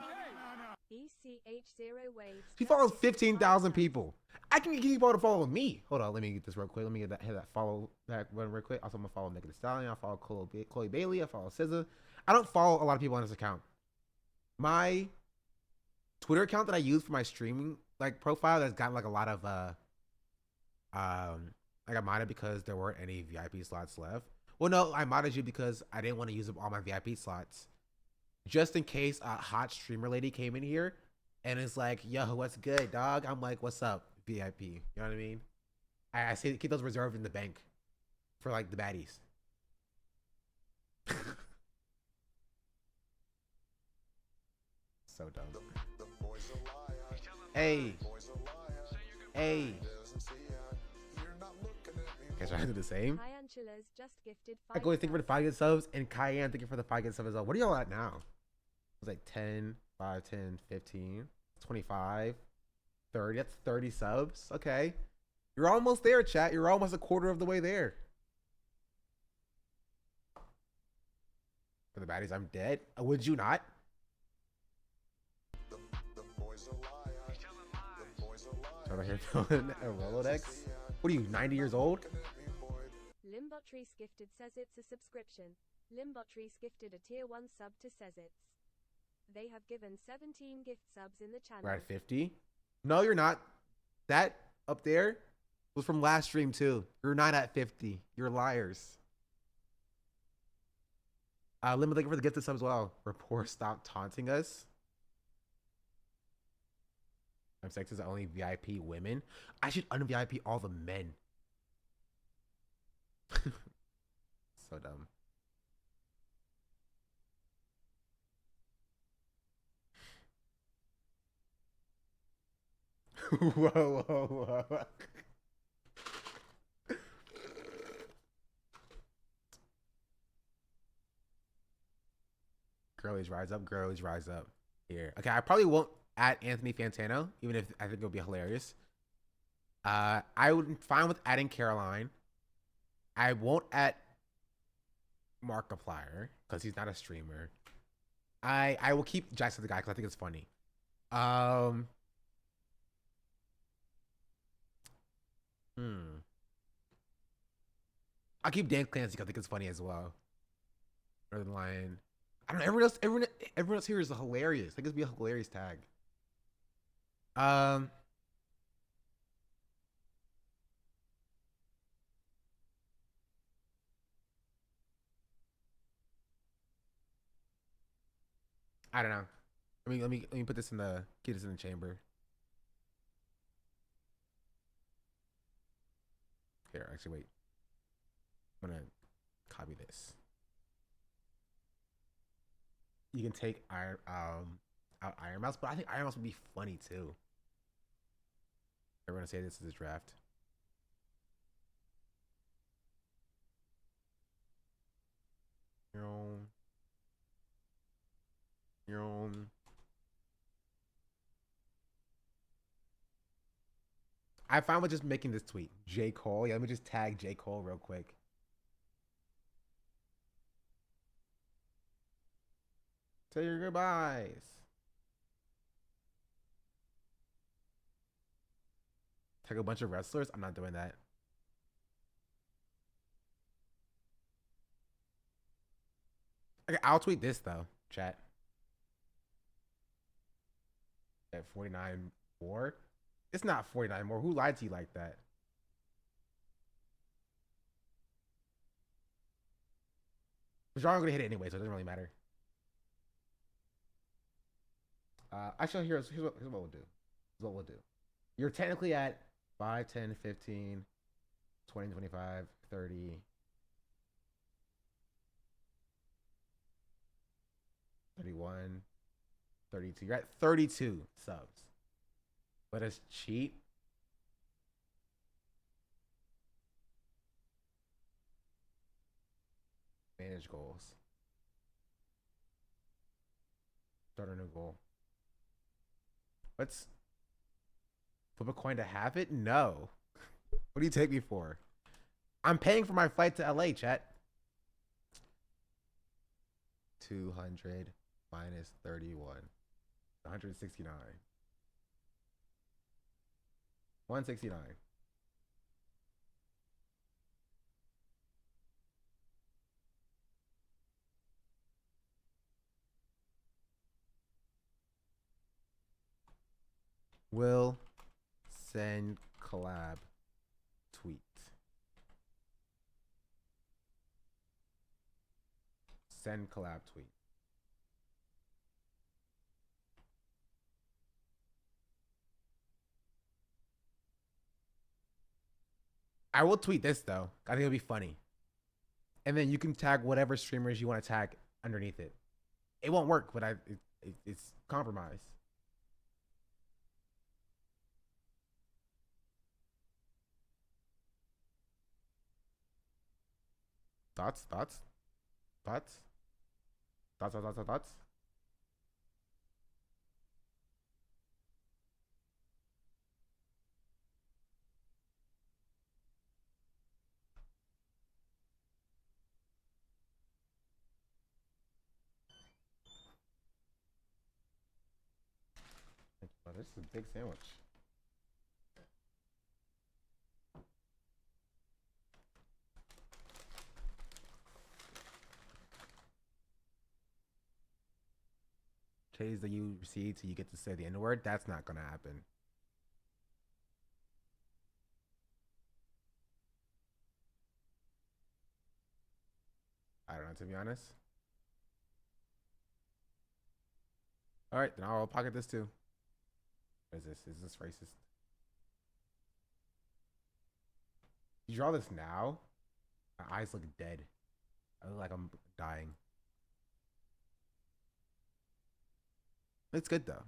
believe. ECH0 waves. She follows 15,000 people. I can get Kiki Palmer to follow me. Hold on, let me get this real quick. Let me hit that follow back one real quick. Also, I'm gonna follow Megan Thee Stallion. I follow Chloe Bailey. I follow SZA. I don't follow a lot of people on this account. My Twitter account that I use for my streaming like profile that's gotten like a lot of I got modded because there weren't any VIP slots left. Well, no, I modded you because I didn't want to use up all my VIP slots, just in case a hot streamer lady came in here and is like, "Yo, what's good, dog?" I'm like, "What's up, VIP?" You know what I mean? I say keep those reserved in the bank for like the baddies. So dumb. Hey. Hey. Guys, I do the same. Kyanchulas just gifted 5 I go thank you for the 5 good subs, and Cayenne, thank you for the 5 good subs as well. What are y'all at now? It's like 10, 5, 10, 15, 25, 30. That's 30 subs. Okay. You're almost there, chat. You're almost a quarter of the way there. For the baddies, I'm dead. Would you not? Over here filling a Rolodex. What are you, 90 years old? Limbottrees gifted says it's a subscription. Limbottrees gifted a tier 1 sub to says it's. They have given 17 gift subs in the channel. We're at 50. No, you're not. That up there was from last stream too. You're not at 50. You're liars. Limbo, thank you for the gifted sub as well. Rapport, stop taunting us. I'm sex is only VIP women. I should un-VIP all the men. So dumb. Whoa, whoa, whoa. Girlies rise up, girlies rise up. Here. Okay, I probably won't add Anthony Fantano, even if I think it'll be hilarious. I would fine with adding Caroline. I won't add Markiplier because he's not a streamer. I will keep Jackson the guy because I think it's funny. I'll keep Dan Clancy because I think it's funny as well. Northern Lion. I don't know. Everyone else here is hilarious. I think it'd be a hilarious tag. I don't know. Let me put this in the get this in the chamber. Here, actually, wait. I'm gonna copy this. You can take out Iron Mouse, but I think Iron Mouse would be funny too. Everyone say this is a draft. Your own. I found with just making this tweet. J. Cole. Yeah, let me just tag J. Cole real quick. Say your goodbyes. Tag a bunch of wrestlers. I'm not doing that. Okay, I'll tweet this though, chat. At 49 more? It's not 49 more. Who lied to you like that? But y'all are gonna hit it anyway, so it doesn't really matter. Actually, here's what we'll do. Here's what we'll do. You're technically at 5, 10, 15, 20, 25, 30. 31, 32. You're at 32 subs. Let us cheat. Manage goals. Start a new goal. Let's flip a coin to have it? No. What do you take me for? I'm paying for my flight to LA, chat. 200 minus 31. 169. 169. Will send collab tweet. Send collab tweet. I will tweet this though. I think it'll be funny. And then you can tag whatever streamers you want to tag underneath it. It won't work, but it's compromise. Thoughts? Thoughts? Thoughts? Thoughts? Thoughts? Thoughts? Thoughts? Oh, this is a big sandwich. Chase that you receive till you get to say the N word. That's not gonna happen. I don't know, to be honest. All right, then I'll pocket this too. What is this? Is this racist? You draw this now? My eyes look dead. I look like I'm dying. It's good though.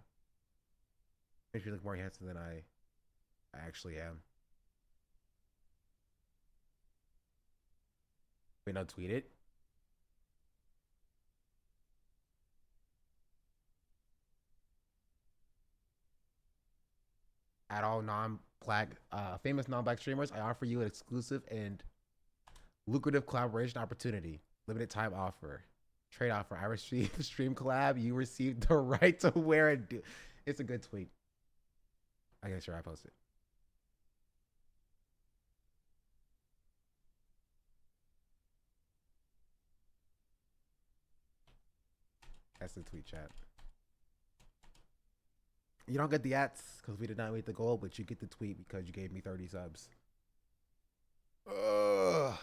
Makes me look more handsome than I actually am. Wait, no, tweet it. At all non-black, famous non-black streamers, I offer you an exclusive and lucrative collaboration opportunity. Limited time offer. Trade offer. I receive stream collab. You receive the right to wear it. It's a good tweet. I guess sure I post it. That's the tweet, chat. You don't get the ads because we did not meet the goal, but you get the tweet because you gave me 30 subs. Ugh.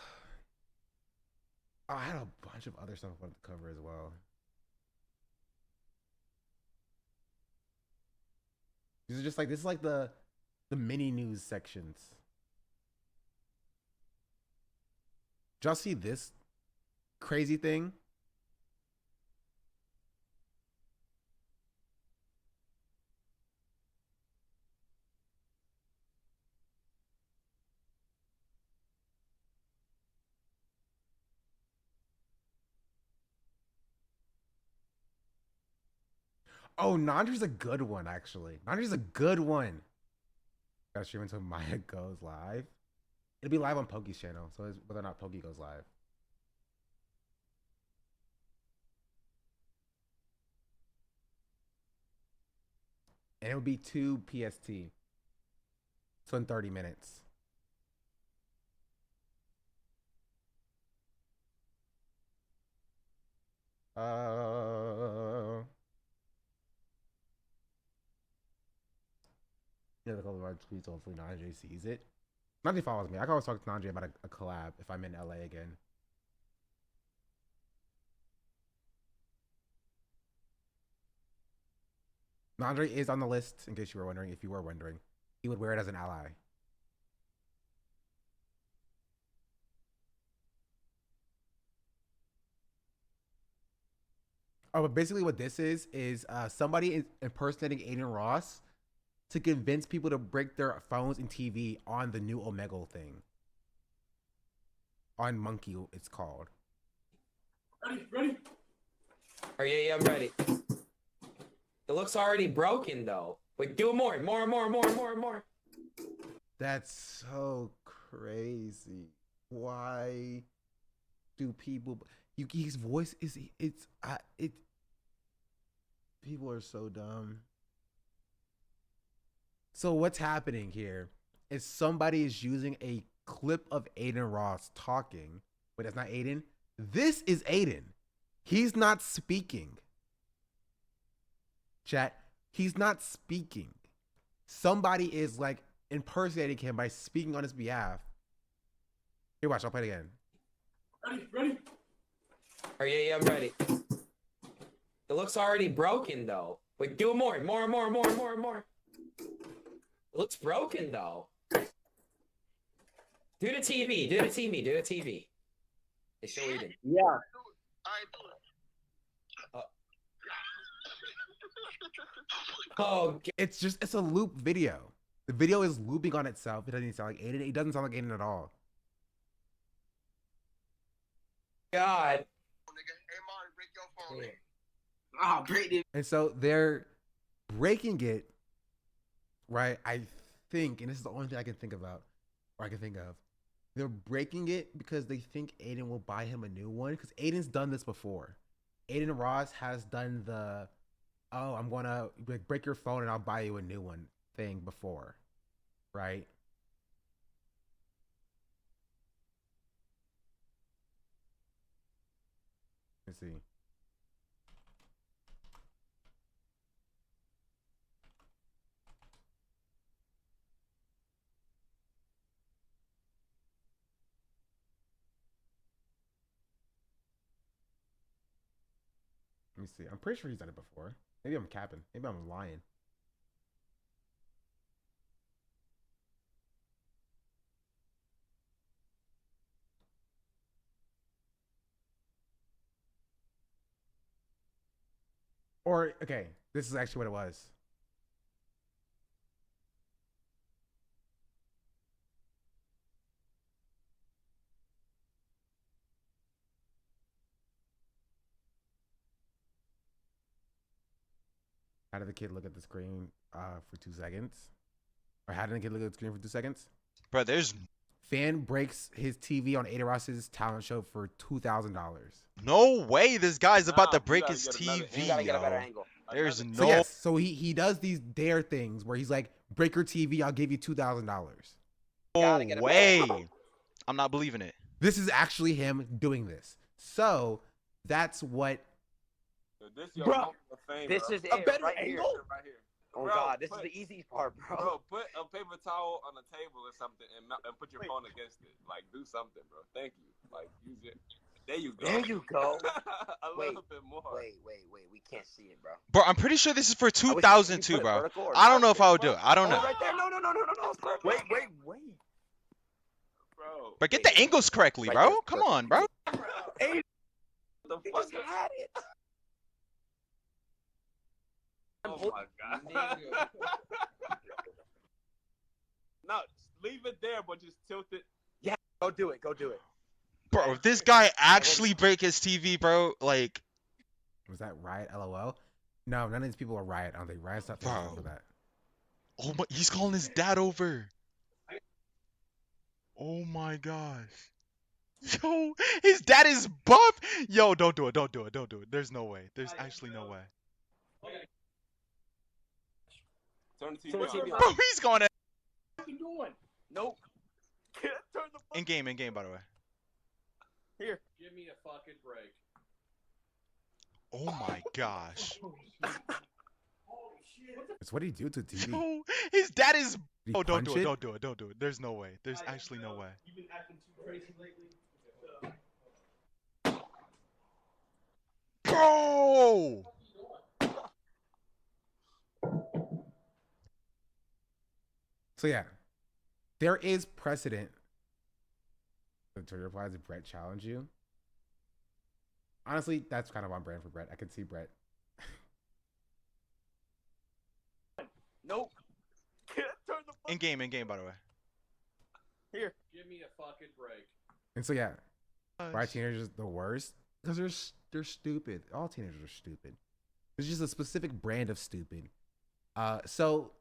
I had a bunch of other stuff I wanted to cover as well. These are just like, this is like the mini news sections. Did y'all see this crazy thing? Oh, Nandri's a good one, actually. Nandri's a good one. Gotta stream until Maya goes live. It'll be live on Pokey's channel, so it's whether or not Pokey goes live. And it would be 2 PST. So in 30 minutes. Yeah, the couple of our tweets. Hopefully, Najee sees it. Najee follows me. I can always talk to Najee about a collab if I'm in LA again. Najee is on the list, in case you were wondering. If you were wondering, he would wear it as an ally. Oh, but basically what this is somebody impersonating Adin Ross to convince people to break their phones and TV on the new Omegle thing. On Monkey, it's called. Ready? Oh, yeah, I'm ready. It looks already broken, though. Wait, do it more. That's so crazy. Why do people... Yuki's voice is... People are so dumb. So what's happening here is somebody is using a clip of Adin Ross talking. Wait, that's not Adin? This is Adin. He's not speaking. Chat, he's not speaking. Somebody is like impersonating him by speaking on his behalf. Here, watch, I'll play it again. Ready? Oh, yeah, I'm ready. It looks already broken, though. Wait, do it more. It looks broken, though. Do the TV. It's still eating. Yeah. Oh, it's a loop video. The video is looping on itself. It doesn't sound like Adin. It doesn't sound like Adin at all. God. Oh, break it. And so they're breaking it, right? I think, and this is the only thing I can think about, or I can think of. They're breaking it because they think Adin will buy him a new one. Because Adin's done this before. Adin Ross has done the, oh, I'm gonna break your phone and I'll buy you a new one thing before, right? Let's see. Let me see. I'm pretty sure he's done it before. Maybe I'm capping. Maybe I'm lying. Or, okay, this is actually what it was. How did the kid look at the screen for 2 seconds? Or how did the kid look at the screen for 2 seconds? Bro, there's... Fan breaks his TV on Adin Ross's talent show for $2,000. No way this guy's about to break his TV, yo. There's no... So yes, so he does these dare things where he's like, break your TV, I'll give you $2,000. No way. I'm not believing it. This is actually him doing this. So that's what This your Bro, moment of fame, this bro. is it better right angle? here. Right here. Oh Bro, God, this put- is the easy part, bro. Bro, put a paper towel on the table or something and put your phone against it. Like, do something, bro. Thank you. Like, use it. There you go. There you go. A little bit more. Wait. We can't see it, bro. Bro, I'm pretty sure this is for I wish you 2002, put it bro. vertical or I don't not. know if I would do it. I don't Oh, know. right there. No. Wait. Bro. But get the angles correctly, bro. Come on, bro. Hey, The you fuck just had it. Oh my god. No, leave it there, but just tilt it. Yeah, go do it. Bro, if this guy actually break his TV, bro, like, Was that Riot LOL? No, none of these people are Riot. I don't think Riot's not famous for that. oh my, he's calling his dad over. Oh my gosh. Yo, his dad is buff. Yo, don't do it. There's no way. There's actually no way. Turn the TV Turn the on. TV on. Bro, he's going to What you doing? Nope. Turn the in game, by the way. Here. Give me a fucking break. Oh my gosh. It's what do you do to the TV? Yo, his dad is. Did he Oh, don't punch do it. it? Don't do it. There's no way. There's actually no way. You've been acting too crazy lately. Bro! So yeah, there is precedent. To reply to Brett challenge you. Honestly, that's kind of on brand for Brett. I could see Brett. Nope. Turn the In game, by the way. Here. Give me a fucking break. And so yeah, why are teenagers the worst? Because they're stupid. All teenagers are stupid. There's just a specific brand of stupid. So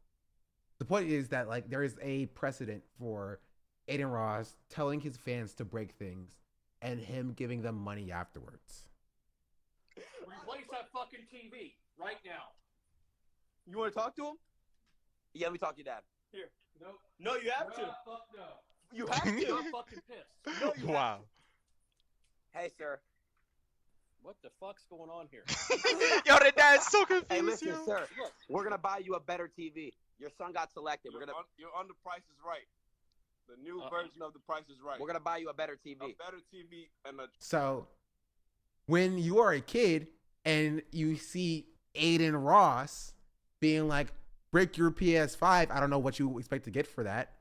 the point is that like there is a precedent for Adin Ross telling his fans to break things and him giving them money afterwards. Replace that fucking TV right now. You want to talk to him? Yeah, let me talk to your dad. Here. Nope. No, you have to. Fuck no. You have to. I'm fucking pissed. No, you Wow. Hey, sir. What the fuck's going on here? Yo, the dad's so confused. Hey, listen, yo. sir. We're gonna buy you a better TV. Your son got selected. You're on the Price is Right. The new version of the Price is Right. We're gonna buy you a better TV. A better TV and a. So when you are a kid and you see Adin Ross being like, break your PS5, I don't know what you expect to get for that.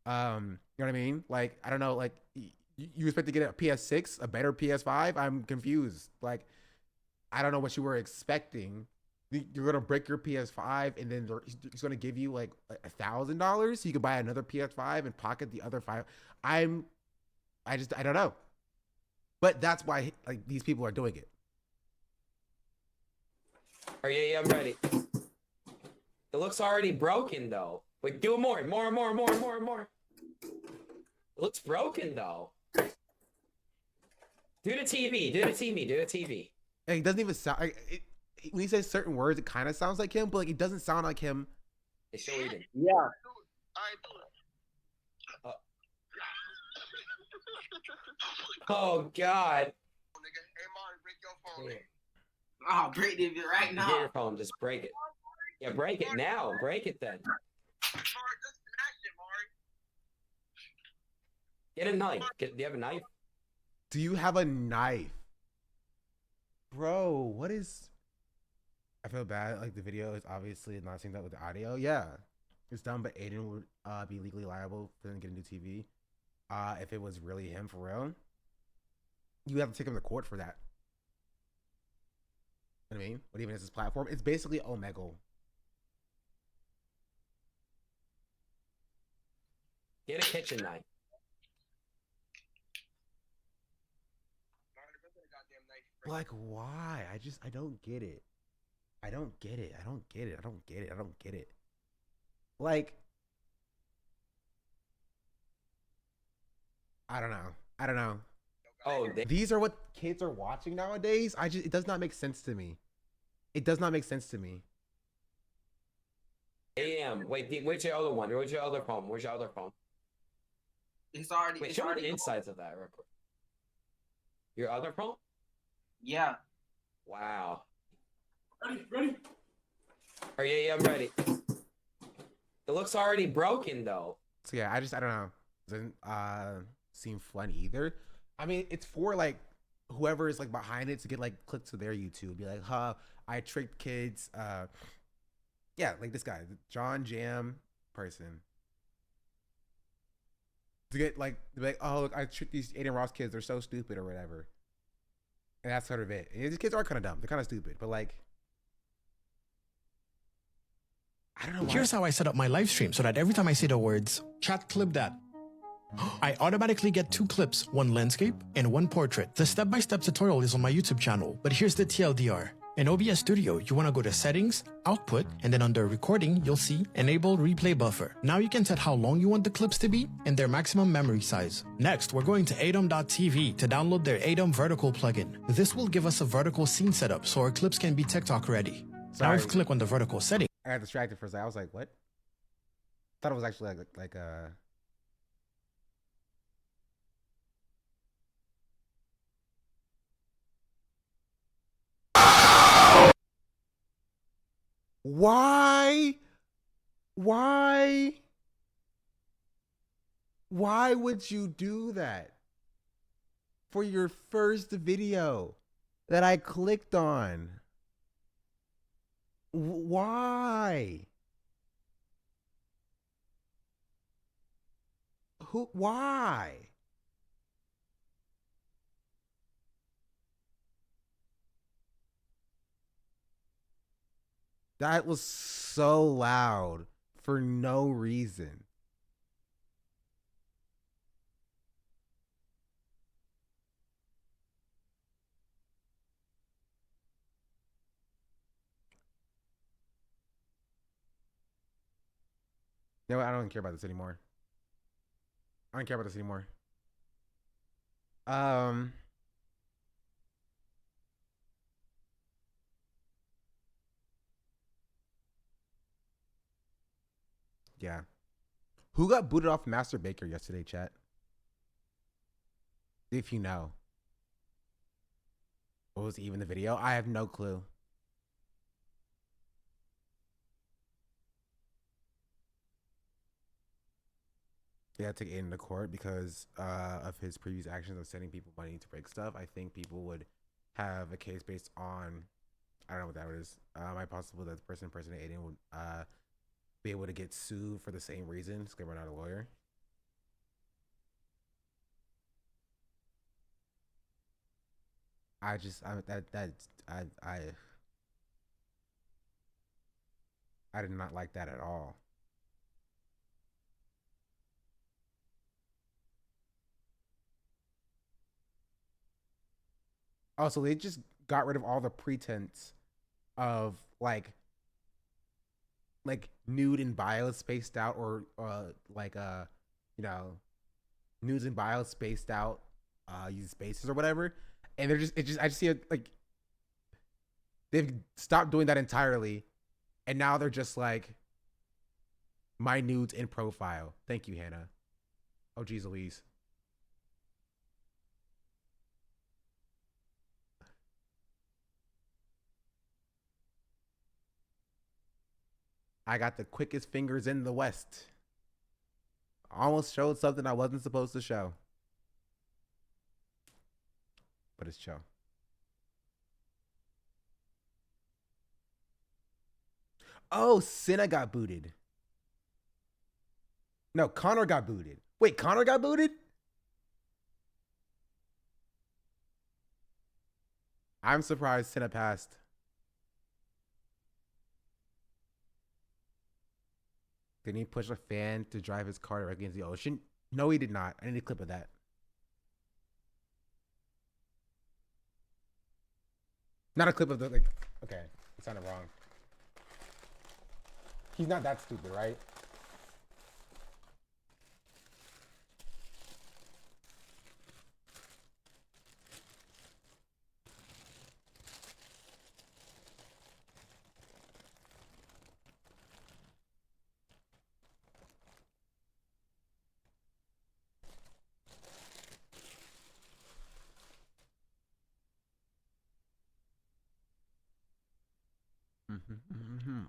You know what I mean? Like, I don't know, like you expect to get a PS6, a better PS5? I'm confused. Like, I don't know what you were expecting. You're gonna break your PS5 and then he's gonna give you like $1,000 so you can buy another PS5 and pocket the other five. I don't know. But that's why like these people are doing it. Oh, yeah, I'm ready. It looks already broken though. Wait, do more. It looks broken though. Do the TV. And it doesn't even sound like when he says certain words, it kind of sounds like him, but like it doesn't sound like him. It's still eating. Yeah. Oh God. Oh, break it right Get now. your phone, just break it. Yeah, break it now. Break it then. Get a knife. Do you have a knife? Do you have a knife? Bro, what is... I feel bad. Like, the video is obviously not synced up with the audio. Yeah. It's done, but Adin would be legally liable for them to get a new TV. If it was really him for real. You have to take him to court for that. You know what I mean? But even as his platform, it's basically Omegle. Get a kitchen knife. Like, why? I don't get it. I don't get it. Like, I don't know. Oh, these are what kids are watching nowadays. It does not make sense to me. Damn. Wait, where's your other one? Where's your other phone? It's already. Wait, it's show me already the insides of that real quick. Your other phone? Yeah. Wow. Ready? Oh, yeah, I'm ready. It looks already broken, though. So yeah, I don't know. Doesn't seem fun either. I mean, it's for like whoever is like behind it to get like clicks to their YouTube. Be like, huh, I tricked kids. Yeah, like this guy, the John Jam person. To get like, oh, look, I tricked these Aiden Ross kids. They're so stupid or whatever. And that's sort of it. And these kids are kind of dumb. They're kind of stupid. But like, I don't know why. Here's how I set up my live stream so that every time I say the words, chat clip that, I automatically get 2 clips, one landscape and one portrait. The step-by-step tutorial is on my YouTube channel, but here's the TLDR. In OBS Studio, you want to go to Settings, Output, and then under Recording, you'll see Enable Replay Buffer. Now you can set how long you want the clips to be and their maximum memory size. Next, we're going to Adin.tv to download their Adin Vertical plugin. This will give us a vertical scene setup so our clips can be TikTok ready. Now if you click on the vertical setting, I got distracted for a second. I was like, what? Thought it was actually like Why? Why would you do that? For your first video that I clicked on. Why? Why? That was so loud for no reason. You know what? I don't care about this anymore. I don't care about this anymore. Yeah. Who got booted off Master Baker yesterday, chat? If you know. What was even the video? I have no clue. They had to take Aiden to court because of his previous actions of sending people money to break stuff. I think people would have a case based on, I don't know what that is. Might possible that the person impersonating Aiden would be able to get sued for the same reason because we're not a lawyer. I did not like that at all. Also, they just got rid of all the pretense of like nude and bio spaced out, or you know, nudes and bio spaced out, use spaces or whatever. And they're just I just see it like they've stopped doing that entirely, and now they're just like my nudes in profile. Thank you, Hannah. Oh geez Louise. I got the quickest fingers in the West. Almost showed something I wasn't supposed to show. But it's chill. Oh, Senna got booted. No, Connor got booted. Wait, Connor got booted? I'm surprised Senna passed. Did he push a fan to drive his car directly into the ocean? No, he did not. I need a clip of that. Not a clip of the, like, okay, it sounded wrong. He's not that stupid, right? Mm-hmm.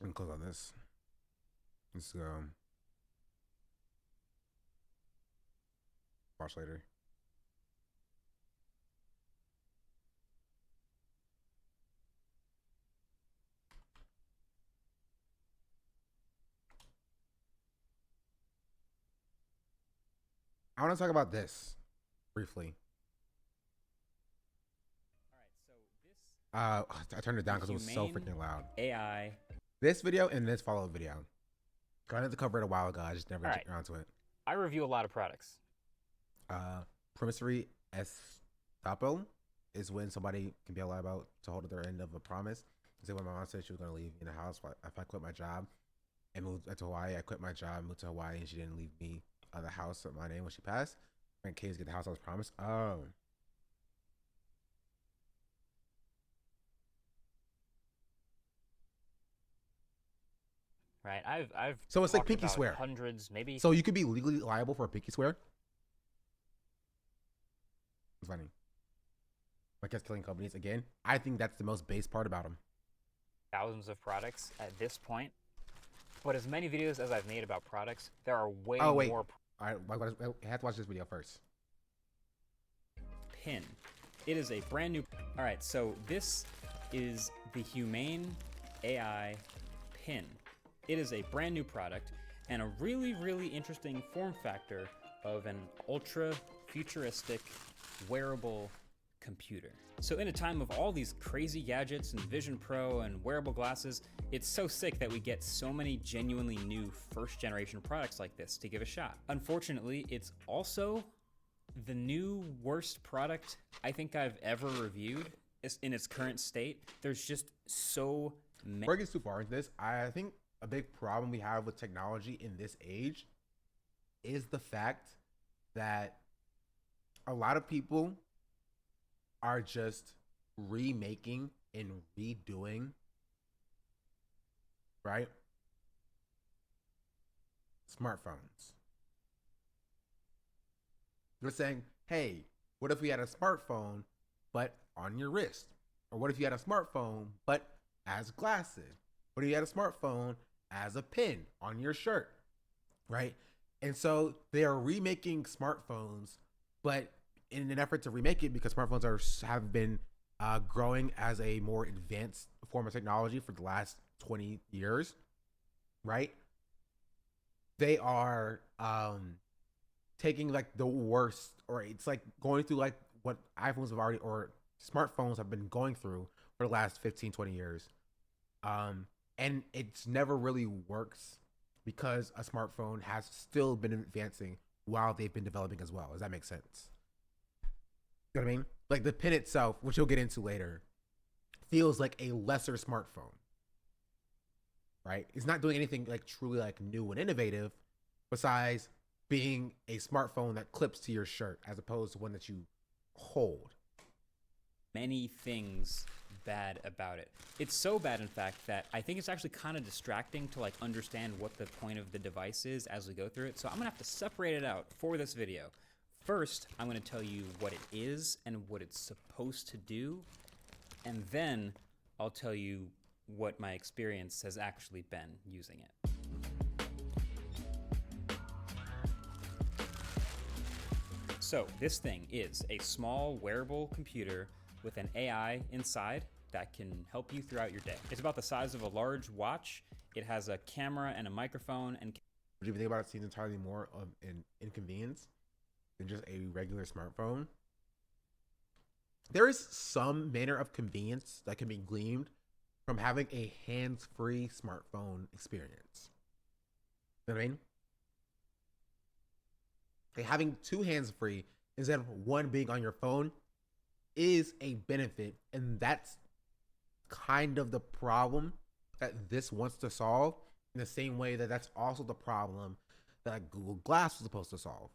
I'm close on this. Let's go. Watch later. I want to talk about this briefly. I turned it down because it was so freaking loud. AI. This video and this follow-up video. I wanted to cover it a while ago. I just never got around to it. I review a lot of products. Promissory estoppel is when somebody can be lied about to hold their end of a promise. So when my mom said she was going to leave me in the house if I quit my job and moved to Hawaii, I quit my job, moved to Hawaii, and she didn't leave me the house at my name when she passed. My kids get the house I was promised. Oh. Right, I've So it's like talked pinky about swear. hundreds, maybe. So you could be legally liable for a pinky swear. It's funny. Like us killing companies again. I think that's the most base part about them. Thousands of products at this point, but as many videos as I've made about products, there are way Oh wait. more. All right, I have to watch this video first. Pin. It is a brand new. All right, so this is the Humane AI Pin. It is a brand new product and a really, really interesting form factor of an ultra futuristic wearable computer. So in a time of all these crazy gadgets and Vision Pro and wearable glasses, it's so sick that we get so many genuinely new first generation products like this to give a shot. Unfortunately, it's also the new worst product I think I've ever reviewed in its current state. There's just so many. Before I get too far into this, I think a big problem we have with technology in this age is the fact that a lot of people are just remaking and redoing, right? Smartphones. They're saying, hey, what if we had a smartphone, but on your wrist? Or what if you had a smartphone, but as glasses? What if you had a smartphone as a pin on your shirt, right? And so they are remaking smartphones, but in an effort to remake it, because smartphones have been growing as a more advanced form of technology for the last 20 years, right? They are taking like the worst, or it's like going through like what iPhones have already, or smartphones have been going through for the last 15, 20 years. And it's never really works because a smartphone has still been advancing while they've been developing as well. Does that make sense? You know what I mean? Like the pin itself, which you'll get into later, feels like a lesser smartphone, right? It's not doing anything like truly like new and innovative besides being a smartphone that clips to your shirt as opposed to one that you hold. Many things bad about it. It's so bad, in fact, that I think it's actually kind of distracting to like understand what the point of the device is as we go through it. So I'm gonna have to separate it out for this video. First, I'm gonna tell you what it is and what it's supposed to do, and then I'll tell you what my experience has actually been using it. So this thing is a small wearable computer with an AI inside that can help you throughout your day. It's about the size of a large watch. It has a camera and a microphone. And Would you think about it seems entirely more of an inconvenience than just a regular smartphone? There is some manner of convenience that can be gleaned from having a hands-free smartphone experience. You know what I mean? Like having two hands free instead of one being on your phone is a benefit, and that's kind of the problem that this wants to solve, in the same way that that's also the problem that Google Glass was supposed to solve.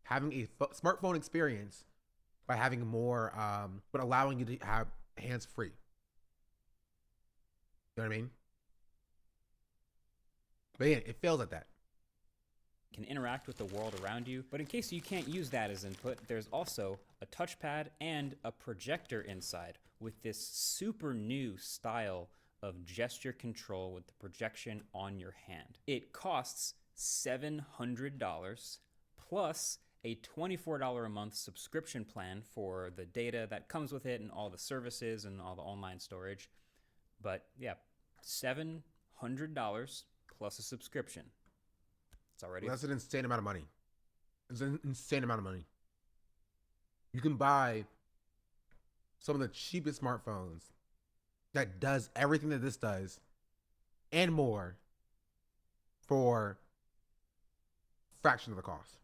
Having a smartphone experience by having more, but allowing you to have hands free. You know what I mean? But yeah, it fails at that. can interact with the world around you. But in case you can't use that as input, there's also a touchpad and a projector inside with this super new style of gesture control with the projection on your hand. It costs $700 plus a $24 a month subscription plan for the data that comes with it and all the services and all the online storage. But yeah, $700 plus a subscription. It's already... That's an insane amount of money. It's an insane amount of money. You can buy some of the cheapest smartphones that does everything that this does and more for a fraction of the cost.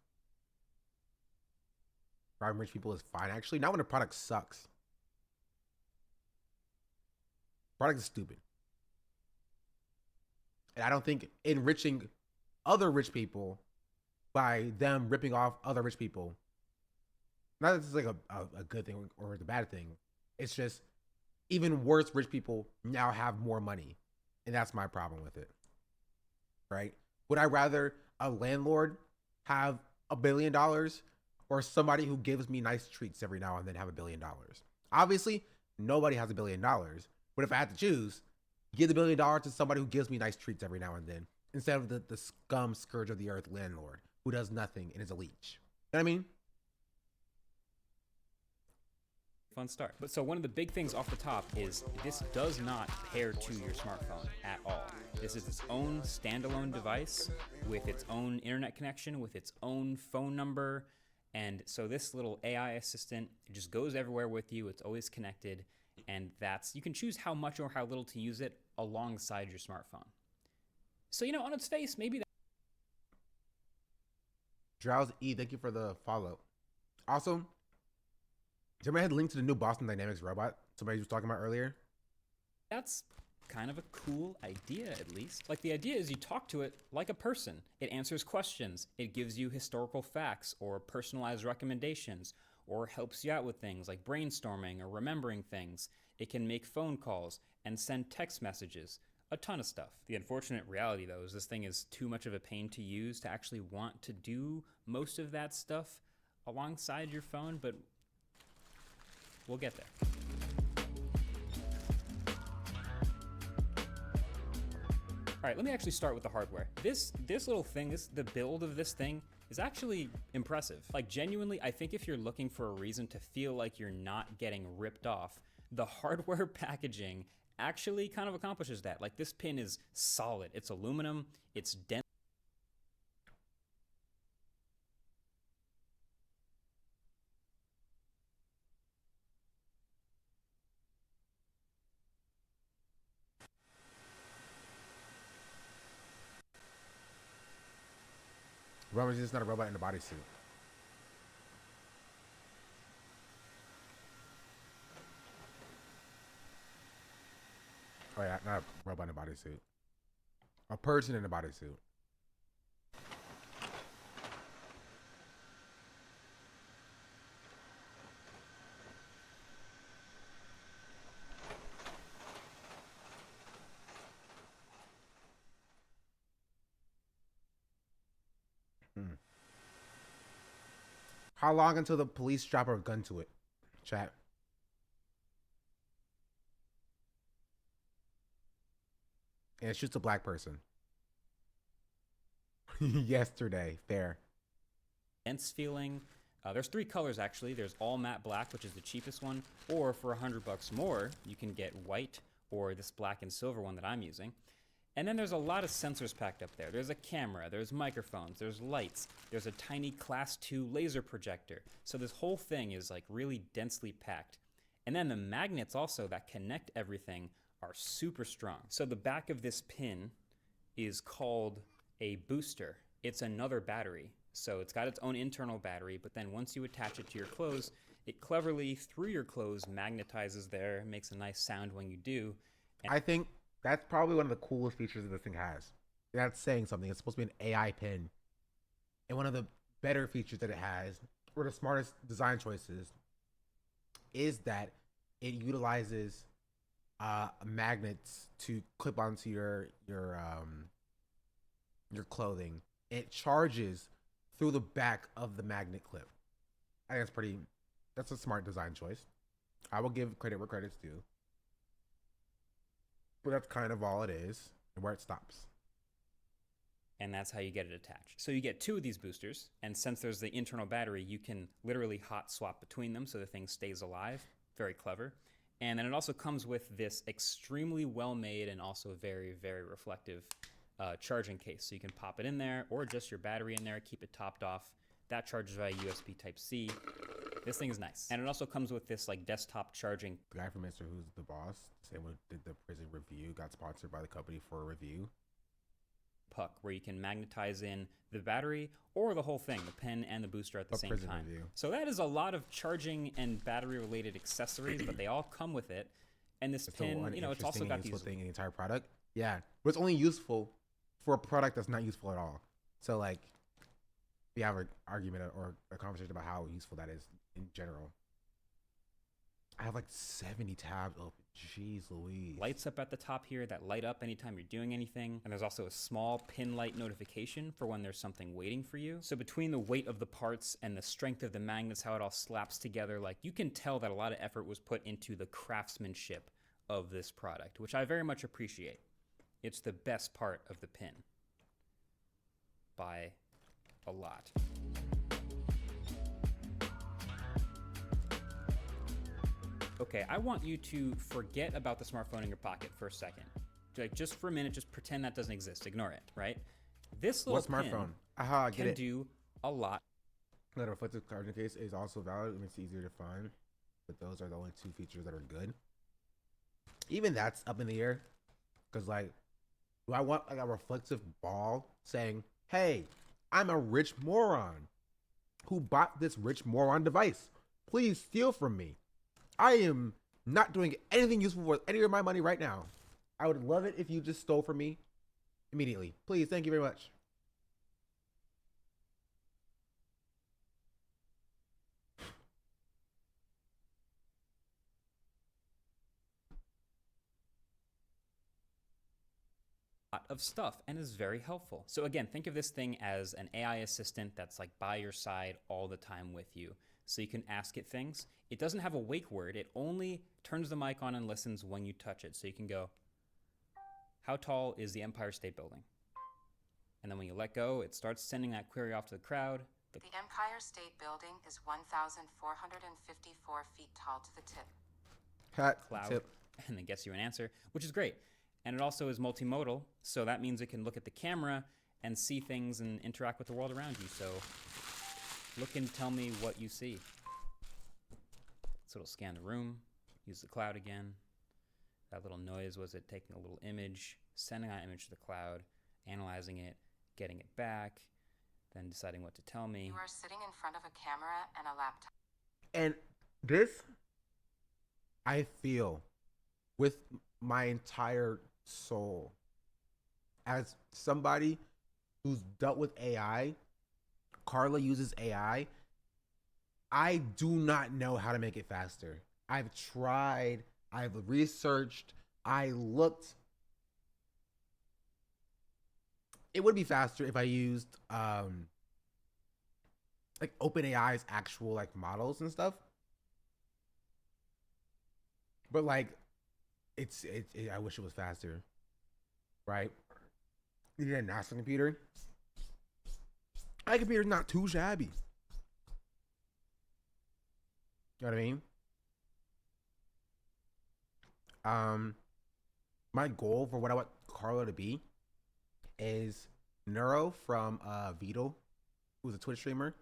Driving rich people is fine, actually. Not when a product sucks. Product is stupid. And I don't think enriching other rich people by them ripping off other rich people, not that this is like a good thing or the bad thing. It's just even worse rich people now have more money. And that's my problem with it. Right? Would I rather a landlord have $1 billion or somebody who gives me nice treats every now and then have $1 billion? Obviously, nobody has $1 billion. But if I had to choose, give the $1 billion to somebody who gives me nice treats every now and then, instead of the scum scourge of the earth landlord who does nothing and is a leech. You know what I mean? Fun start. But so one of the big things off the top is this does not pair to your smartphone at all. This is its own standalone device with its own internet connection, with its own phone number. And so this little AI assistant, it just goes everywhere with you. It's always connected. And you can choose how much or how little to use it alongside your smartphone. So, you know, on its face, maybe that... Drowse E, thank you for the follow. Also, somebody had linked to the new Boston Dynamics robot somebody was talking about earlier. That's kind of a cool idea, at least. Like, the idea is you talk to it like a person. It answers questions. It gives you historical facts or personalized recommendations, or helps you out with things like brainstorming or remembering things. It can make phone calls and send text messages. A ton of stuff. The unfortunate reality, though, is this thing is too much of a pain to use to actually want to do most of that stuff alongside your phone, but we'll get there. All right, let me actually start with the hardware. This little thing, the build of this thing is actually impressive. Like, genuinely, I think if you're looking for a reason to feel like you're not getting ripped off, the hardware packaging actually kind of accomplishes that. Like, this pin is solid. It's aluminum. It's dense. Roman's just not a robot in a bodysuit. Oh yeah, not a robot in a bodysuit. A person in a bodysuit. How long until the police strap a gun to it? Chat. And it shoots a black person. Yesterday. Fair. Dense feeling. There's 3 colors, actually. There's all matte black, which is the cheapest one. Or for $100 more, you can get white or this black and silver one that I'm using. And then there's a lot of sensors packed up there. There's a camera, there's microphones, there's lights, there's a tiny class 2 laser projector. So this whole thing is like really densely packed. And then the magnets also that connect everything are super strong. So the back of this pin is called a booster. It's another battery. So it's got its own internal battery, but then once you attach it to your clothes, it cleverly, through your clothes, magnetizes there, makes a nice sound when you do. And I think that's probably one of the coolest features that this thing has. That's saying something. It's supposed to be an AI pin. And one of the better features that it has, or the smartest design choices, is that it utilizes magnets to clip onto your clothing it charges through the back of the magnet clip. I think that's a smart design choice. I will give credit where credit's due. But that's kind of all it is and where it stops. And that's how you get it attached. So you get 2 of these boosters, and since there's the internal battery, you can literally hot swap between them so the thing stays alive. Very clever. And then it also comes with this extremely well-made and also very, very reflective charging case. So you can pop it in there, or just your battery in there, keep it topped off. That charges via USB Type-C. This thing is nice. And it also comes with this like desktop charging. The guy from Mr. Who's the Boss, same one who did the prison review, got sponsored by the company for a review. Puck, where you can magnetize in the battery or the whole thing, the pin and the booster at the same time. Review. So that is a lot of charging and battery related accessories, but they all come with it. And this pin, you know, it's also got these thing in the entire product. Yeah, but it's only useful for a product that's not useful at all. So like, we have an argument or a conversation about how useful that is in general. I have like 70 tabs open. Jeez Louise. Lights up at the top here that light up anytime you're doing anything. And there's also a small pin light notification for when there's something waiting for you. So between the weight of the parts and the strength of the magnets, how it all slaps together, like you can tell that a lot of effort was put into the craftsmanship of this product, which I very much appreciate. It's the best part of the pin by a lot. Okay, I want you to forget about the smartphone in your pocket for a second. Like, just for a minute, just pretend that doesn't exist. Ignore it, right? This little smartphone? Pin can do a lot. That reflective charging case is also valid. It makes it easier to find, but those are the only 2 features that are good. Even that's up in the air, because like, do I want like a reflective ball saying, "Hey, I'm a rich moron who bought this rich moron device. Please steal from me. I am not doing anything useful with any of my money right now. I would love it if you just stole from me immediately. Please, thank you very much." Of stuff and is very helpful. So again, think of this thing as an AI assistant that's like by your side all the time with you. So you can ask it things. It doesn't have a wake word. It only turns the mic on and listens when you touch it. So you can go, "How tall is the Empire State Building?" And then when you let go, it starts sending that query off to the crowd. The Empire State Building is 1,454 feet tall to the tip. Cloud, tip. and then gets you an answer, which is great. And it also is multimodal, so that means it can look at the camera and see things and interact with the world around you. So look and tell me what you see. So it'll scan the room, use the cloud again. That little noise was it taking a little image, sending that image to the cloud, analyzing it, getting it back, then deciding what to tell me. You are sitting in front of a camera and a laptop. And this, I feel with my entire soul, as somebody who's dealt with AI, Carla uses AI. I do not know how to make it faster. I've tried, I've researched, I looked. It would be faster if I used like OpenAI's actual like models and stuff. But like, I wish it was faster, right? You need a NASA computer. My computer's not too shabby. You know what I mean? My goal for what I want Carla to be is Neuro from Vito, who's a Twitch streamer.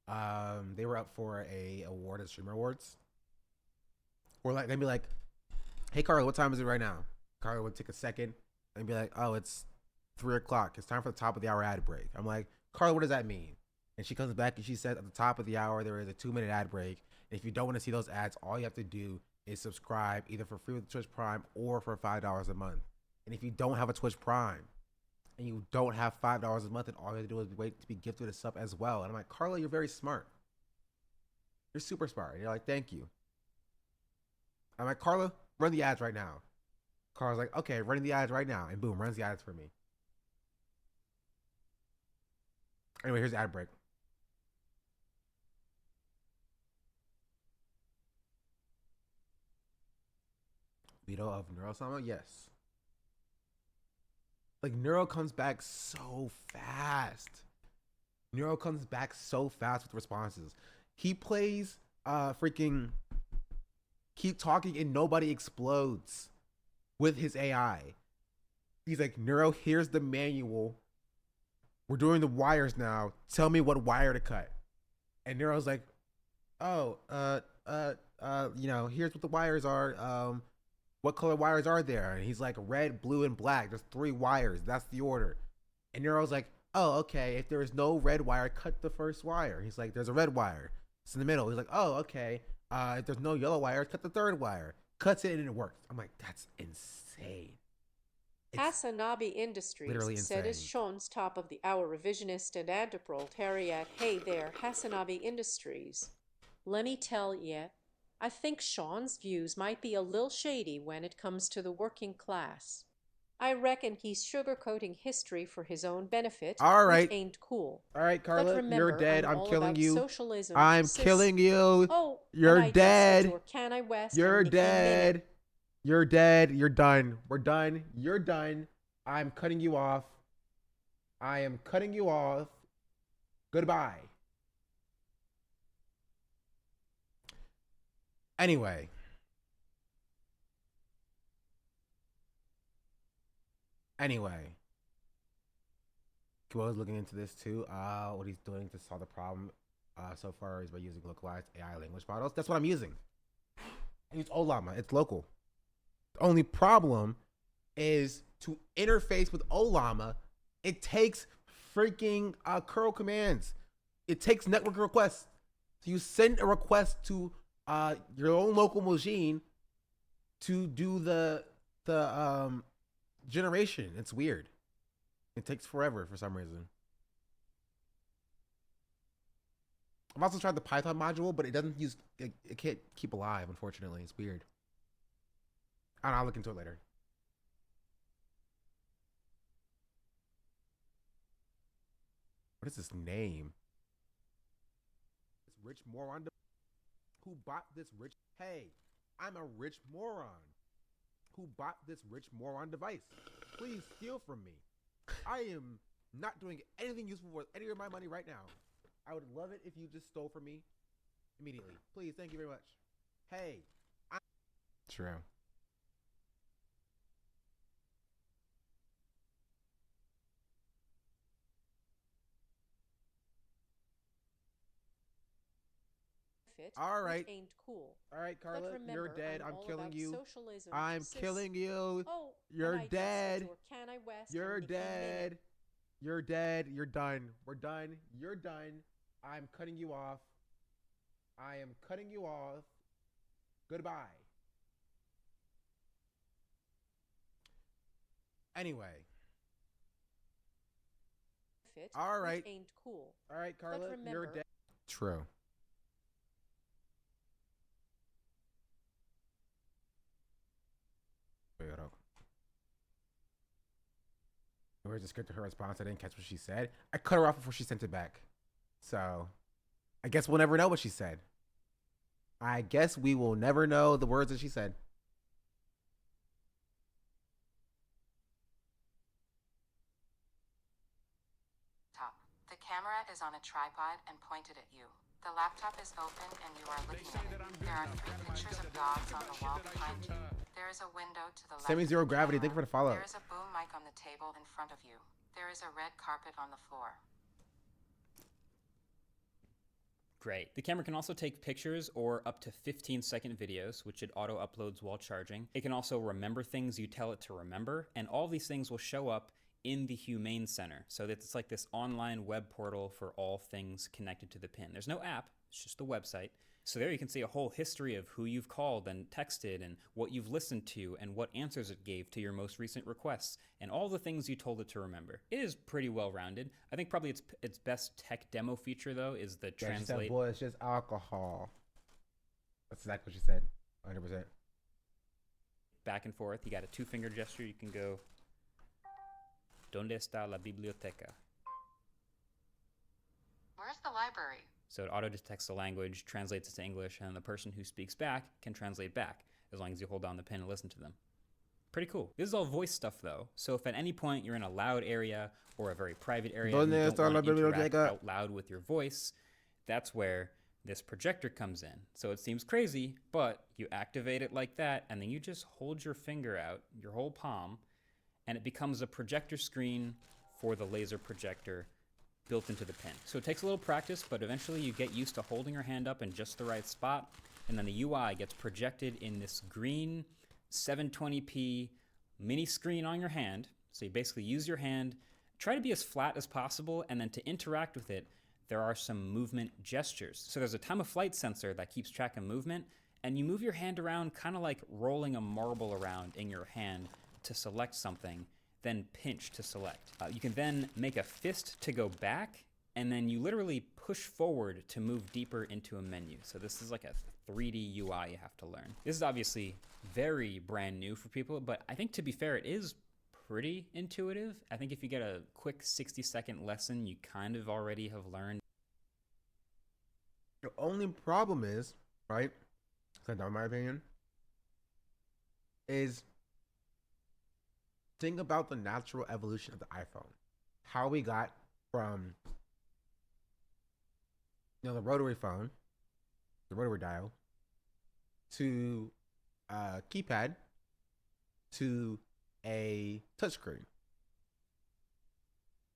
They were up for a award at Streamer Awards. Or like they'd be like, "Hey Carla, what time is it right now?" Carla would take a second and be like, "Oh, it's 3 o'clock. It's time for the top of the hour ad break." I'm like, "Carla, what does that mean?" And she comes back and she says, "At the top of the hour, there is a 2-minute ad break. And if you don't want to see those ads, all you have to do is subscribe either for free with Twitch Prime or for $5 a month. And if you don't have a Twitch Prime and you don't have $5 a month, then all you have to do is wait to be gifted a sub as well." And I'm like, "Carla, you're very smart. You're super smart." And you're like, "Thank you." I'm like, "Carla, run the ads right now." Carla's like, "Okay, running the ads right now." And boom, runs the ads for me. Anyway, here's the ad break. Veto of Neurosama? Yes. Like, Neuro comes back so fast. Neuro comes back so fast with responses. He plays freaking Keep Talking and Nobody Explodes with his AI. He's like, Neuro, here's the manual. We're doing the wires now. Tell me what wire to cut. And Neuro's like, oh, here's what the wires are. What color wires are there? And he's like, red, blue, and black. There's 3 wires. That's the order. And Neuro's like, oh, okay. If there is no red wire, cut the first wire. He's like, there's a red wire. It's in the middle. He's like, oh, okay. If there's no yellow wire, cut the 3rd wire. Cuts it and it works. I'm like, that's insane. Hasanabi Industries said as Sean's top of the hour revisionist and antiproletariat. Hey there, Hasanabi Industries. Let me tell ye, I think Sean's views might be a little shady when it comes to the working class. I reckon he's sugarcoating history for his own benefit, all right. Which ain't cool. All right, Carla, remember, you're dead. I'm killing you. Socialism, I'm killing you. Oh, you're dead. You're dead. You're dead. You're done. We're done. You're done. I'm cutting you off. I am cutting you off. Goodbye. Anyway. Kuo is looking into this too. What he's doing to solve the problem so far is by using localized AI language models. That's what I'm using. I use Olama. It's local. The only problem is to interface with Olama, it takes freaking curl commands. It takes network requests. So you send a request to your own local machine to do the generation. It's weird. It takes forever for some reason. I've also tried the Python module, but it doesn't use it can't keep alive, unfortunately. It's weird. I don't know, I'll look into it later. What is this name? This rich moron who bought this rich. Hey, I'm a rich moron who bought this rich moron device. Please steal from me. I am not doing anything useful with any of my money right now. I would love it if you just stole from me immediately. Please, thank you very much. Hey, true. All right. Ain't cool. All right, Carla, remember, you're dead. I'm killing you. I'm cis. killing you. Oh, you're dead. West you're dead. You're dead. You're done. We're done. You're done. I'm cutting you off. I am cutting you off. Goodbye. Anyway. All right. Ain't cool. All right, Carla, remember, you're dead. True. Where's the script to her response? I didn't catch what she said. I cut her off before she sent it back. So, I guess we'll never know what she said. I guess we will never know the words that she said. The camera is on a tripod and pointed at you. The laptop is open and you are looking at it. There are 3 pictures of dogs on the wall behind you. There is a window to the left. Semi-zero gravity. Thank you for the follow. There is a boom mic on the table in front of you. There is a red carpet on the floor. Great. The camera can also take pictures or up to 15-second videos, which it auto-uploads while charging. It can also remember things you tell it to remember, and all these things will show up in the Humane Center. So that it's like this online web portal for all things connected to the pin. There's no app, it's just a website. So there you can see a whole history of who you've called and texted and what you've listened to and what answers it gave to your most recent requests and all the things you told it to remember. It is pretty well-rounded. I think probably its best tech demo feature though is the translate. She said, boy, it's just alcohol. That's exactly what she said. 100%. Back and forth. You got a 2-finger gesture. You can go, ¿Dónde está la biblioteca? Where's the library? So it auto detects the language, translates it to English, and the person who speaks back can translate back as long as you hold down the pin and listen to them. Pretty cool. This is all voice stuff though. So if at any point you're in a loud area or a very private area and you don't want to interact out loud with your voice, that's where this projector comes in. So it seems crazy, but you activate it like that, and then you just hold your finger out, your whole palm, and it becomes a projector screen for the laser projector built into the pin. So it takes a little practice, but eventually you get used to holding your hand up in just the right spot, and then the UI gets projected in this green 720p mini screen on your hand. So you basically use your hand, try to be as flat as possible, and then to interact with it, there are some movement gestures. So there's a time of flight sensor that keeps track of movement, and you move your hand around kind of like rolling a marble around in your hand to select something, then pinch to select. You can then make a fist to go back, and then you literally push forward to move deeper into a menu. So this is like a 3D UI you have to learn. This is obviously very brand new for people, but I think to be fair, it is pretty intuitive. I think if you get a quick 60-second lesson, you kind of already have learned. The only problem is, right, in my opinion, is think about the natural evolution of the iPhone. How we got from, the rotary phone, the rotary dial, to a keypad, to a touchscreen.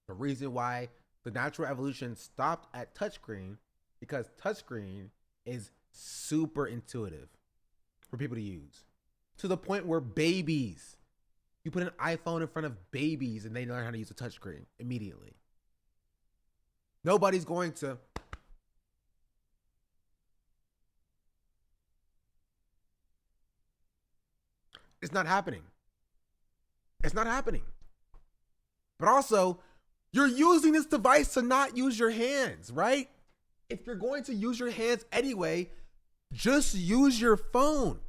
The reason why the natural evolution stopped at touchscreen because touchscreen is super intuitive for people to use, to the point where babies, you put an iPhone in front of babies and they learn how to use a touchscreen immediately. Nobody's going to it's not happening. It's not happening. But also, you're using this device to not use your hands, right? If you're going to use your hands anyway, just use your phone.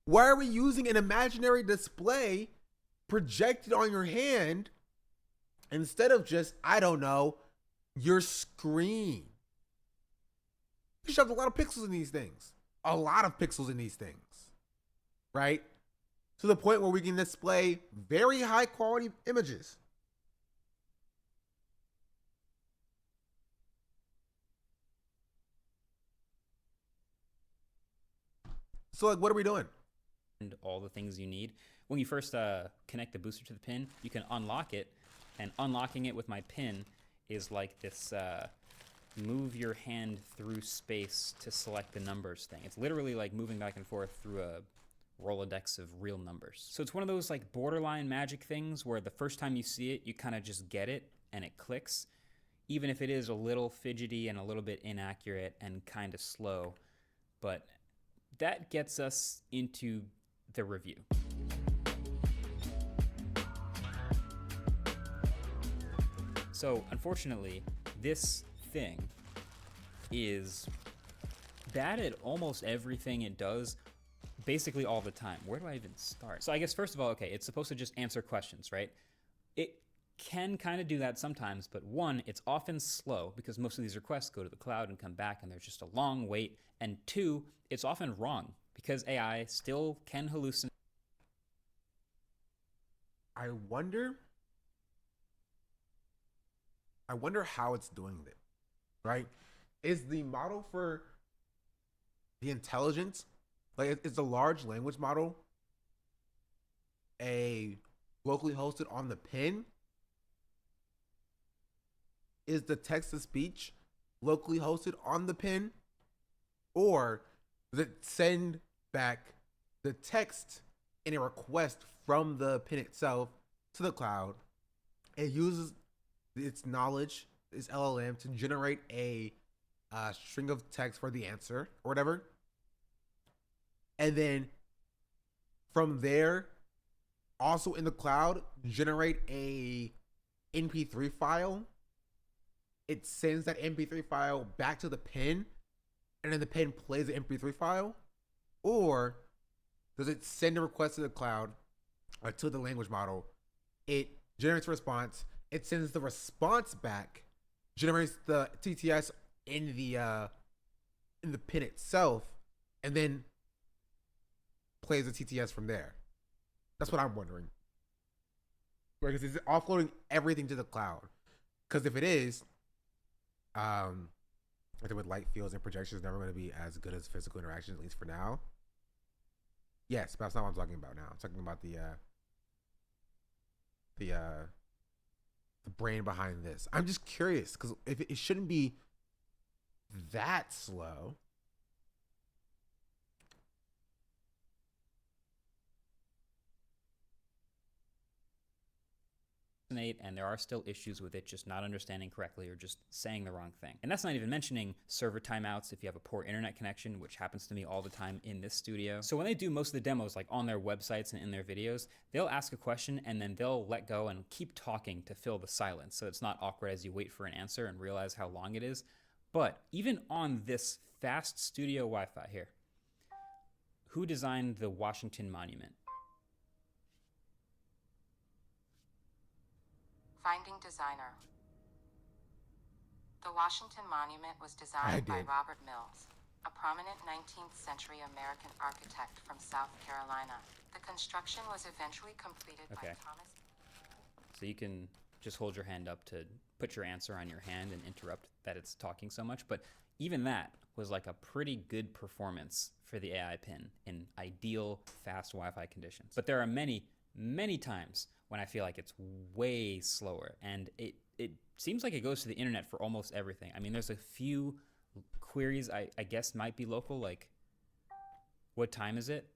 Why are we using an imaginary display projected on your hand instead of just, I don't know, your screen? You shoved a lot of pixels in these things. A lot of pixels in these things, right? To the point where we can display very high quality images. So like, what are we doing? And all the things you need. When you first connect the booster to the pin, you can unlock it, and unlocking it with my pin is like this move your hand through space to select the numbers thing. It's literally like moving back and forth through a Rolodex of real numbers. So it's one of those like borderline magic things where the first time you see it, you kind of just get it and it clicks, even if it is a little fidgety and a little bit inaccurate and kind of slow. But that gets us into the review. So unfortunately, this thing is bad at almost everything it does, basically all the time. Where do I even start? So I guess first of all, okay, it's supposed to just answer questions, right? It can kind of do that sometimes, but one, it's often slow because most of these requests go to the cloud and come back and there's just a long wait. And two, it's often wrong because AI still can hallucinate. I wonder how it's doing it, right? Is the model for the intelligence, like is the large language model a locally hosted on the pin? Is the text-to-speech locally hosted on the pin? Or does it send back the text in a request from the pin itself to the cloud? It uses its knowledge, its LLM, to generate a string of text for the answer or whatever. And then from there, also in the cloud, generate a MP3 file. It sends that MP3 file back to the pin, and then the pin plays the MP3 file? Or does it send a request to the cloud, or to the language model? It generates a response. It sends the response back generates the TTS in the pin itself, and then plays the TTS from there. That's what I'm wondering. Because is it offloading everything to the cloud? Because if it is, I think with light fields and projections never going to be as good as physical interaction, at least for now. Yes, but that's not what I'm talking about now. I'm talking about the brain behind this. I'm just curious because if it shouldn't be that slow. And there are still issues with it just not understanding correctly or just saying the wrong thing. And that's not even mentioning server timeouts if you have a poor internet connection, which happens to me all the time in this studio. So when they do most of the demos, like on their websites and in their videos, they'll ask a question and then they'll let go and keep talking to fill the silence so it's not awkward as you wait for an answer and realize how long it is. But even on this fast studio Wi-Fi here, who designed the Washington Monument? Finding designer. The Washington Monument was designed by Robert Mills, a prominent 19th century American architect from South Carolina. The construction was eventually completed by Thomas. So you can just hold your hand up to put your answer on your hand and interrupt that it's talking so much. But even that was like a pretty good performance for the AI pin in ideal fast Wi-Fi conditions. But there are many, many times when I feel like it's way slower, and it seems like it goes to the internet for almost everything. I mean, there's a few queries I guess might be local, like what time is it?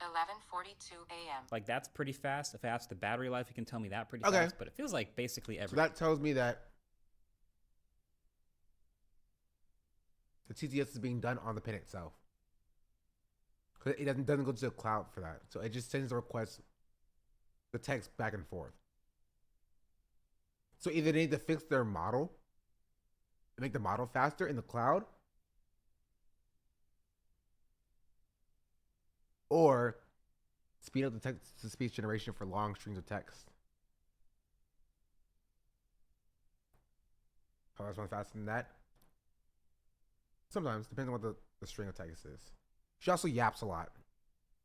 11:42 a.m. Like that's pretty fast. If I ask the battery life, you can tell me that pretty fast, but it feels like basically everything. So that tells me that the TTS is being done on the pin itself. It doesn't go to the cloud for that. So it just sends the request, the text back and forth. So either they need to fix their model and make the model faster in the cloud, or speed up the text-to-speech generation for long strings of text. How else one faster than that? Sometimes, depending on what the string of text is. She also yaps a lot.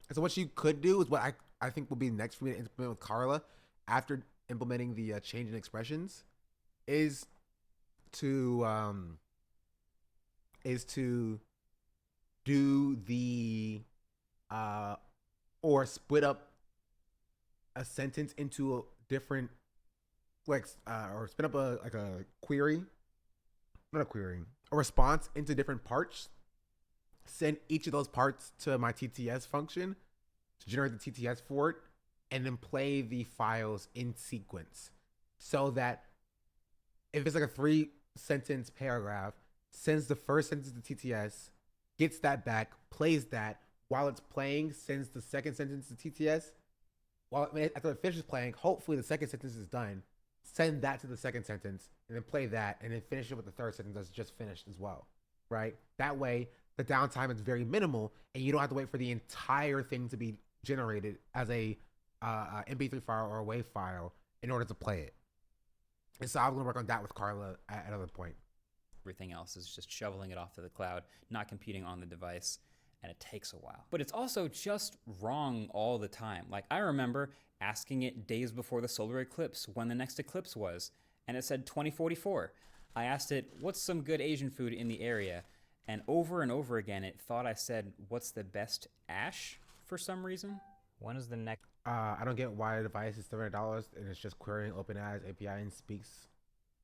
And so what you could do is what I think will be next for me to implement with Carla after implementing the change in expressions is to do the or split up a sentence into a different or split up a query, not a query, a response into different parts. Send each of those parts to my TTS function to generate the TTS for it, and then play the files in sequence so that if it's like a 3-sentence paragraph, sends the first sentence to TTS, gets that back, plays that while it's playing, sends the second sentence to TTS. After it finishes playing, hopefully the second sentence is done, send that to the second sentence, and then play that, and then finish it with the third sentence that's just finished as well, right? That way, the downtime is very minimal, and you don't have to wait for the entire thing to be generated as a MP3 file or a WAV file in order to play it. And so I'm going to work on that with Carla at another point. Everything else is just shoveling it off to the cloud, not computing on the device, and it takes a while. But it's also just wrong all the time. Like, I remember asking it days before the solar eclipse when the next eclipse was, and it said 2044. I asked it, what's some good Asian food in the area? And over again, it thought I said, what's the best ash for some reason? When is the next? I don't get why the device is $700 and it's just querying OpenAI's API and speaks.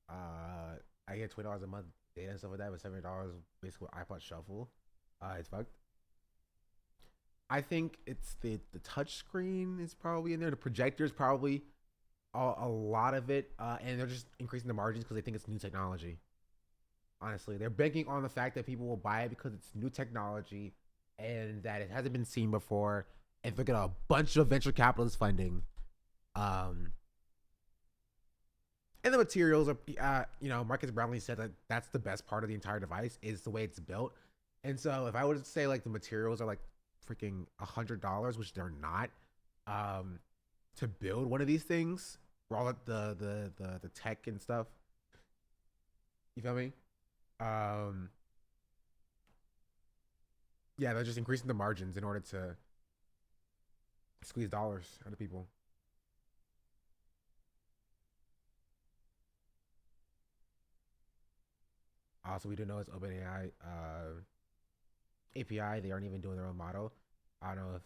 I get $20 a month data and stuff like that, but $700 basically iPod Shuffle. It's fucked. I think it's the touch screen is probably in there. The projector is probably a lot of it, and they're just increasing the margins because they think it's new technology. Honestly, they're banking on the fact that people will buy it because it's new technology and that it hasn't been seen before, and they're getting a bunch of venture capitalist funding. And the materials are, Marcus Brownlee said that that's the best part of the entire device is the way it's built. And so if I would say like the materials are like freaking $100, which they're not, to build one of these things, for all the tech and stuff, You feel me? Yeah, they're just increasing the margins in order to squeeze dollars out of people. Also, we do know it's OpenAI API. They aren't even doing their own model. I don't know if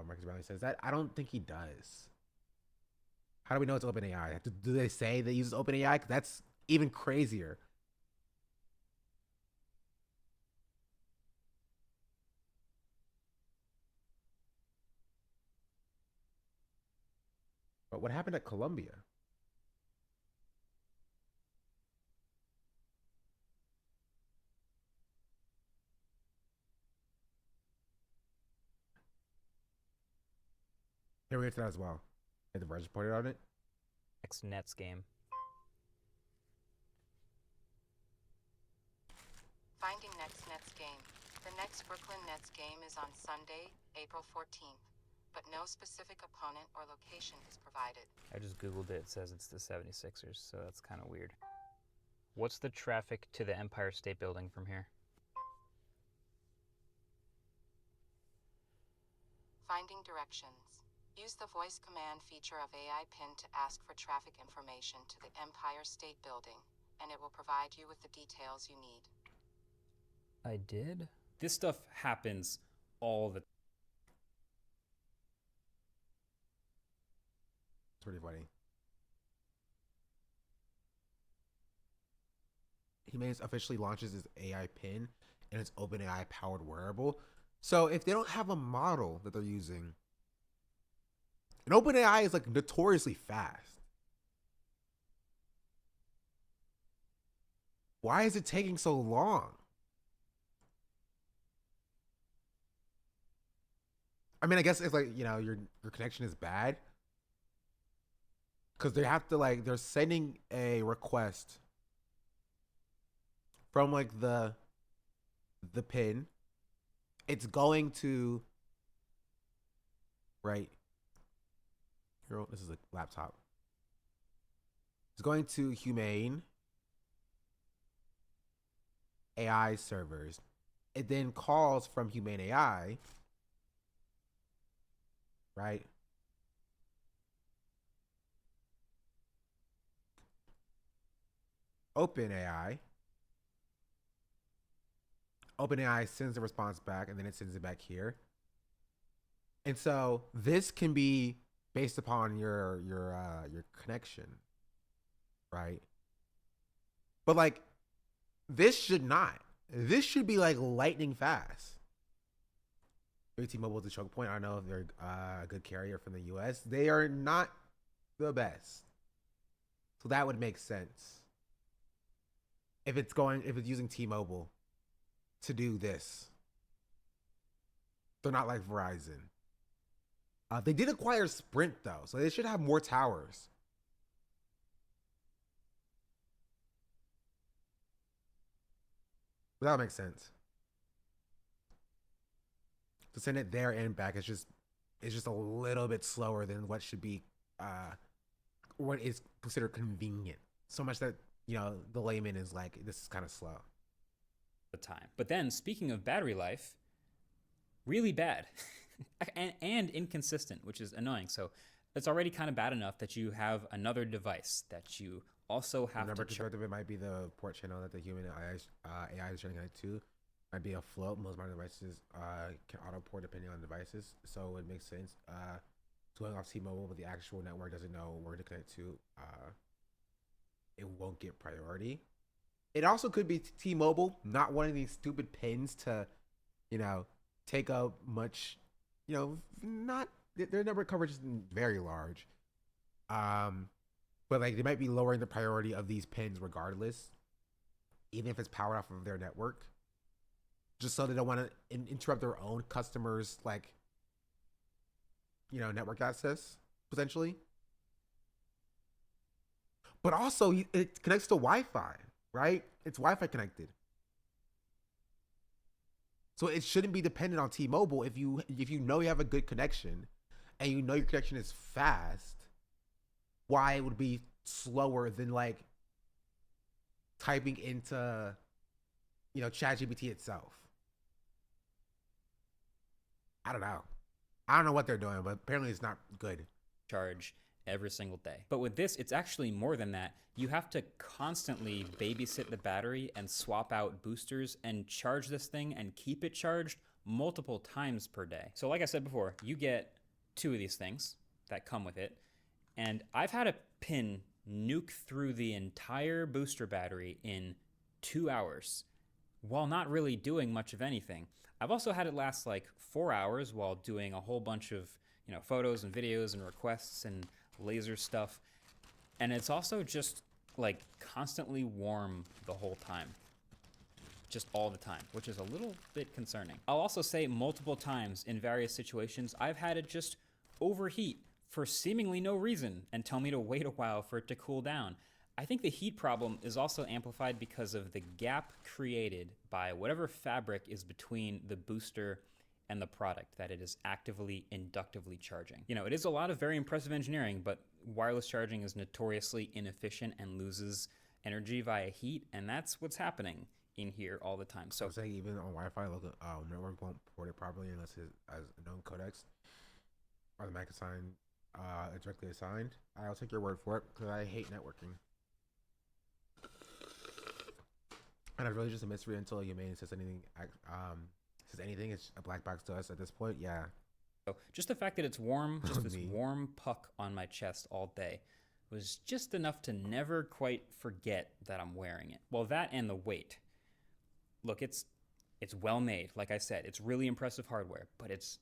Marcus Brownlee says that. I don't think he does. How do we know it's OpenAI? Do they say they use OpenAI? Because that's even crazier. But what happened at Columbia? Here we get to that as well. And the Verge reported on it. Next Nets game. Finding next Nets game. The next Brooklyn Nets game is on Sunday, April 14th, but no specific opponent or location is provided. I just Googled it. It says it's the 76ers, so that's kind of weird. What's the traffic to the Empire State Building from here? Finding directions. Use the voice command feature of AI Pin to ask for traffic information to the Empire State Building, and it will provide you with the details you need. I did? This stuff happens all the time. It's pretty funny. Humane officially launches his AI Pin and its OpenAI powered wearable. So if they don't have a model that they're using, and OpenAI is like notoriously fast, why is it taking so long? I mean, I guess it's like, you know, your connection is bad. Because they have to, like, they're sending a request from, like, the pin. It's going to, right here, this is a laptop. It's going to Humane AI servers. It then calls from Humane AI, right? OpenAI. OpenAI sends the response back, and then it sends it back here. And so this can be based upon your connection, right? But like, this should not. This should be like lightning fast. T-Mobile is a choke point. I don't know if they're a good carrier from the U.S. They are not the best, so that would make sense. If it's using T-Mobile to do this, they're not like Verizon. They did acquire Sprint though, so they should have more towers. But that makes sense. To send it there and back is just a little bit slower than what should be, what is considered convenient. So much that, you know, the layman is like, this is kind of slow. The time. But then, speaking of battery life, really bad and inconsistent, which is annoying. So it's already kind of bad enough that you have another device that you also have Number to perspective, it might be the port channel that the human AI is turning out to. Might be a float. Most modern devices can auto port depending on devices, so it makes sense. Going off T-Mobile, but the actual network doesn't know where to connect to, it won't get priority. It also could be T-Mobile not wanting these stupid pins to, you know, take up much, you know, not their network coverage isn't very large, but like they might be lowering the priority of these pins regardless, even if it's powered off of their network, just so they don't want to interrupt their own customers, like, you know, network access potentially. But also it connects to Wi-Fi, right? It's Wi-Fi connected. So it shouldn't be dependent on T-Mobile if you know you have a good connection and you know your connection is fast, why it would be slower than like typing into, ChatGPT itself. I don't know. I don't know what they're doing, but apparently it's not good. Charge every single day. But with this, it's actually more than that. You have to constantly babysit the battery and swap out boosters and charge this thing and keep it charged multiple times per day. So like I said before, you get 2 of these things that come with it. And I've had a pin nuke through the entire booster battery in 2 hours while not really doing much of anything. I've also had it last like 4 hours while doing a whole bunch of, photos and videos and requests and laser stuff. And it's also just like constantly warm the whole time. Just all the time, which is a little bit concerning. I'll also say multiple times in various situations, I've had it just overheat for seemingly no reason and tell me to wait a while for it to cool down. I think the heat problem is also amplified because of the gap created by whatever fabric is between the booster and the product that it is actively inductively charging. It is a lot of very impressive engineering, but wireless charging is notoriously inefficient and loses energy via heat, and that's what's happening in here all the time. So I'm saying even on Wi-Fi, local network won't port it properly unless it has a known codecs or the MAC assigned, directly assigned. I'll take your word for it because I hate networking. And it's really just a mystery until Humane says anything. It's a black box to us at this point. Yeah. So just the fact that it's warm, just this warm puck on my chest all day, was just enough to never quite forget that I'm wearing it. Well, that and the weight. Look, it's well made. Like I said, it's really impressive hardware, but it's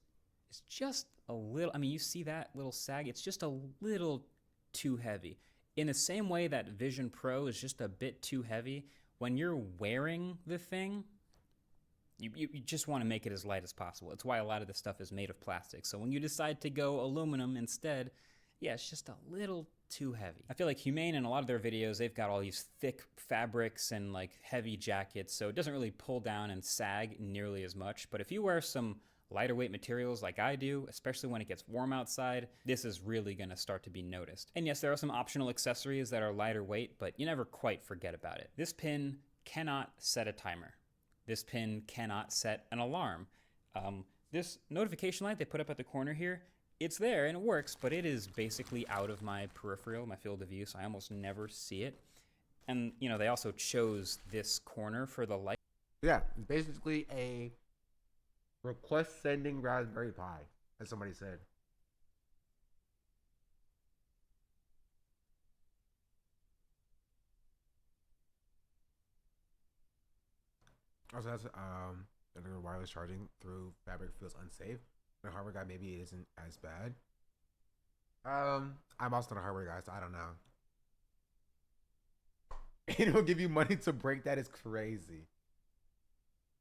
just a little. I mean, you see that little sag? It's just a little too heavy. In the same way that Vision Pro is just a bit too heavy. When you're wearing the thing, you just want to make it as light as possible. It's why a lot of this stuff is made of plastic. So when you decide to go aluminum instead, yeah, it's just a little too heavy. I feel like Humane in a lot of their videos, they've got all these thick fabrics and like heavy jackets, so it doesn't really pull down and sag nearly as much. But if you wear some lighter weight materials like I do, especially when it gets warm outside, this is really gonna start to be noticed. And yes, there are some optional accessories that are lighter weight, but you never quite forget about it. This pin cannot set a timer. This pin cannot set an alarm. This notification light they put up at the corner here, it's there and it works, but it is basically out of my peripheral, my field of view, so I almost never see it. And, they also chose this corner for the light. Yeah, it's basically a request sending Raspberry Pi, as somebody said. Also, that's another wireless charging through fabric feels unsafe. The hardware guy, maybe it isn't as bad. I'm also not a hardware guy, so I don't know. It'll give you money to break that is crazy.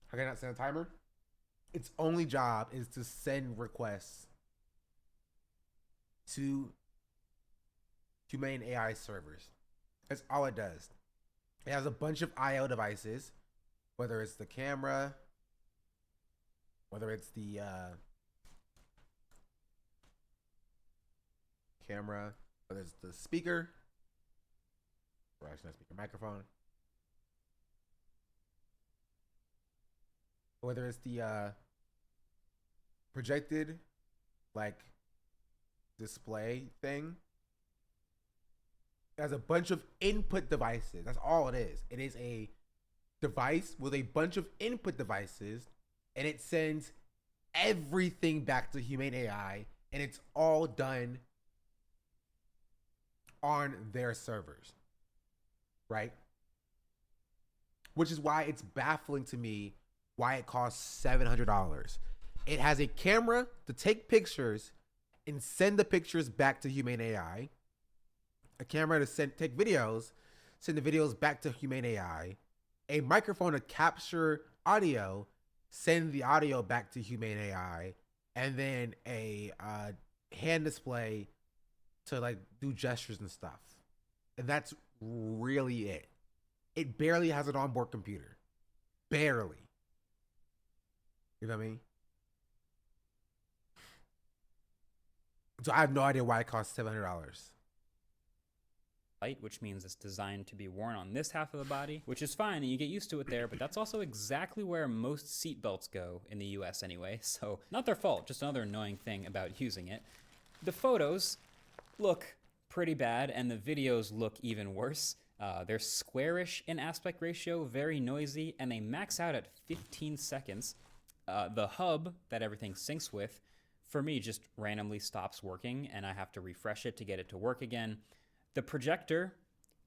How can I not send a timer? Its only job is to send requests to Humane AI servers. That's all it does. It has a bunch of I/O devices, whether it's the camera, whether it's the camera, whether it's the speaker, or actually not speaker, microphone, whether it's the projected like display thing. It has a bunch of input devices. That's all it is. It is a device with a bunch of input devices, and it sends everything back to Humane AI, and it's all done on their servers, right? Which is why it's baffling to me why it costs $700. It has a camera to take pictures and send the pictures back to Humane AI, a camera to take videos, send the videos back to Humane AI, a microphone to capture audio, send the audio back to Humane AI, and then a hand display to like do gestures and stuff. And that's really it. It barely has an onboard computer. Barely. You know what I mean? So I have no idea why it costs $700. which means it's designed to be worn on this half of the body, which is fine and you get used to it there, but that's also exactly where most seatbelts go in the US anyway, so not their fault, just another annoying thing about using it. The photos look pretty bad and the videos look even worse. They're squarish in aspect ratio, very noisy, and they max out at 15 seconds. The hub that everything syncs with, for me, just randomly stops working and I have to refresh it to get it to work again. The projector,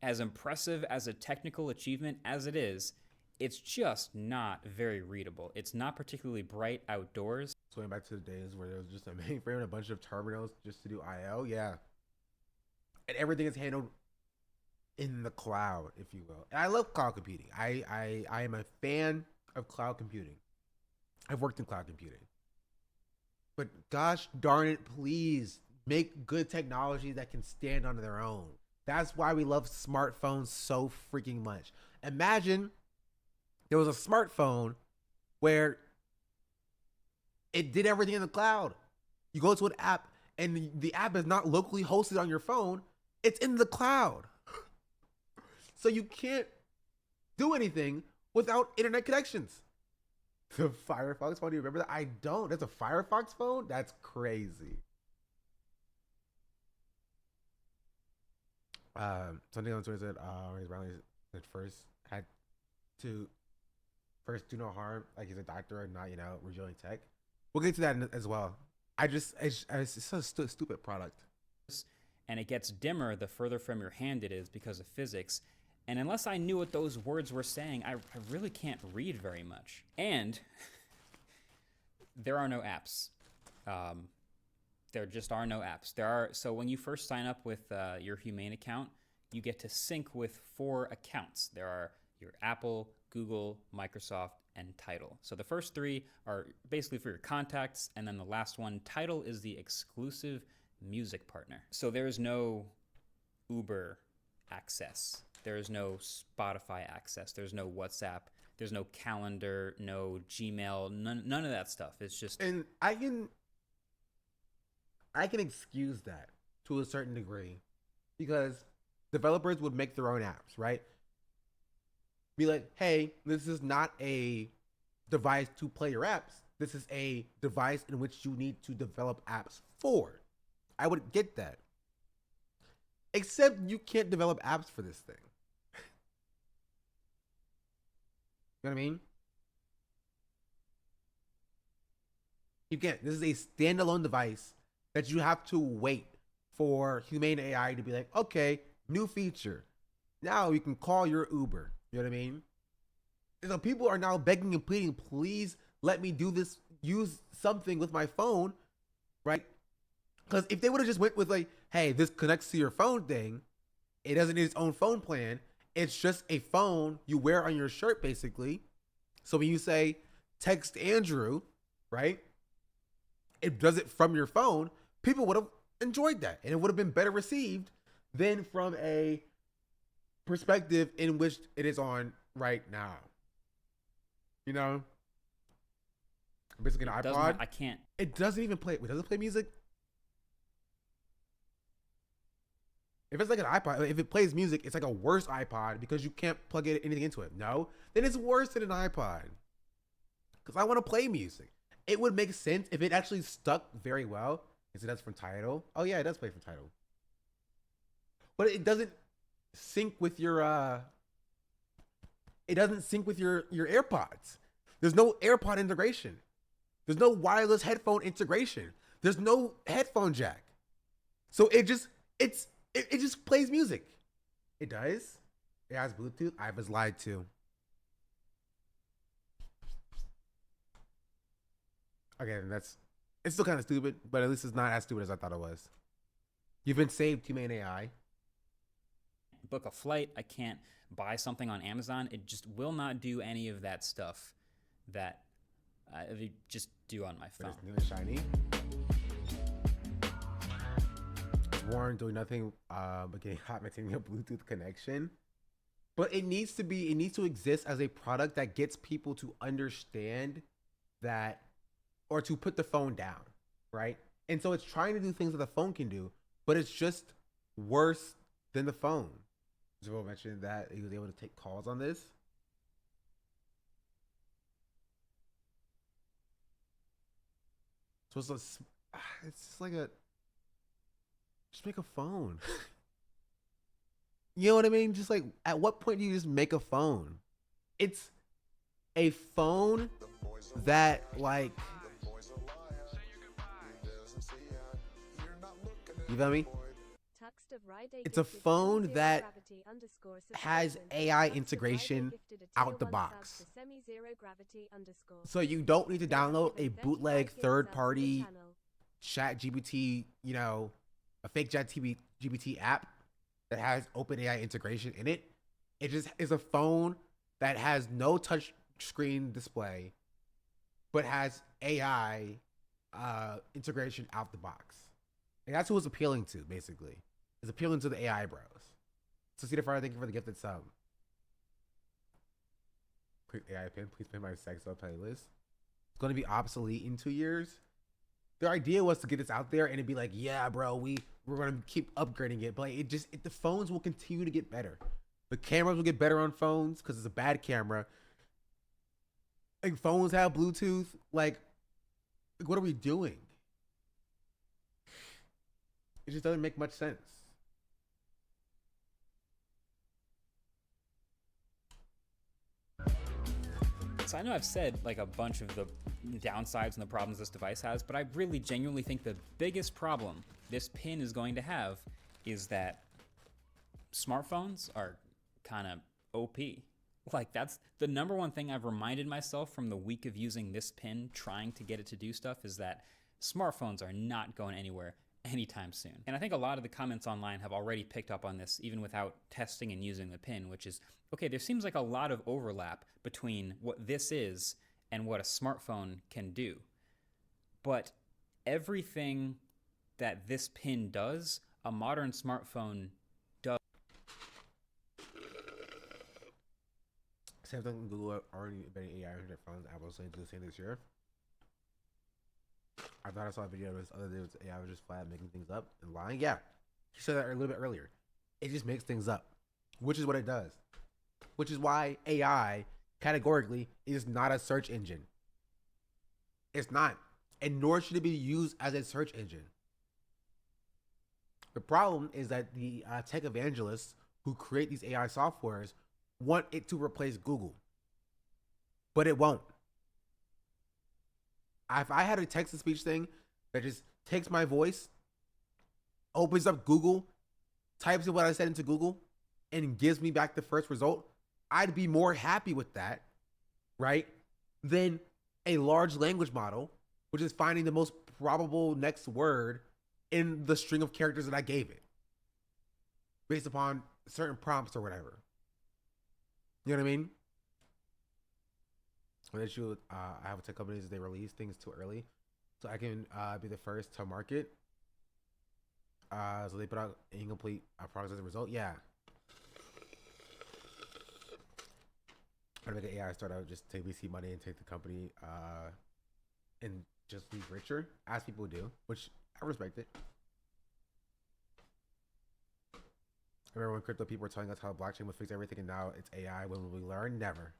as impressive as a technical achievement as it is, it's just not very readable. It's not particularly bright outdoors. So going back to the days where there was just a mainframe and a bunch of terminals just to do IO, yeah. And everything is handled in the cloud, if you will. And I love cloud computing. I am a fan of cloud computing. I've worked in cloud computing. But gosh darn it, please make good technology that can stand on their own. That's why we love smartphones so freaking much. Imagine there was a smartphone where it did everything in the cloud. You go to an app and the app is not locally hosted on your phone. It's in the cloud. So you can't do anything without internet connections. The Firefox phone, do you remember that? I don't. That's a Firefox phone? That's crazy. Something on Twitter said, his rally said first had to first do no harm, like he's a doctor and not, revealing tech. We'll get to that as well. It's so stupid product. And it gets dimmer the further from your hand it is because of physics. And unless I knew what those words were saying, I really can't read very much. And there are no apps. There just are no apps. So when you first sign up with your Humane account, you get to sync with 4 accounts. There are your Apple, Google, Microsoft, and Tidal. So the first 3 are basically for your contacts, and then the last one, Tidal, is the exclusive music partner. So there's no Uber access. There's no Spotify access. There's no WhatsApp. There's no calendar, no Gmail, none of that stuff. It's just... And I can excuse that to a certain degree because developers would make their own apps, right? Be like, hey, this is not a device to play your apps. This is a device in which you need to develop apps for. I would get that. Except you can't develop apps for this thing. You know what I mean? You can't. This is a standalone device that you have to wait for Humane AI to be like, okay, new feature. Now you can call your Uber. You know what I mean? And so people are now begging and pleading, please let me do this, use something with my phone, right? Because if they would have just went with like, hey, this connects to your phone thing, it doesn't need its own phone plan. It's just a phone you wear on your shirt, basically. So when you say text Andrew, right? It does it from your phone. People would have enjoyed that, and it would have been better received than from a perspective in which it is on right now. You know, basically an iPod. I can't. It doesn't even play. Does it play music? If it's like an iPod, if it plays music, it's like a worse iPod because you can't plug anything into it. No, then it's worse than an iPod. Because I want to play music. It would make sense if it actually stuck very well. Is it does from Tidal? Oh yeah, it does play from Tidal. But it doesn't sync with your it doesn't sync with your AirPods. There's no AirPod integration. There's no wireless headphone integration. There's no headphone jack. So it just plays music. It does. It has Bluetooth. I was lied to. Okay, it's still kind of stupid, but at least it's not as stupid as I thought it was. You've been saved, Humane AI. Book a flight. I can't buy something on Amazon. It just will not do any of that stuff that I just do on my phone. But it's new and shiny. It's worn, doing nothing but getting hot, maintaining a Bluetooth connection. But it needs to exist as a product that gets people to understand that, or to put the phone down, right? And so it's trying to do things that the phone can do, but it's just worse than the phone. Joel mentioned that he was able to take calls on this. So it's just like just make a phone. You know what I mean? Just like, at what point do you just make a phone? It's a phone that, like, you feel me? It's a phone that has AI integration out the box. So you don't need to download a bootleg third-party chat GPT, you know, a fake chat GPT app that has OpenAI integration in it. It just is a phone that has no touch screen display, but has AI integration out the box. And that's who it's appealing to, basically. It's appealing to the AI bros. So see the fire, thank you for the gifted sub. Quick AI pin, please pin my sex up playlist. It's going to be obsolete in 2 years. Their idea was to get this out there and it'd be like, yeah, bro, we're going to keep upgrading it. But the phones will continue to get better. The cameras will get better on phones because it's a bad camera. Like, phones have Bluetooth. Like, what are we doing? It just doesn't make much sense. So I know I've said like a bunch of the downsides and the problems this device has, but I really genuinely think the biggest problem this pin is going to have is that smartphones are kind of OP. Like, that's the number one thing I've reminded myself from the week of using this pin, trying to get it to do stuff, is that smartphones are not going anywhere anytime soon. And I think a lot of the comments online have already picked up on this, even without testing and using the pin, which is, okay, there seems like a lot of overlap between what this is and what a smartphone can do. But everything that this pin does, a modern smartphone does. Samsung and Google are already embedding AI in their phones. Apple is saying to do the same this year. I thought I saw a video of this other day with AI was just flat making things up and lying. Yeah, he said that a little bit earlier. It just makes things up, which is what it does. Which is why AI categorically is not a search engine. It's not, and nor should it be used as a search engine. The problem is that the tech evangelists who create these AI softwares want it to replace Google, but it won't. If I had a text-to-speech thing that just takes my voice, opens up Google, types in what I said into Google, and gives me back the first result, I'd be more happy with that, right, than a large language model, which is finding the most probable next word in the string of characters that I gave it, based upon certain prompts or whatever. You know what I mean? The issue with I have tech companies is they release things too early, so I can be the first to market. So they put out incomplete products as a result. Yeah. I'm gonna make an AI startup just take VC money and take the company and just be richer, as people do, which I respect it. I remember when crypto people were telling us how blockchain would fix everything, and now it's AI. When will we learn? Never.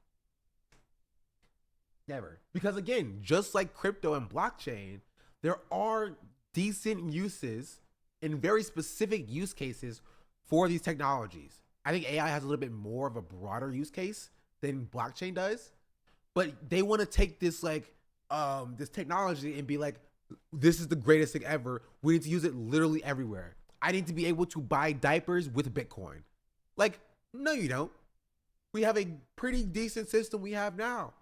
Never. Because again, just like crypto and blockchain, there are decent uses and very specific use cases for these technologies. I think AI has a little bit more of a broader use case than blockchain does, but they want to take this this technology and be like, this is the greatest thing ever. We need to use it literally everywhere. I need to be able to buy diapers with Bitcoin. Like, no, you don't. We have a pretty decent system we have now.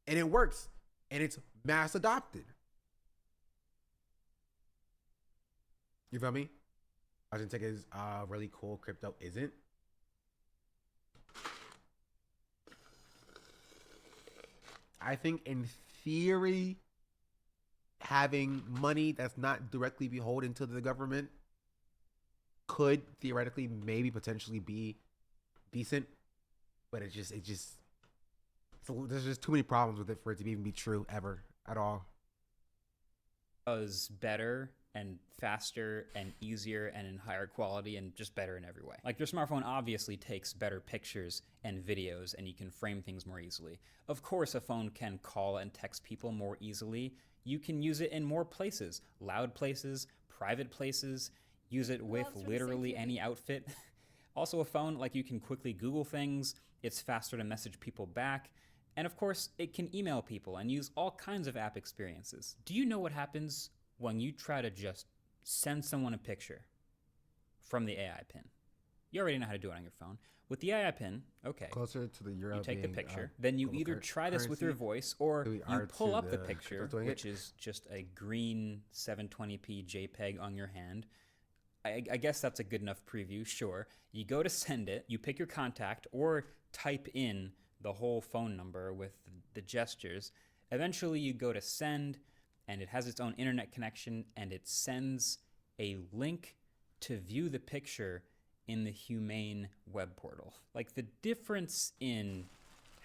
And it works. And it's mass adopted. You feel me? Argentech is really cool. Crypto isn't. I think in theory, having money that's not directly beholden to the government could theoretically maybe potentially be decent, but there's just too many problems with it for it to even be true ever at all. Was better and faster and easier and in higher quality and just better in every way. Like your smartphone obviously takes better pictures and videos and you can frame things more easily. Of course, a phone can call and text people more easily. You can use it in more places, loud places, private places, use it with literally any outfit. Also a phone, like you can quickly Google things, it's faster to message people back, and of course, it can email people and use all kinds of app experiences. Do you know what happens when you try to just send someone a picture from the AI pin? You already know how to do it on your phone. With the AI pin, okay, closer to the euro, you take the being, picture, then you either try this with your voice or we you are pull to up the the picture, doing it. which is just a green 720p JPEG on your hand. I guess that's a good enough preview, sure. You go to send it, you pick your contact or type in the whole phone number with the gestures. Eventually you go to send and it has its own internet connection and it sends a link to view the picture in the Humane web portal. Like the difference in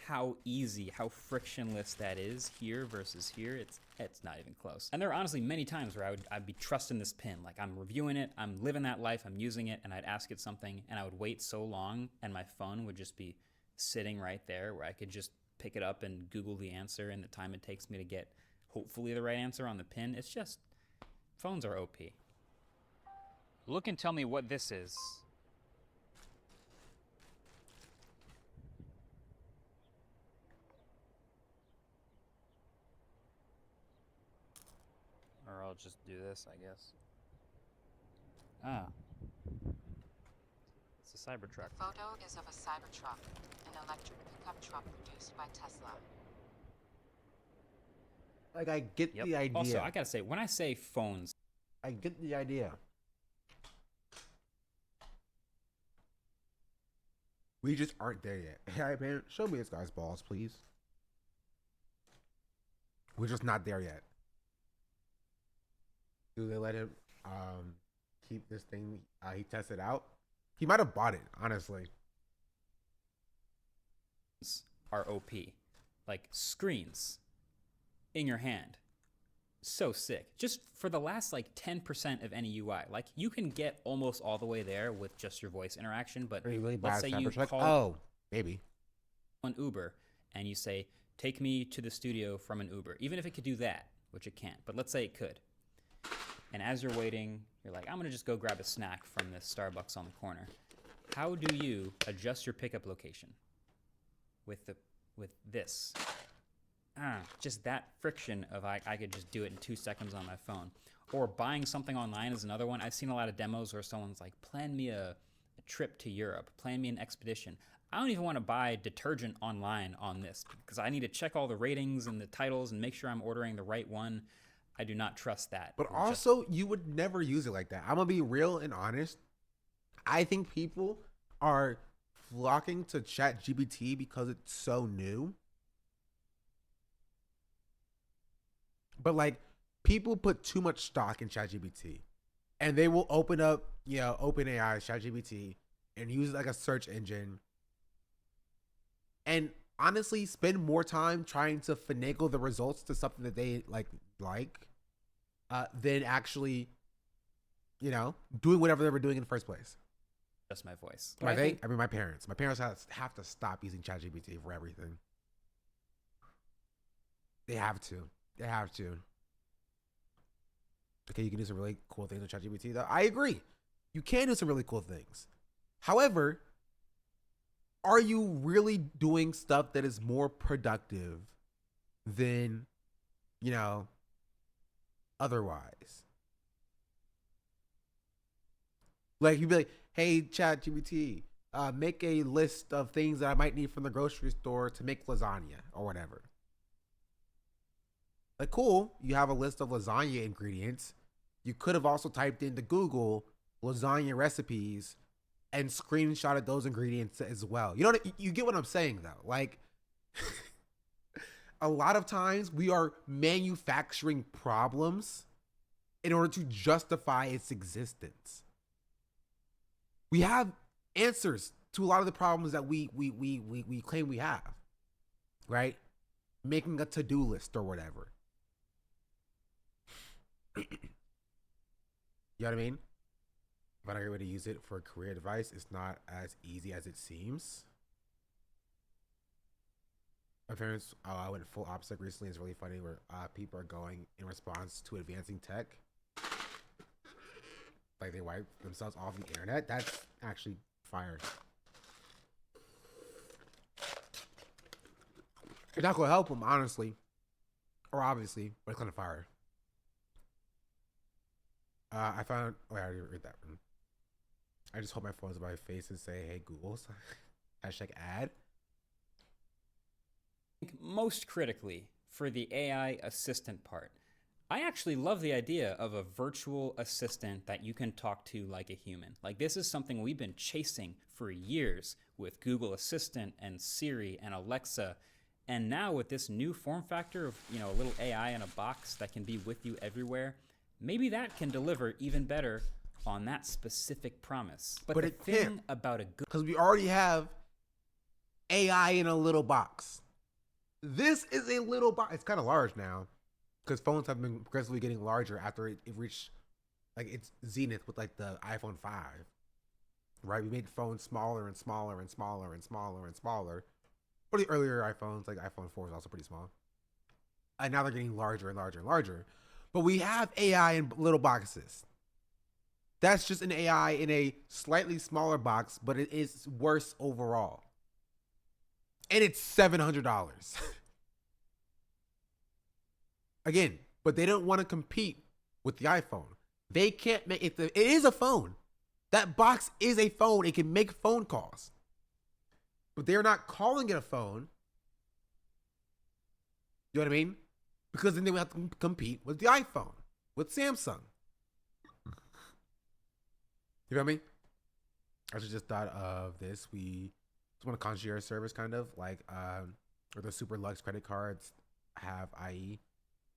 how easy, how frictionless that is here versus here, it's not even close. And there are honestly many times where I'd be trusting this pin. Like I'm reviewing it, I'm living that life, I'm using it, and I'd ask it something and I would wait so long and my phone would just be sitting right there where I could just pick it up and Google the answer and the time it takes me to get hopefully the right answer on the pin. It's just, phones are OP. Look and tell me what this is. Or I'll just do this, I guess. Ah. It's a Cybertruck. The photo is of a Cybertruck, an electric pickup truck produced by Tesla. Like, I get the idea. Also, I gotta say, when I say phones, I get the idea. We just aren't there yet. Hey, man, show me this guy's balls, please. We're just not there yet. Do they let him keep this thing he tested out? He might have bought it, honestly. are OP. Like screens in your hand. So sick. Just for the last like 10% of any UI. Like you can get almost all the way there with just your voice interaction, but let's say you call maybe an Uber and you say, take me to the studio from an Uber. Even if it could do that, which it can't, but let's say it could. And as you're waiting, you're like, I'm gonna just go grab a snack from this Starbucks on the corner. How do you adjust your pickup location with this? Just that friction of I could just do it in 2 seconds on my phone. Or buying something online is another one. I've seen a lot of demos where someone's like, plan me a trip to Europe, plan me an expedition. I don't even want to buy detergent online on this because I need to check all the ratings and the titles and make sure I'm ordering the right one. I do not trust that. But also, you would never use it like that. I'm going to be real and honest. I think people are flocking to ChatGPT because it's so new. But like, people put too much stock in ChatGPT. And they will open up, OpenAI, ChatGPT, and use it like a search engine. And honestly, spend more time trying to finagle the results to something that they like than actually, doing whatever they were doing in the first place. Just my voice. My parents. My parents have to stop using ChatGPT for everything. They have to. Okay, you can do some really cool things with ChatGPT, though. I agree. You can do some really cool things. However, are you really doing stuff that is more productive than, otherwise? Like, you'd be like, hey, ChatGPT, make a list of things that I might need from the grocery store to make lasagna or whatever. Like, cool, you have a list of lasagna ingredients. You could have also typed into Google lasagna recipes and screenshotted those ingredients as well. You get what I'm saying, though. Like, a lot of times we are manufacturing problems in order to justify its existence. We have answers to a lot of the problems that we claim we have, right? Making a to-do list or whatever. You know what I mean? Find a great way to use it for career advice. It's not as easy as it seems. My parents, I went full opposite recently. It's really funny where people are going in response to advancing tech. Like they wipe themselves off the internet. That's actually fire. It's not gonna help them, honestly, or obviously, but it's gonna fire. I found. Oh, I already read that one. I just hold my phone to my face and say, "Hey Google," hashtag ad. Most critically, for the AI assistant part, I actually love the idea of a virtual assistant that you can talk to like a human. Like this is something we've been chasing for years with Google Assistant and Siri and Alexa. And now with this new form factor of, you know, a little AI in a box that can be with you everywhere, maybe that can deliver even better on that specific promise. But the it thing can't, about a good... because we already have AI in a little box. This is a little box. It's kind of large now because phones have been progressively getting larger after it reached like its zenith with like the iPhone 5. Right? We made phones smaller and smaller and smaller and smaller and smaller. Or the earlier iPhones, like iPhone 4 is also pretty small. And now they're getting larger and larger and larger. But we have AI in little boxes. That's just an AI in a slightly smaller box, but it is worse overall. And it's $700. Again, but they don't want to compete with the iPhone. They can't make it. It is a phone. That box is a phone. It can make phone calls. But they're not calling it a phone. You know what I mean? Because then they would have to compete with the iPhone, with Samsung. You feel me? I just thought of this. We just want a concierge service, kind of like, or the super luxe credit cards have, i.e.,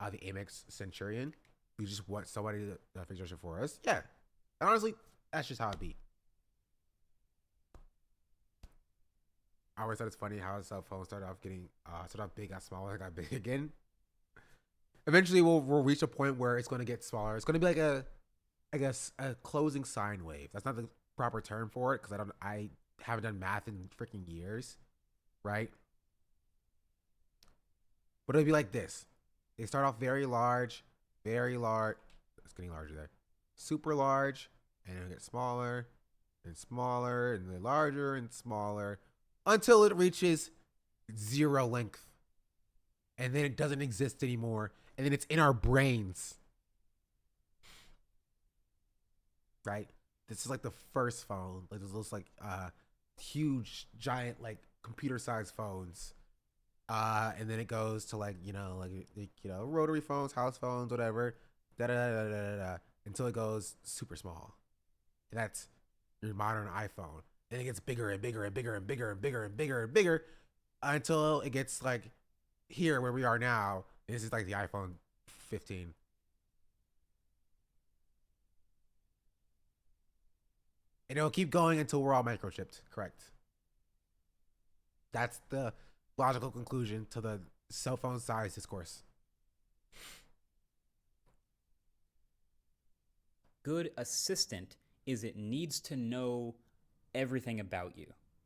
the Amex Centurion. We just want somebody to fix it for us. Yeah, and honestly, that's just how it be. I always thought it's funny how cell phones started off big, got smaller, got big again. Eventually, we'll reach a point where it's going to get smaller. It's going to be like a closing sine wave. That's not the proper term for it because I haven't done math in freaking years, right? But it'll be like this. They start off very large. It's getting larger there. Super large, and it'll get smaller and smaller, and then larger and smaller until it reaches zero length. And then it doesn't exist anymore. And then it's in our brains. Right? This is like the first phone. Like those like huge, giant, like computer-sized phones. And then it goes to like rotary phones, house phones, whatever. Until it goes super small. And that's your modern iPhone. And it gets bigger and bigger and bigger and bigger and bigger and bigger and bigger until it gets like here where we are now. This is like the iPhone 15. And it'll keep going until we're all microchipped. Correct. That's the logical conclusion to the cell phone size discourse. Good assistant is it needs to know everything about you.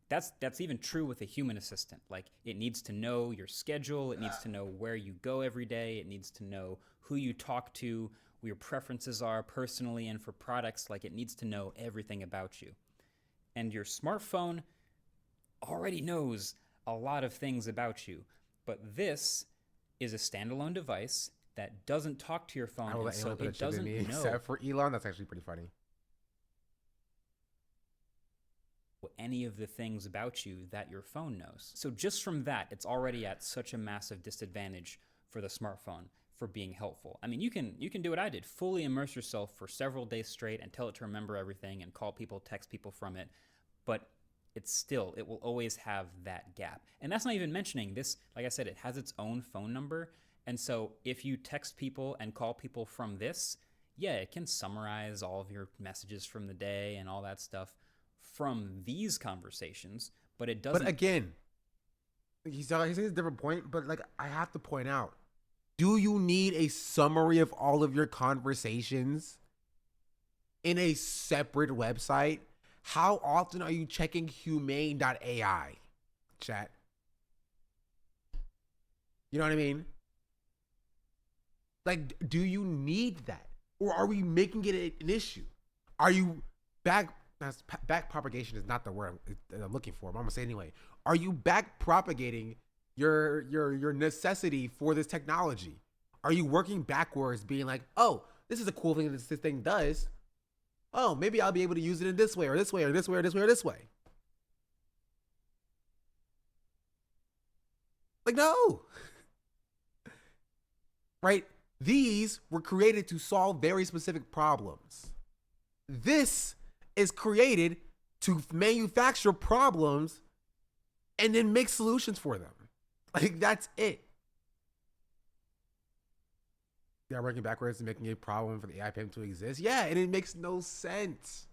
That's even true with a human assistant. Like it needs to know your schedule, it needs to know where you go every day, it needs to know who you talk to, what your preferences are personally and for products. Like it needs to know everything about you. And your smartphone already knows a lot of things about you, but this is a standalone device that doesn't talk to your phone, and so it doesn't know. Except for Elon, that's actually pretty funny. Any of the things about you that your phone knows. So just from that, it's already at such a massive disadvantage for the smartphone for being helpful. I mean, you can do what I did, fully immerse yourself for several days straight and tell it to remember everything and call people, text people from it, but it will always have that gap. And that's not even mentioning this, like I said, it has its own phone number, and so if you text people and call people from this, yeah, it can summarize all of your messages from the day and all that stuff from these conversations, but it doesn't. But again, he's saying a different point, but like I have to point out, do you need a summary of all of your conversations? in a separate website, how often are you checking humane.ai, chat? You know what I mean? Like, do you need that? Or are we making it an issue? Are you back propagation is not the word I'm looking for, but I'm gonna say it anyway. Are you back propagating your necessity for this technology? Are you working backwards, being like, oh, this is a cool thing that this thing does. Oh, maybe I'll be able to use it in this way or this way or this way or this way or this way. Like, no. Right? These were created to solve very specific problems. This is created to manufacture problems and then make solutions for them. Like, that's it. They're working backwards and making a problem for the AI PIM to exist. Yeah, and it makes no sense.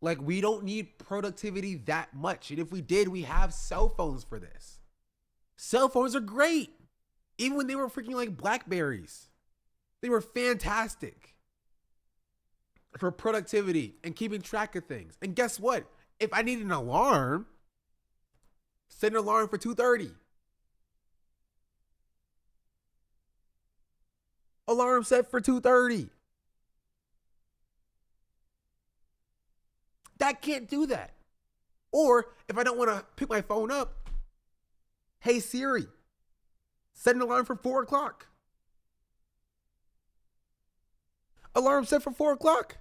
Like, we don't need productivity that much. And if we did, we have cell phones for this. Cell phones are great. Even when they were freaking like Blackberries. They were fantastic for productivity and keeping track of things. And guess what? If I need an alarm, set an alarm for 2:30. Alarm set for 2:30. That can't do that. Or if I don't want to pick my phone up, hey Siri, set an alarm for 4 o'clock. Alarm set for 4 o'clock.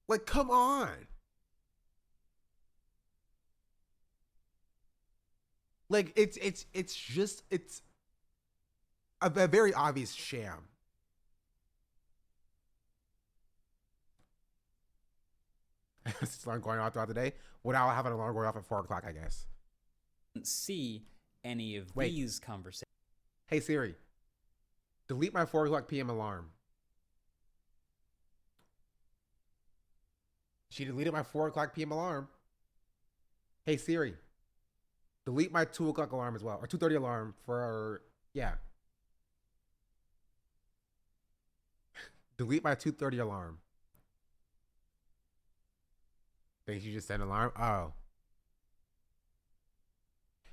Like, come on. Like, it's a very obvious sham. It's alarm going off throughout the day. Well, I'll have an alarm going off at 4 o'clock, I guess. See any of these conversations. Hey Siri, delete my 4 o'clock p.m. alarm. She deleted my 4 o'clock p.m. alarm. Hey Siri, delete my 2 o'clock alarm as well, or 2:30 alarm for, yeah. Delete my 2:30 alarm. Think you just set an alarm? Oh.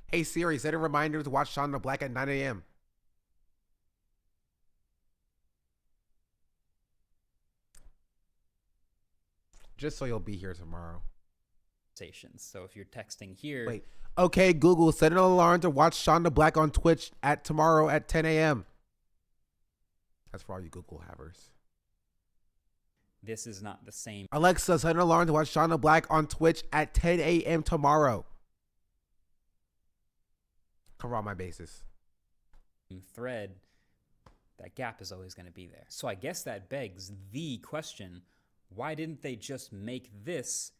Hey Siri, set a reminder to watch Shonda Black at 9 a.m. Just so you'll be here tomorrow. So if you're texting here. Wait. Okay, Google, set an alarm to watch Shonda Black on Twitch at tomorrow at 10 a.m. That's for all you Google havers. This is not the same. Alexa, set an alarm to watch Shonda Black on Twitch at 10 a.m. tomorrow. Cover all my bases. Thread, that gap is always going to be there. So I guess that begs the question, why didn't they just make this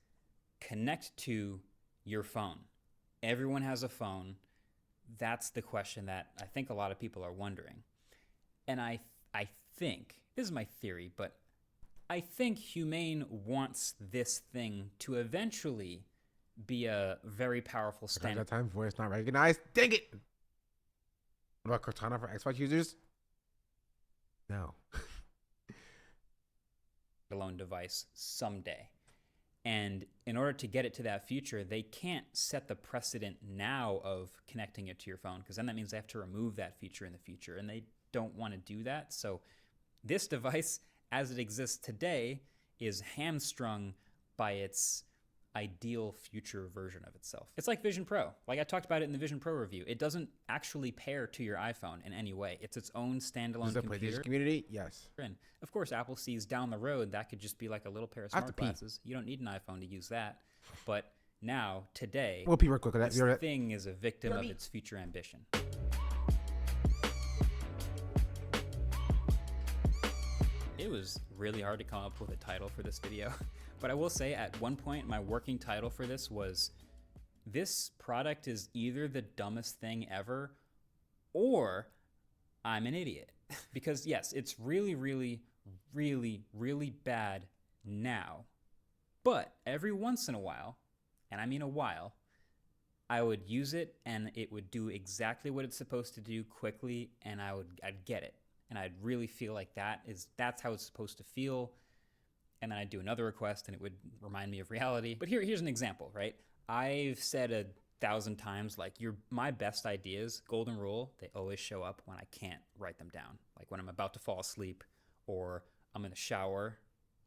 connect to your phone? Everyone has a phone. That's the question that I think a lot of people are wondering. And I think, this is my theory, but I think Humane wants this thing to eventually be a very powerful standard. That time voice not recognized. Dang it! What about Cortana for Xbox users? No. Alone device someday. And in order to get it to that future, they can't set the precedent now of connecting it to your phone, because then that means they have to remove that feature in the future, and they don't want to do that. So this device, as it exists today, is hamstrung by its ideal future version of itself. It's like Vision Pro. Like I talked about it in the Vision Pro review. It doesn't actually pair to your iPhone in any way. It's its own standalone computer. Community? Yes. And of course, Apple sees down the road that could just be like a little pair of smart glasses. You don't need an iPhone to use that. But now, today, we'll pee real quick. This thing is a victim of its future ambition. It was really hard to come up with a title for this video. But I will say, at one point, my working title for this was, this product is either the dumbest thing ever, or I'm an idiot. Because yes, it's really, really, really, really bad now. But every once in a while, and I mean a while, I would use it and it would do exactly what it's supposed to do quickly, and I'd get it. and I'd really feel like that's how it's supposed to feel. And then I'd do another request and it would remind me of reality. But here's an example, right? I've said 1,000 times, like, my best ideas, golden rule, they always show up when I can't write them down. Like when I'm about to fall asleep, or I'm in the shower,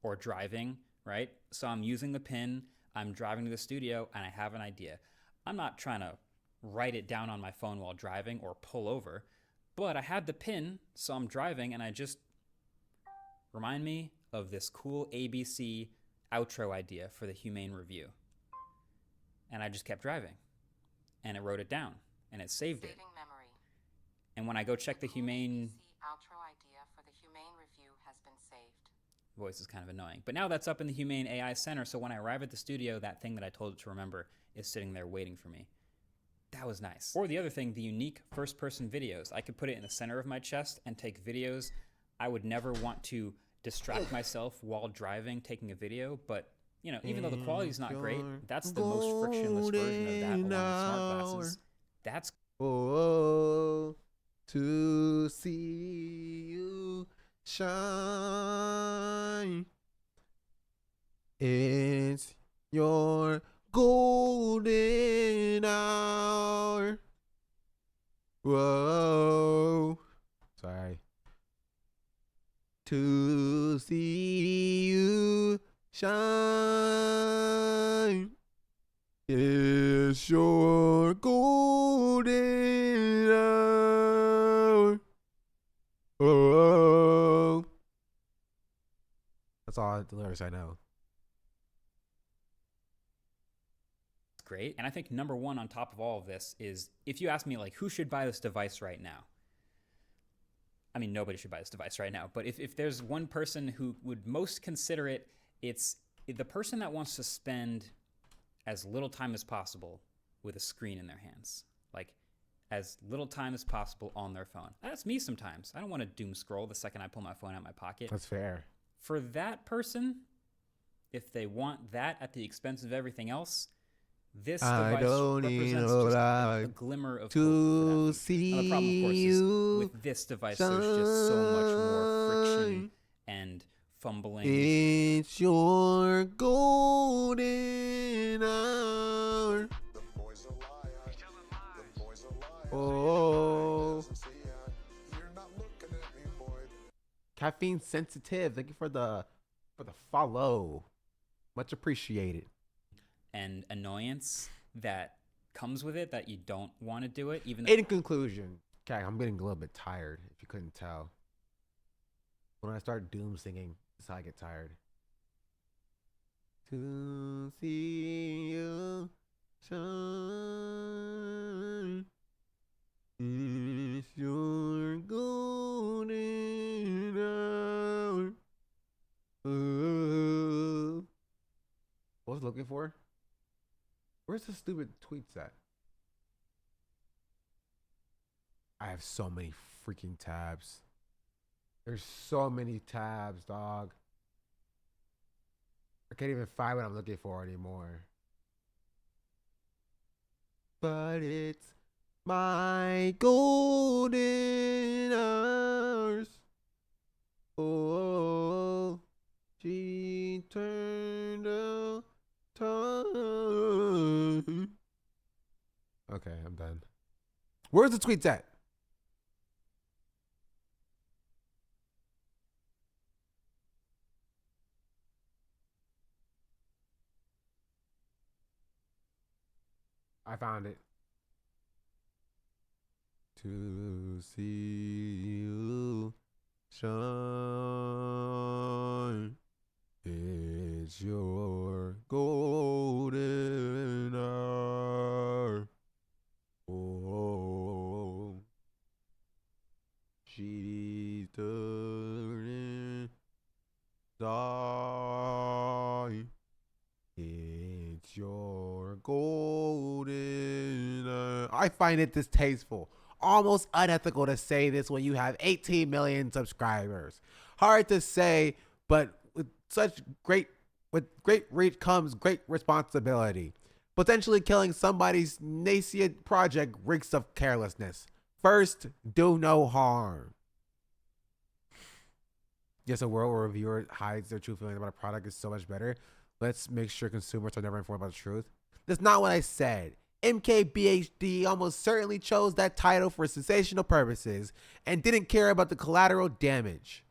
or driving, right? So I'm using the pin, I'm driving to the studio, and I have an idea. I'm not trying to write it down on my phone while driving or pull over, but I had the pin, so I'm driving, and I just remind me of this cool ABC outro idea for the Humane Review. And I just kept driving, and it wrote it down, and it saved it. Memory. And when I go check the Humane Outro idea for the Humane Review has been saved. voice is kind of annoying. But now that's up in the Humane AI Center, so when I arrive at the studio, that thing that I told it to remember is sitting there waiting for me. That was nice. Or the other thing, the unique first-person videos. I could put it in the center of my chest and take videos. I would never want to distract myself while driving, taking a video, but you know, even though the quality's not great, that's the most frictionless version of that along with smart glasses. That's to see you shine. It's your golden hour. Whoa. Sorry. To see you shine. It's your golden hour. Oh. That's all the lyrics I know. great. And I think number one on top of all of this is, if you ask me, like, who should buy this device right now? I mean, nobody should buy this device right now. But if there's one person who would most consider it, it's the person that wants to spend as little time as possible with a screen in their hands. Like, as little time as possible on their phone. That's me sometimes. I don't want to doom scroll the second I pull my phone out of my pocket. That's fair. For that person, if they want that at the expense of everything else, this device represents just a glimmer of hope for that future. Now, the problem, of course, is with this device, there's just so much more friction and fumbling. It's your golden hour. Oh. Caffeine sensitive. Thank you for the follow. Much appreciated. And annoyance that comes with it, that you don't want to do it, even though. In conclusion, okay, I'm getting a little bit tired, if you couldn't tell. When I start doom singing, that's how I get tired. To see you shine, it's your golden hour. What was I looking for? Where's the stupid tweets at? I have so many freaking tabs. There's so many tabs, dog. I can't even find what I'm looking for anymore. But it's my golden hours. Oh, she turned a time. Okay, I'm done. Where's the tweets at? I found it. To see you shine, it's your golden hour. Oh, she's turning die. It's your golden hour. I find it distasteful, almost unethical to say this when you have 18 million subscribers. Hard to say, but with great reach comes great responsibility. Potentially killing somebody's nascent project reeks of carelessness. First, do no harm. Yes, a world where a reviewer hides their true feelings about a product is so much better. Let's make sure consumers are never informed about the truth. That's not what I said. MKBHD almost certainly chose that title for sensational purposes and didn't care about the collateral damage.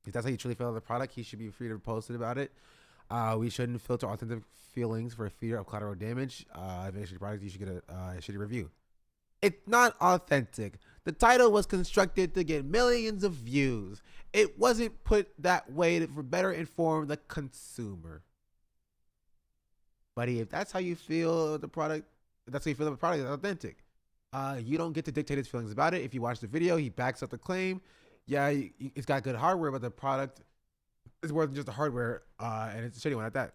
If that's how you truly feel about the product, he should be free to post it about it. We shouldn't filter authentic feelings for fear of collateral damage. If it's your product, you should get a shitty review. It's not authentic. The title was constructed to get millions of views. It wasn't put that way for better inform the consumer. Buddy, if that's how you feel the product, if that's how you feel the product, it's authentic. You don't get to dictate his feelings about it. If you watch the video, he backs up the claim. Yeah, it's got good hardware, but the product is more than just the hardware, and it's a shitty one at that.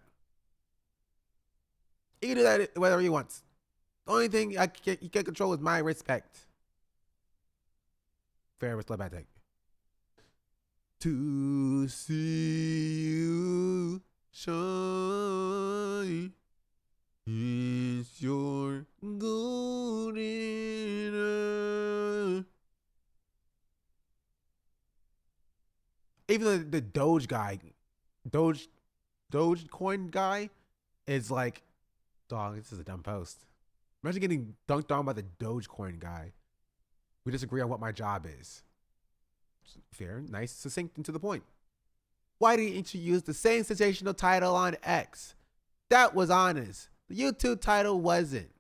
He can do that whatever he wants. The only thing he can't control is my respect. Fair with I take. To see you shine is your golden. Even the Doge guy, Dogecoin guy, is like, dog, this is a dumb post. Imagine getting dunked on by the Dogecoin guy. We disagree on what my job is. Fair, nice, succinct, and to the point. Why didn't you use the same sensational title on X? That was honest. The YouTube title wasn't.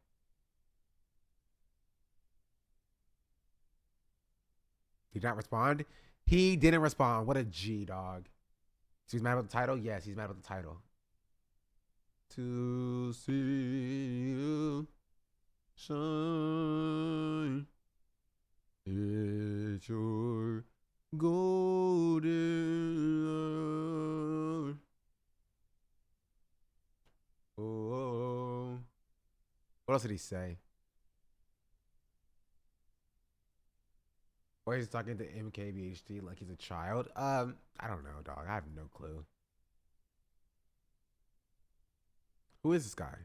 Did not respond? He didn't respond. What a G, dog. So he's mad about the title? Yes, he's mad about the title. To see you shine, it's your golden. Oh. What else did he say? Or he's talking to MKBHD like he's a child. I don't know, dog. I have no clue. Who is this guy?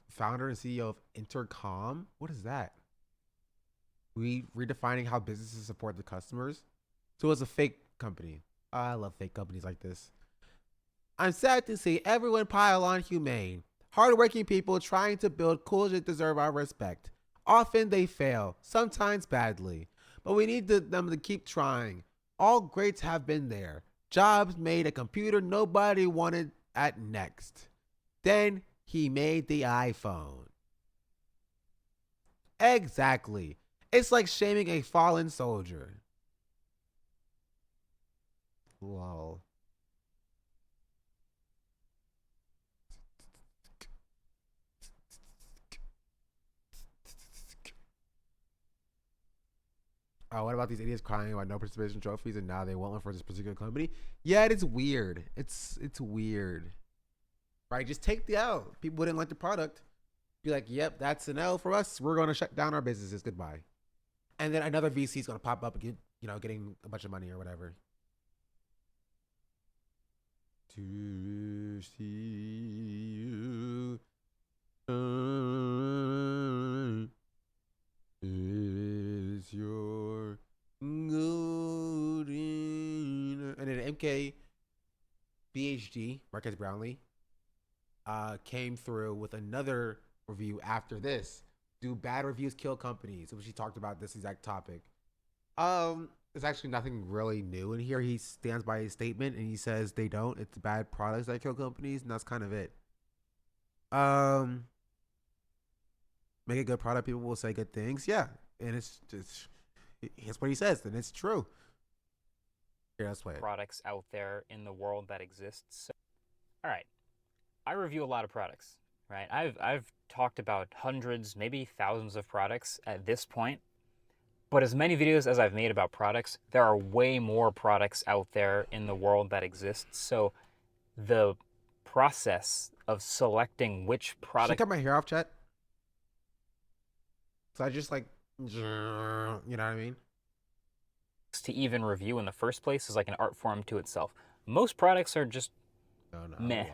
Founder and CEO of Intercom? What is that? We redefining how businesses support the customers. So it's a fake company. I love fake companies like this. I'm sad to see everyone pile on Humane. Hardworking people trying to build cool shit deserve our respect. Often they fail, sometimes badly. But we need them to keep trying. All greats have been there. Jobs made a computer nobody wanted at Next. Then he made the iPhone. Exactly. It's like shaming a fallen soldier. Lol. Oh, what about these idiots crying about no participation trophies and now they want one for this particular company? Yeah, it's weird. It's weird. Right? Just take the L. People didn't like the product. Be like, yep, that's an L for us. We're going to shut down our businesses. Goodbye. And then another VC is going to pop up and get, getting a bunch of money or whatever. To see you is your golden. And then MK BHD, Marquez Brownlee, came through with another review after this. Do bad reviews kill companies? Which he talked about this exact topic. There's actually nothing really new in here. He stands by his statement and he says they don't. It's bad products that kill companies, and that's kind of it. Make a good product, people will say good things. Yeah, and it's just here's what he says, and it's true. Here, let's play it. Products out there in the world that exists. So, all right, I review a lot of products, right? I've talked about hundreds, maybe thousands of products at this point. But as many videos as I've made about products, there are way more products out there in the world that exist. So the process of selecting which product... Should I cut my hair off, chat? So I just like, you know what I mean? To even review in the first place is like an art form to itself. Most products are just meh.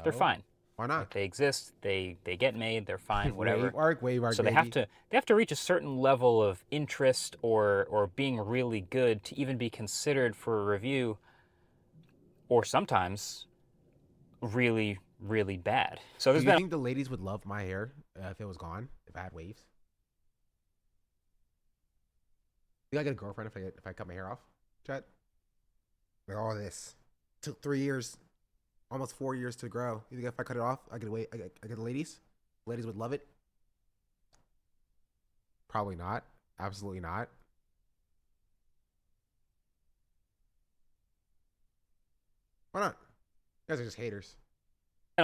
They're fine. Why not? Like they exist, they get made, they're fine, whatever. Wave arc, so they have to reach a certain level of interest or being really good to even be considered for a review. or sometimes really, really bad. So there's Do you been think the ladies would love my hair if it was gone? If I had waves? You think I get a girlfriend if I cut my hair off? Chat. With all this, took 3 years, almost 4 years to grow. You think if I cut it off, I get away? I get the ladies. Ladies would love it. Probably not. Absolutely not. Why not? You guys are just haters.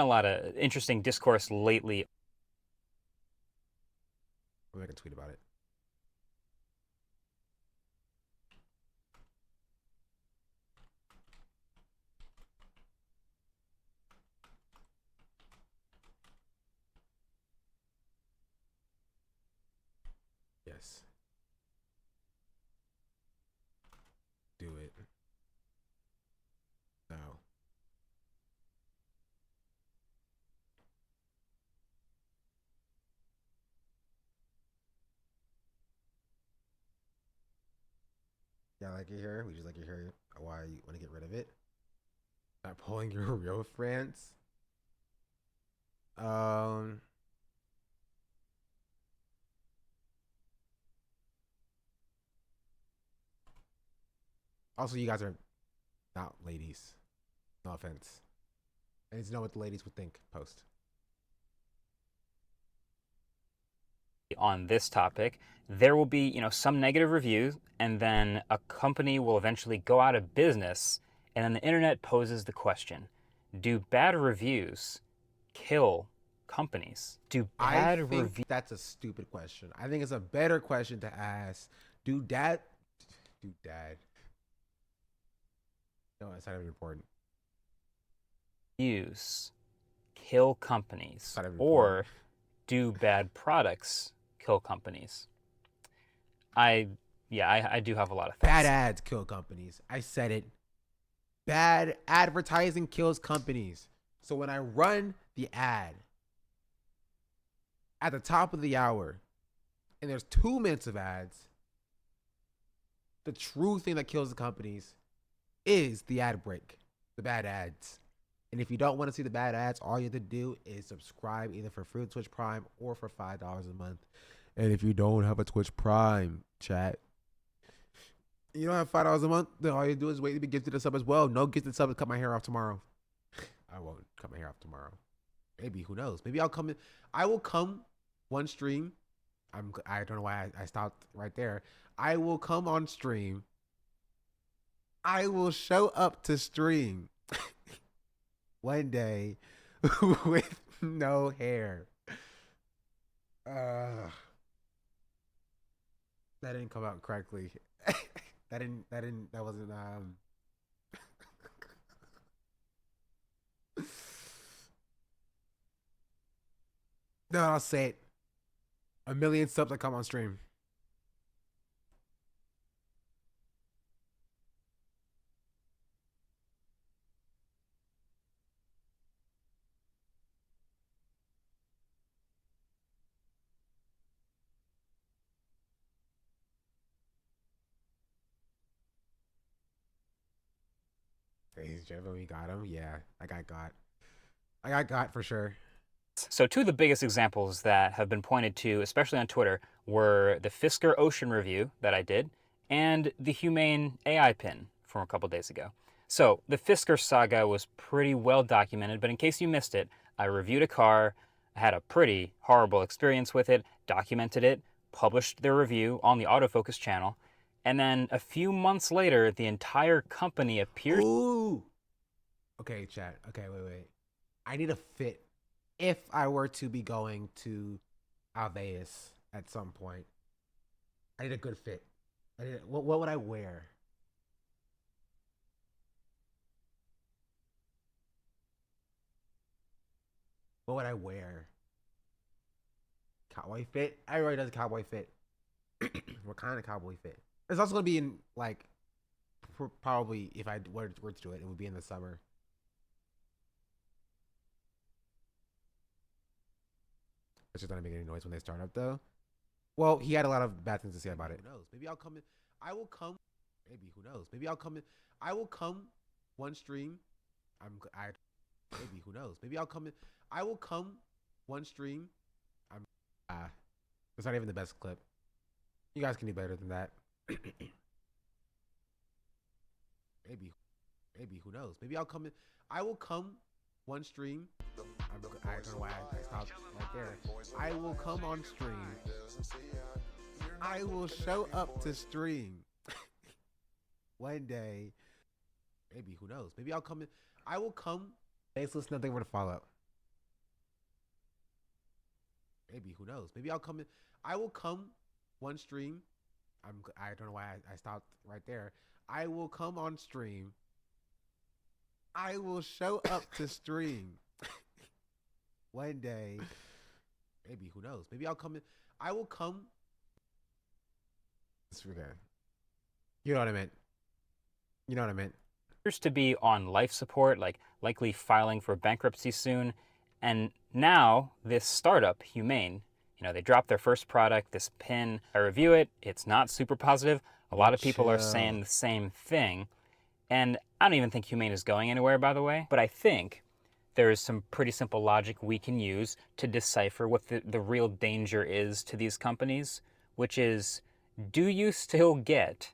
a lot of interesting discourse lately. I'm making a tweet about it. Yes. Do it. No. Yeah, like your hair. We just like your hair. Why you want to get rid of it? Not pulling your real friends. Also, you guys are not ladies. No offense. I need to know what the ladies would think post. On this topic, there will be, some negative reviews, and then a company will eventually go out of business, and then the internet poses the question, do bad reviews kill companies? Do bad I think that's a stupid question. I think it's a better question to ask. Do dad? No, it's not even important. Reviews kill companies, Not even or important. do bad products kill companies? I do have a lot of thoughts. Bad ads kill companies. I said it. Bad advertising kills companies. So when I run the ad at the top of the hour and there's 2 minutes of ads, the true thing that kills the companies is the ad break, the bad ads. And if you don't want to see the bad ads, all you have to do is subscribe either for free Twitch Prime or for $5 a month. And if you don't have a Twitch Prime, chat, you don't have $5 a month, then all you do is wait to be gifted a sub as well. No gifted sub to cut my hair off tomorrow. I won't cut my hair off tomorrow. Maybe, who knows? Maybe I'll come in. I will come one stream. I don't know why I stopped right there. I will come on stream. I will show up to stream one day with no hair. That didn't come out correctly. That wasn't No, I'll say it. 1 million subs that come on stream. He's Jevon, we got him. Yeah, I got for sure. So two of the biggest examples that have been pointed to, especially on Twitter, were the Fisker Ocean review that I did and the Humane AI pin from a couple days ago. So the Fisker saga was pretty well documented, but in case you missed it, I reviewed a car, I had a pretty horrible experience with it, documented it, published the review on the autofocus channel, and then a few months later, the entire company appears. Ooh. Okay, chat. Okay, wait. I need a fit. If I were to be going to Alveus at some point, I need a good fit. What would I wear? What would I wear? Cowboy fit? Everybody does a cowboy fit. What kind of cowboy fit? It's also going to be in, like, probably, if I were to do it, it would be in the summer. It's just not making any noise when they start up, though. Well, he had a lot of bad things to say about it. Who knows? Maybe I'll come in. I will come. Maybe, who knows? Maybe I'll come in. I will come one stream Maybe, who knows? Maybe I'll come in. I will come one stream. It's not even the best clip. You guys can do better than that. Maybe, who knows? Maybe I'll come in. I will come one stream. I don't know why I stopped right there. I will come on stream. I will show up to stream one day. Maybe, who knows? Maybe I'll come in. I will come. Thanks, listen. Nothing for the follow. Maybe, who knows? Maybe I'll come in. I will come one stream. I don't know why I stopped right there. I will come on stream. I will show up to stream one day. Maybe, who knows? Maybe I'll come in. I will come. You know what I meant. You know what I meant. Appears to be on life support, like likely filing for bankruptcy soon. And now this startup, Humane, you know, they dropped their first product, this pin. I review it. It's not super positive. A lot of people are saying the same thing. And I don't even think Humane is going anywhere, by the way. But I think there is some pretty simple logic we can use to decipher what the real danger is to these companies, which is, do you still get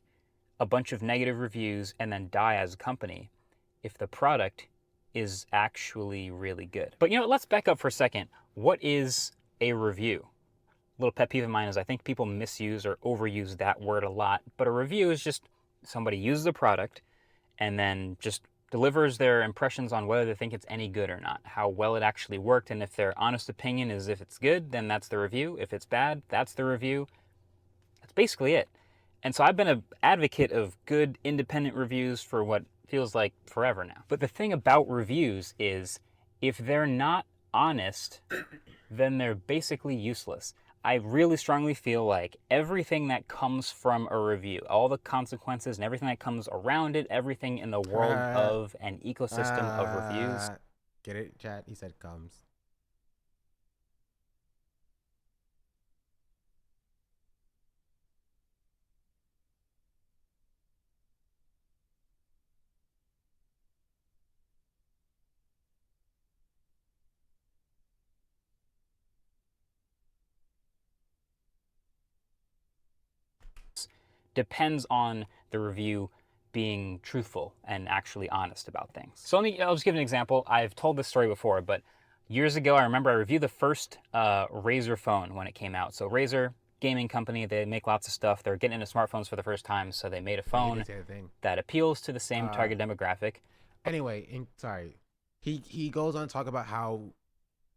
a bunch of negative reviews and then die as a company if the product is actually really good? But you know, let's back up for a second. What is a review? A little pet peeve of mine is I think people misuse or overuse that word a lot, but a review is just somebody uses a product and then just delivers their impressions on whether they think it's any good or not, how well it actually worked, and if their honest opinion is if it's good, then that's the review. If it's bad, that's the review. That's basically it. And so I've been an advocate of good independent reviews for what feels like forever now. But the thing about reviews is if they're not honest, then they're basically useless. I really strongly feel like everything that comes from a review, all the consequences and everything that comes around it, everything in the world of an ecosystem of reviews. Get it, chat? He said comes. Depends on the review being truthful and actually honest about things. So I'll just give an example. I've told this story before, but years ago, I remember I reviewed the first Razer phone when it came out. So Razer, gaming company, they make lots of stuff. They're getting into smartphones for the first time, so they made a phone that appeals to the same target demographic. Anyway, sorry. He goes on to talk about how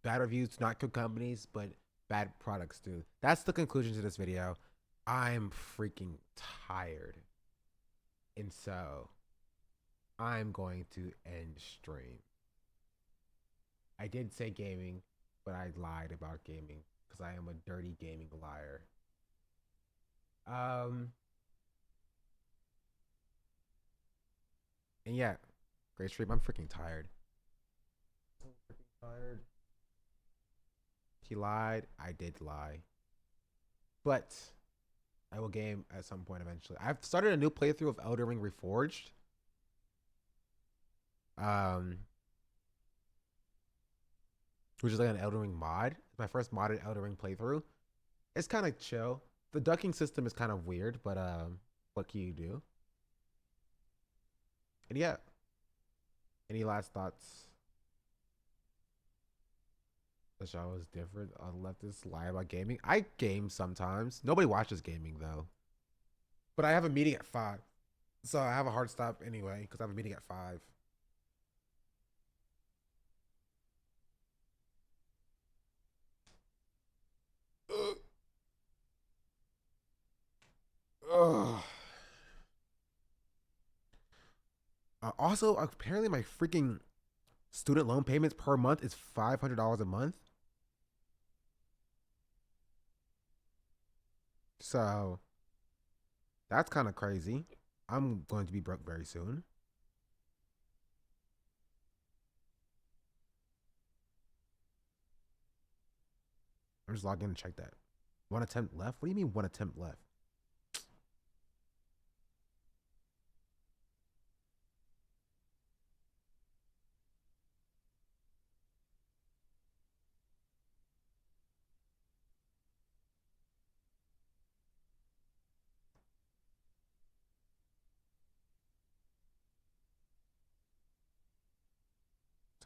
bad reviews do not good companies, but bad products do. That's the conclusion to this video. I'm freaking tired. And so I'm going to end stream. I did say gaming, but I lied about gaming because I am a dirty gaming liar. And yeah, great stream. I'm freaking tired. He lied. I did lie. But I will game at some point eventually. I've started a new playthrough of Elden Ring Reforged. Which is like an Elden Ring mod. It's my first modded Elden Ring playthrough. It's kind of chill. The ducking system is kind of weird, but what can you do? And yeah. Any last thoughts? The show is different. I'll let this lie about gaming. I game sometimes. Nobody watches gaming though. But I have a meeting at 5. So I have a hard stop anyway because I have a meeting at 5. Also, apparently my freaking student loan payments per month is $500 a month. So that's kind of crazy. I'm going to be broke very soon. I'm just logging in and check that. 1 attempt left? What do you mean 1 attempt left?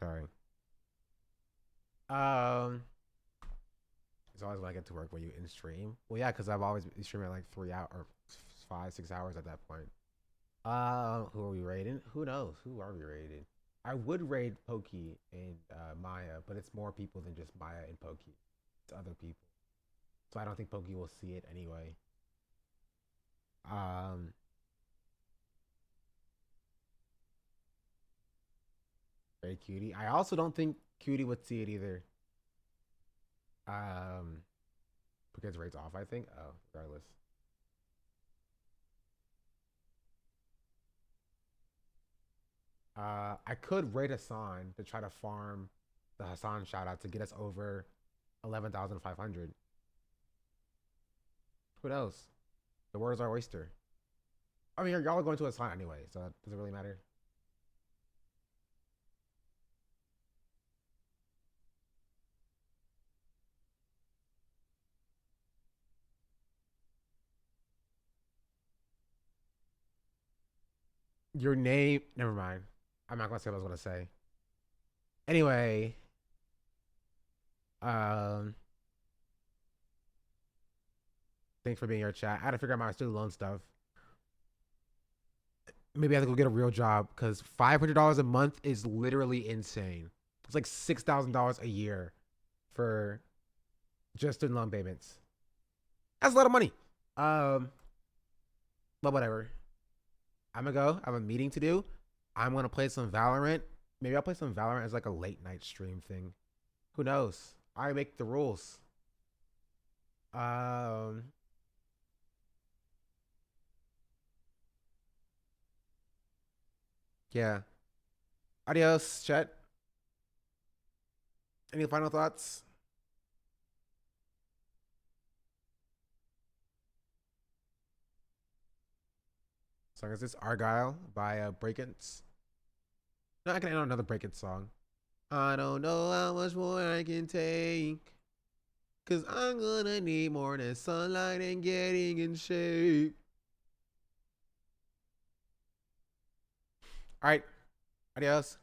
Sorry. It's always when I get to work when you in stream. Well, yeah, because I've always been streaming like 3 hours or 5, 6 hours at that point. Who are we raiding? Who knows? Who are we raiding? I would raid Pokey and Maya, but it's more people than just Maya and Pokey. It's other people. So I don't think Pokey will see it anyway. Very Cutie. I also don't think Cutie would see it either. Because raid's off, I think. Oh, regardless. I could raid Hassan to try to farm the Hassan shout out to get us over 11,500. Who knows? The word is our oyster. I mean, y'all are going to Hassan anyway, so does it really matter? Your name, never mind. I'm not gonna say what I was gonna say. Anyway, thanks for being here, chat. I had to figure out my student loan stuff. Maybe I have to go get a real job because $500 a month is literally insane. It's like $6,000 a year for just student loan payments. That's a lot of money. But whatever. I'm gonna go. I have a meeting to do. I'm gonna play some Valorant. Maybe I'll play some Valorant as like a late night stream thing. Who knows? I make the rules. Yeah. Adios, chat. Any final thoughts? Song is this Argyle by Breakins. No, I can end on another Breakins song. I don't know how much more I can take. Cause I'm gonna need more than sunlight and getting in shape. Alright. Adios.